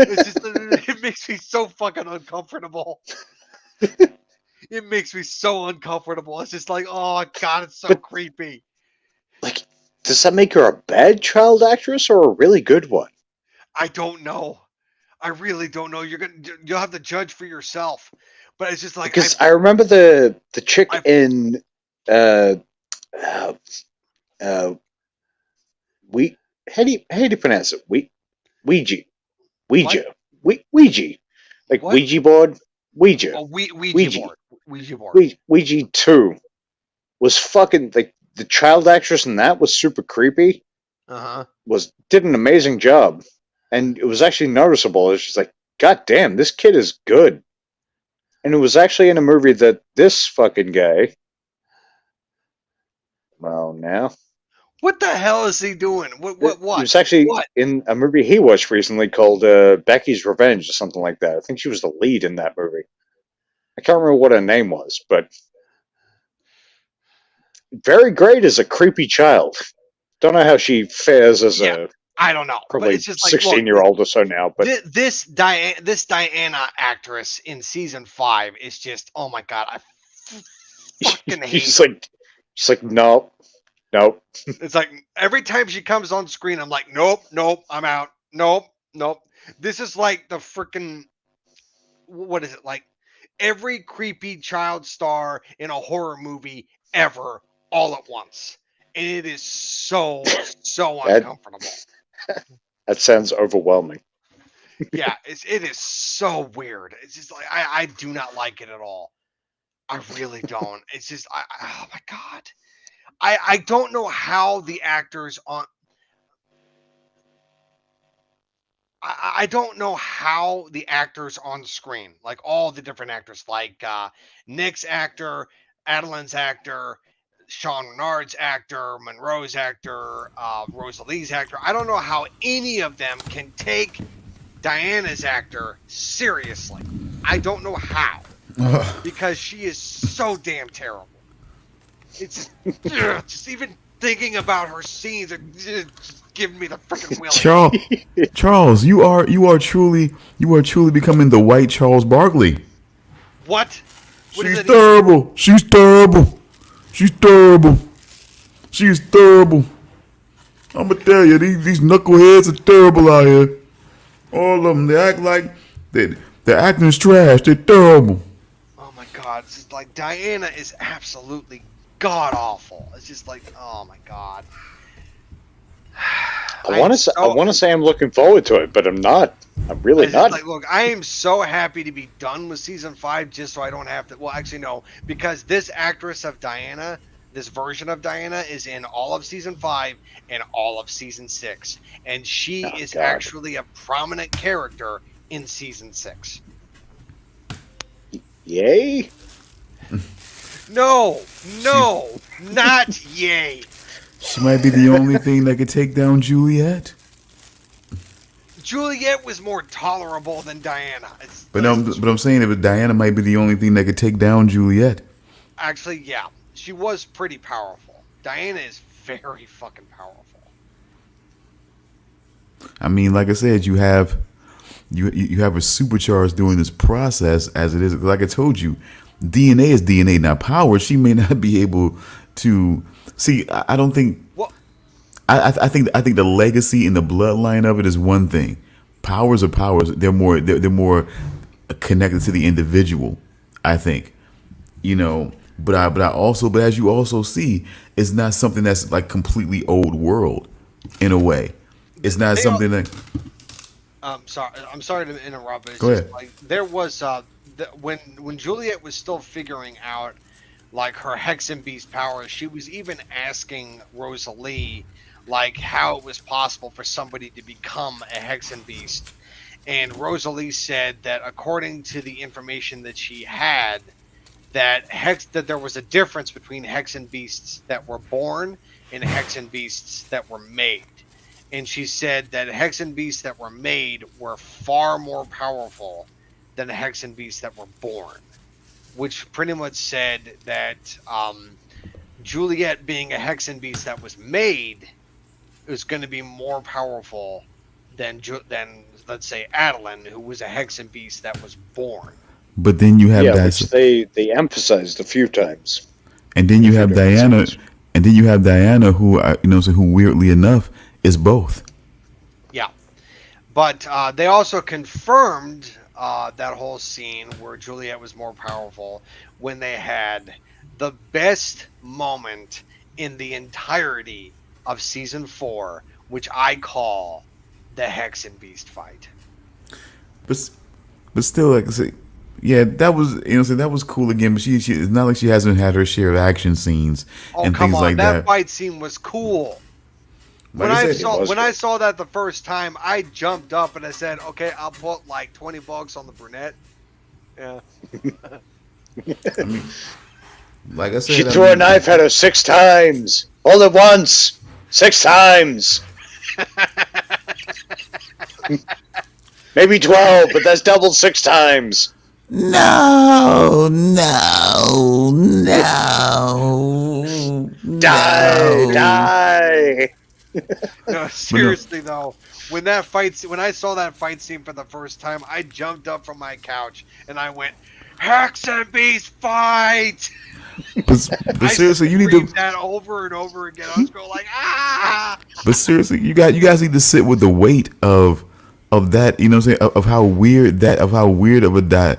B: It's just it makes me so fucking uncomfortable. It makes me so uncomfortable. It's just like, "Oh god, it's so
C: But
B: creepy."
C: like, does that make her a bad child actress or a really good one?
B: I don't know. I really don't know. You'll have to judge for yourself. But it's just like
C: Because I remember the chick
B: I
C: in uh uh, uh we how do you pronounce it? Ouija.
B: what?
C: Ouija. Ouija. Like
B: What?
C: Ouija board. Ouija.
B: Oh, Ouija
C: Ouija.
B: board. Ouija board.
C: Ouija 2 was fucking like the child actress in that was super creepy.
B: Uh-huh.
C: Was did an amazing job. And it was actually noticeable. It's just like, God damn, this kid is good. And it was actually in a movie that this fucking guy, well, now,
B: What the hell is he doing? What
C: he
B: what what?
C: was actually
B: What?
C: in a movie he watched recently called Becky's Revenge or something like that. I think she was the lead in that movie. I can't remember what her name was, but very great as a creepy child. Don't know how she fares as
B: Yeah.
C: a
B: I don't know. But
C: probably
B: it's just like, look,
C: 16-year-old or so now, but
B: this Diana actress in season 5 is just, oh my god, I fucking hate
C: she's
B: her.
C: like, no, no.
B: It's like every time she comes on screen, I'm like, nope, nope, I'm out. Nope, nope. This is like the freaking, what is it like? Every creepy child star in a horror movie ever, all at once, and it is so
C: That
B: uncomfortable.
C: that sounds overwhelming.
B: Yeah, it is so weird. It's just like I do not like it at all. I really don't. It's just oh my god. I don't know how the actors on I don't know how the actors on screen, like all the different actors, like Nick's actor, Adeline's actor, Sean Renard's actor, Monroe's actor, Rosalie's actor. I don't know how any of them can take Diana's actor seriously. I don't know how because she is so damn terrible. It's just even thinking about her scenes are just giving me the freaking willies.
D: Charles, you are truly becoming the white Charles Barkley.
B: What? What does
D: She's
B: that even mean?
D: terrible. She's terrible. She's terrible. She's terrible. I'ma tell you, these knuckleheads are terrible out here. All of them. They act like they're acting's trash. They're terrible.
B: Oh my god, it's just like Diana is absolutely god awful. It's just like, oh my god.
C: I want to say I'm looking forward to it, but I'm not. I'm really
B: It's just
C: not.
B: like, look, I am so happy to be done with season 5 just so I don't have to. Well, actually, no, because this actress of Diana, this version of Diana, is in all of season 5 and all of season 6. And she
C: Oh,
B: is
C: God.
B: actually a prominent character in season 6.
C: Yay!
B: No, not yay.
D: She might be the only thing that could take down Juliet.
B: Juliet was more tolerable than Diana.
D: But I'm saying if Diana might be the only thing that could take down Juliet.
B: Actually, yeah, she was pretty powerful. Diana is very fucking powerful.
D: I mean, like I said, you have a supercharged during this process as it is. Like I told you, DNA is DNA. Now, power, she may not be able to see. I don't think.
B: Well,
D: I think the legacy and the bloodline of it is one thing. Powers are powers. They're more connected to the individual, I think. But as you also see, it's not something that's like completely old world in a way. It's not something that.
B: I'm sorry to interrupt, but it's
D: Go
B: just
D: ahead.
B: like there was when Juliet was still figuring out like her Hex and Beast powers, she was even asking Rosalie like how it was possible for somebody to become a Hex and Beast, and Rosalie said that according to the information that she had, that there was a difference between Hex and Beasts that were born and Hex and Beasts that were made. And she said that Hex and Beasts that were made were far more powerful than the Hex and Beasts that were born, which pretty much said that Juliet being a Hex and Beast that was made is going to be more powerful than let's say Adeline, who was a Hex and Beast that was born.
D: But then you have
C: which they emphasized a few times.
D: and then you have Diana,
C: scenes.
D: who who weirdly enough is both.
B: Yeah, but they also confirmed that whole scene where Juliet was more powerful when they had the best moment in the entirety of season 4, which I call the Hex and Beast fight.
D: But still, like I say, yeah, that was that was cool again. But she it's not like she hasn't had her share of action scenes and
B: come
D: things
B: on,
D: like
B: that
D: that.
B: fight scene was cool.
D: Like
B: When
D: I
B: I
D: said,
B: saw that the first time, I jumped up and I said, "Okay, I'll put like $20 on the brunette." Yeah.
D: I mean, like I said,
C: She threw a knife at her 6 times. All at once. 6 times. Maybe 12, but that's doubled 6 times.
D: No.
C: Die.
B: No, seriously though, when I saw that fight scene for the first time, I jumped up from my couch and I went, "Hex and Beast fight!"
D: But seriously, you need to.
B: that over and over again. I was going like, "Ah!"
D: But seriously, you guys need to sit with the weight of that. You know what I'm saying? Of how weird of a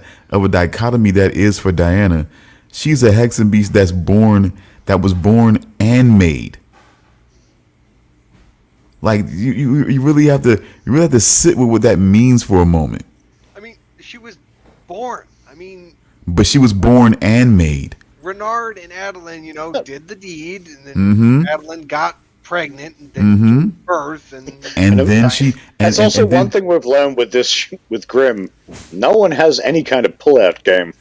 D: dichotomy that is for Diana. She's a Hex and Beast that was born and made. Like you really have to sit with what that means for a moment.
B: I mean, she was born. I mean,
D: But she was born and made.
B: Renard and Adeline, did the deed, and then
D: Mhm.
B: Adeline got pregnant, and then gave birth, and
D: then she.
C: That's also one thing we've learned with Grimm. No one has any kind of pull-out game.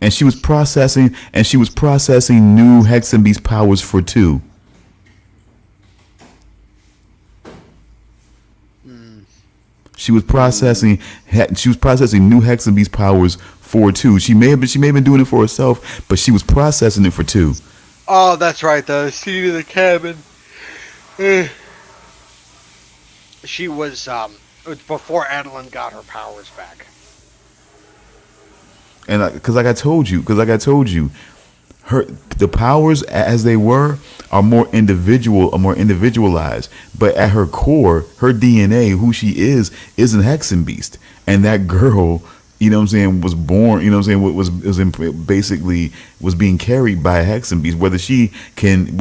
D: And she was processing new Hex and Beast powers for 2. She was processing new Hex and Beast powers for 2. She may have been doing it for herself, but she was processing it for 2.
B: oh, that's right, the scene in the cabin. She was it was before Adeline got her powers back.
D: And because like I told you, the powers as they are more individualized. But at her core, her DNA, who she is an Hexen Beast. And that girl, you know what I'm saying, was born, you know what I'm saying, basically was being carried by a Hexen Beast. Whether she can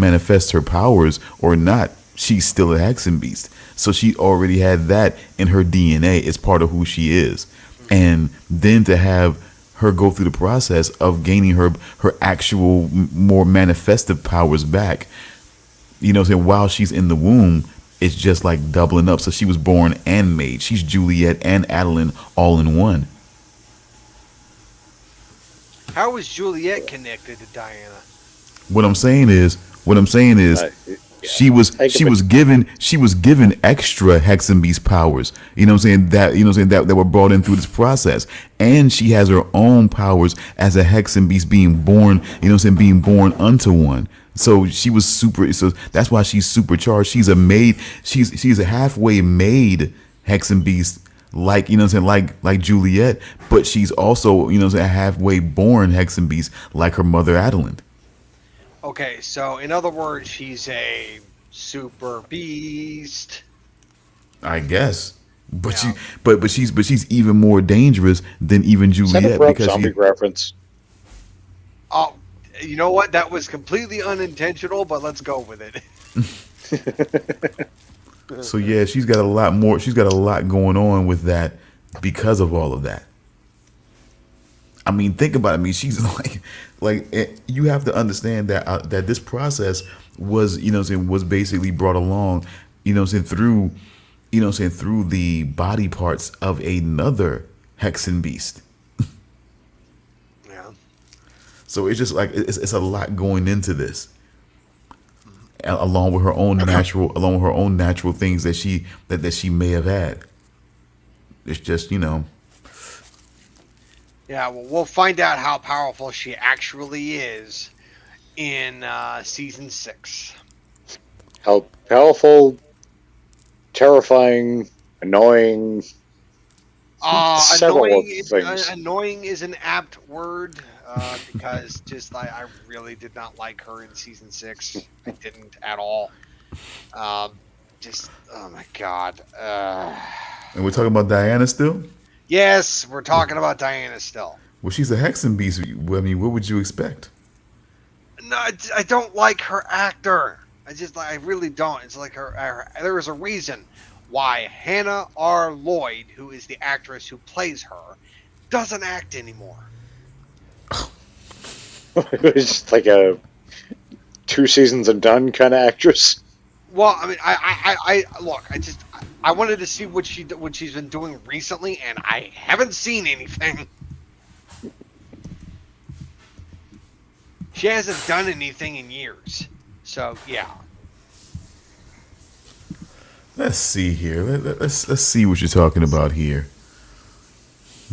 D: manifest her powers or not, she's still a Hexen Beast. So she already had that in her DNA. It's part of who she is. And then to have her go through the process of gaining her actual more manifestive powers back, you know what I'm saying, while she's in the womb, it's just like doubling up. So she was born and made. She's Juliet and Adeline all in one.
B: How was Juliet connected to Diana?
D: What I'm saying is she was given extra Hexen Beast powers. You know what I'm saying, that were brought in through this process. And she has her own powers as a Hexen Beast being born, you know what I'm saying, being born unto one. So she was super. So that's why she's supercharged. She's a maid. She's a halfway made Hexen Beast, like you know what I'm saying, like Juliet. But she's also you know what I'm saying, a halfway born Hexen Beast, like her mother Adeline.
B: Okay, so in other words, she's a super beast.
D: I guess. But
B: Yeah.
D: she's even more dangerous than even
C: Is that a
D: Juliet
C: Rob
D: because
C: Zombie
D: she.
C: reference?
B: Oh, you know what? That was completely unintentional, but let's go with it.
D: So yeah, she's got a lot more. She's got a lot going on with that because of all of that. I mean, think about it. I mean, she's you have to understand that that this process was, you know, what I'm saying, was basically brought along, you know, what I'm saying, through, you know, what I'm saying, through the body parts of another Hexen Beast.
B: Yeah.
D: So it's just like it's a lot going into this, along with her own natural things that she may have had. It's just, you know.
B: Yeah, well, we'll find out how powerful she actually is in season 6.
C: How powerful, terrifying, annoying. Several things.
B: Annoying is an apt word because just I really did not like her in season 6. I didn't at all. Just oh my god.
D: And we're talking about Diana still.
B: Yes, we're talking about Diana still.
D: Well, she's a Hexen Beast. I mean, what would you expect?
B: No, I don't like her actor. I really don't. It's like her there is a reason why Hannah R. Lloyd, who is the actress who plays her, doesn't act anymore.
C: It was just like a 2 seasons and done kind of actress.
B: Well, I mean, I look. I wanted to see what she's been doing recently, and I haven't seen anything. She hasn't done anything in years. So yeah.
D: Let's see here. Let's see what you're talking about here.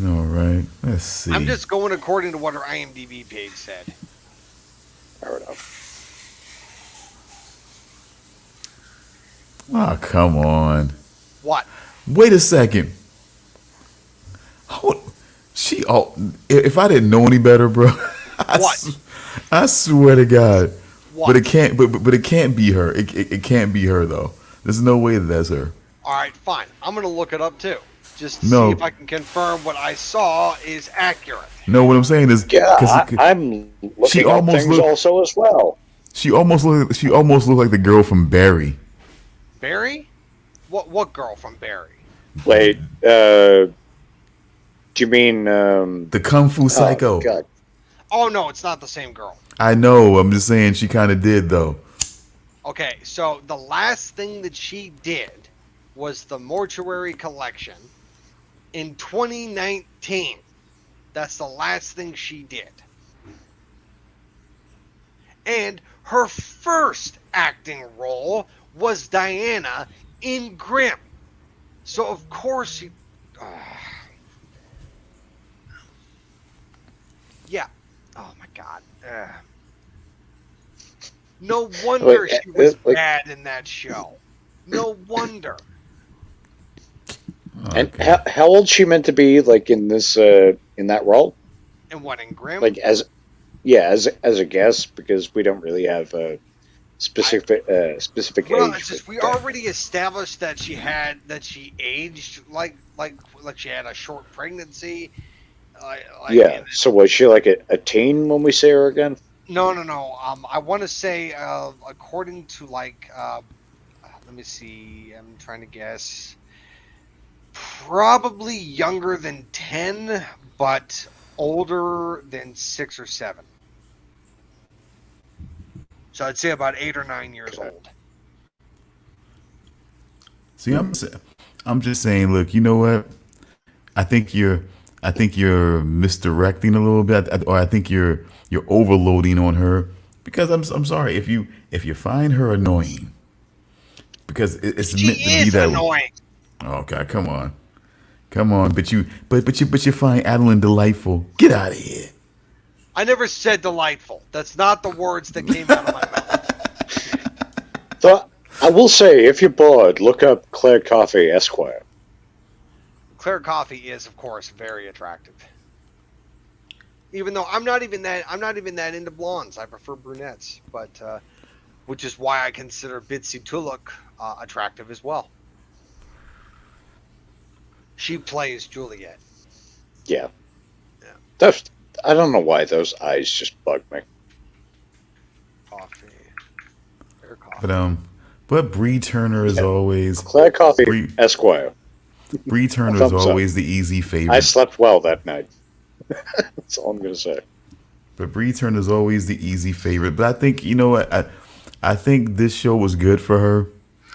D: All right. Let's see.
B: I'm just going according to what her IMDb page said.
C: Fair enough.
D: Oh, come on.
B: What?
D: Wait a second. If I didn't know any better, bro.
B: What?
D: I swear to God.
B: What?
D: But it can't. But it can't be her. It can't be her though. There's no way that that's her.
B: All right, fine. I'm gonna look it up too, just to
D: No.
B: see if I can confirm what I saw is accurate.
D: No, what I'm saying is,
C: Yeah, I'm
D: she
C: looking up
D: almost
C: things
D: looked-
C: also as well.
D: she almost looked like the girl from Barry.
B: Barry? What girl from Barry?
C: Wait, do you mean
D: The Kung Fu Psycho.
C: Oh, God.
B: Oh no, it's not the same girl.
D: I know. I'm just saying she kind of did though.
B: Okay, so the last thing that she did was the Mortuary Collection in 2019. That's the last thing she did. And her first acting role was Diana in Grimm. So of course she... yeah. Oh my god. No wonder
C: Wait,
B: she was
C: like-
B: bad in that show. No wonder.
C: And how old she meant to be, like in this in that role?
B: And what, in Grimm?
C: Like as a guess, because we don't really have a specific
B: Well,
C: age.
B: it's just,
C: with
B: we
C: that.
B: already established that she aged like she had a short pregnancy.
C: Yeah. So was she like a teen when we see her again?
B: No. I want to say, according to let me see. I'm trying to guess. Probably younger than 10, but older than 6 or 7. So I'd say about 8 or 9 years old.
D: See, I'm just saying. Look, you know what? I think you're misdirecting a little bit, or I think you're overloading on her. Because I'm sorry if you find her annoying, because it's
B: She
D: meant to
B: is
D: be that.
B: annoying.
D: Okay, come on. But you find Adeline delightful. Get out of here.
B: I never said delightful. That's not the words that came out of my mouth.
C: Though I will say, if you're bored, look up Claire Coffey Esquire.
B: Claire Coffey is, of course, very attractive. Even though I'm not even that into blondes. I prefer brunettes, but which is why I consider Bitsy Tulloch attractive as well. She plays Juliet.
C: Yeah.
B: Yeah.
C: I don't know why those eyes just bug me.
B: Coffee. Claire Coffey.
D: But Bree Turner is always
C: Claire Coffey
D: Bree-
C: Esquire.
D: Bree Turner is
C: Thumbs up.
D: always the easy favorite.
C: I slept well that night. That's all I'm going to say.
D: But Bree Turner is always the easy favorite. But I think, you know what? I think this show was good for her.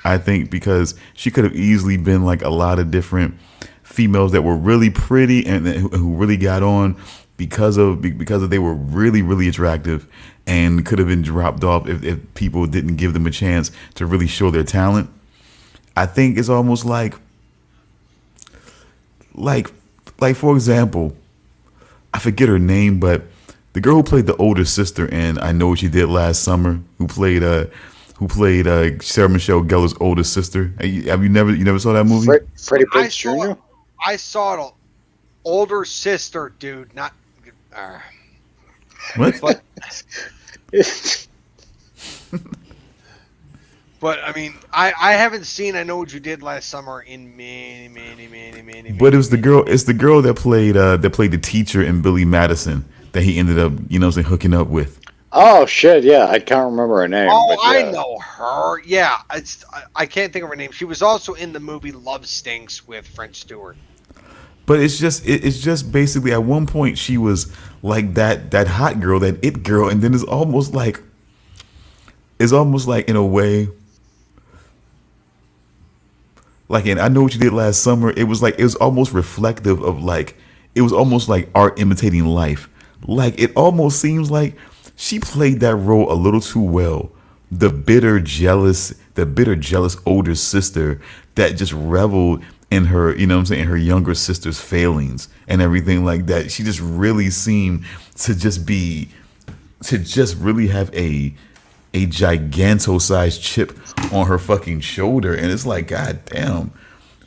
D: I think because she could have easily been like a lot of different females that were really pretty and who really got on because of they were really, really attractive and could have been dropped off if people didn't give them a chance to really show their talent. I think it's almost like for example, I forget her name, but the girl who played the older sister in I Know What You Did Last Summer, who played Sarah Michelle Gellar's older sister. You never saw that movie?
C: Freddie Prinze Jr.?
B: I saw it. Older sister, dude. Not.
D: What?
B: But I mean, I haven't seen I Know What You Did Last Summer in many.
D: But it was the girl. It's the girl that played the teacher in Billy Madison that he ended up, hooking up with.
C: Oh shit! Yeah, I can't remember her name.
B: Oh,
C: but yeah.
B: I know her. Yeah, I can't think of her name. She was also in the movie Love Stinks with French Stewart.
D: But it's just basically at one point she was like that hot girl, that it girl, and then it's almost like in a way. Like in I Know What You Did Last Summer, it was almost reflective of it was almost like art imitating life. Like it almost seems like she played that role a little too well. The bitter, jealous older sister that just reveled in her, her younger sister's failings and everything like that. She just really seemed to just really have a giganto-sized chip on her fucking shoulder, and it's like, god damn,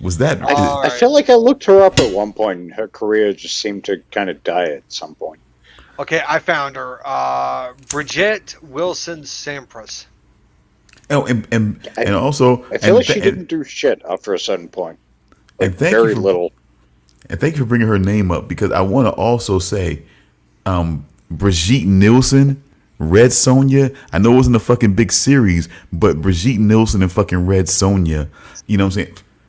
D: was that?
C: I feel like I looked her up at one point, and her career just seemed to kind of die at some point.
B: Okay, I found her. Bridget Wilson Sampras.
D: Oh, and also,
C: I feel like she didn't do shit after a certain point.
D: And thank
C: very
D: you for,
C: little.
D: And thank you for bringing her name up, because I want to also say, Brigitte Nielsen, Red Sonja. I know it wasn't a fucking big series, but Brigitte Nielsen and fucking Red Sonja,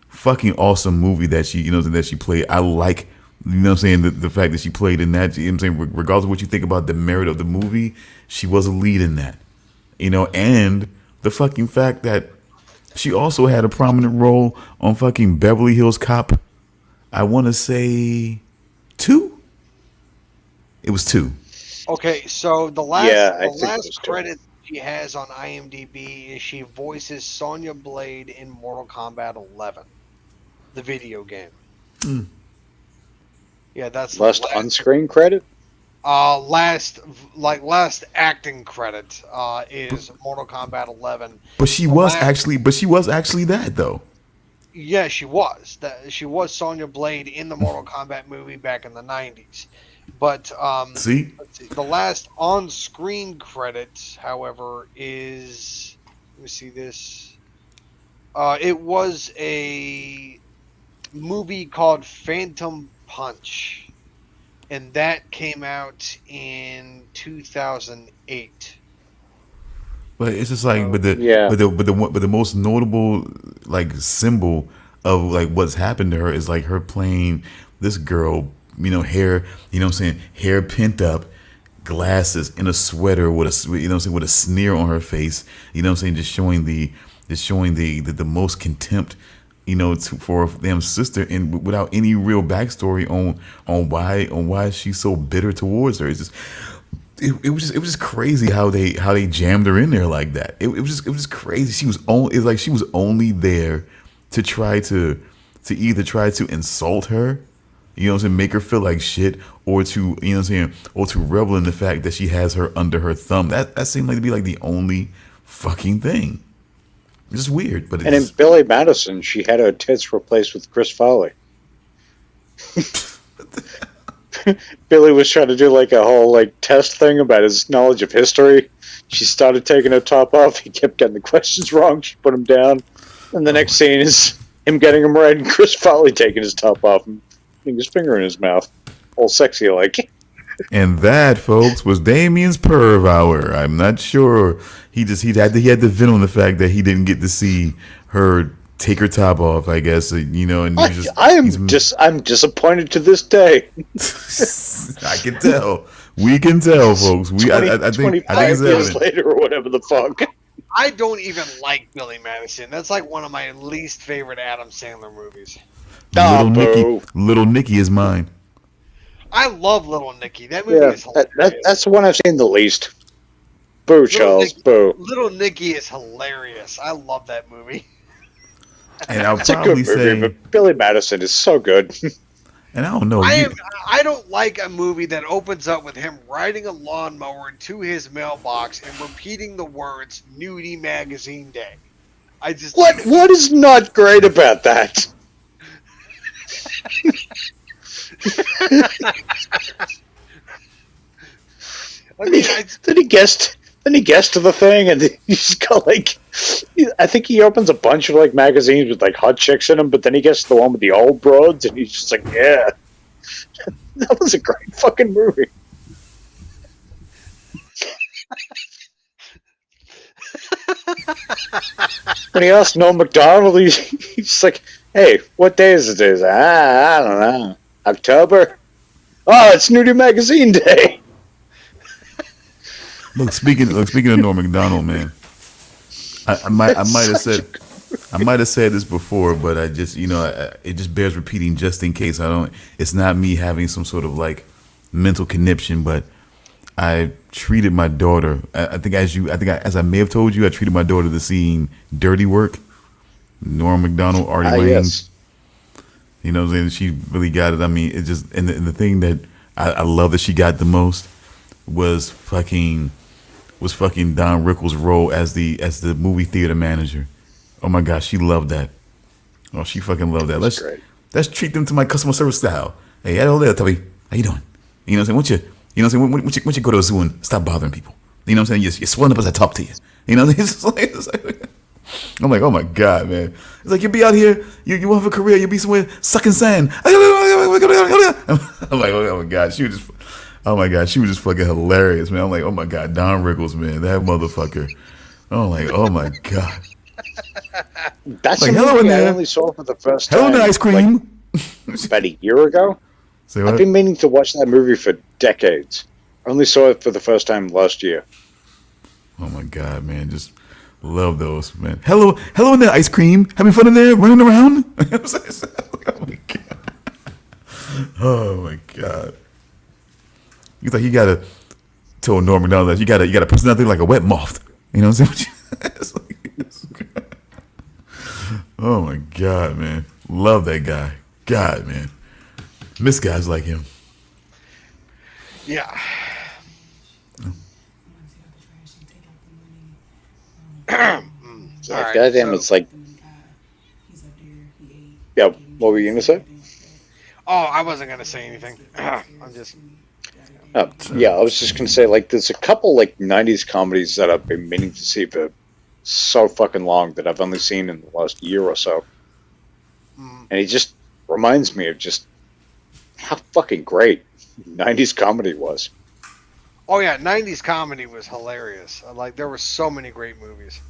D: fucking awesome movie that she, that she played. I like, the fact that she played in that. Regardless of what you think about the merit of the movie, she was a lead in that. And the fucking fact that she also had a prominent role on fucking Beverly Hills Cop. I want to say 2. It was 2.
B: Okay, so the last
C: too.
B: credit she has on IMDb is she voices Sonya Blade in Mortal Kombat 11, the video game. Yeah, that's
C: Last on-screen credit?
B: Last acting credit is Mortal Kombat 11.
D: But she was actually that though.
B: Yeah, she was. She was Sonya Blade in the Mortal Kombat movie back in the 90s. But let's see, the last on-screen credit, however, is, let me see this. It was a movie called Phantom Punch, and that came out in 2008.
D: But it's just like, but the most notable symbol of what's happened to her is her playing this girl. Hair, hair pent up, glasses, in a sweater with a, with a sneer on her face, just showing the most contempt, for them sister, and without any real backstory on why she's so bitter towards her. It's just, it was just crazy how they jammed her in there like that. It was just crazy. She was only there to try to either try to insult her, make her feel like shit, or to, or to revel in the fact that she has her under her thumb. That seemed like to be the only fucking thing. It's just weird, but
C: And in
D: it's
C: Billy Madison, she had her tits replaced with Chris Farley. Billy was trying to do like a whole like test thing about his knowledge of history. She started taking her top off. He kept getting the questions wrong. She put him down. And the next scene is him getting him right and Chris Farley taking his top off and putting his finger in his mouth. All sexy like.
D: and that, folks, was Damian's perv hour. I'm not sure. He had the vent on the fact that he didn't get to see her take her top off, I guess, you know, and
C: I'm disappointed to this day.
D: I can tell. We can tell, folks. I think
C: 25
D: it's
C: years
D: evident.
C: later or whatever the fuck.
B: I don't even like Billy Madison. That's like one of my least favorite Adam Sandler movies.
D: Little Nicky is mine.
B: I love Little Nicky. That movie is hilarious.
C: That's the one I've seen the least. Boo, Charles, boo.
B: Little Nicky is hilarious. I love that movie.
D: And I'll
C: It's a
D: probably
C: good movie,
D: say,
C: but Billy Madison is so good.
D: and I don't know.
B: I don't like a movie that opens up with him riding a lawnmower to his mailbox and repeating the words "Nudie Magazine Day." I just
C: What is not great about that? Then he gets to the thing, and he's got like, I think he opens a bunch of like magazines with like hot chicks in them, but then he gets to the one with the old broads, and he's just like, yeah, that was a great fucking movie. When he asked Norm Macdonald, he's like, hey, what day is it? I don't know. October? Oh, it's Nudie Magazine Day.
D: Look, speaking of Norm Macdonald, man, I might have said this before, but I just it just bears repeating just in case I don't. It's not me having some sort of like mental conniption, but I treated my daughter. As I may have told you, I treated my daughter to seeing Dirty Work, Norm Macdonald, Artie Lang.
C: Yes.
D: You know what I'm saying? She really got it. I mean, it just and the thing that I love that she got the most was fucking Don Rickles' role as the movie theater manager. Oh my gosh, she loved that. Oh, she fucking loved that. Let's treat them to my customer service style. Hey, hello there, Tubby. How you doing? You know what I'm saying? Once you go to a zoo and stop bothering people. You know what I'm saying? You're swelling up as I talk to you. You know what I'm saying? It's like, I'm like, oh my God, man. It's like, you'll be out here, you have a career, you'll be somewhere sucking sand. I'm like, oh my God, she was just fucking hilarious, man. I'm like, oh my God, Don Rickles, man, that motherfucker. I'm like, oh my God.
C: That's
D: like,
C: a
D: hello
C: movie
D: in
C: I
D: there.
C: only saw for the first time.
D: Hello, in ice cream.
C: Like, about a year ago.
D: Say what?
C: I've been meaning to watch that movie for decades. I only saw it for the first time last year.
D: Oh my God, man, just love those, man. Hello in there, ice cream. Having fun in there, running around. Oh my God. Oh my God. You thought you gotta tell Norm Macdonald that you gotta put something like a wet moth. You know what I'm saying? Oh my God, man. Love that guy. God, man. Miss guys like him.
B: Yeah.
C: Yeah, goddamn, it's like. Yeah, what were you gonna say?
B: Oh, I wasn't gonna say anything. I'm just.
C: Yeah, I was just gonna say, like, there's a couple like '90s comedies that I've been meaning to see for so fucking long that I've only seen in the last year or so, and it just reminds me of just how fucking great '90s comedy was.
B: Oh yeah, '90s comedy was hilarious. Like, there were so many great movies.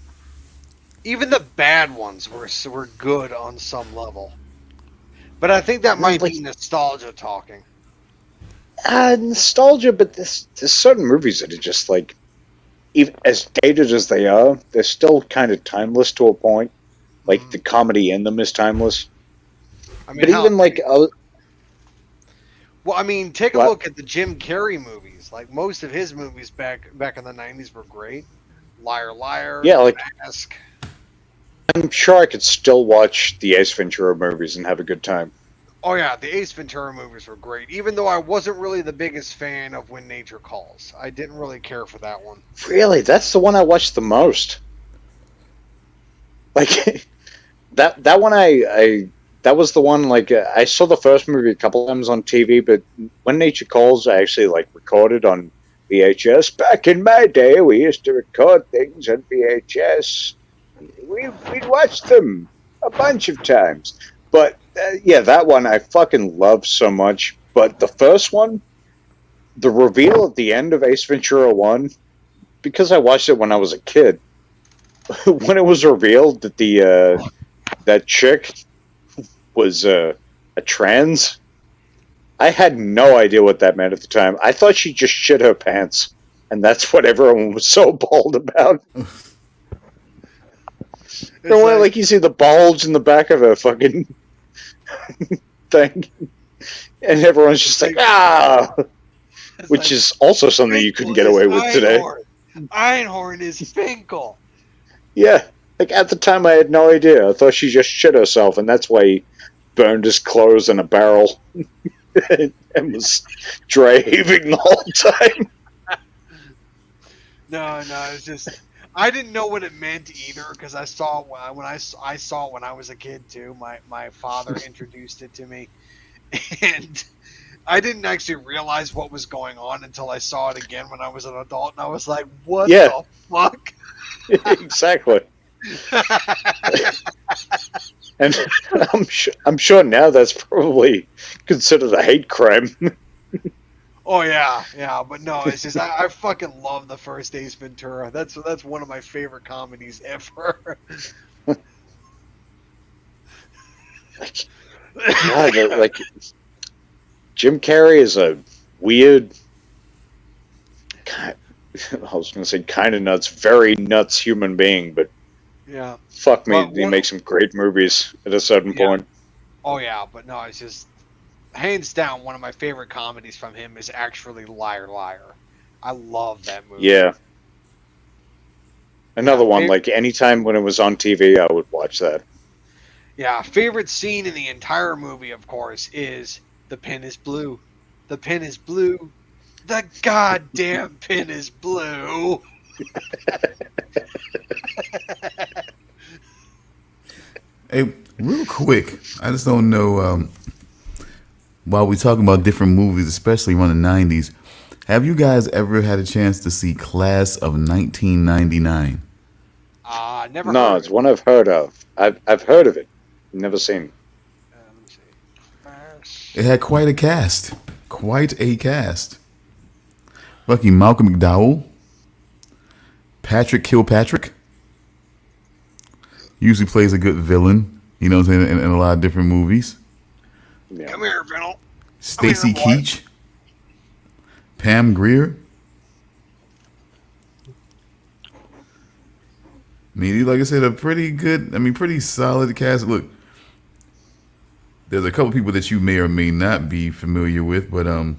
B: Even the bad ones were good on some level. But I think that might be nostalgia talking.
C: Nostalgia, but there's certain movies that are just like, even as dated as they are, they're still kind of timeless to a point. Like the comedy in them is timeless.
B: I mean,
C: but even like,
B: well, I mean, take a look at the Jim Carrey movies. Like, most of his movies back in the '90s were great. Liar, Liar.
C: Yeah, like
B: Mask.
C: I'm sure I could still watch the Ace Ventura movies and have a good time.
B: Oh yeah, the Ace Ventura movies were great. Even though I wasn't really the biggest fan of When Nature Calls, I didn't really care for that one.
C: Really, that's the one I watched the most. Like that one I that was the one like I saw the first movie a couple times on TV, but When Nature Calls I actually like recorded on VHS. Back in my day, we used to record things on VHS. We'd watch them a bunch of times. But yeah, that one I fucking love so much. But the first one, the reveal at the end of Ace Ventura 1, because I watched it when I was a kid, when it was revealed that the that chick was a trans, I had no idea what that meant at the time. I thought she just shit her pants, and that's what everyone was so bald about. Like you see the bulge in the back of a fucking thing, and everyone's just like, ah! Which like, is also something you couldn't get away with today.
B: Einhorn is Finkel.
C: Yeah, like at the time I had no idea. I thought she just shit herself, and that's why he burned his clothes in a barrel and was dry heaving the whole time.
B: No, it's just I didn't know what it meant either because I saw it when I saw it when I was a kid too. My father introduced it to me, and I didn't actually realize what was going on until I saw it again when I was an adult, and I was like, "What the fuck?"
C: Exactly. And I'm sure now that's probably considered a hate crime.
B: Oh yeah, but no, it's just I fucking love the first Ace Ventura. That's one of my favorite comedies ever.
C: like Jim Carrey is a weird, I was going to say kind of nuts, very nuts human being, but
B: yeah,
C: fuck me, he makes some great movies at a certain point.
B: Oh yeah, but no, it's just hands down one of my favorite comedies from him is actually Liar Liar. I love that movie.
C: Yeah. Another one, like anytime when it was on TV, I would watch that.
B: Yeah, favorite scene in the entire movie, of course, is the pen is blue. The pen is blue. The goddamn pen is blue.
D: Hey, real quick, I just don't know, while we're talking about different movies, especially around the 90s, have you guys ever had a chance to see Class of 1999?
B: Never
C: No,
B: heard
C: it's one I've heard of. I've heard of it. Never seen.
B: Let me see.
D: It had quite a cast. Quite a cast. Lucky Malcolm McDowell. Patrick Kilpatrick. Usually plays a good villain, you know what I'm saying, in a lot of different movies.
C: Yeah.
B: Come here, Vinyl.
D: Stacy Keach. Pam Grier. I mean, like I said, a pretty good, pretty solid cast. Look, there's a couple people that you may or may not be familiar with, but and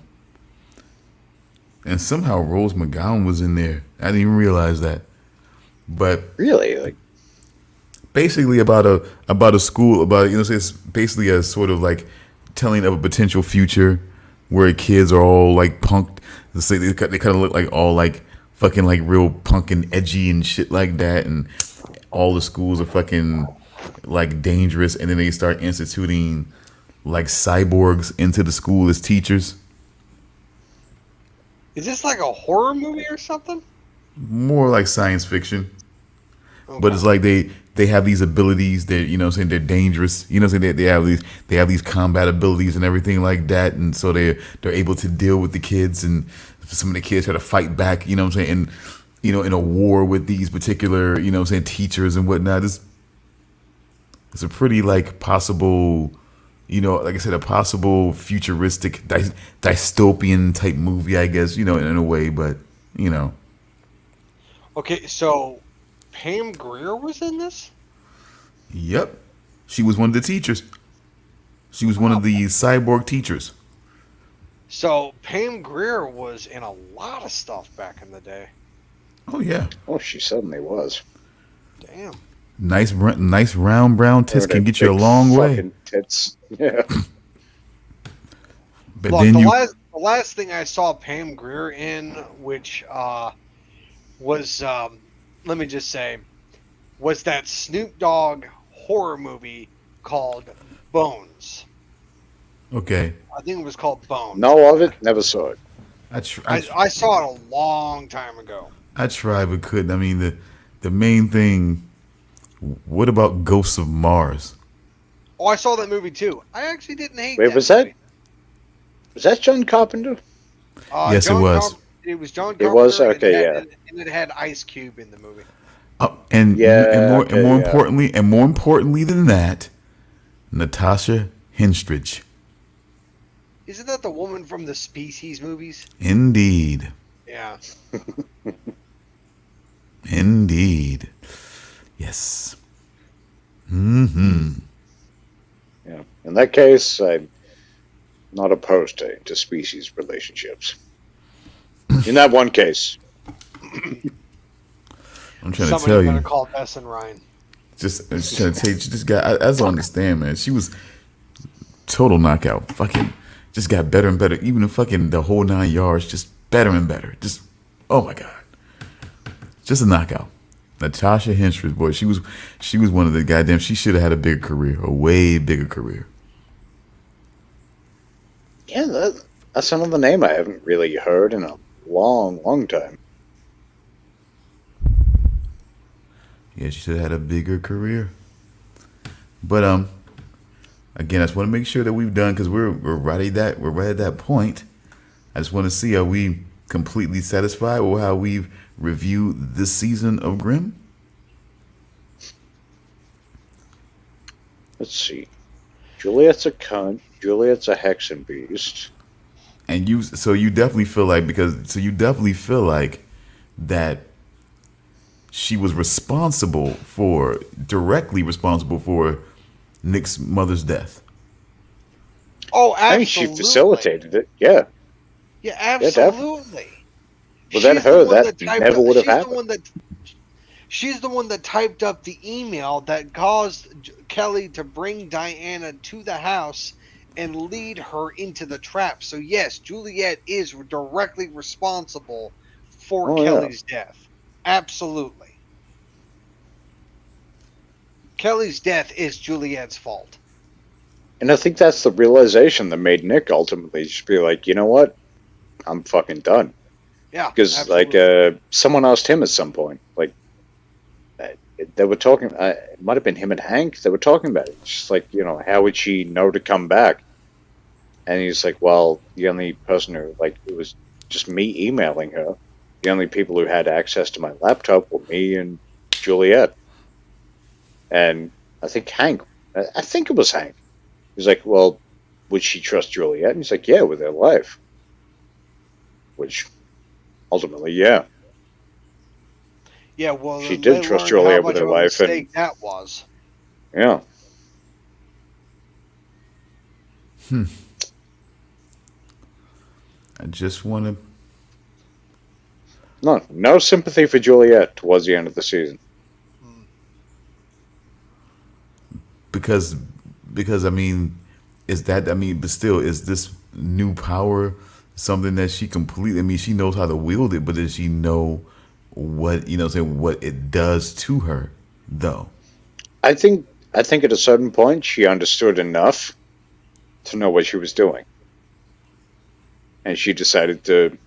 D: somehow Rose McGowan was in there. I didn't even realize that. But
C: really, like,
D: basically about a school, it's basically a sort of like telling of a potential future where kids are all like punked. They kind of look like all like fucking like real punk and edgy and shit like that, and all the schools are fucking like dangerous, and then they start instituting like cyborgs into the school as teachers.
B: Is this like a horror movie or something?
D: More like science fiction.
B: Okay.
D: But it's like they have these abilities that, you know what I'm saying, they're dangerous. You know what I'm saying? They have these combat abilities and everything like that, and so they're able to deal with the kids, and some of the kids try to fight back, you know what I'm saying, and you know, in a war with these particular, you know what I'm saying, teachers and whatnot. It's a pretty like possible, you know, like I said, a possible futuristic dystopian type movie, I guess, you know, in a way, but you know.
B: Okay, so Pam Grier was in this?
D: Yep. She was one of the teachers. She was one of the cyborg teachers.
B: So Pam Grier was in a lot of stuff back in the day.
D: Oh yeah.
C: oh, she suddenly was.
B: Damn.
D: Nice round brown tits can get you a long way.
C: Tits. Yeah.
D: But
B: Look,
D: then
B: the last thing I saw Pam Grier in, which was, let me just say, was that Snoop Dogg horror movie called Bones.
D: Okay.
B: I think it was called Bones.
C: Know of it, never saw it.
B: I saw it a long time ago.
D: I tried but couldn't. I mean, the main thing. What about Ghosts of Mars?
B: Oh, I saw that movie too. I actually didn't hate
C: Wait,
B: that
C: was
B: movie.
C: that John Carpenter?
D: Yes, it was.
B: It was John
C: It
B: Carpenter.
C: was?
B: and
C: Okay,
B: it had,
C: yeah.
B: And it had Ice Cube in the movie.
D: And
C: Yeah,
D: more
C: yeah.
D: importantly than that, Natasha Henstridge.
B: Isn't that the woman from the Species movies?
D: Indeed.
B: Yeah.
D: Indeed. Yes. Mm-hmm.
C: Yeah. In that case, I'm not opposed to interspecies relationships. In that one case.
D: I'm trying to
B: Somebody
D: tell
B: better
D: you.
B: call Bess and Ryan.
D: I'm just trying to tell you, this guy, I don't understand, man. She was total knockout. Fucking just got better and better. Even the whole 9 yards, just better and better. Just, oh my God. Just a knockout. Natasha Henstridge, boy, she was one of the goddamn, she should have had a bigger career, a way bigger career.
C: Yeah, that's another name I haven't really heard in a long, long time.
D: Yeah, she should have had a bigger career. But again, I just want to make sure that we've done, because we're right at that point. I just want to see, are we completely satisfied with how we've reviewed this season of Grimm?
C: Let's see. Juliet's a cunt. Juliet's a hex and beast.
D: And you definitely feel like that she was directly responsible for Nick's mother's death.
B: Oh,
C: I
B: absolutely.
C: think she facilitated it. Yeah.
B: Yeah,
C: definitely.
B: absolutely.
C: Without
B: She's
C: her,
B: the one
C: that
B: typed
C: never
B: up-
C: would have
B: she's the
C: happened.
B: one that- She's the one that typed up the email that caused Kelly to bring Diana to the house and lead her into the trap. So yes, Juliet is directly responsible for
C: Oh, yeah.
B: Kelly's death. Absolutely. Kelly's death is Juliet's fault.
C: And I think that's the realization that made Nick ultimately just be like, you know what? I'm fucking done.
B: Yeah.
C: Because,
B: absolutely.
C: someone asked him at some point, they were talking, it might have been him and Hank, they were talking about it. It's just like, how would she know to come back? And he's like, well, the only person who, it was just me emailing her. The only people who had access to my laptop were me and Juliet. And I think it was Hank. He's like, well, would she trust Juliet? And he's like, yeah, with her life. Which, ultimately, yeah.
B: Yeah, well,
C: She
B: then
C: did
B: they
C: trust
B: learned
C: Juliet
B: how
C: with
B: much
C: her
B: of a
C: life, and-
B: mistake that was.
C: Yeah.
D: I just want to.
C: No sympathy for Juliet towards the end of the season.
D: Because I mean, but still, is this new power something that she completely? I mean, she knows how to wield it, but does she know what what it does to her, though?
C: I think at a certain point she understood enough to know what she was doing, and she decided to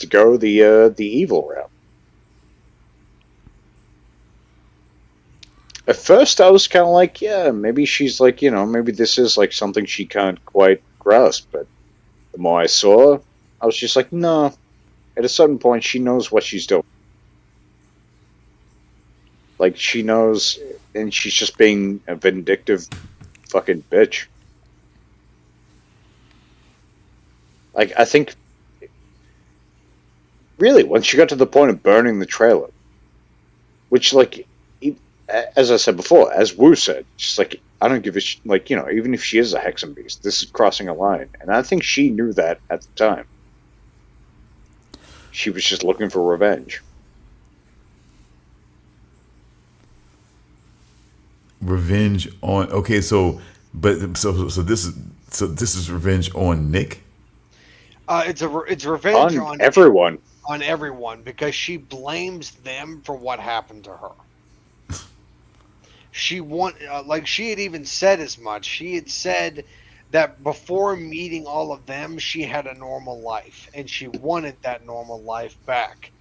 C: go the evil route. At first, I was kind of like, yeah, maybe she's maybe this is something she can't quite grasp. But the more I saw, I was just like, no. At a certain point, she knows what she's doing. She knows, and she's just being a vindictive fucking bitch. I think, really, when she got to the point of burning the trailer, which, as I said before, as Wu said, she's like, I don't give a even if she is a hexen beast, this is crossing a line. And I think she knew that at the time. She was just looking for revenge.
D: Revenge on so this is revenge on Nick.
B: It's revenge
C: On everyone.
B: on everyone because she blames them for what happened to her. Like she had even said as much. She had said that before meeting all of them, she had a normal life and she wanted that normal life back.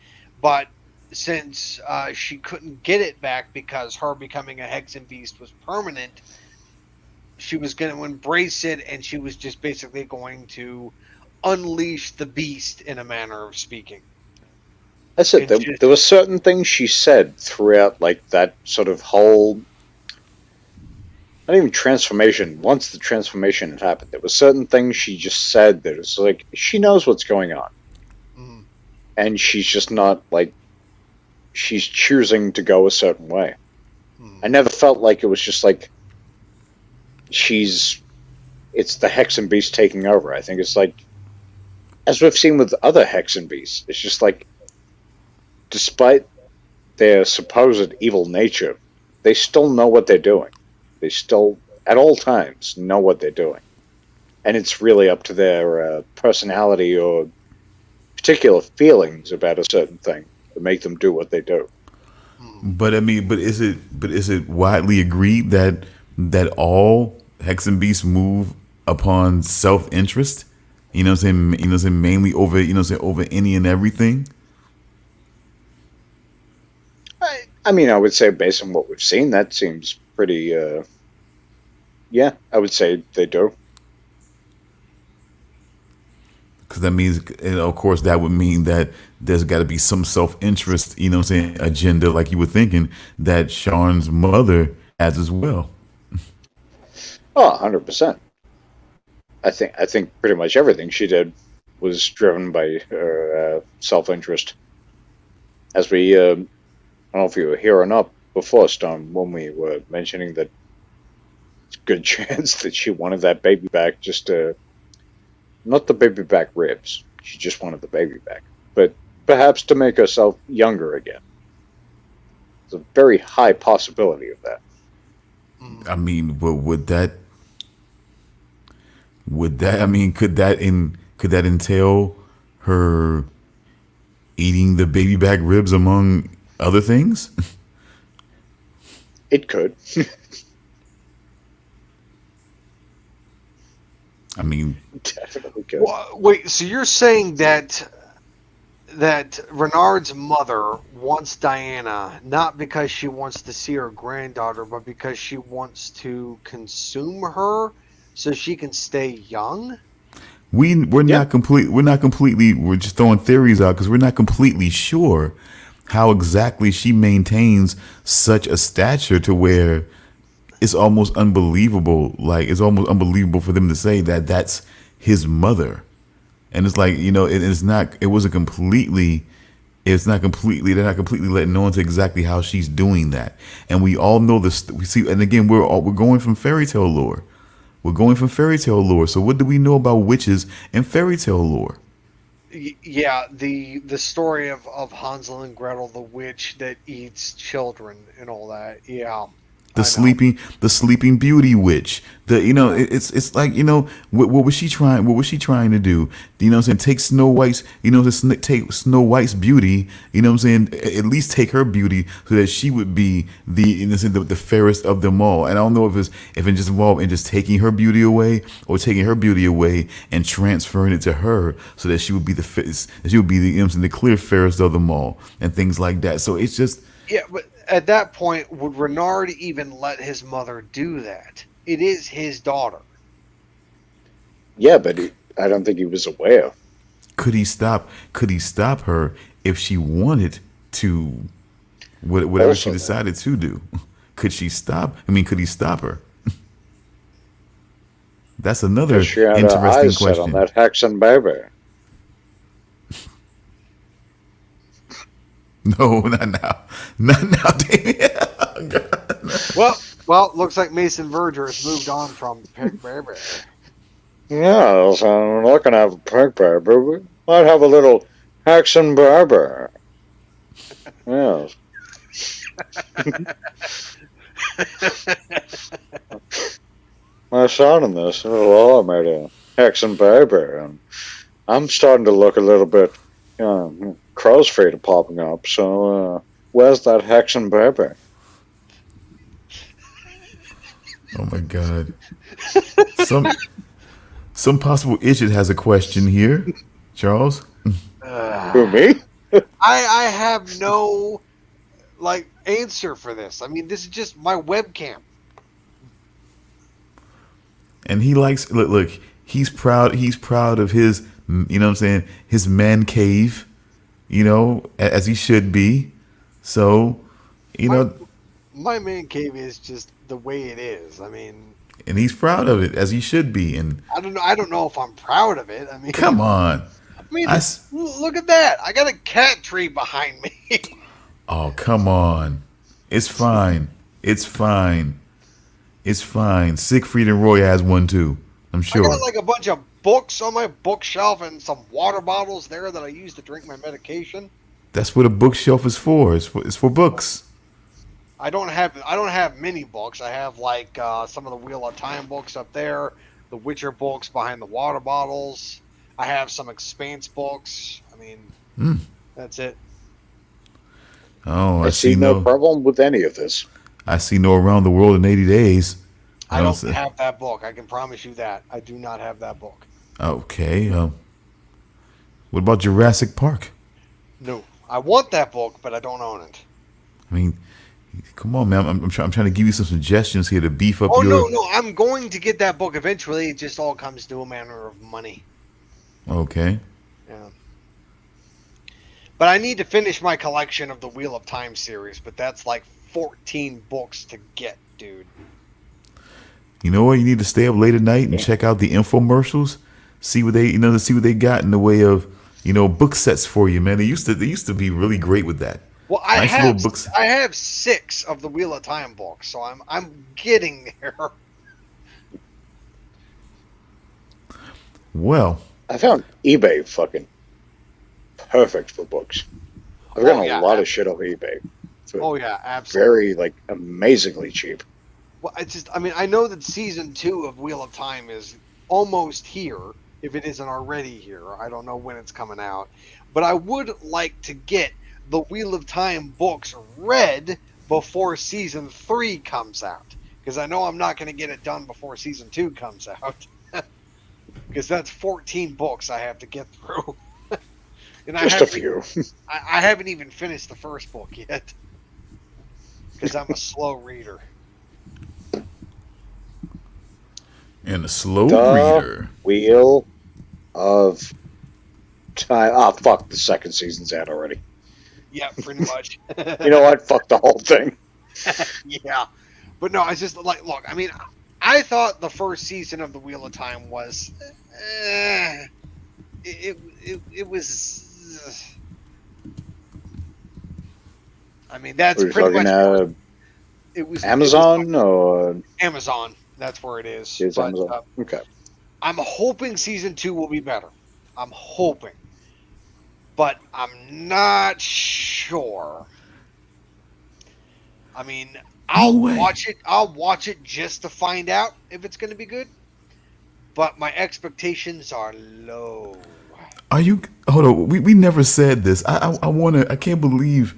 B: But since she couldn't get it back because her becoming a Hexen Beast was permanent, she was going to embrace it and she was just basically going to unleash the beast in a manner of speaking.
C: I said there were certain things she said throughout, like that sort of whole, not even transformation. Once the transformation had happened, there were certain things she just said that it's like she knows what's going on, and she's just not like she's choosing to go a certain way. I never felt like it was just like it's the Hexen Beast taking over. I think it's like, as we've seen with other Hexen Beasts, it's just like, despite their supposed evil nature, they still know what they're doing. They still, at all times, know what they're doing. And it's really up to their personality or particular feelings about a certain thing to make them do what they do.
D: But I mean, is it widely agreed that all Hexen beasts move upon self-interest? You know what I'm saying? You know what I'm saying? Mainly over, you know what I'm saying, over any and everything?
C: I mean, I would say based on what we've seen, that seems pretty, yeah, I would say they do.
D: Because that means, and of course, that would mean that there's got to be some self-interest, you know what I'm saying, agenda, like you were thinking, that Sean's mother has as well.
C: Oh, 100%. I think pretty much everything she did was driven by her self-interest. As we, I don't know if you were here or not before, Stone, when we were mentioning that it's a good chance that she wanted that baby back, just not the baby back ribs. She just wanted the baby back. But perhaps to make herself younger again. There's a very high possibility of that.
D: I mean, would that? I mean, could that entail her eating the baby back ribs among other things?
C: It could.
D: I mean,
C: definitely could.
B: Wait, so you're saying that Renard's mother wants Diana not because she wants to see her granddaughter, but because she wants to consume her so she can stay young?
D: we're not completely. We're just throwing theories out because we're not completely sure how exactly she maintains such a stature to where it's almost unbelievable. Like, it's almost unbelievable for them to say that that's his mother. And it's like, you know, it's not completely they're not completely letting on to exactly how she's doing that. And we all know this. We see, and again, we're going from fairy tale lore. We're going from fairy tale lore. So what do we know about witches and fairy tale lore?
B: Yeah, the story of Hansel and Gretel, the witch that eats children and all that. Yeah.
D: The sleeping beauty witch. It's like, you know, what was she trying to do? You know what I'm saying? Take Snow White's, take Snow White's beauty, you know what I'm saying? At least take her beauty so that she would be the fairest of them all. And I don't know if it just involved in just taking her beauty away or taking her beauty away and transferring it to her so that she would be the clear fairest of them all and things like that. So it's just,
B: yeah, but at that point, would Renard even let his mother do that? It is his daughter.
C: Yeah, but I don't think he was aware.
D: Could he stop her if she wanted to, whatever
C: Also,
D: she decided to do? Could he stop her? That's another
C: she had her
D: interesting
C: eyes set
D: question.
C: on that Hexen baby.
D: No, not now. Not now, Damian.
B: Well, looks like Mason Verger has moved on from Pig Bear.
C: Yeah, so I'm not going to have a pig baby. We might have a little Hexen baby. Yes. My son in this, I made a Hexen baby, and I'm starting to look a little bit crossfade popping up, so where's that Hexen baby?
D: Oh my god. Some possible idiot has a question here, Charles.
C: Who, me?
B: I have no answer for this. I mean, this is just my webcam.
D: And he likes look, he's proud of his, you know what I'm saying, his man cave, you know, as he should be. So, you know,
B: My man cave is just the way it is. I mean,
D: and he's proud of it as he should be. And
B: I don't know if I'm proud of it. I mean,
D: come on.
B: I mean, look at that. I got a cat tree behind me.
D: Oh, come on. It's fine. It's fine. It's fine. Siegfried and Roy has one too. I'm sure.
B: I got like a bunch of books on my bookshelf and some water bottles there that I use to drink my medication.
D: That's what a bookshelf is for. It's for books.
B: I don't have many books. I have like some of the Wheel of Time books up there, the Witcher books behind the water bottles. I have some Expanse books. I mean, that's it.
D: Oh,
C: I see no problem with any of this.
D: I see no Around the World in 80 Days.
B: I don't have that book. I can promise you that. I do not have that book.
D: Okay. What about Jurassic Park?
B: No. I want that book, but I don't own it.
D: I mean, come on, man. I'm trying to give you some suggestions here to beef up your...
B: No. I'm going to get that book eventually. It just all comes to a matter of money.
D: Okay.
B: Yeah. But I need to finish my collection of the Wheel of Time series, but that's like 14 books to get, dude.
D: You know what? You need to stay up late at night and check out the infomercials. See what they got in the way of, book sets for you, man. They used to be really great with that.
B: Well, I have 6 of the Wheel of Time books, so I'm getting there.
D: Well,
C: I found eBay fucking perfect for books. I've gotten a lot of shit off eBay.
B: Absolutely.
C: Very amazingly cheap.
B: Well, I know that season 2 of Wheel of Time is almost here, if it isn't already here. I don't know when it's coming out. But I would like to get the Wheel of Time books read before season 3 comes out. Because I know I'm not going to get it done before season 2 comes out. Because that's 14 books I have to get through. And
C: Just a few.
B: I haven't even finished the first book yet. Because I'm a slow reader.
D: And a slow reader.
C: Wheel of Time. Oh, fuck. The second season's out already.
B: Yeah, pretty much.
C: You know what? Fuck the whole thing.
B: Yeah. But no, it's just like, look, I mean, I thought the first season of the Wheel of Time was... It was... I mean, that's pretty much... It was
C: Amazon or...
B: Amazon. That's where it is.
C: It's Amazon. Okay.
B: I'm hoping season 2 will be better. I'm hoping. But I'm not sure. I mean, I'll watch it just to find out if it's going to be good. But my expectations are low.
D: Hold on. We never said this. I can't believe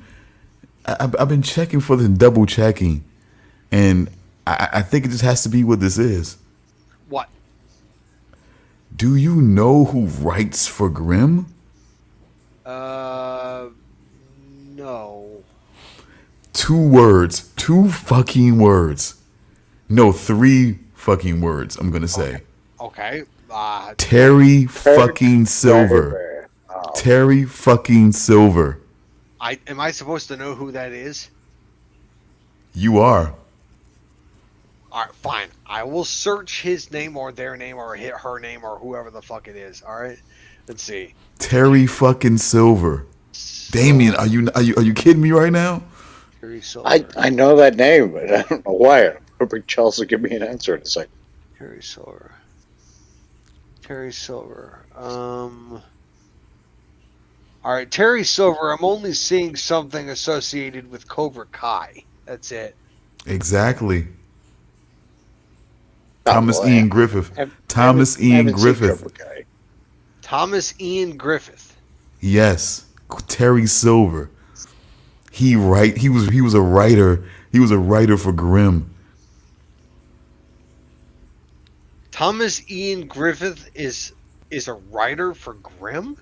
D: I've been checking for this and double checking. And I think it just has to be what this is.
B: What?
D: Do you know who writes for Grimm?
B: No.
D: 2 words. 2 fucking words. No, 3 fucking words, I'm going to say.
B: Okay.
D: Terry fucking Silver.
C: Oh.
D: Terry fucking Silver.
B: Am I supposed to know who that is?
D: You are.
B: All right, fine. I will search his name or their name or her name or whoever the fuck it is. All right, let's see.
D: Terry fucking Silver. Damian, are you kidding me right now?
B: Terry Silver.
C: I know that name, but I don't know why. I'm hoping Charles will give me an answer in a second.
B: Terry Silver. Terry Silver. All right, Terry Silver. I'm only seeing something associated with Cobra Kai. That's it.
D: Exactly.
C: Oh,
D: Thomas
C: boy.
D: Ian Griffith. Thomas Ian Griffith.
B: Thomas Ian Griffith.
D: Yes. Terry Silver. He was a writer. He was a writer for Grimm.
B: Thomas Ian Griffith is a writer for Grimm?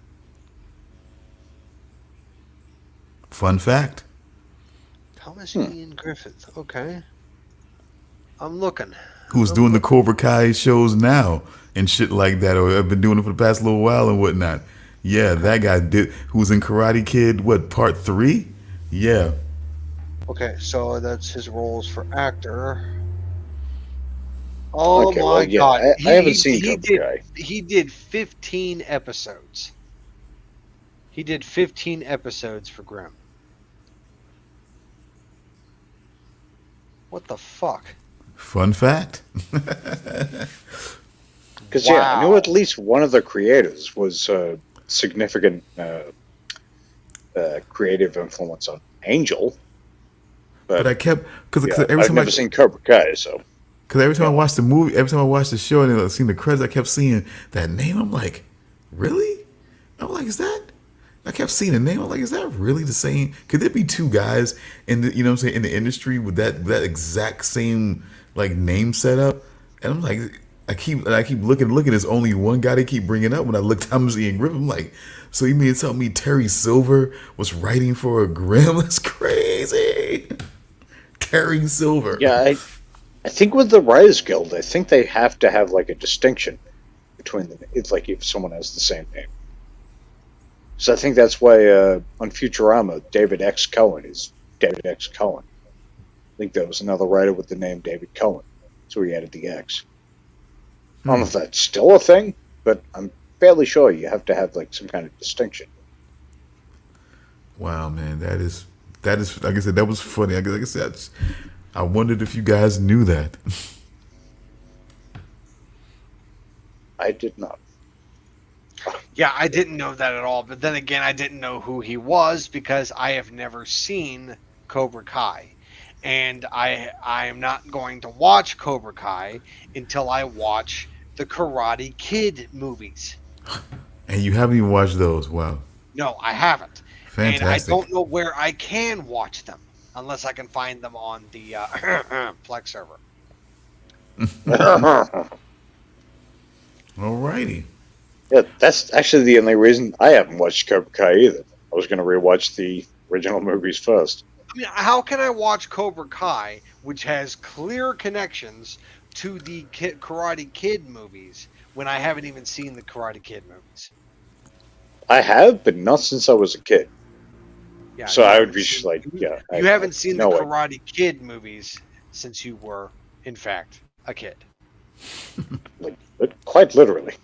D: Fun fact.
B: Thomas Ian Griffith. Okay. I'm looking.
D: Who's doing the Cobra Kai shows now and shit like that, or have been doing it for the past little while and whatnot. Yeah, that guy who was in Karate Kid, what, part 3? Yeah.
B: Okay, so that's his roles for actor. Oh
C: Okay,
B: my
C: well, yeah,
B: god.
C: I haven't seen Cobra Kai.
B: He did 15 episodes. He did 15 episodes for Grimm. What the fuck?
D: Fun fact.
C: Because yeah, I knew at least one of the creators was significant creative influence on Angel.
D: But I kept because
C: Yeah,
D: every
C: I've
D: time
C: never seen Cobra Kai, so
D: every time I watched the movie, every time I watched the show and I seen the credits, I kept seeing that name. I'm like, really? I'm like, is that? I kept seeing the name. I'm like, is that really the same? Could there be two guys in the, you know what I'm saying, in the industry with that exact same like name setup? And I'm like, I keep looking. There's only one guy they keep bringing up. When I look Thomas Ian Grimm, I'm like, so you mean to tell me Terry Silver was writing for a Grimm? That's crazy. Terry Silver.
C: yeah, I think with the Writers Guild, I think they have to have like a distinction between them. It's like if someone has the same name. So I think that's why on Futurama, David X. Cohen is David X. Cohen. I think there was another writer with the name David Cohen, so he added the X. I don't know if that's still a thing, but I'm fairly sure you have to have like some kind of distinction.
D: Wow, man, that is like I said, that was funny. Like I said, I wondered if you guys knew that.
C: I did not.
B: Yeah, I didn't know that at all. But then again, I didn't know who he was because I have never seen Cobra Kai. And I am not going to watch Cobra Kai until I watch the Karate Kid movies.
D: And you haven't even watched those. Wow.
B: No, I haven't.
D: Fantastic.
B: And I don't know where I can watch them unless I can find them on the Plex server.
D: Alrighty.
C: Yeah, that's actually the only reason I haven't watched Cobra Kai either. I was going to rewatch the original movies first.
B: I mean, how can I watch Cobra Kai, which has clear connections to the Karate Kid movies, when I haven't even seen the Karate Kid movies?
C: I have, but not since I was a kid.
B: Yeah,
C: So
B: you
C: I would
B: haven't
C: be
B: seen-
C: like, yeah.
B: You haven't seen the
C: no way.
B: Karate Kid movies since you were, in fact, a kid.
C: But quite literally.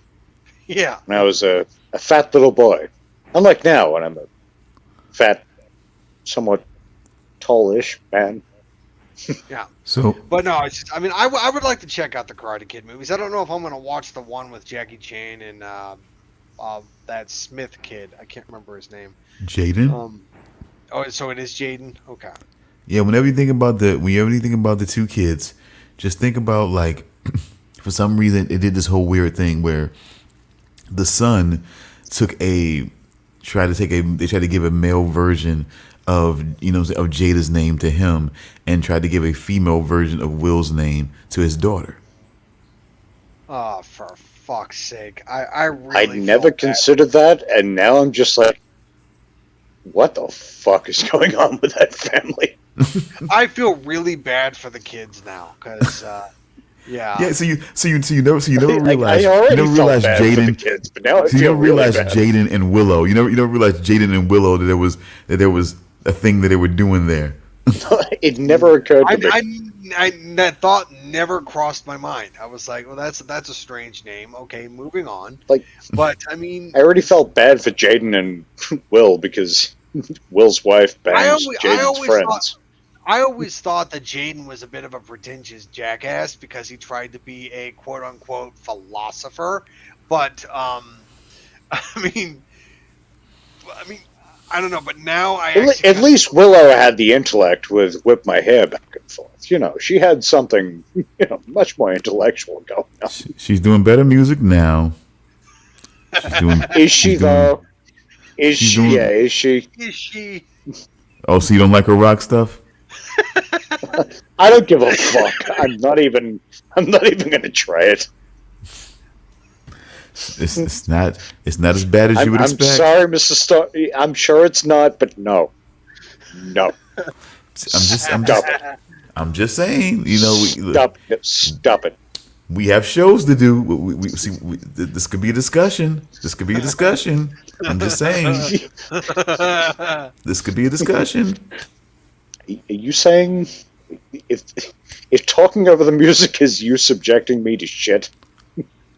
B: Yeah.
C: When I was a fat little boy. Unlike now, when I'm a fat, somewhat tallish man.
B: Yeah.
D: So
B: But no, it's just, I mean, I would like to check out the Karate Kid movies. I don't know if I'm going to watch the one with Jackie Chan and that Smith kid. I can't remember his name.
D: Jaden.
B: Oh, so it is Jaden? Okay.
D: Yeah. Whenever you think about the two kids, just think about like, for some reason it did this whole weird thing where the son tried to give a male version of of Jada's name to him and tried to give a female version of Will's name to his daughter.
B: Oh, for fuck's sake. I really
C: I'd never
B: feel bad.
C: considered that, and now I'm just like, what the fuck is going on with that family?
B: I feel really bad for the kids now, because, yeah.
D: Yeah. So you never realize
C: I already
D: you never
C: felt
D: realize
C: bad for the
D: Jaden.
C: kids, but now I
D: So you
C: feel
D: don't
C: really
D: realize
C: bad.
D: Jaden and Willow. You don't realize Jaden and Willow that there was a thing that they were doing there.
C: It never occurred to me.
B: That thought never crossed my mind. I was like, well, that's a strange name. Okay, moving on.
C: Like,
B: But, I mean,
C: I already felt bad for Jaden and Will because Will's wife bangs Jaden's friends.
B: I always thought that Jaden was a bit of a pretentious jackass because he tried to be a quote-unquote philosopher. But, I mean, I don't know. But now
C: At least Willow had the intellect with whip my hair back and forth. You know, she had something, much more intellectual going on.
D: She's doing better music now.
C: Is she though? Is
D: She's
C: she?
D: doing-
C: Yeah, is she?
B: Is she?
D: Oh, so you don't like her rock stuff?
C: I don't give a fuck. I'm not even gonna try it.
D: It's not as bad as you would
C: I'm
D: expect.
C: sorry, Mrs. Star. I'm sure it's not, but no.
D: I'm just saying. You know,
C: Stop it.
D: we have shows to do. This could be a discussion. I'm just saying. This could be a discussion.
C: Are you saying if talking over the music is you subjecting me to shit?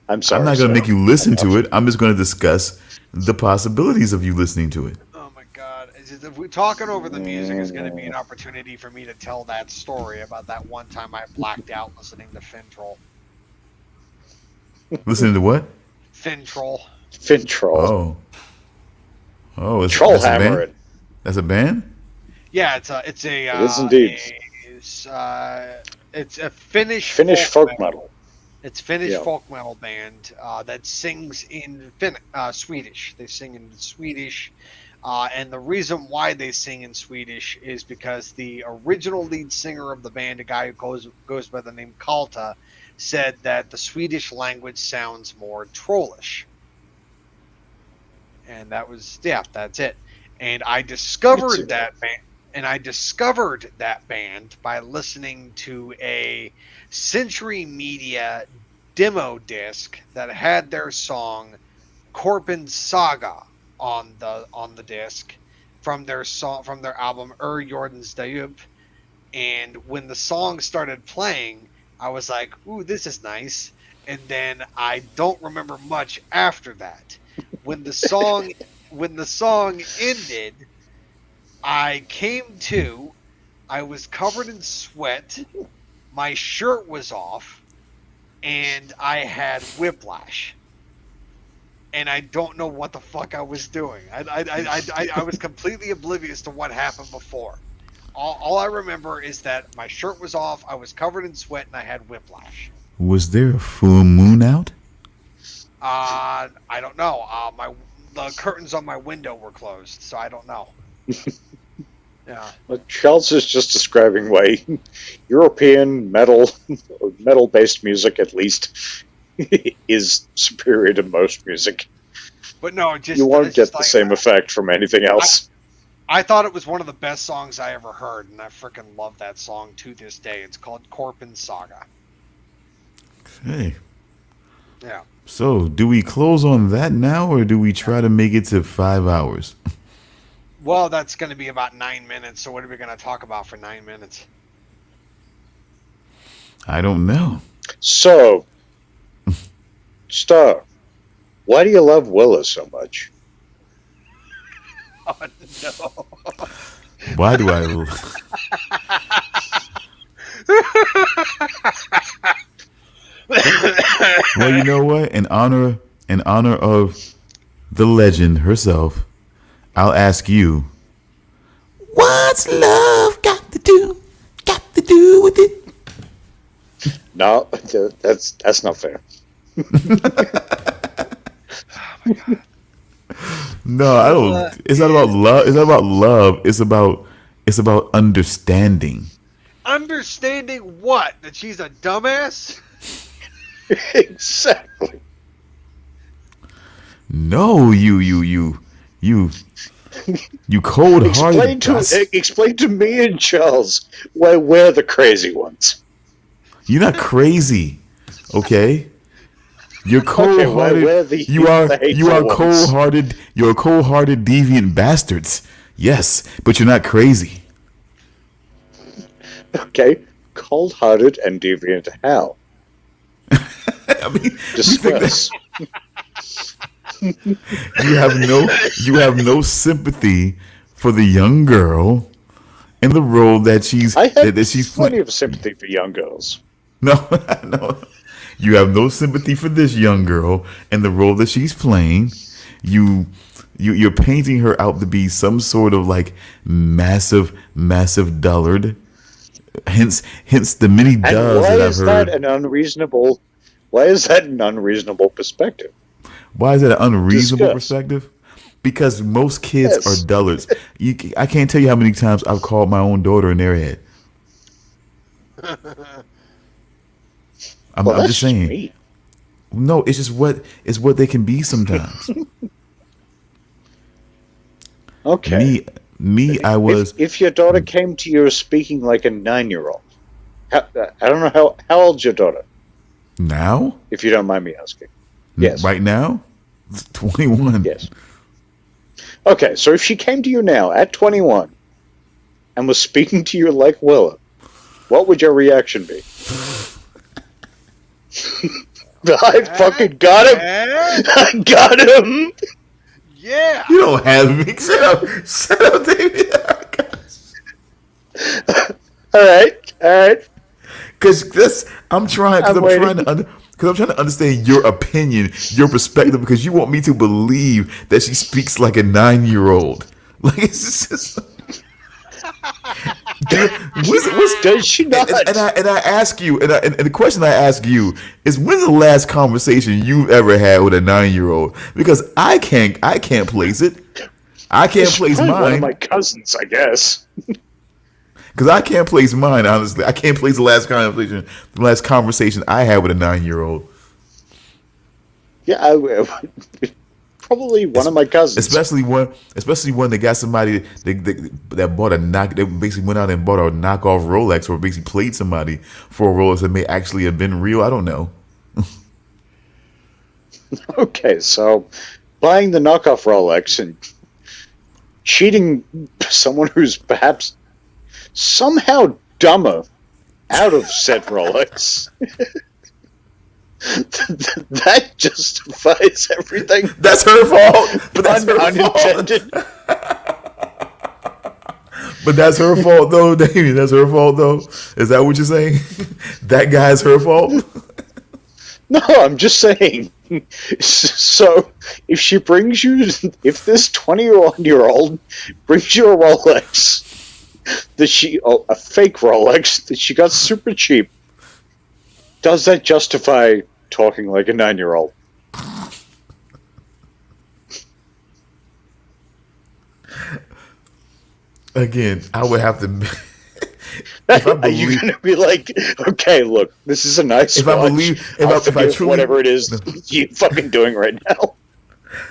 C: I'm sorry.
D: I'm not going
C: sir.
D: to make you listen to it. I'm just going to discuss the possibilities of you listening to it.
B: Oh my god! It's just, if we're talking over the music, is going to be an opportunity for me to tell that story about that one time I blacked out listening to Fintroll.
D: Listening to what?
B: Fintroll.
C: Fintroll.
D: Oh, that's a
C: Trollhammer
D: band?
C: it.
D: That's a band?
B: Yeah, it's a
C: It is indeed.
B: it's a Finnish
C: Folk metal.
B: It's Finnish
C: Yeah.
B: folk metal band that sings in Swedish. They sing in Swedish, and the reason why they sing in Swedish is because the original lead singer of the band, a guy who goes by the name Kalta, said that the Swedish language sounds more trollish. And that's it. And I discovered that band. And I discovered that band by listening to a Century Media demo disc that had their song Korpen Saga on the disc from their album Jordens Djup. And when the song started playing, I was like, "Ooh, this is nice." And then I don't remember much after that. When the song ended, I came to, I was covered in sweat, my shirt was off, and I had whiplash. And I don't know what the fuck I was doing. I was completely oblivious to what happened before. All I remember is that my shirt was off, I was covered in sweat, and I had whiplash.
D: Was there a full moon out?
B: I don't know. The curtains on my window were closed, so I don't know. Yeah.
C: Well, Charles is just describing why European metal, or metal-based music at least, is superior to most music.
B: But no,
C: You won't get the same effect from anything else.
B: I thought it was one of the best songs I ever heard, and I freaking love that song to this day. It's called Korpen Saga.
D: Hey.
B: Yeah.
D: So, do we close on that now, or do we try to make it to 5 hours?
B: Well, that's going to be about 9 minutes, so what are we going to talk about for 9 minutes?
D: I don't know.
C: So, Star, why do you love Willa so much?
B: Oh, no.
D: Why do I? Well, you know what? In honor of the legend herself, I'll ask you. What's love got to do with it?
C: No, that's not fair.
D: No, I don't. It's not about love. It's not about love. It's about understanding.
B: Understanding what? That she's a dumbass?
C: Exactly.
D: No, you cold-hearted.
C: Explain to me and Charles why we're the crazy ones.
D: You're not crazy, okay? You're cold-hearted.
C: we're the
D: you are
C: hateful ones.
D: cold-hearted. You're cold-hearted, deviant bastards. Yes, but you're not crazy.
C: Okay, cold-hearted and deviant how?
D: I mean,
C: Discuss.
D: you have no sympathy for the young girl and the role that she's
C: I have
D: that she's
C: plenty
D: playing.
C: of sympathy for young girls.
D: No, no. You have no sympathy for this young girl and the role that she's playing. You're painting her out to be some sort of like massive dullard. Hence the many
C: And
D: does
C: why
D: that I've
C: is
D: heard.
C: that an unreasonable? Why is that an unreasonable perspective?
D: Why is that an unreasonable
C: Discuss.
D: perspective? Because most kids are
C: Yes.
D: dullards. I can't tell you how many times I've called my own daughter an airhead. I'm
C: That's
D: just saying.
C: me.
D: No, it's what they can be sometimes.
C: Okay.
D: I was
C: If your daughter came to you speaking like a 9-year-old, I don't know how old's your daughter,
D: now,
C: if you don't mind me asking. Yes.
D: right now, 21.
C: Yes. Okay, so if she came to you now at 21 and was speaking to you like Willa, what would your reaction be? I fucking got him! I got him!
B: Yeah.
D: You don't have me. Shut up, David.
C: All right.
D: Because I'm trying
C: I'm waiting.
D: to understand your opinion, your perspective, because you want me to believe that she speaks like a 9-year-old. Like it's just.
C: Does she not?
D: And I ask you, and the question I ask you is, when's the last conversation you've ever had with a 9-year-old? Because I can't place it. I can't place
C: Probably one of
D: mine
C: my cousins, I guess.
D: because I can't place mine. Honestly, I can't place the last conversation I had with a 9-year-old.
C: Yeah, probably one of my cousins.
D: Especially when they got somebody that bought they basically went out and bought a knockoff Rolex, or basically played somebody for a Rolex that may actually have been real. I don't know.
C: Okay, so buying the knockoff Rolex and cheating someone who's perhaps somehow dumber out of said Rolex. That justifies everything.
D: That's her fault. But that's her
C: Unintended.
D: fault. But that's her fault, though, Damian. That's her fault, though. Is that what you're saying? That guy's her fault.
C: No, I'm just saying. So, if she brings you, if this 21-year-old brings you a Rolex a fake Rolex that she got super cheap, does that justify talking like a 9-year-old?
D: Again, I would have to.
C: Are you going to be like, okay, look, this is a nice
D: If
C: watch.
D: I believe, if I
C: forgive
D: truly,
C: whatever it is you fucking doing right now.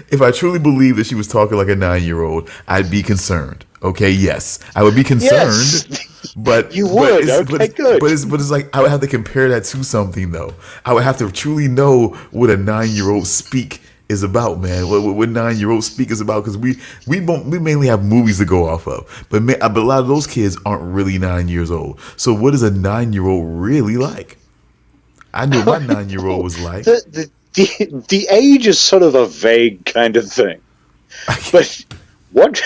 D: if I truly believe that she was talking like a 9-year-old, I'd be concerned. Okay, yes, I would be concerned.
C: Yes.
D: But
C: You would. Good.
D: But it's like I would have to compare that to something, though. I would have to truly know what a 9-year-old speak is about, man. What 9-year-old speak is about, because we mainly have movies to go off of, but a lot of those kids aren't really 9 years old. So what is a 9-year-old really like? I knew what my 9-year-old was like.
C: The age is sort of a vague kind of thing. But what?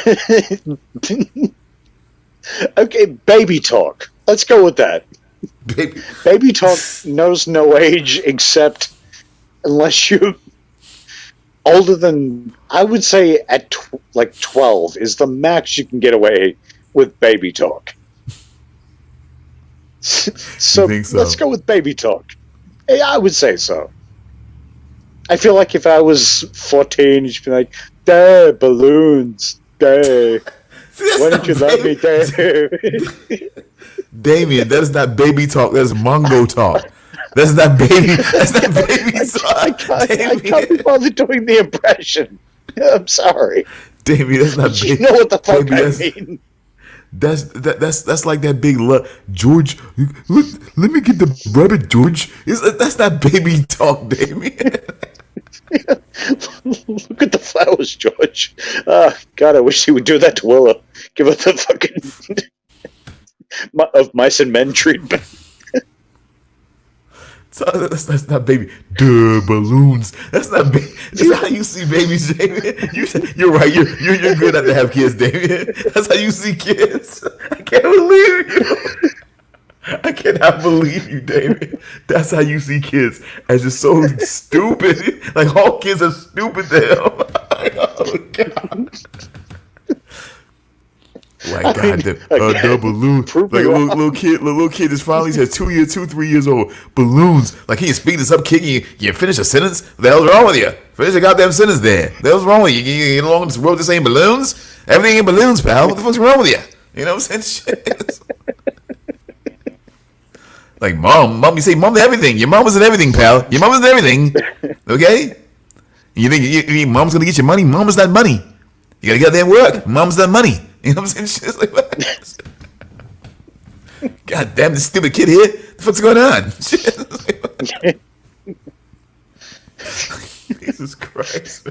C: Okay, baby talk. Let's go with that. Baby talk knows no age, except unless you're older than, I would say at like 12 is the max you can get away with baby talk. So,
D: think so?
C: Let's go with baby talk. Yeah, I would say so. I feel like if I was 14, you'd be like, "Duh, balloons, duh. Why don't you love me, duh?"
D: Damian, that is not baby talk. That's Mongo talk. That's not baby. That's not baby talk.
C: I can't be bothered doing the impression. I'm sorry.
D: Damian, that's not
C: You
D: baby.
C: know what the fuck
D: Baby,
C: I mean.
D: That's like that big George. Let me get the rabbit, George. That's not baby talk, Damian.
C: Look at the flowers, George. God, I wish he would do that to Willow. Give her the fucking of mice and men treatment.
D: So that's not baby. Duh, balloons. That's not baby. That's not how you see babies, Damian. You're right. You're good at to have kids, Damian. That's how you see kids. I can't believe you. I cannot believe you, Damian. That's how you see kids, as just so stupid. Like all kids are stupid to him. Oh God. Like God, the balloon,
C: prove
D: like
C: me
D: a
C: wrong.
D: little kid is finally said 3 years old. Balloons, like he is speeding this up, kicking. You finish a sentence. The hell's wrong with you? Finish a goddamn sentence there. The hell's wrong with you? You get along this world just ain't balloons. Everything ain't balloons, pal. What the fuck's wrong with you? You know what I'm saying? Shit. Like mom, you say mom to everything. Your mom is in everything, pal. Your mom is in everything. Okay? You think mom's gonna get your money? Mom is not money. You gotta get out there and work. Mom's not money. You know what I'm saying? Shit like that. God damn this stupid kid here. The fuck's going on? Jesus Christ.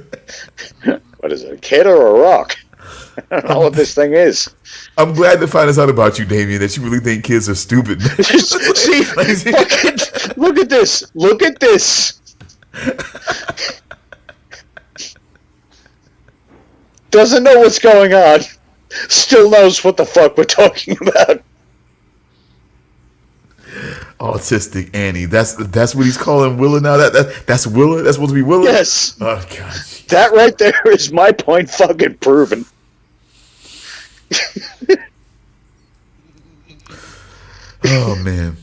C: What is it, a kid or a rock? I don't know what this thing is.
D: I'm glad to find this out about you, Damian, that you really think kids are stupid.
C: See, look at this. Look at this. Doesn't know what's going on. Still knows what the fuck we're talking about.
D: Autistic Annie. That's what he's calling Willa now. That's Willa. That's supposed to be Willa.
C: Yes.
D: Oh God.
C: That right there is my point fucking proven.
D: Oh man.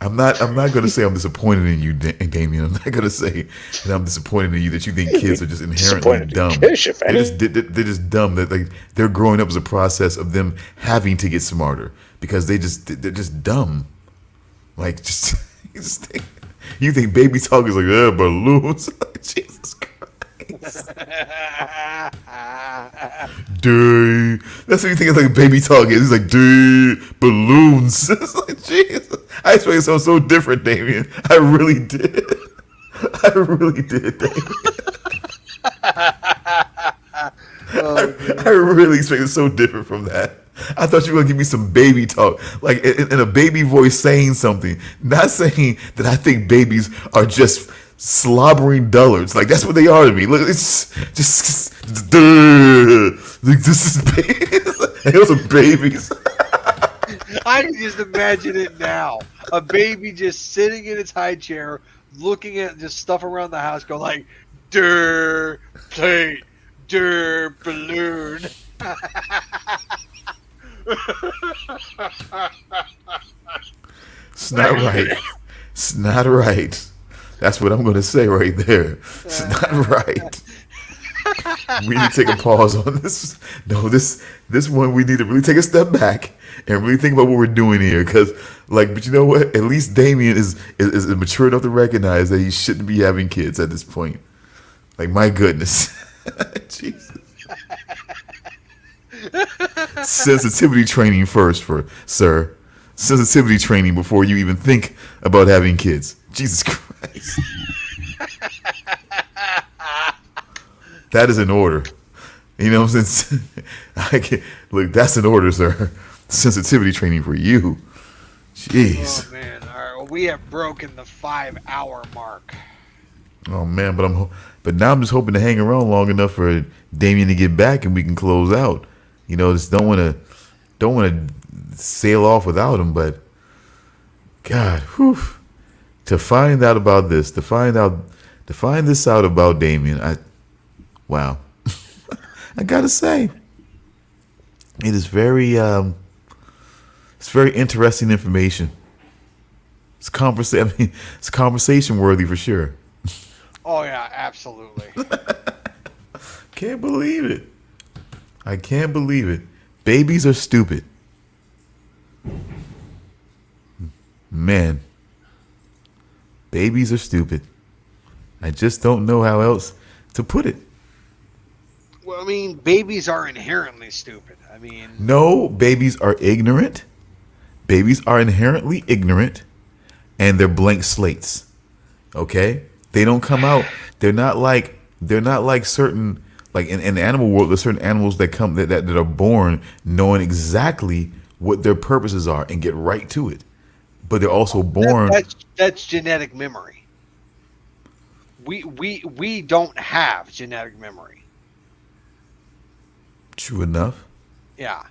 D: I'm not gonna say I'm disappointed in you, Damian. I'm not gonna say that I'm disappointed in you that you think kids are just inherently
C: Disappointed in
D: dumb.
C: Kish, if any.
D: They're just dumb. That like they're growing up as a process of them having to get smarter because they're just dumb. Like just you think baby talk is like balloons? Jesus Christ. Dude, that's what you think of like baby talk is. He's like, dude, balloons. It's like, Jesus. I expected something so different, Damian. I really did. I really did, Damian. I really expected so different from that. I thought you were gonna give me some baby talk, like in a baby voice saying something, not saying that I think babies are just slobbering dullards. Like that's what they are to me. Look, it's just like, this is babies. Those are babies.
B: I can just imagine it now. A baby just sitting in its high chair, looking at just stuff around the house, go like, "Durr plate, durr balloon."
D: It's not right. It's not right. That's what I'm going to say right there. It's not right. We need to take a pause on this. No, this one we need to really take a step back and really think about what we're doing here. Because, but you know what? At least Damian is mature enough to recognize that he shouldn't be having kids at this point. Like, my goodness. Jesus. Sensitivity training first, sir. Sensitivity training before you even think about having kids. Jesus Christ. That is an order. You know what I'm saying? Look, that's an order, sir. Sensitivity training for you. Jeez.
B: Oh man, all right, well, we have broken the 5-hour mark.
D: Oh man, but now I'm just hoping to hang around long enough for Damian to get back and we can close out. You know, just don't want to sail off without him. But God, whew, to find out about this, to find this out about Damian, wow. I gotta say, it is very interesting information. It's conversation worthy for sure.
B: Oh yeah, absolutely.
D: Can't believe it. I can't believe it. Babies are stupid. Man. Babies are stupid. I just don't know how else to put it.
B: Well, I mean, babies are inherently stupid. I mean,
D: No, babies are ignorant. Babies are inherently ignorant, and they're blank slates. Okay? They don't come out. They're not like certain, like in the animal world, there's certain animals that come that are born knowing exactly what their purposes are and get right to it. But they're also born.
B: that's genetic memory. We don't have genetic memory.
D: True enough.
B: Yeah.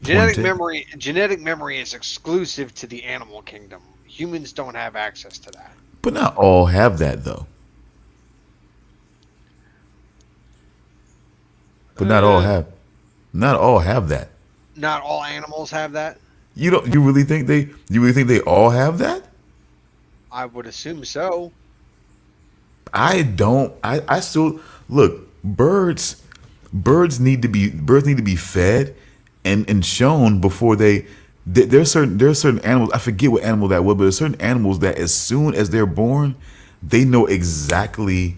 B: Genetic
D: Pointed.
B: memory is exclusive to the animal kingdom. Humans don't have access to that.
D: But not all have that though. But not all have that.
B: Not all animals have that.
D: You really think they all have that?
B: I would assume so.
D: I don't. I still look. Birds need to be fed and shown before there's certain animals. I forget what animal that was, but there's certain animals that as soon as they're born, they know exactly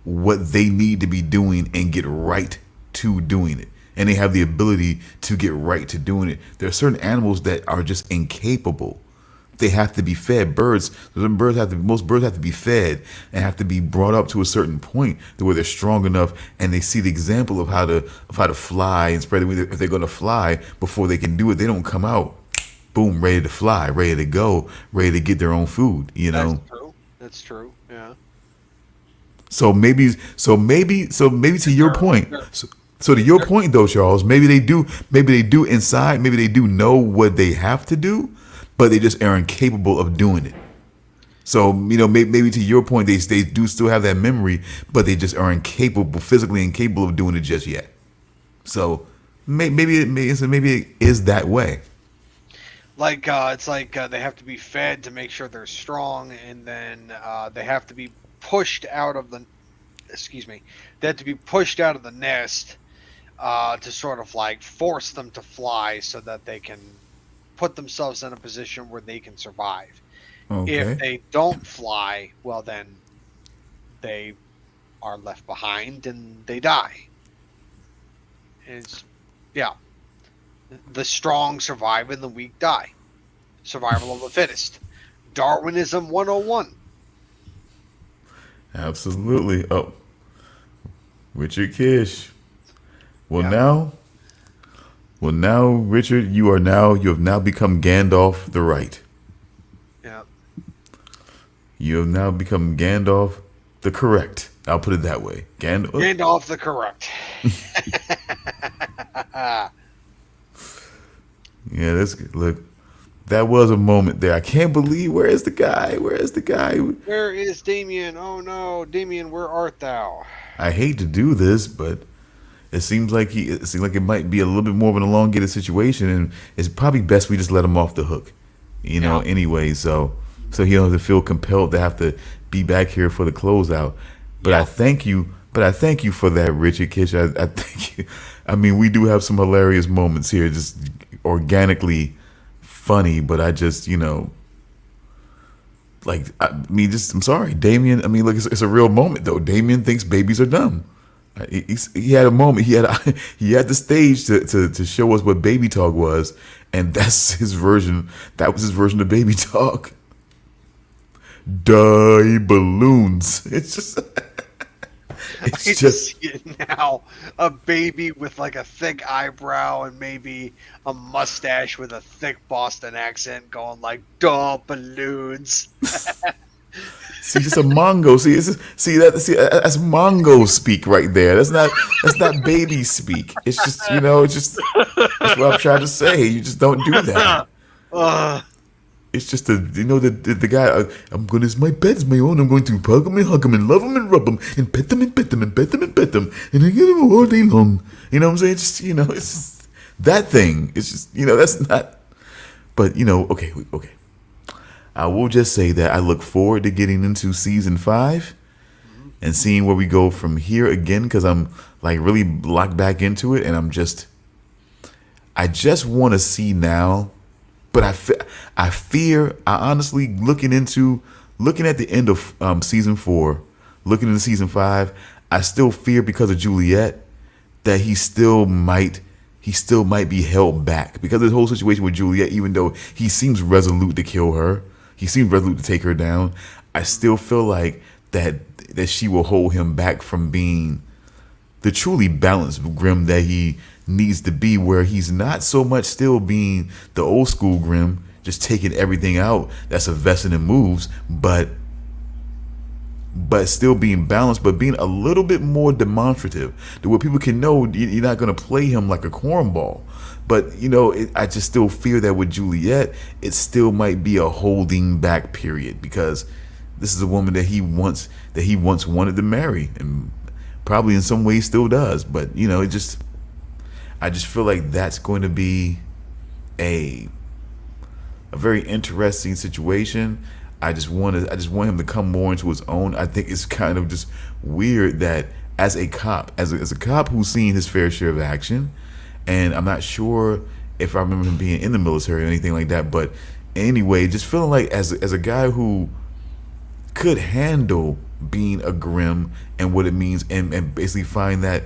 D: what they need to be doing and get right to doing it. And they have the ability to get right to doing it. There are certain animals that are just incapable. They have to be fed. Most birds have to be fed and have to be brought up to a certain point to where they're strong enough and they see the example of how to fly and spread it. If they're going to fly before they can do it, they don't come out, boom, ready to fly, ready to go, ready to get their own food.
B: That's true. That's true. Yeah.
D: So maybe to your point. So to your point though, Charles, maybe they do inside, maybe they do know what they have to do, but they just are incapable of doing it. So, maybe to your point, they do still have that memory, but they just are physically incapable of doing it just yet. So maybe it is that way.
B: Like it's like they have to be fed to make sure they're strong, and then they have to be pushed out of the. Excuse me. They have to be pushed out of the nest to sort of like force them to fly, so that they can put themselves in a position where they can survive.
D: Okay.
B: If they don't fly, well then they are left behind and they die. Yeah. The strong survive and the weak die. Survival of the fittest. Darwinism 101.
D: Absolutely. Oh, Richard Kish. Well, now, Richard, you have now become Gandalf the Right.
B: Yeah.
D: You have now become Gandalf the Correct. I'll put it that way.
B: Gandalf the Correct.
D: Yeah, that's good. Look, that was a moment there. I can't believe. Where is the guy? Where is
B: Damian? Oh no, Damian, where art thou?
D: I hate to do this, but it seems like it might be a little bit more of an elongated situation, and it's probably best we just let him off the hook, anyway. So he don't have to feel compelled to have to be back here for the closeout. But I thank you for that, Richard Kish. I thank you. I mean, we do have some hilarious moments here, just organically funny, but I just, I'm sorry, Damian. I mean, look, it's a real moment though. Damian thinks babies are dumb. He had a moment. He had the stage to show us what baby talk was, and that's his version. That was his version of baby talk. Die balloons. It's just.
B: I just see it now. A baby with like a thick eyebrow and maybe a mustache with a thick Boston accent going like, duh, balloons.
D: See, just a Mongo. That's Mongo speak right there. That's not baby speak. It's just, that's what I'm trying to say. You just don't do that. It's just the guy. It's my pet, it's my own. I'm going to hug him and love him and rub him and pet them and pet them and pet them and pet them and I get him all day long. You know what I'm saying? It's just that thing. It's just, that's not. But okay. I will just say that I look forward to getting into season 5 and seeing where we go from here again, because I'm like really locked back into it, and I just want to see now. But I honestly, looking at the end of season 4, looking into season 5, I still fear, because of Juliet, that he still might be held back because of the whole situation with Juliet. Even though he seems resolute to kill her, he seems resolute to take her down, I still feel like that she will hold him back from being the truly balanced Grimm that he needs to be, where he's not so much still being the old school Grimm, just taking everything out that's a vested in moves, but still being balanced, but being a little bit more demonstrative to where people can know you're not going to play him like a cornball. But I just still fear that with Juliet, it still might be a holding back period, because this is a woman that he once wanted to marry, and probably in some ways still does. But I just feel like that's going to be a very interesting situation. I just want him to come more into his own. I think it's kind of just weird that as a cop, as a cop who's seen his fair share of action, and I'm not sure if I remember him being in the military or anything like that, but anyway, just feeling like as a guy who could handle being a Grimm and what it means, and basically find that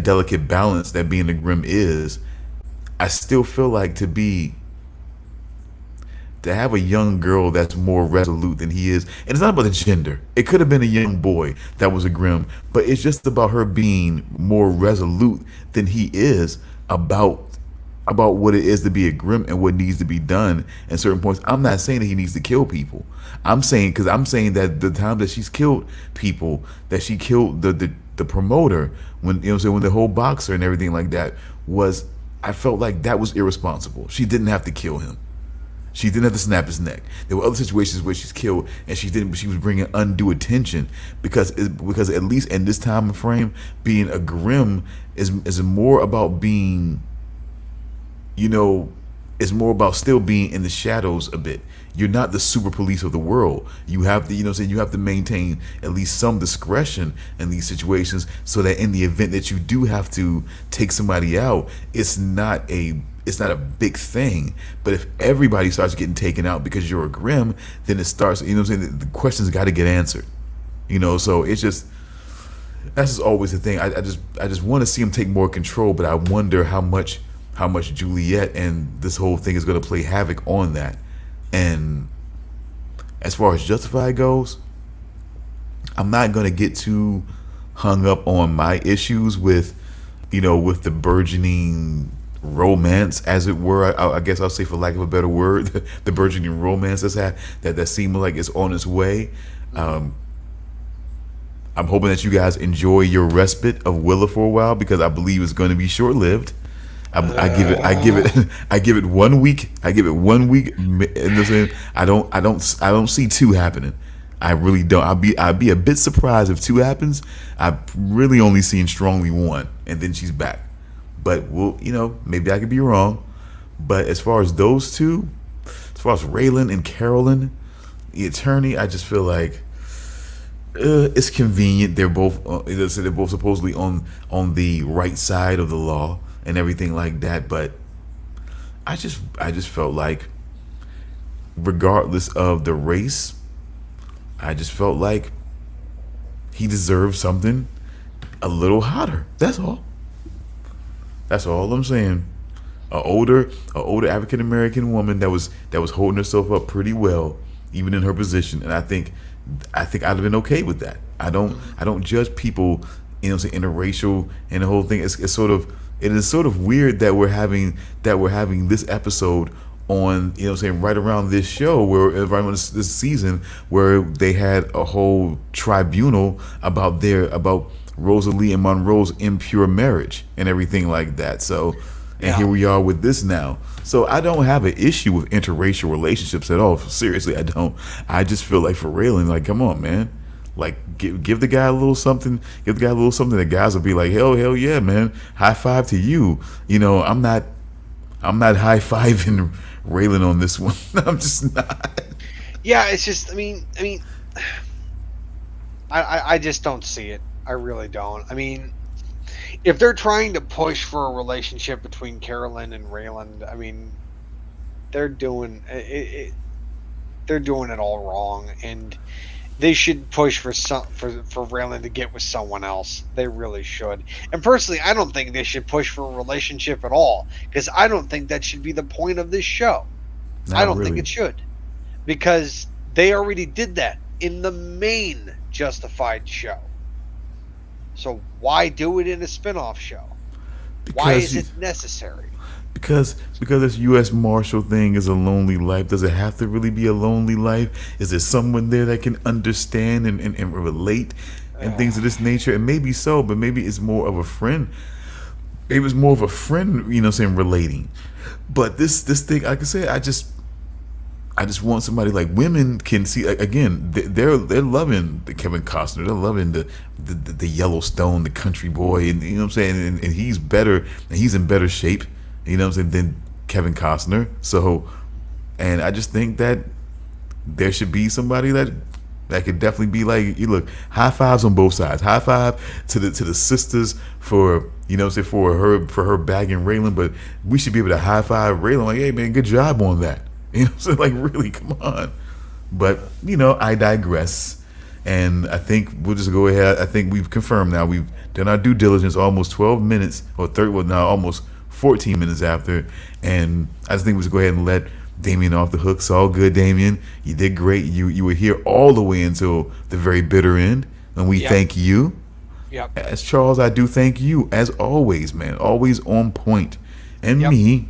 D: delicate balance that being a Grimm is. I still feel like to have a young girl that's more resolute than he is, and it's not about the gender. It could have been a young boy that was a Grimm, but it's just about her being more resolute than he is about what it is to be a Grimm and what needs to be done at certain points. I'm not saying that he needs to kill people. I'm saying that the time that she's killed people, that she killed the promoter, when when the whole boxer and everything like that was, I felt like that was irresponsible. She didn't have to kill him. She didn't have to snap his neck. There were other situations where she's killed and she didn't. But she was bringing undue attention because at least in this time frame, being a Grimm is more about being, it's more about still being in the shadows a bit. You're not the super police of the world. You have to, you have to maintain at least some discretion in these situations, so that in the event that you do have to take somebody out, it's not a big thing. But if everybody starts getting taken out because you're a Grimm, then it starts, the questions got to get answered. So it's just, that's just always the thing. I just want to see him take more control, but I wonder how much Juliet and this whole thing is going to play havoc on that. And as far as Justified goes, I'm not going to get too hung up on my issues with the burgeoning romance, as it were. I guess I'll say, for lack of a better word, the burgeoning romance that seems like it's on its way. I'm hoping that you guys enjoy your respite of Willa for a while, because I believe it's going to be short lived. I give it 1 week. I give it 1 week. I don't see 2 happening. I really don't. I'd be a bit surprised if 2 happens. I've really only seen strongly 1, and then she's back. But maybe I could be wrong. But as far as those two, as far as Raylan and Carolyn, the attorney, I just feel like it's convenient. They're both supposedly on the right side of the law and everything like that. But I just felt like, regardless of the race, I just felt like he deserved something a little hotter. That's all. That's all I'm saying. A older African American woman that was holding herself up pretty well, even in her position, and I think I'd have been okay with that. I don't judge people, interracial and the whole thing. It is sort of weird that we're having this episode on, right around this show, where right around this season, where they had a whole tribunal about Rosalie and Monroe's impure marriage and everything like that. So, and here we are with this now. So I don't have an issue with interracial relationships at all. Seriously, I don't. I just feel like, for Raylan, like, come on, man. Like, give the guy a little something. Give the guy a little something. The guys will be like, hell yeah, man. High five to you. I'm not high fiving Raylan on this one. I'm just not.
B: Yeah, it's just. I just don't see it. I really don't. If they're trying to push for a relationship between Carolyn and Raylan, they're doing it. They're doing it all wrong, and they should push for Raylan to get with someone else. They really should. And personally, I don't think they should push for a relationship at all, because I don't think that should be the point of this show. I don't think it should, because they already did that in the main Justified show. So why do it in a spin-off show? Why is it necessary?
D: Because this U.S. Marshal thing is a lonely life. Does it have to really be a lonely life? Is there someone there that can understand and relate and things of this nature? And maybe so, but maybe it's more of a friend. Maybe it's more of a friend, relating. But this thing, like I said, I just want somebody like women can see again. They're loving the Kevin Costner. They're loving the Yellowstone, the country boy, and you know what I'm saying. And he's better, and he's in better shape. You know what I'm saying than Kevin Costner. So, and I just think that there should be somebody that could definitely be like, you look, high fives on both sides. High five to the sisters for, you know what I'm saying, for her bagging Raylan, but we should be able to high five Raylan like, hey man, good job on that. You know what I'm saying? Like, really, come on. But, you know, I digress. And I think we'll just go ahead. I think we've confirmed now. We've done our due diligence almost 12 minutes, or now almost 14 minutes after. And I just think we'll just go ahead and let Damian off the hook. It's all good, Damian. You did great. You were here all the way until the very bitter end. And we thank you.
B: Yep.
D: As Charles, I do thank you, as always, man. Always on point. And me,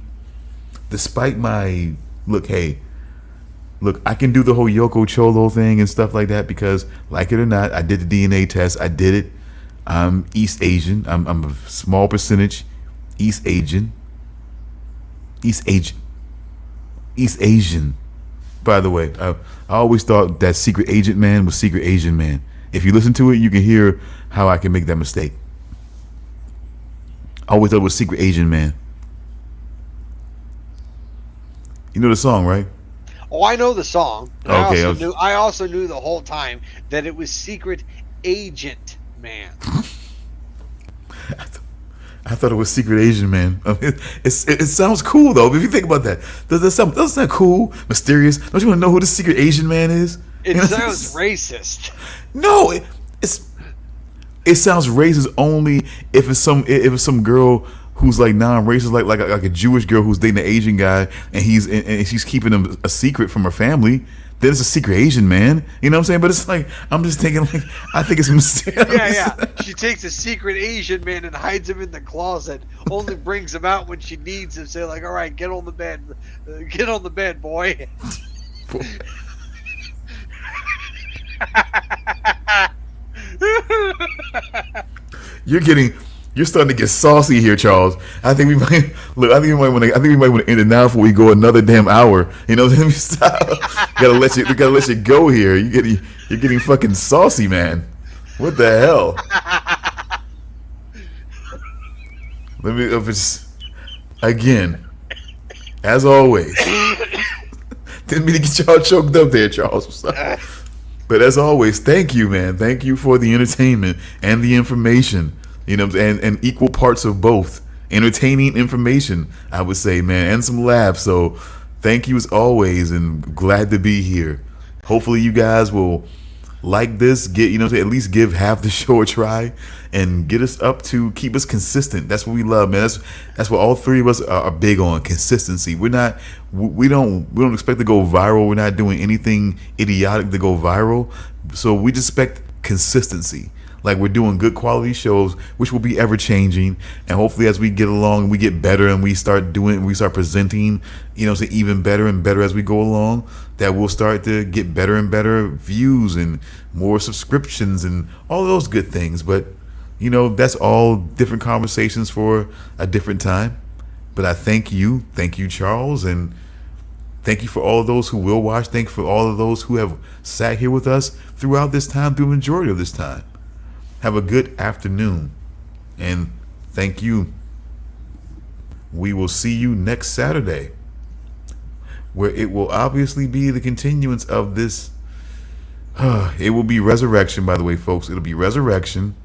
D: despite my... Look, I can do the whole Yoko Cholo thing and stuff like that because, like it or not, I did the DNA test. I did it. I'm East Asian. I'm a small percentage East Asian. East Asian. By the way, I always thought that Secret Agent Man was Secret Asian Man. If you listen to it, you can hear how I can make that mistake. I always thought it was Secret Asian Man. You know the song, right?
B: Oh, I know the song.
D: Okay.
B: I also knew the whole time that it was Secret Agent Man.
D: I thought it was Secret Asian Man. I mean, it sounds cool though. If you think about that, doesn't that sound cool, mysterious? Don't you want to know who the Secret Asian Man is?
B: It sounds racist.
D: No, it sounds racist only if it's some girl who's like non-racist, like a Jewish girl who's dating an Asian guy, and she's keeping him a secret from her family. Then it's a Secret Asian Man. You know what I'm saying? But it's like, I'm just thinking, like, I think it's mysterious.
B: Yeah. She takes a Secret Asian Man and hides him in the closet. Only brings him out when she needs him. Say like, all right, get on the bed, boy.
D: You're starting to get saucy here, Charles. I think we might want to end it now before we go another damn hour. You know, let me stop. gotta let you go here. You're getting fucking saucy, man. What the hell? Again, as always. Didn't mean to get y'all choked up there, Charles. But as always, thank you, man. Thank you for the entertainment and the information. You know, and equal parts of both. Entertaining information, I would say, man, and some laughs. So thank you as always, and glad to be here. Hopefully you guys will like this, at least give half the show a try and get us up to keep us consistent. That's what we love, man. That's what all three of us are big on, consistency. We don't expect to go viral. We're not doing anything idiotic to go viral. So we just expect consistency. Like, we're doing good quality shows, which will be ever changing, and hopefully as we get along and we get better and we start presenting, even better and better as we go along, that we'll start to get better and better views and more subscriptions and all those good things. But that's all different conversations for a different time. But I thank you, Charles, and thank you for all of those who will watch. Thank you for all of those who have sat here with us throughout this time, through the majority of this time. Have a good afternoon, and thank you. We will see you next Saturday, where it will obviously be the continuance of this. It will be Resurrection, by the way, folks. It'll be Resurrection,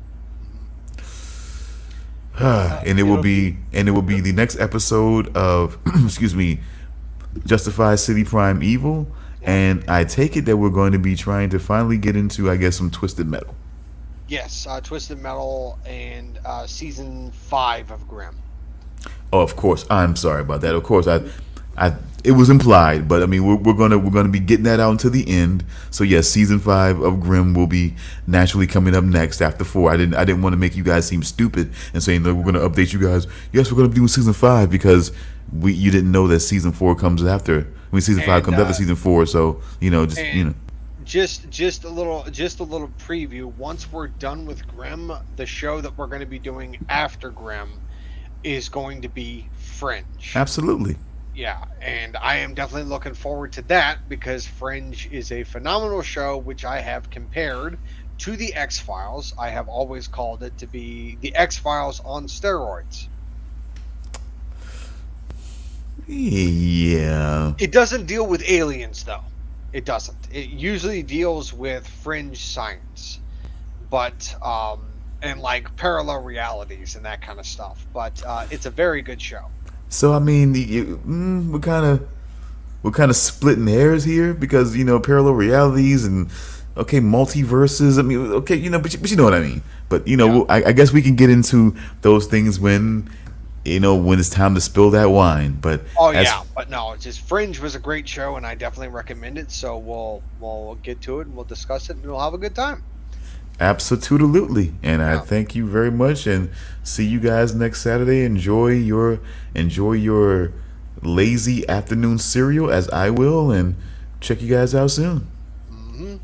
D: and it will be the next episode of Justified City Primeval, and I take it that we're going to be trying to finally get into, I guess, some Twisted Metal.
B: Yes, Twisted Metal and season 5 of Grimm.
D: Oh, of course. I'm sorry about that. Of course, it was implied, but I mean, we're gonna be getting that out until the end. So yes, season 5 of Grimm will be naturally coming up next after 4. I didn't want to make you guys seem stupid and saying that we're gonna update you guys. Yes, we're gonna be doing season 5 because you didn't know that season 4 comes after. Season 5 comes after season 4. So
B: Just a little preview. Once we're done with Grimm, the show that we're going to be doing after Grimm is going to be Fringe.
D: Absolutely.
B: Yeah, and I am definitely looking forward to that because Fringe is a phenomenal show, which I have compared to the X Files. I have always called it to be the X Files on steroids.
D: Yeah.
B: It doesn't deal with aliens, though. It doesn't. It usually deals with fringe science, but and like parallel realities and that kind of stuff. But it's a very good show.
D: So I mean, we're kind of splitting hairs here because parallel realities and okay multiverses. I mean, okay, but you know what I mean. But
B: Yeah.
D: I guess we can get into those things when when it's time to spill that wine. But
B: Oh
D: as
B: yeah, but no, it's just Fringe was a great show, and I definitely recommend it. So we'll get to it and we'll discuss it, and we'll have a good time.
D: absolutely, and I
B: Yeah.
D: thank you very much, and see you guys next Saturday. Enjoy your lazy afternoon cereal as I will, and check you guys out soon.
B: Hmm.